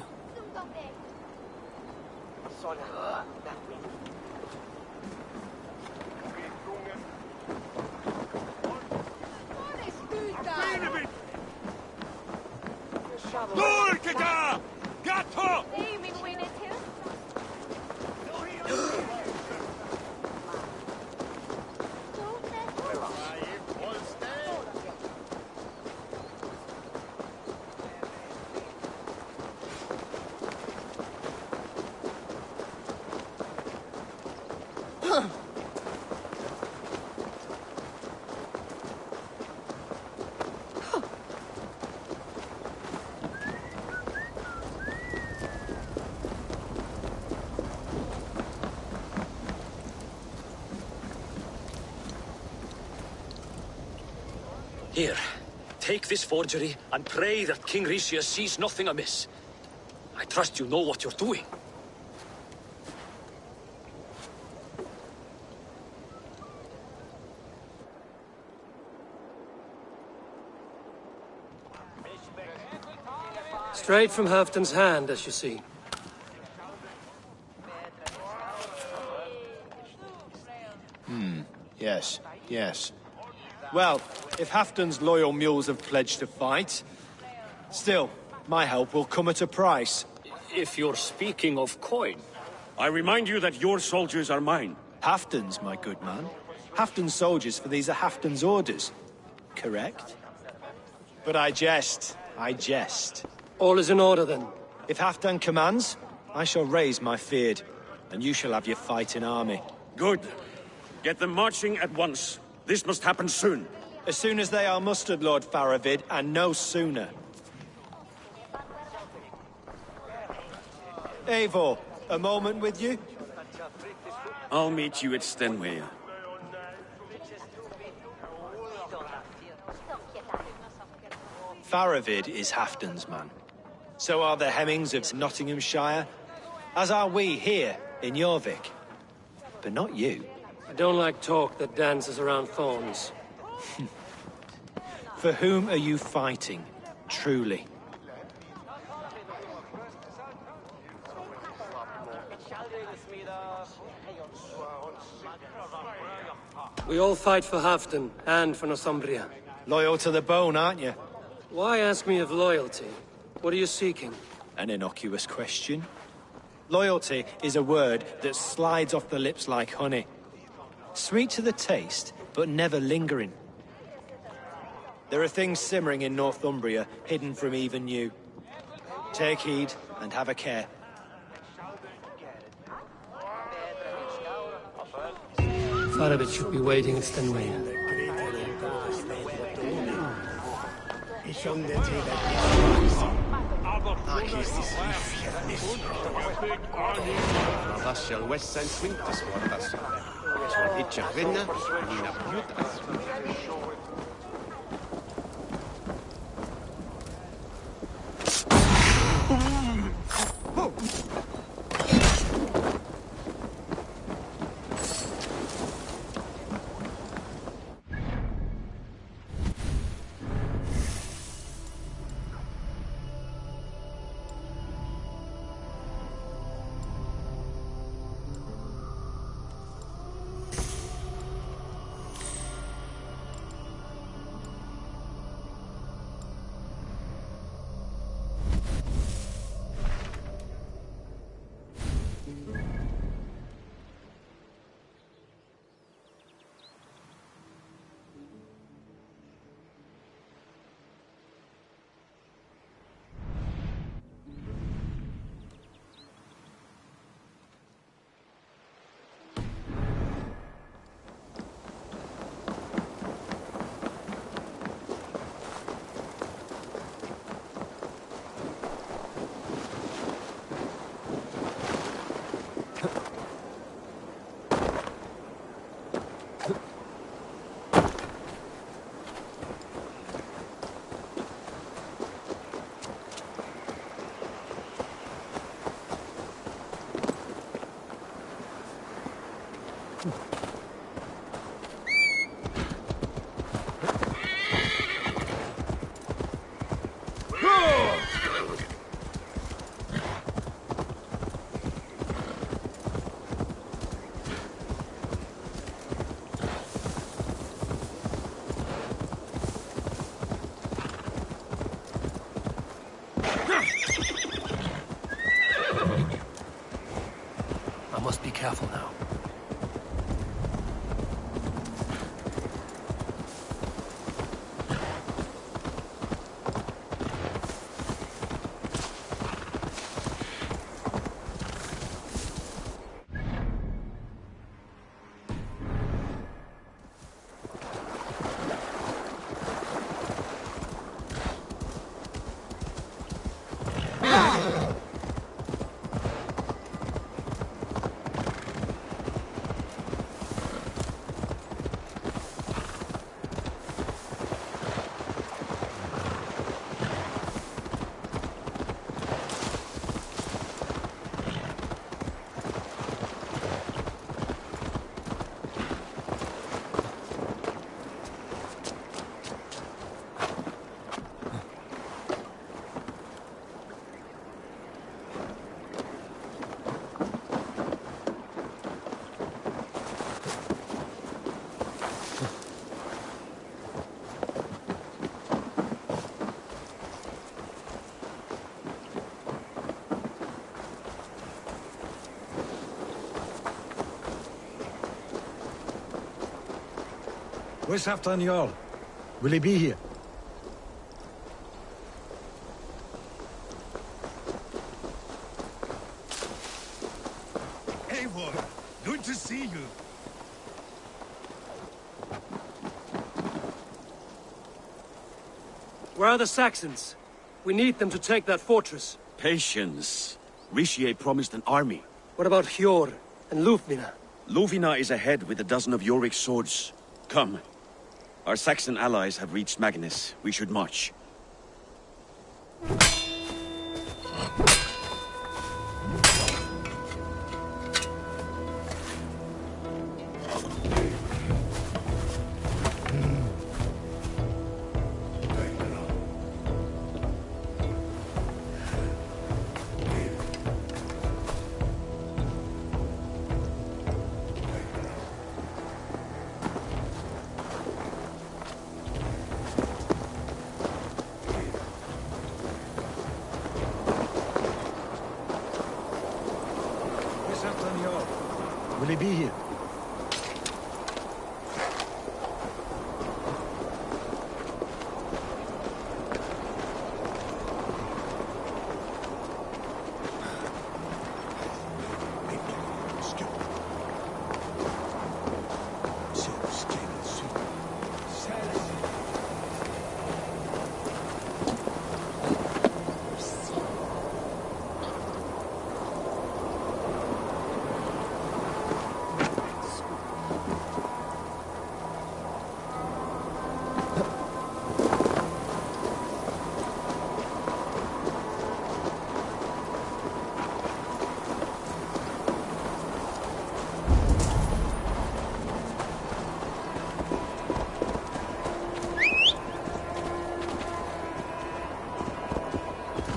Here, take this forgery and pray that King Ricius sees nothing amiss. I trust you know what you're doing. Straight from Halfdan's hand, as you see. Yes, yes. Well, if Halfdan's loyal mules have pledged to fight, still, my help will come at a price. If you're speaking of coin. I remind you that your soldiers are mine. Halfdan's, my good man. Halfdan's soldiers, for these are Halfdan's orders. Correct? But I jest. I jest. All is in order, then. If Halfdan commands, I shall raise my feared, and you shall have your fighting army. Good. Get them marching at once. This must happen soon. As soon as they are mustered, Lord Faravid, and no sooner. Eivor, a moment with you? I'll meet you at Stenway. Faravid is Halfdan's man. So are the Hemmings of Nottinghamshire, as are we here in Jorvik. But not you. I don't like talk that dances around thorns. For whom are you fighting, truly? We all fight for Halfdan and for Northumbria. Loyal to the bone, aren't you? Why ask me of loyalty? What are you seeking? An innocuous question. Loyalty is a word that slides off the lips like honey. Sweet to the taste, but never lingering. There are things simmering in Northumbria, hidden from even you. Take heed and have a care. Faravid should be waiting at Stenway. Lascia Wessa in Quintus Quartas. Hitcha Venna, Nina Putas. I must be careful now. Where's Halfdan Jarl? Will he be here? Eivor, good to see you. Where are the Saxons? We need them to take that fortress. Patience. Richier promised an army. What about Hjor and Lufvina? Lufvina is ahead with a dozen of Jorik's swords. Come. Our Saxon allies have reached Magnus. We should march. Will he be here?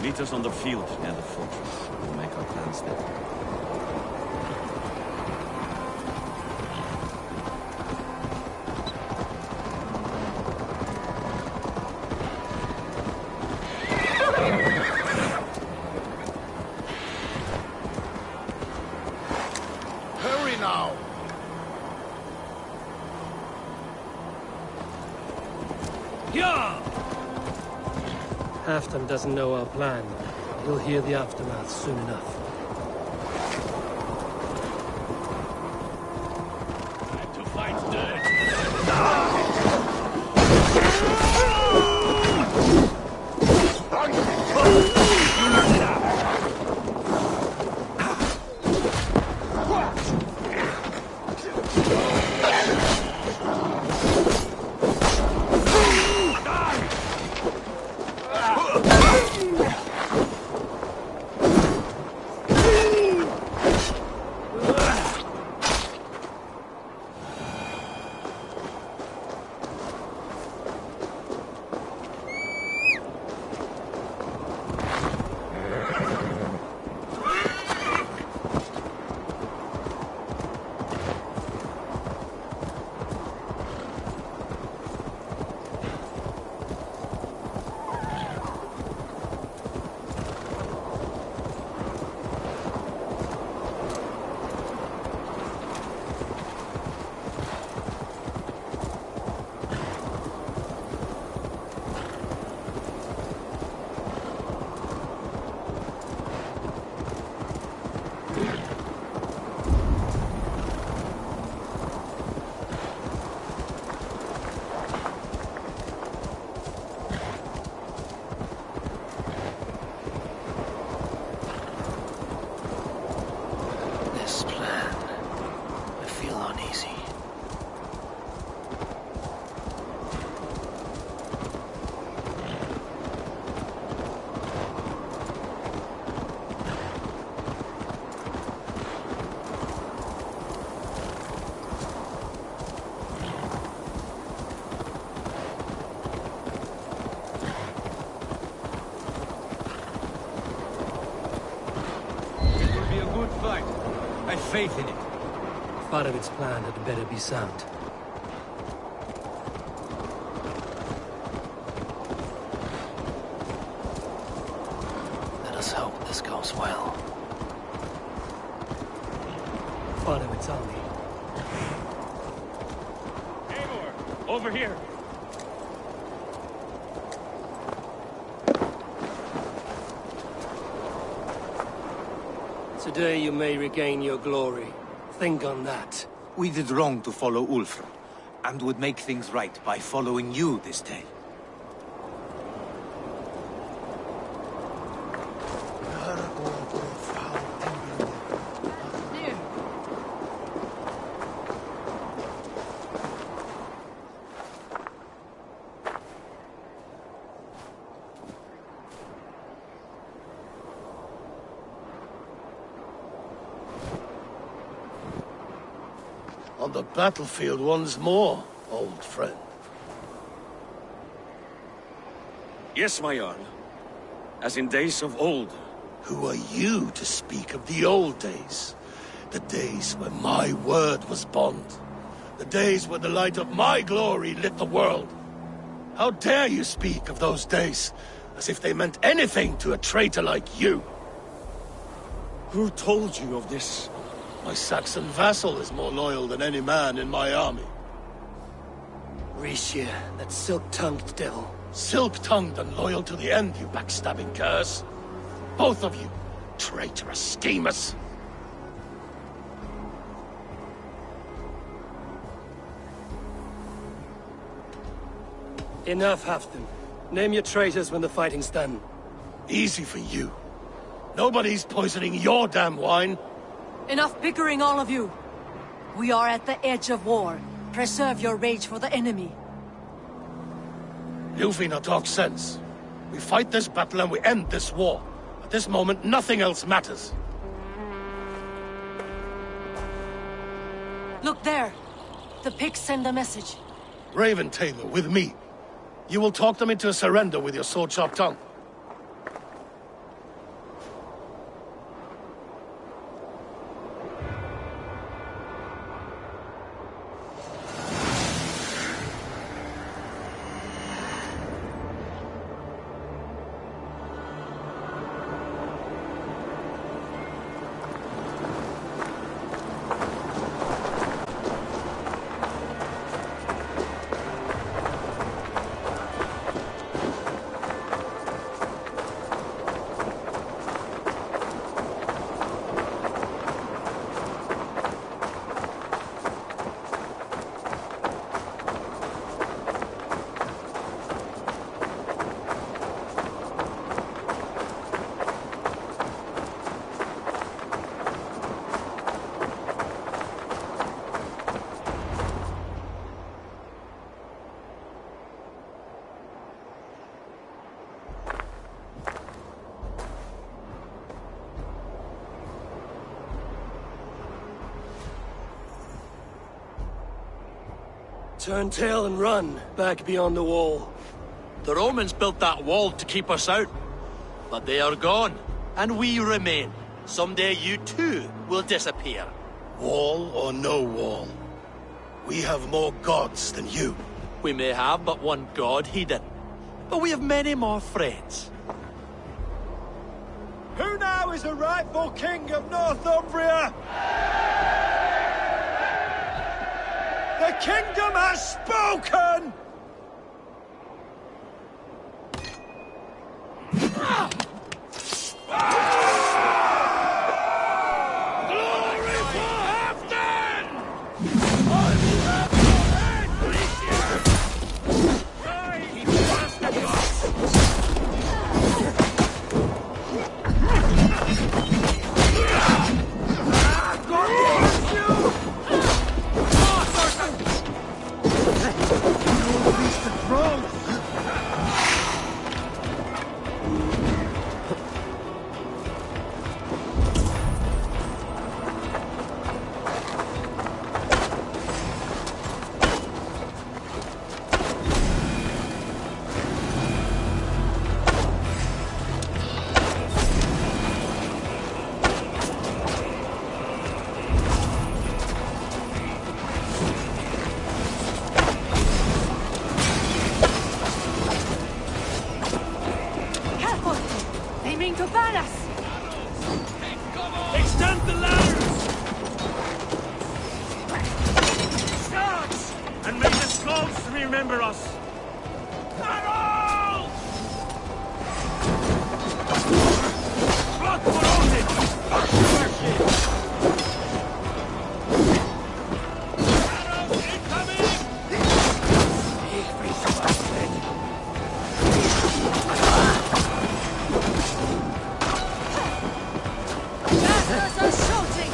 Meet us on the field near the fortress. We'll make our plans there. Hurry now! Yeah! Halfdan doesn't know our plan. He'll hear the aftermath soon enough. Time to fight dirt. This plan. I feel uneasy. It will be a good fight. I have faith in it. Part of its plan had better be sound. Let us hope this goes well. Part of its army. Eivor, over over here. Today you may regain your glory. Think on that. We did wrong to follow Ulfr, and would make things right by following you this day. On the battlefield once more, old friend. Yes, my Jarl. As in days of old. Who are you to speak of the old days? The days when my word was bond. The days when the light of my glory lit the world. How dare you speak of those days, as if they meant anything to a traitor like you? Who told you of this? My Saxon vassal is more loyal than any man in my army. Risha, that silk-tongued devil. Silk-tongued and loyal to the end, you backstabbing curse. Both of you, traitorous schemers. Enough, Halfdan. Name your traitors when the fighting's done. Easy for you. Nobody's poisoning your damn wine. Enough bickering, all of you. We are at the edge of war. Preserve your rage for the enemy. Ljufina talks sense. We fight this battle and we end this war. At this moment, nothing else matters. Look there. The pigs send a message. Raven Tailor, with me. You will talk them into a surrender with your sword-sharp tongue. Turn tail and run, back beyond the wall. The Romans built that wall to keep us out. But they are gone, and we remain. Someday you too will disappear. Wall or no wall, we have more gods than you. We may have but one god, he didn't. But we have many more friends. Who now is the rightful king of Northumbria? The kingdom has spoken! Glory for Halfdan! I will have your head, Alicia! Die, you bastard! God bless you! Extend the ladders! Start! And may the gods remember remember us! Carol! Blood for Odin! Arrows incoming! Masters are shooting!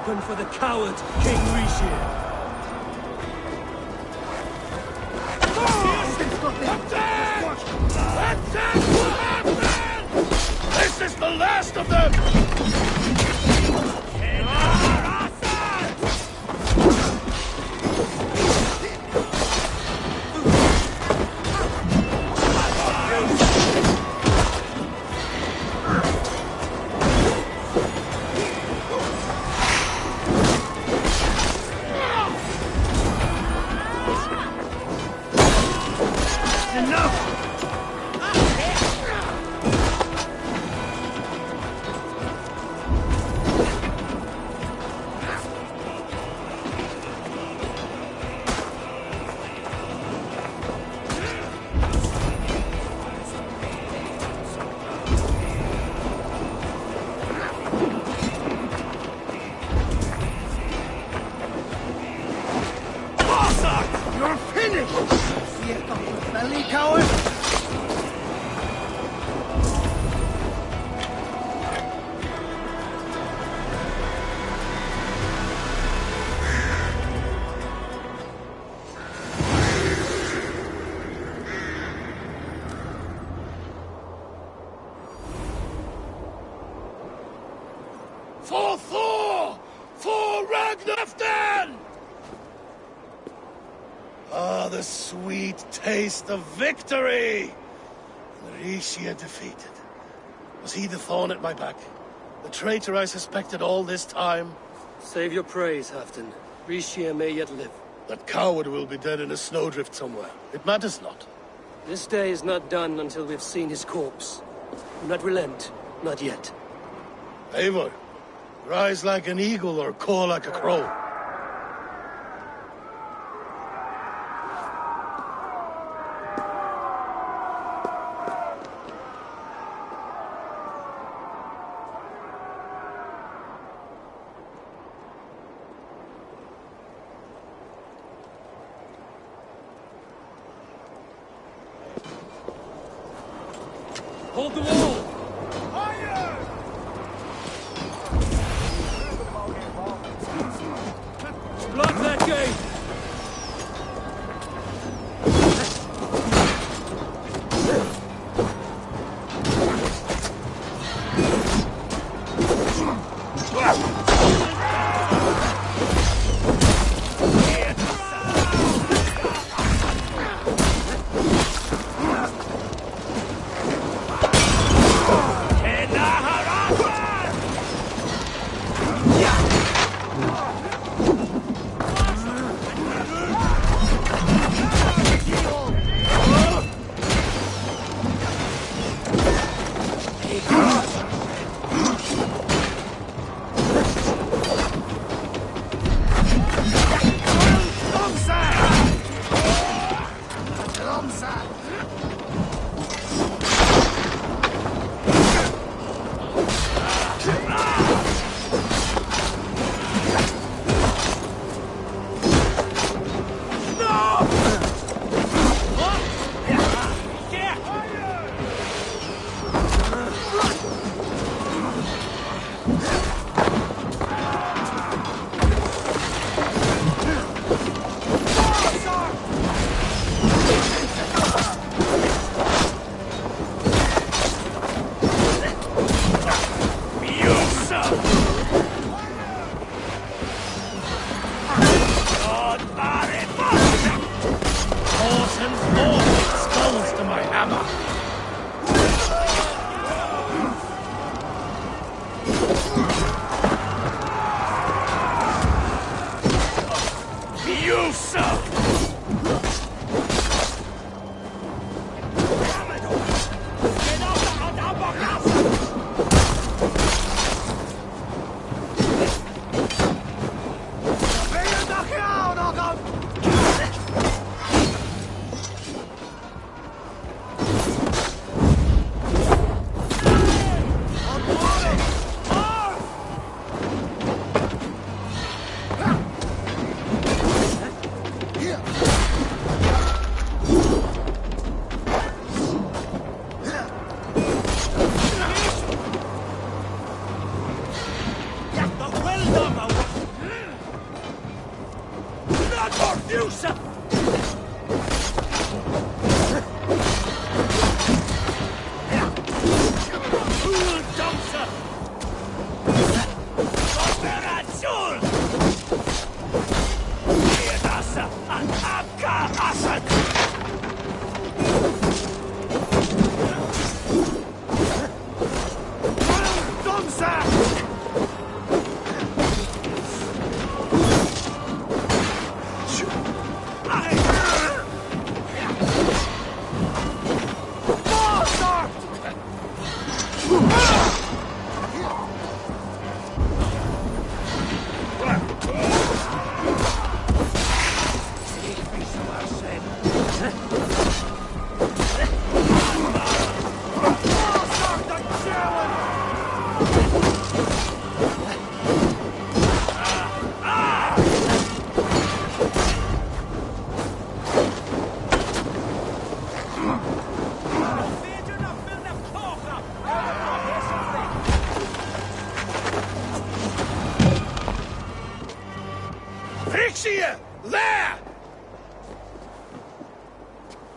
open for the coward, King Rishi. This is the last of them! You're finished! See it off your belly, coward? For Thor! For Ragnarften! Ah, the sweet taste of victory! Rishia defeated. Was he the thorn at my back? The traitor I suspected all this time? Save your praise, Halfdan. Rishia may yet live. That coward will be dead in a snowdrift somewhere. It matters not. This day is not done until we've seen his corpse. Do not relent. Not yet. Eivor, rise like an eagle or caw like a crow. Hold the wall! Block that gate!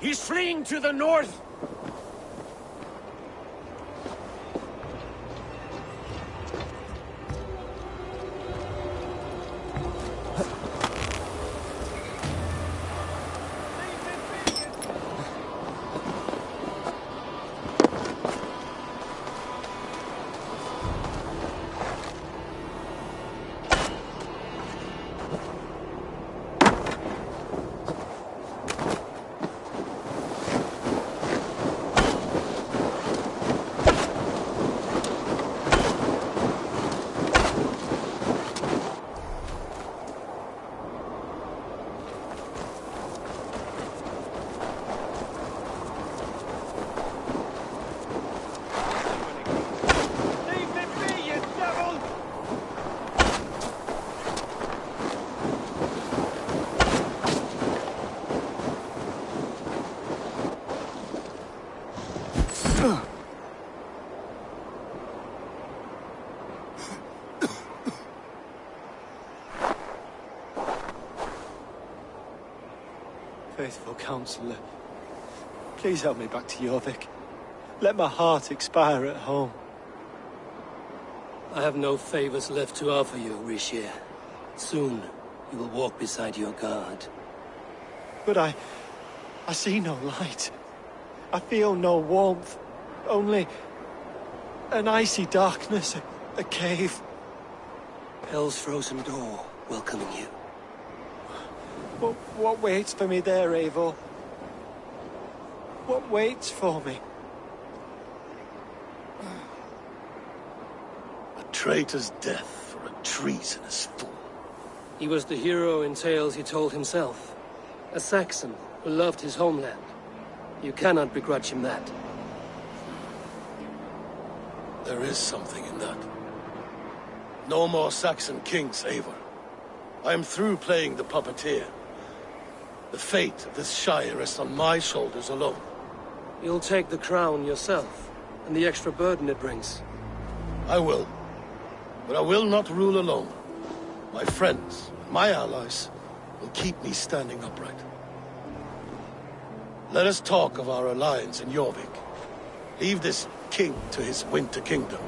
He's fleeing to the north! Faithful counselor, please help me back to Jorvik. Let my heart expire at home. I have no favors left to offer you, Rishir. Soon, you will walk beside your guard. But I see no light. I feel no warmth. Only an icy darkness, a cave. Hell's frozen door welcoming you. What waits for me there, Eivor? What waits for me? A traitor's death for a treasonous fool. He was the hero in tales he told himself. A Saxon who loved his homeland. You cannot begrudge him that. There is something in that. No more Saxon kings, Eivor. I am through playing the puppeteer. The fate of this Shire rests on my shoulders alone. You'll take the crown yourself, and the extra burden it brings. I will. But I will not rule alone. My friends, my allies, will keep me standing upright. Let us talk of our alliance in Jorvik. Leave this king to his winter kingdom.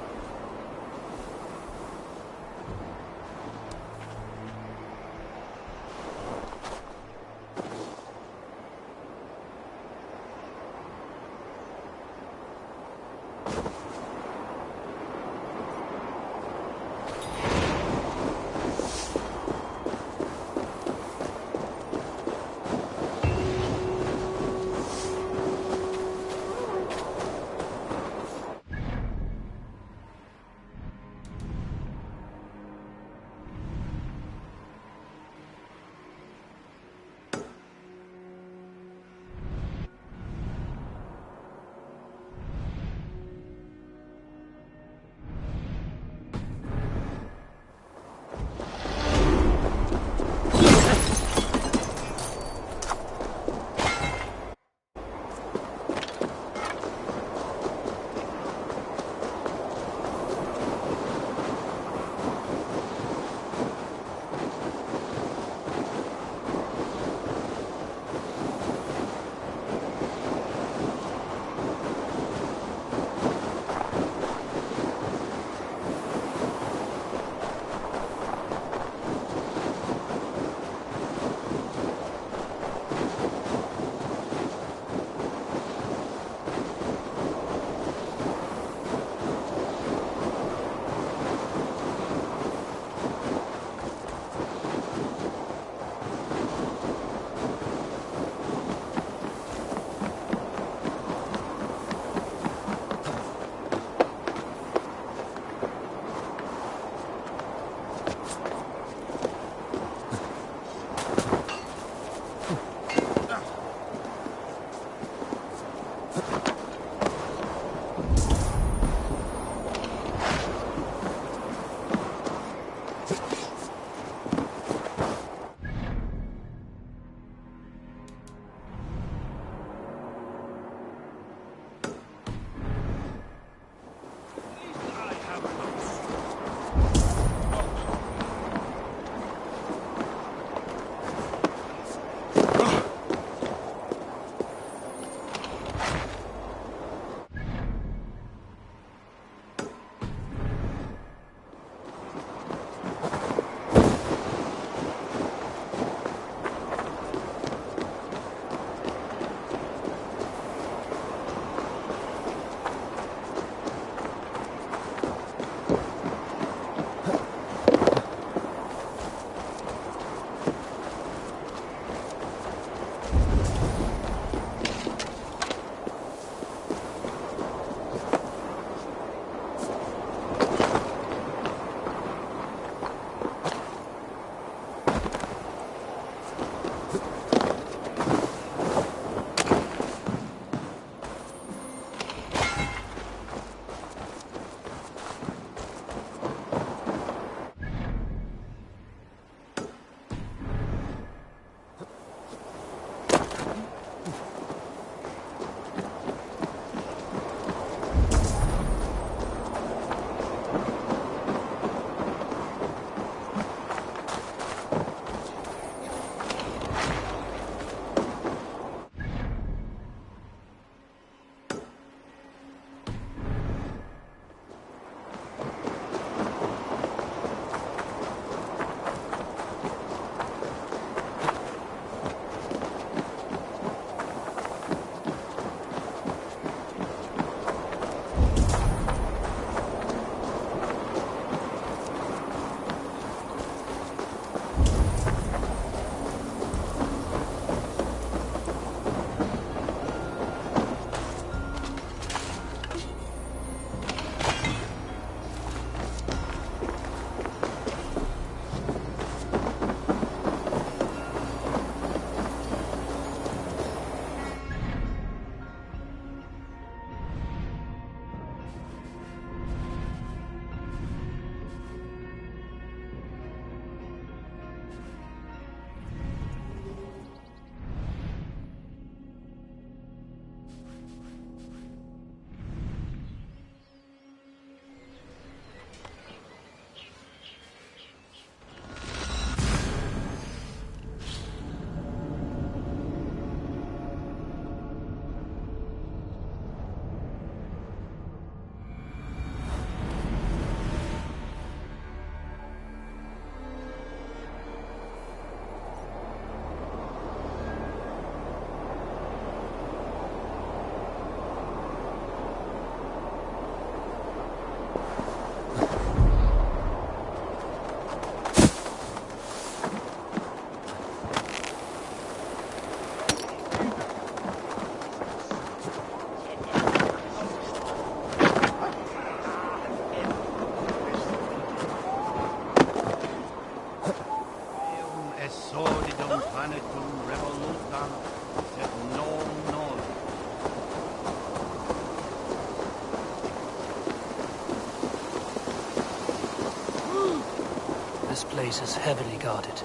place is heavily guarded.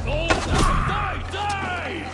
Go! Die! Die!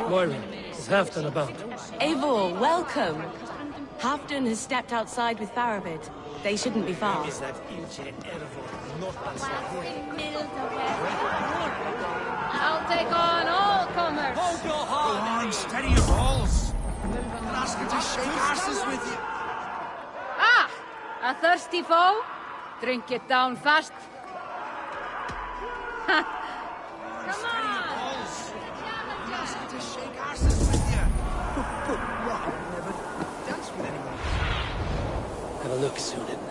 Moira, is Halfdan about? Eivor, welcome. Halfdan has stepped outside with Faravid. They shouldn't be far. Is that I'll take on all comers. Hold your heart! Go on, steady your balls. I'll ask her to shake asses with you. Ah! A thirsty foe? Drink it down fast. Steady your balls. I'll ask her to shake asses with you. What? Never dance with anyone. Have a look, Sunan.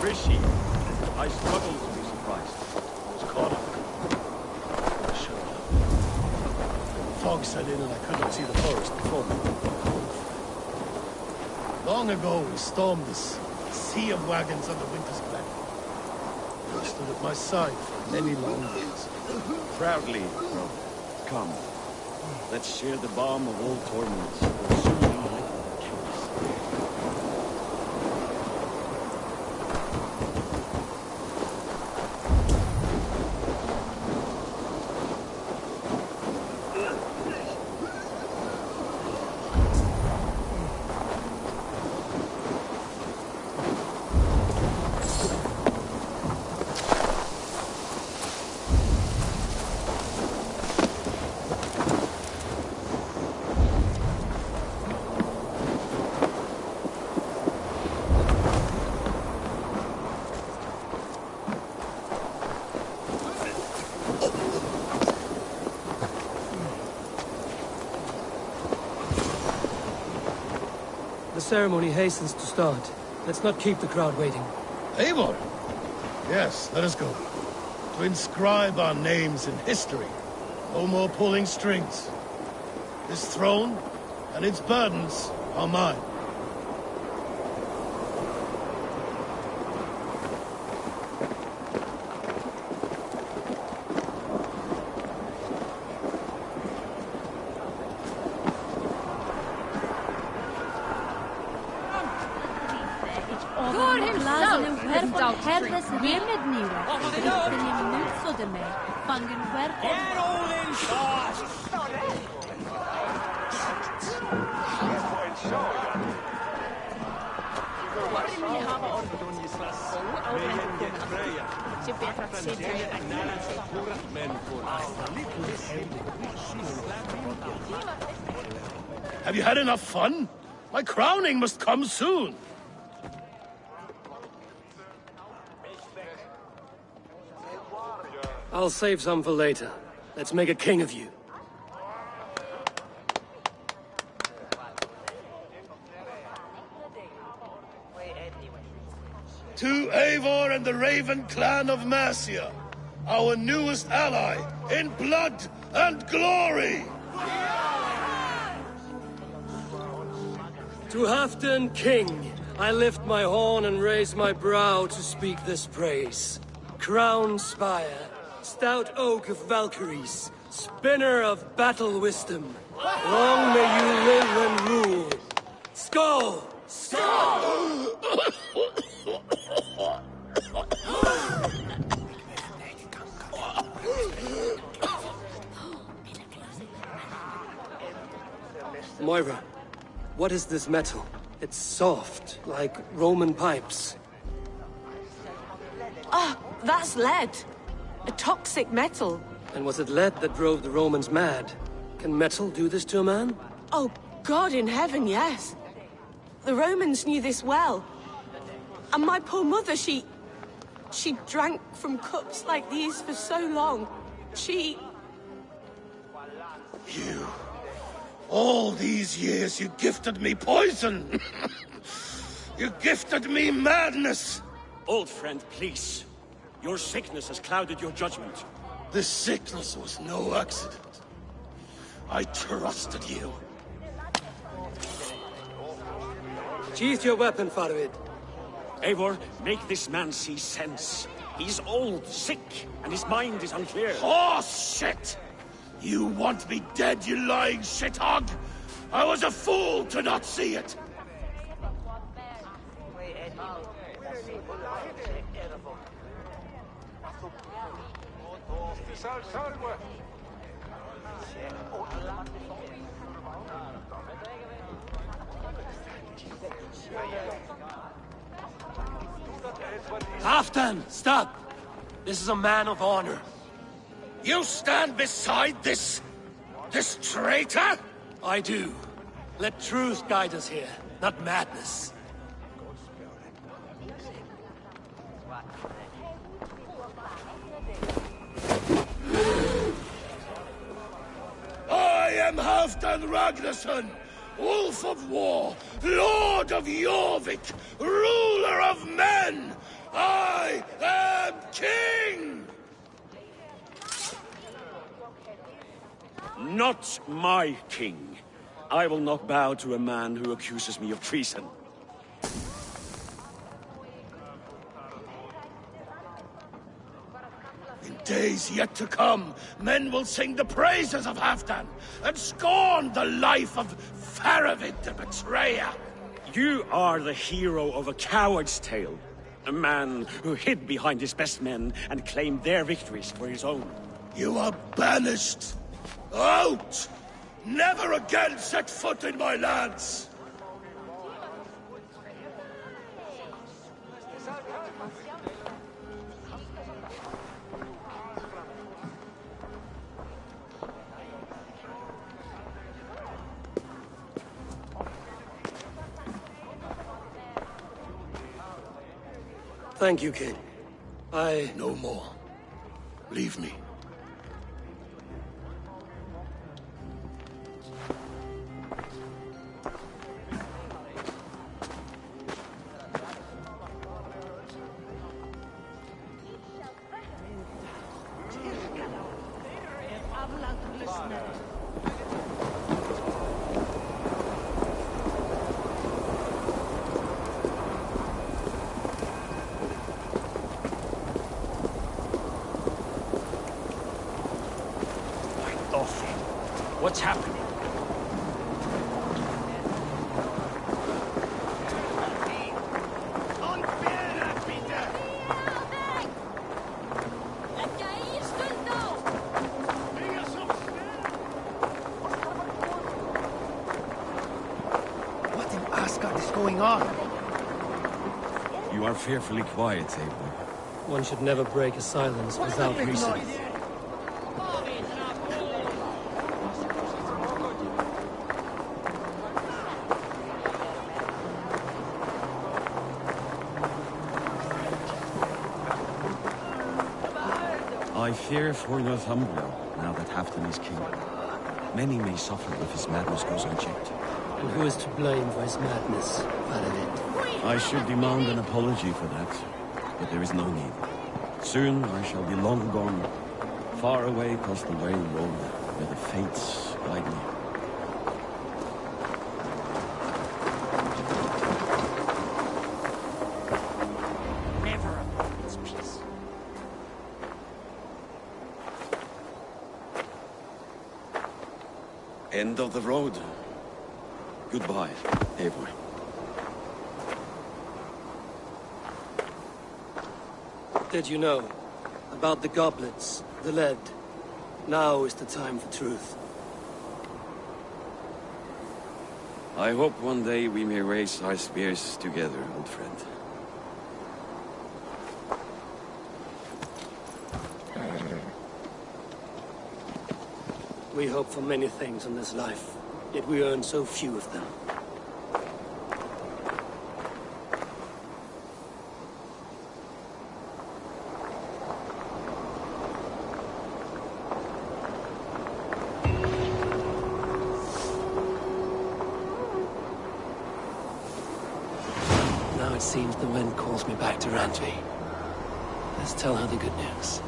Rishi, I struggle to be surprised. I was caught up. I shouldn't have. Fog set in and I couldn't see the forest before me. Long ago, we stormed this sea of wagons under Winter's Glen. You stood at my side for many long days. Proudly, brother. Come. Let's share the balm of all torments. Or soon our chaos. The ceremony hastens to start. Let's not keep the crowd waiting. Eivor! Yes, let us go. To inscribe our names in history. No more pulling strings. This throne and its burdens are mine. God himself has doubted. Get all in fast! Have you had enough fun? My crowning must come soon. I'll save some for later. Let's make a king of you. To Eivor and the Raven clan of Mercia, our newest ally in blood and glory! To Halfdan, king, I lift my horn and raise my brow to speak this praise. Crown spire, stout oak of Valkyries, spinner of battle wisdom. Long may you live and rule. Skull! Skull! Moira, what is this metal? It's soft, like Roman pipes. Ah, that's lead. A toxic metal. And was it lead that drove the Romans mad? Can metal do this to a man? Oh, God in heaven, yes. The Romans knew this well. And my poor mother, she drank from cups like these for so long. You... All these years you gifted me poison! You gifted me madness! Old friend, please. Your sickness has clouded your judgment. This sickness was no accident. I trusted you. Sheath your weapon, Farvid. Eivor, make this man see sense. He's old, sick, and his mind is unclear. Oh, shit! You want me dead, you lying shithog? I was a fool to not see it! Halfdan, stop! This is a man of honor. You stand beside this traitor? I do. Let truth guide us here, not madness. I am Halfdan Ragnarsson, Wolf of War, Lord of Jorvik, ruler of men! I am king! Not my king. I will not bow to a man who accuses me of treason. In days yet to come, men will sing the praises of Halfdan and scorn the life of Faravid the betrayer. You are the hero of a coward's tale. A man who hid behind his best men and claimed their victories for his own. You are banished. Out! Never again set foot in my lands! Thank you, King. No more. Leave me. What's happening? What in Asgard is going on? You are fearfully quiet, Eivor. One should never break a silence without reason. I I fear for Northumbria, now that Halfdan is king. Many may suffer if his madness goes unchecked. And who is to blame for his madness, Varadin? I should demand an apology for that, but there is no need. Soon I shall be long gone, far away across the way road where the fates guide me. Never a moment's peace. End of the road. Goodbye, Eivor. Did you know about the goblets, the lead? Now is the time for truth. I hope one day we may raise our spears together, old friend. We hope for many things in this life, yet we earn so few of them. Now it seems the wind calls me back to Randvi. Let's tell her the good news.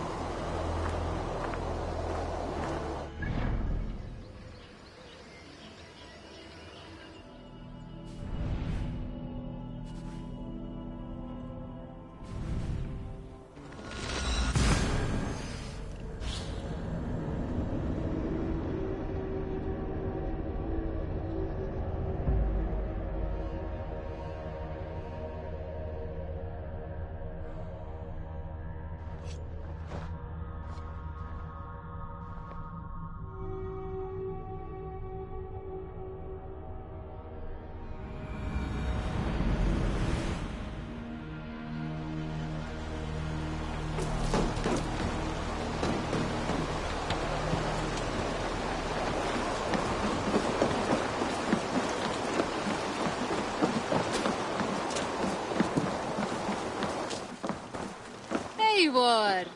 Eivor!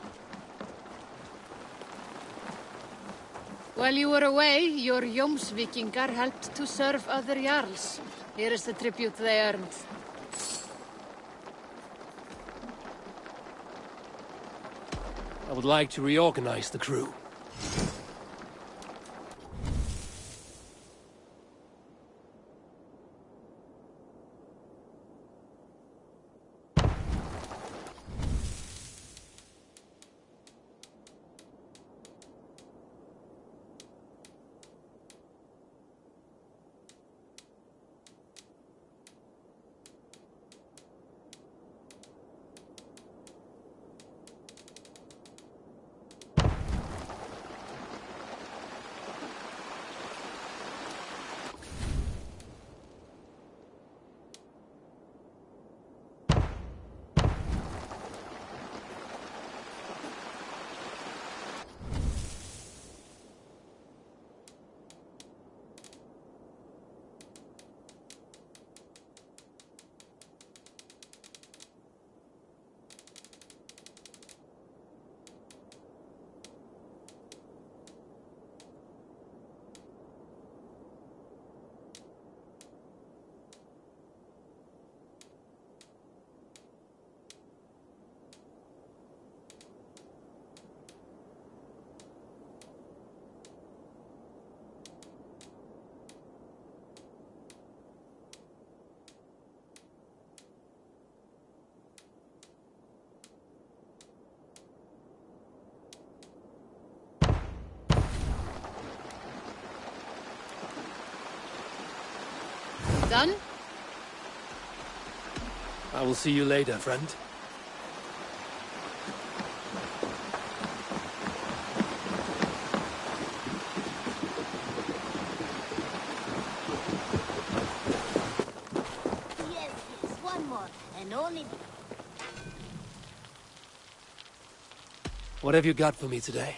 While you were away, your Jómsvíkingar helped to serve other Jarls. Here is the tribute they earned. I would like to reorganize the crew. Done? I will see you later, friend. Yes, one more, and only... What have you got for me today?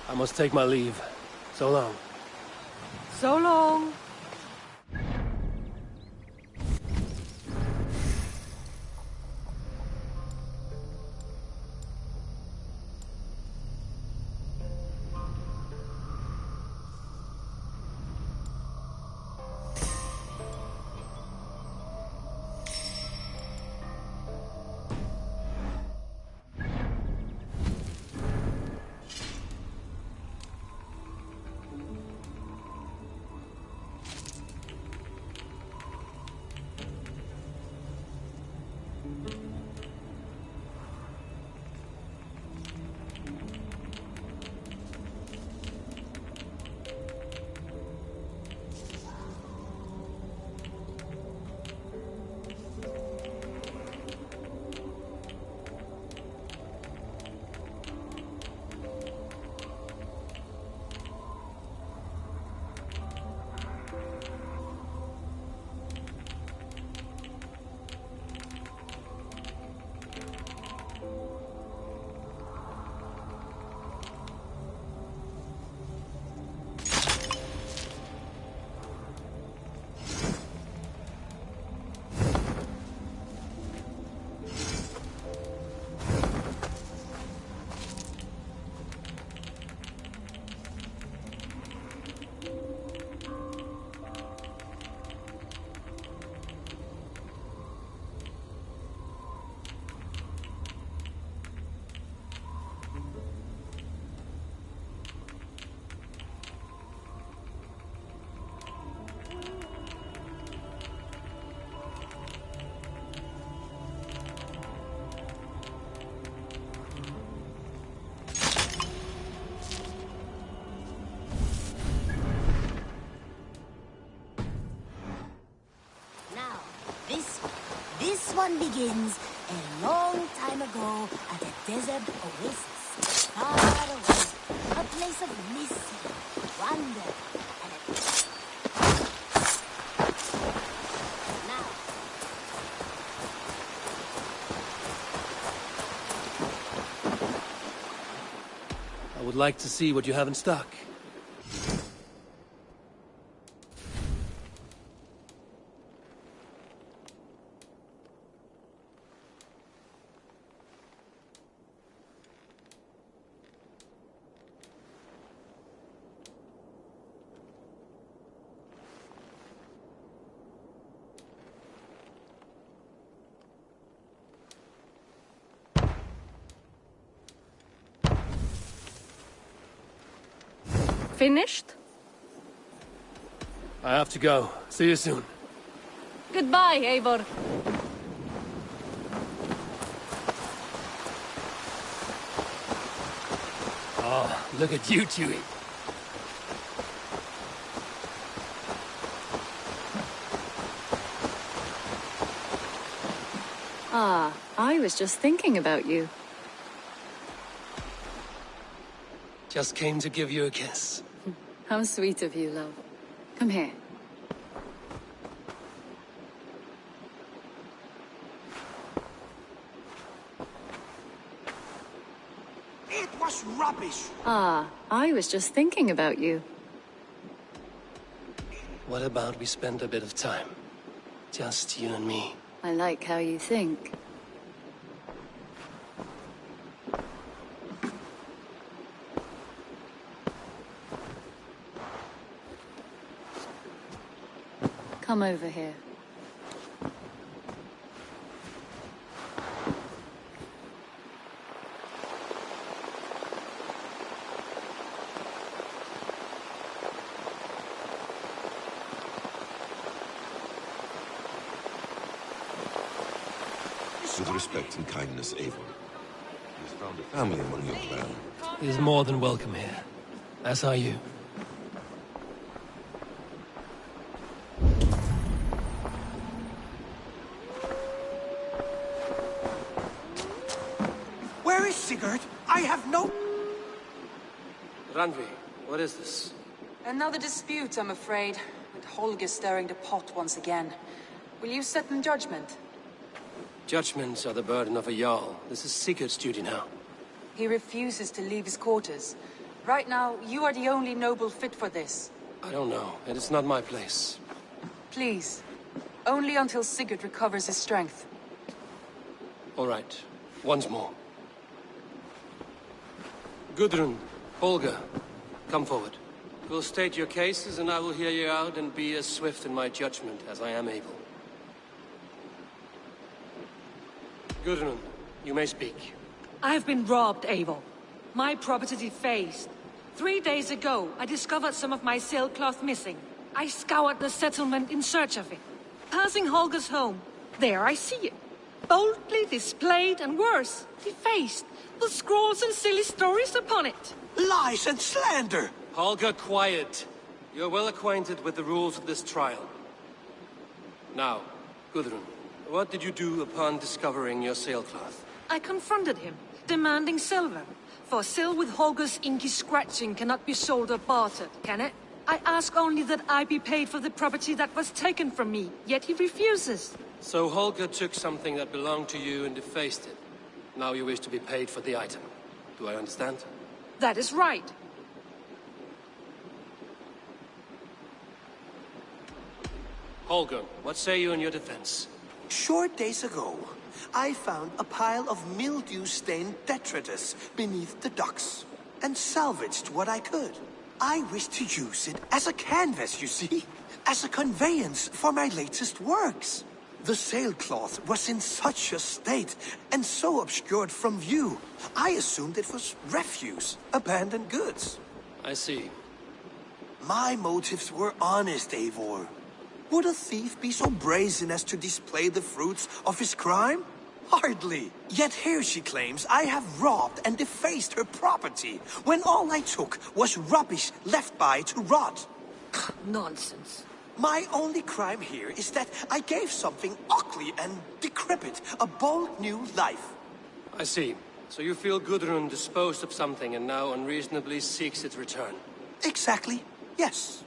I must take my leave. So long. So long. This one begins a long time ago at a desert oasis, far away, a place of mystery, wonder, and now, I would like to see what you have in stock. Finished? I have to go. See you soon. Goodbye, Eivor. Oh, look at you two. Ah, I was just thinking about you. Just came to give you a kiss. How sweet of you, love. Come here. It was rubbish. Ah, I was just thinking about you. What about we spend a bit of time? Just you and me. I like how you think. Come over here. With respect and kindness, Eivor. He's found a family among your clan. He is more than welcome here. As are you. Where is Sigurd? I have no... Randvi, what is this? Another dispute, I'm afraid, with Holger stirring the pot once again. Will you sit in judgment? Judgments are the burden of a Jarl. This is Sigurd's duty now. He refuses to leave his quarters. Right now, you are the only noble fit for this. I don't know. It is not my place. Please. Only until Sigurd recovers his strength. All right. Once more. Gudrun, Holger, come forward. You'll state your cases, and I will hear you out and be as swift in my judgment as I am able. Gudrun, you may speak. I have been robbed, Eivor. My property defaced. 3 days ago, I discovered some of my sailcloth missing. I scoured the settlement in search of it. Passing Holger's home, there I see it. Boldly displayed and worse, defaced, with scrolls and silly stories upon it. Lies and slander! Holger, quiet. You're well acquainted with the rules of this trial. Now, Gudrun, what did you do upon discovering your sailcloth? I confronted him, demanding silver. For sil with Holger's inky scratching cannot be sold or bartered, can it? I ask only that I be paid for the property that was taken from me, yet he refuses. So Holger took something that belonged to you and defaced it. Now you wish to be paid for the item. Do I understand? That is right. Holger, what say you in your defense? Short days ago, I found a pile of mildew-stained detritus beneath the docks, and salvaged what I could. I wish to use it as a canvas, you see? As a conveyance for my latest works. The sailcloth was in such a state, and so obscured from view, I assumed it was refuse, abandoned goods. I see. My motives were honest, Eivor. Would a thief be so brazen as to display the fruits of his crime? Hardly. Yet here she claims I have robbed and defaced her property, when all I took was rubbish left by to rot. Nonsense. My only crime here is that I gave something ugly and decrepit a bold new life. I see. So you feel Gudrun disposed of something and now unreasonably seeks its return? Exactly, yes.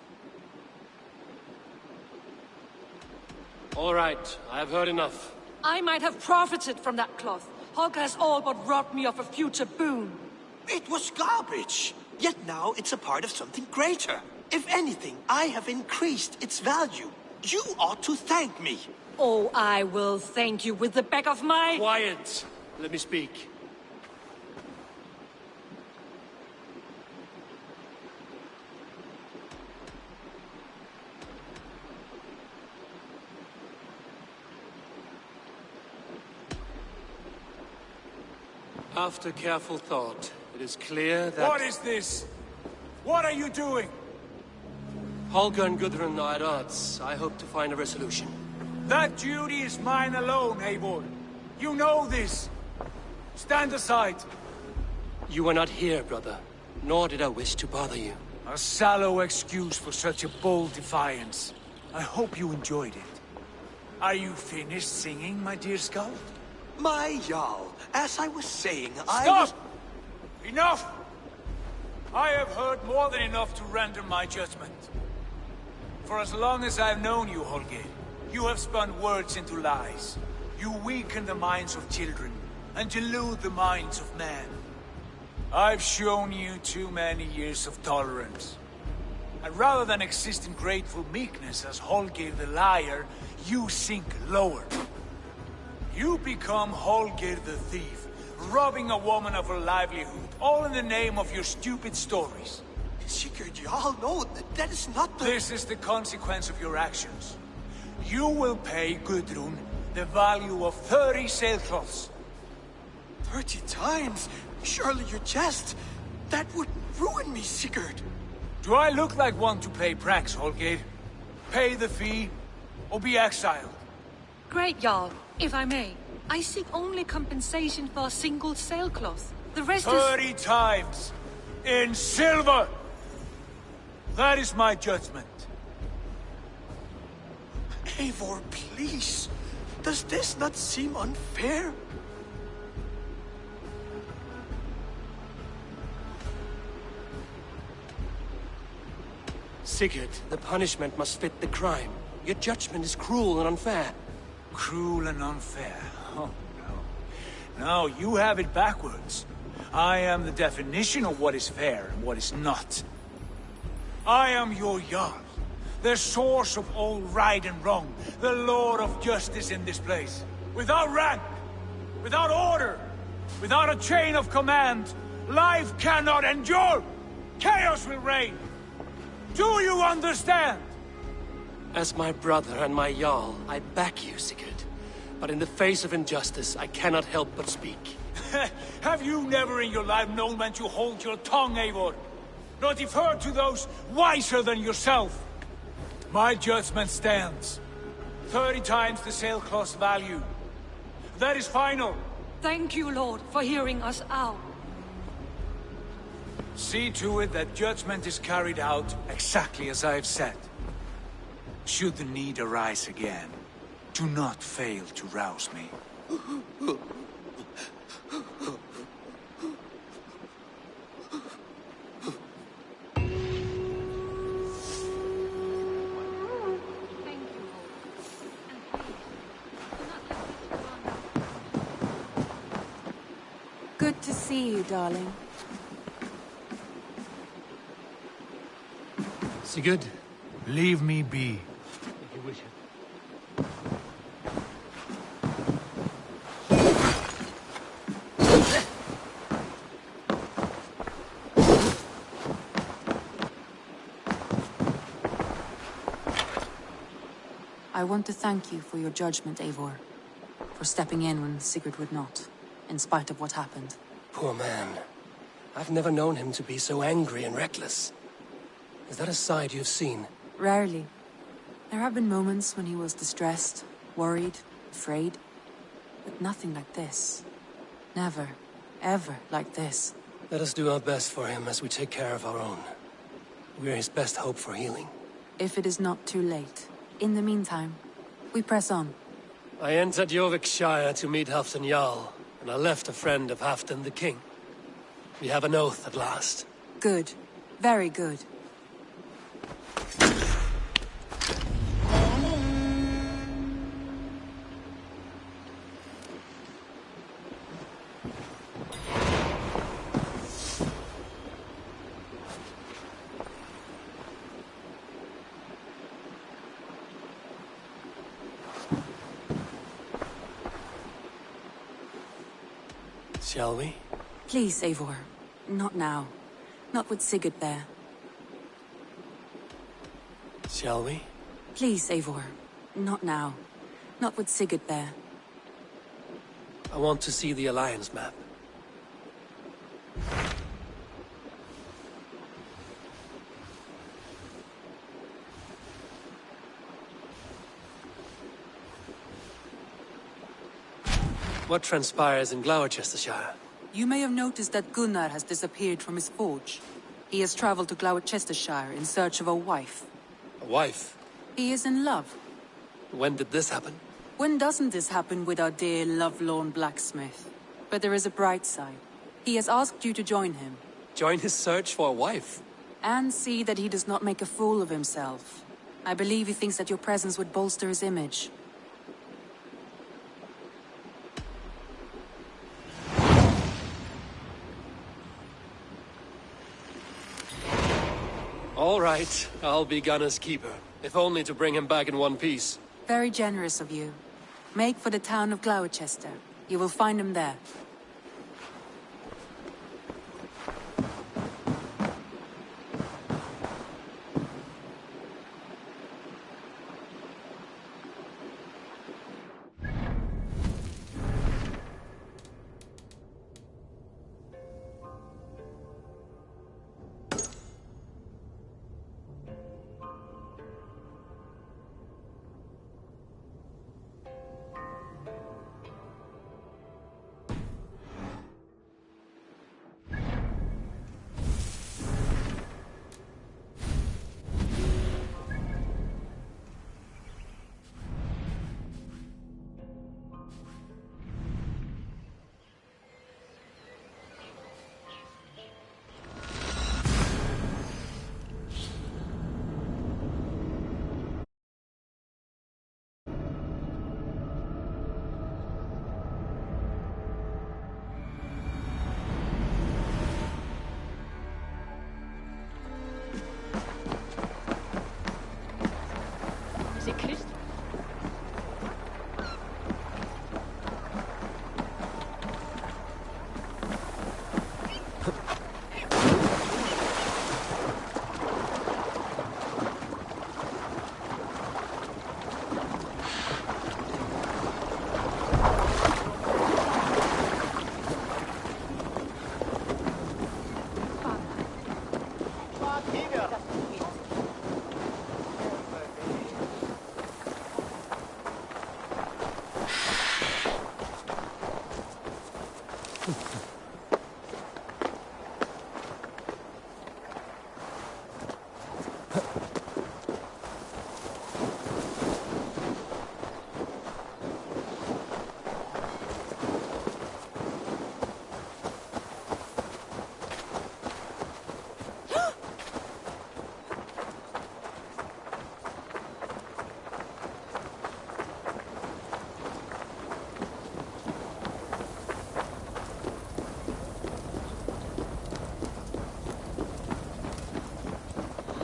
All right, I have heard enough. I might have profited from that cloth. Holger has all but robbed me of a future boon. It was garbage. Yet now it's a part of something greater. If anything, I have increased its value. You ought to thank me. Oh, I will thank you with the back of my... Quiet! Let me speak. After careful thought, it is clear that... What is this? What are you doing? Holger and Gudrun are at odds. I hope to find a resolution. That duty is mine alone, Eivor. You know this. Stand aside. You were not here, brother. Nor did I wish to bother you. A sallow excuse for such a bold defiance. I hope you enjoyed it. Are you finished singing, my dear Skald? My Jarl, as I was saying, Stop! Enough! I have heard more than enough to render my judgment. For as long as I've known you, Holger, you have spun words into lies. You weaken the minds of children, and delude the minds of men. I've shown you too many years of tolerance. And rather than exist in grateful meekness as Holger the liar, you sink lower. You become Holger the thief, robbing a woman of her livelihood, all in the name of your stupid stories. Sigurd Jarl, no, that is not the... This is the consequence of your actions. You will pay Gudrun the value of 30 sailcloths. 30 times? Surely you jest. That would ruin me, Sigurd. Do I look like one to play pranks, Holger? Pay the fee, or be exiled. Great, Jarl. If I may, I seek only compensation for a single sailcloth. The rest 30 times! In silver! That is my judgment. Eivor, please. Does this not seem unfair? Sigurd, the punishment must fit the crime. Your judgment is cruel and unfair. Cruel and unfair? Oh, no. No, you have it backwards. I am the definition of what is fair and what is not. I am your Jarl, the source of all right and wrong, the lord of justice in this place. Without rank, without order, without a chain of command, life cannot endure. Chaos will reign. Do you understand? As my brother and my Jarl, I back you, Sigurd. But in the face of injustice, I cannot help but speak. Have you never in your life known when to hold your tongue, Eivor? Nor defer to those wiser than yourself? My judgment stands. 30 times the sailcloth's value. That is final. Thank you, Lord, for hearing us out. See to it that judgment is carried out exactly as I have said. Should the need arise again, do not fail to rouse me. Good to see you, darling. Sigurd? Leave me be. If you wish it. I want to thank you for your judgment, Eivor. For stepping in when Sigurd would not, in spite of what happened. Poor man. I've never known him to be so angry and reckless. Is that a side you've seen? Rarely. There have been moments when he was distressed, worried, afraid. But nothing like this. Never, ever like this. Let us do our best for him as we take care of our own. We're his best hope for healing. If it is not too late. In the meantime, we press on. I entered Jorvikshire to meet Halfdan Jarl, and I left a friend of Halfdan the King. We have an oath at last. Good. Very good. Shall we? Please, Eivor. Not now. Not with Sigurd there. Shall we? Please, Eivor. Not now. Not with Sigurd there. I want to see the Alliance map. What transpires in Gloucestershire? You may have noticed that Gunnar has disappeared from his forge. He has traveled to Gloucestershire in search of a wife. A wife? He is in love. When did this happen? When doesn't this happen with our dear, lovelorn blacksmith? But there is a bright side. He has asked you to join him. Join his search for a wife? And see that he does not make a fool of himself. I believe he thinks that your presence would bolster his image. All right, I'll be Gunner's keeper, if only to bring him back in one piece. Very generous of you. Make for the town of Gloucester. You will find him there.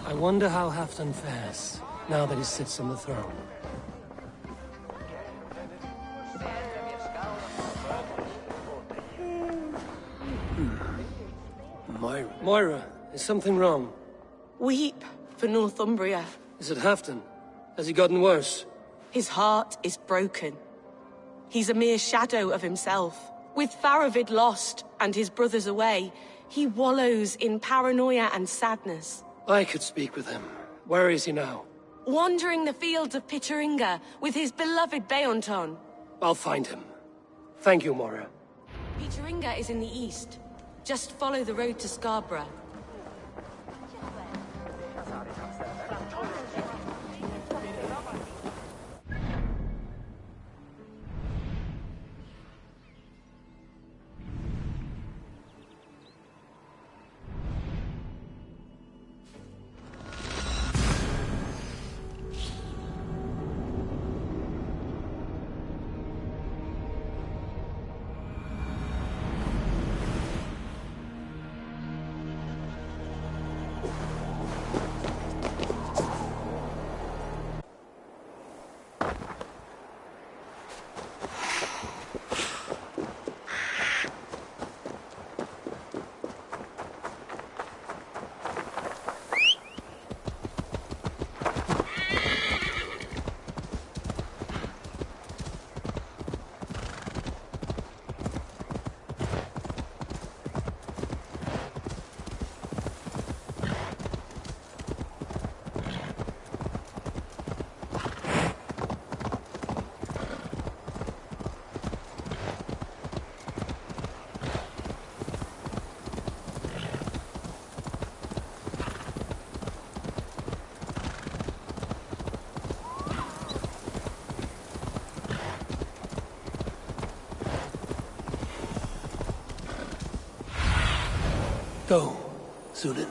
I wonder how Halfdan fares, now that he sits on the throne. Moira, is something wrong? Weep for Northumbria. Is it Halfdan? Has he gotten worse? His heart is broken. He's a mere shadow of himself. With Faravid lost and his brothers away, he wallows in paranoia and sadness. I could speak with him. Where is he now? Wandering the fields of Pittaringa with his beloved Beonton. I'll find him. Thank you, Moira. Pittaringa is in the east. Just follow the road to Scarborough. Go, Zulin.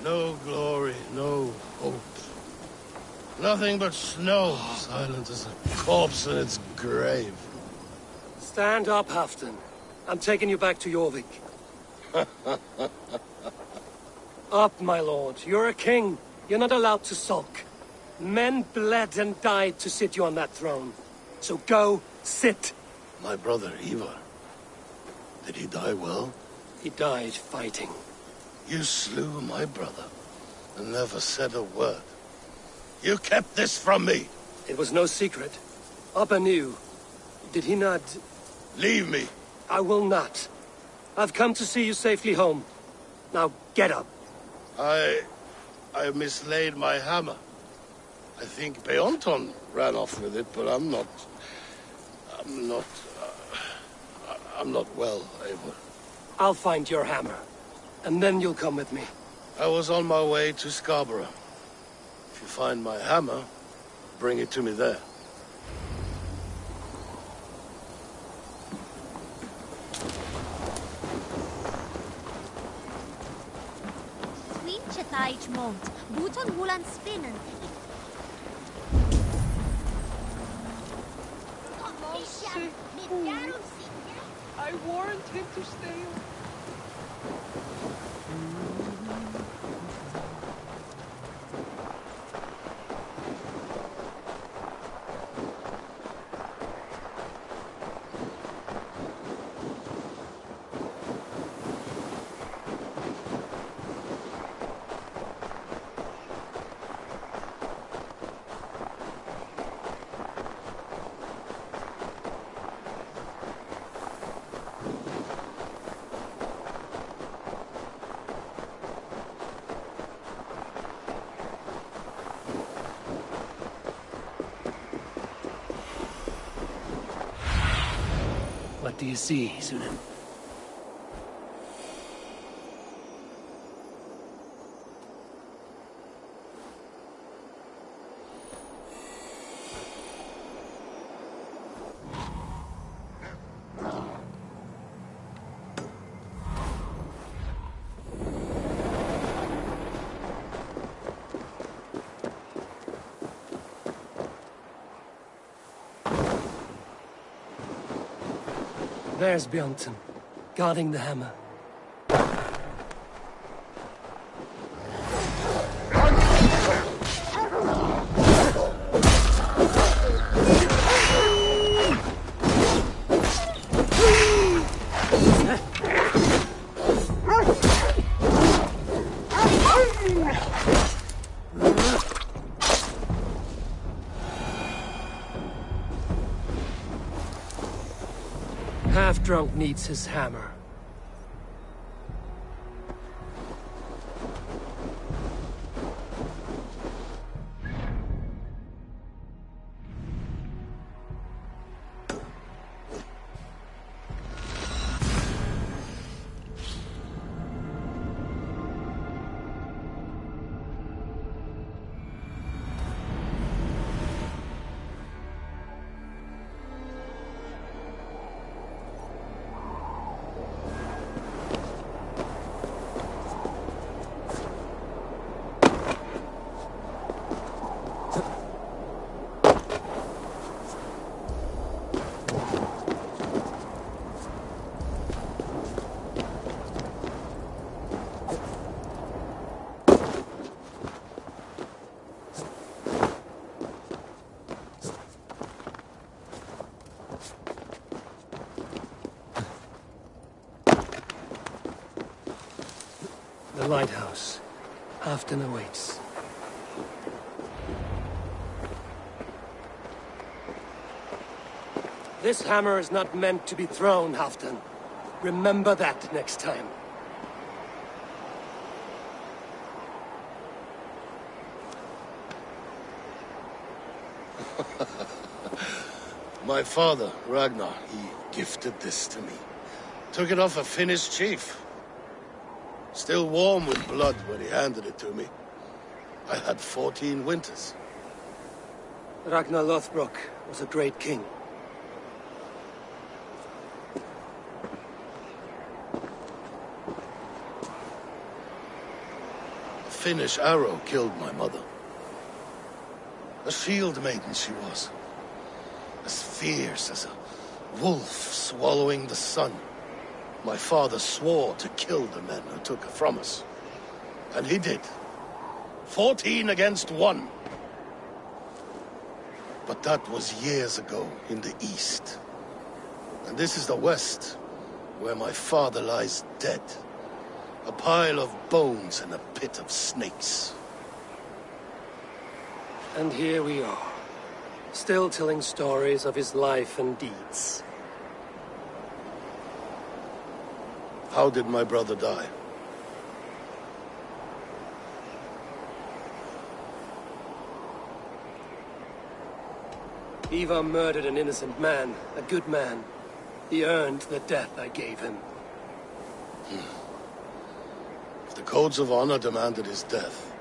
No glory, no hope. Nothing but snow, silent as a corpse in its grave. Stand up, Halfdan. I'm taking you back to Jorvik. Up, my lord. You're a king. You're not allowed to sulk. Men bled and died to sit you on that throne. So go, sit. My brother, Ivar. Did he die well? He died fighting. You slew my brother and never said a word. You kept this from me. It was no secret. Abba knew. Did he not... Leave me. I will not. I've come to see you safely home. Now, get up. I mislaid my hammer. I think Beonton ran off with it, but I'm I'm not well, Eivor. I'll find your hammer. And then you'll come with me. I was on my way to Scarborough. If you find my hammer, bring it to me there. Swin chetaich mont, buton wulan spinnen. I warned him to stay. What do you see, Sunan? There's Bjornson, guarding the hammer. Half-drunk needs his hammer. The lighthouse. Halfdan awaits. This hammer is not meant to be thrown, Halfdan. Remember that next time. My father, Ragnar, he gifted this to me. Took it off a Finnish chief. Still warm with blood when he handed it to me. I had 14 winters. Ragnar Lothbrok was a great king. A Finnish arrow killed my mother. A shield maiden she was. As fierce as a wolf swallowing the sun. My father swore to kill the men who took her from us. And he did. 14 against 1. But that was years ago in the east. And this is the west, where my father lies dead. A pile of bones and a pit of snakes. And here we are, still telling stories of his life and deeds. How did my brother die? Ivar murdered an innocent man, a good man. He earned the death I gave him. If the codes of honor demanded his death,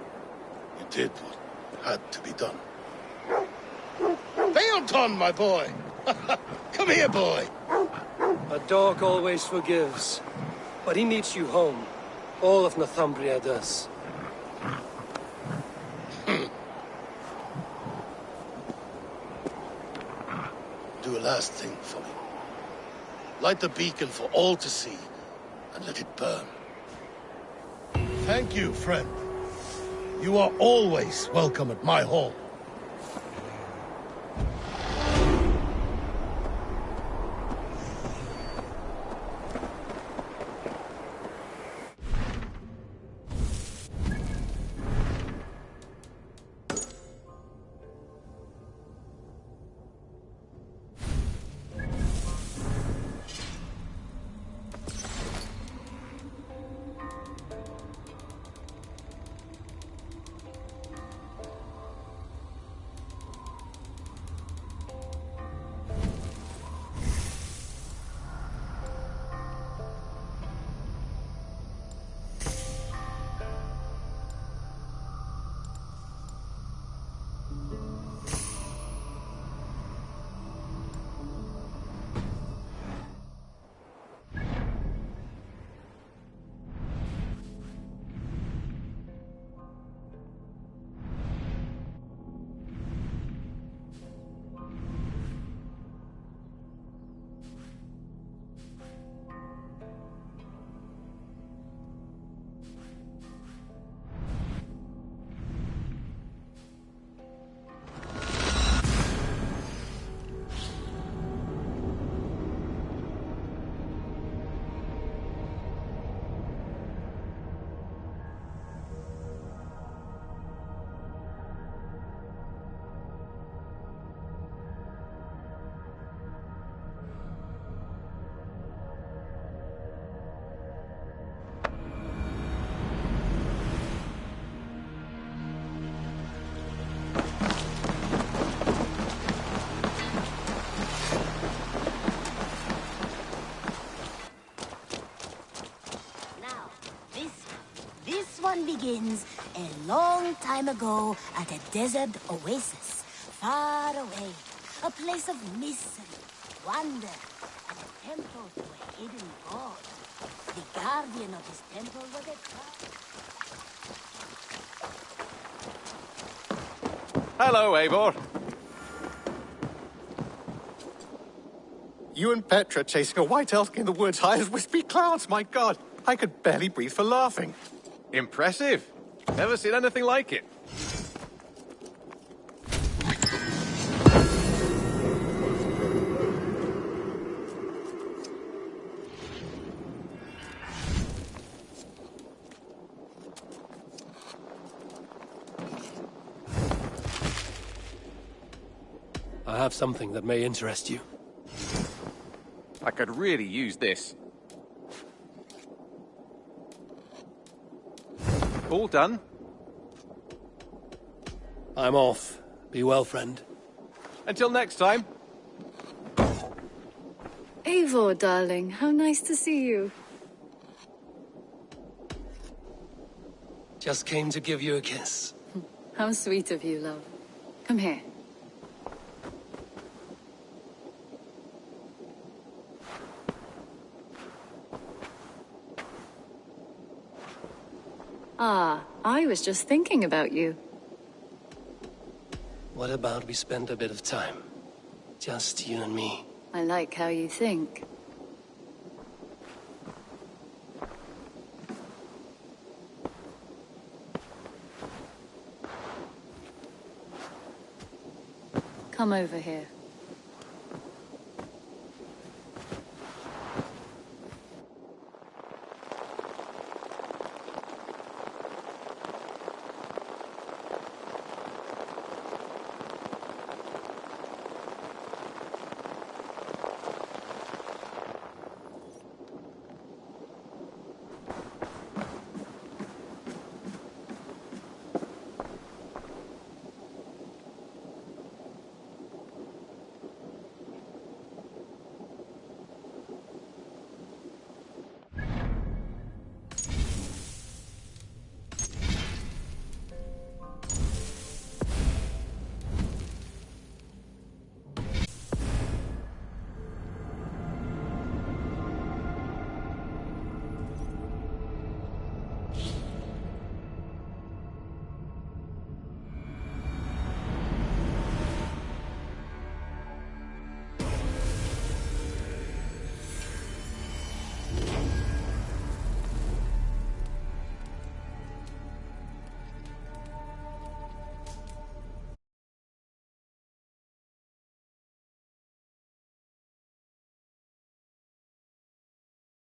you did what had to be done. Well done, my boy! Come here, boy! A dog always forgives. But he needs you home. All of Northumbria does. Do a last thing for me. Light the beacon for all to see, and let it burn. Thank you, friend. You are always welcome at my hall. Begins a long time ago at a desert oasis, far away. A place of mystery, wonder, and a temple to a hidden god. The guardian of this temple was a Hello, Eivor. You and Petra chasing a white elk in the woods high as wispy clouds, my god. I could barely breathe for laughing. Impressive. Never seen anything like it. I have something that may interest you. I could really use this. All done? I'm off. Be well, friend. Until next time. Eivor, darling, how nice to see you. Just came to give you a kiss. How sweet of you, love. Come here. Ah, I was just thinking about you. What about we spend a bit of time? Just you and me. I like how you think. Come over here.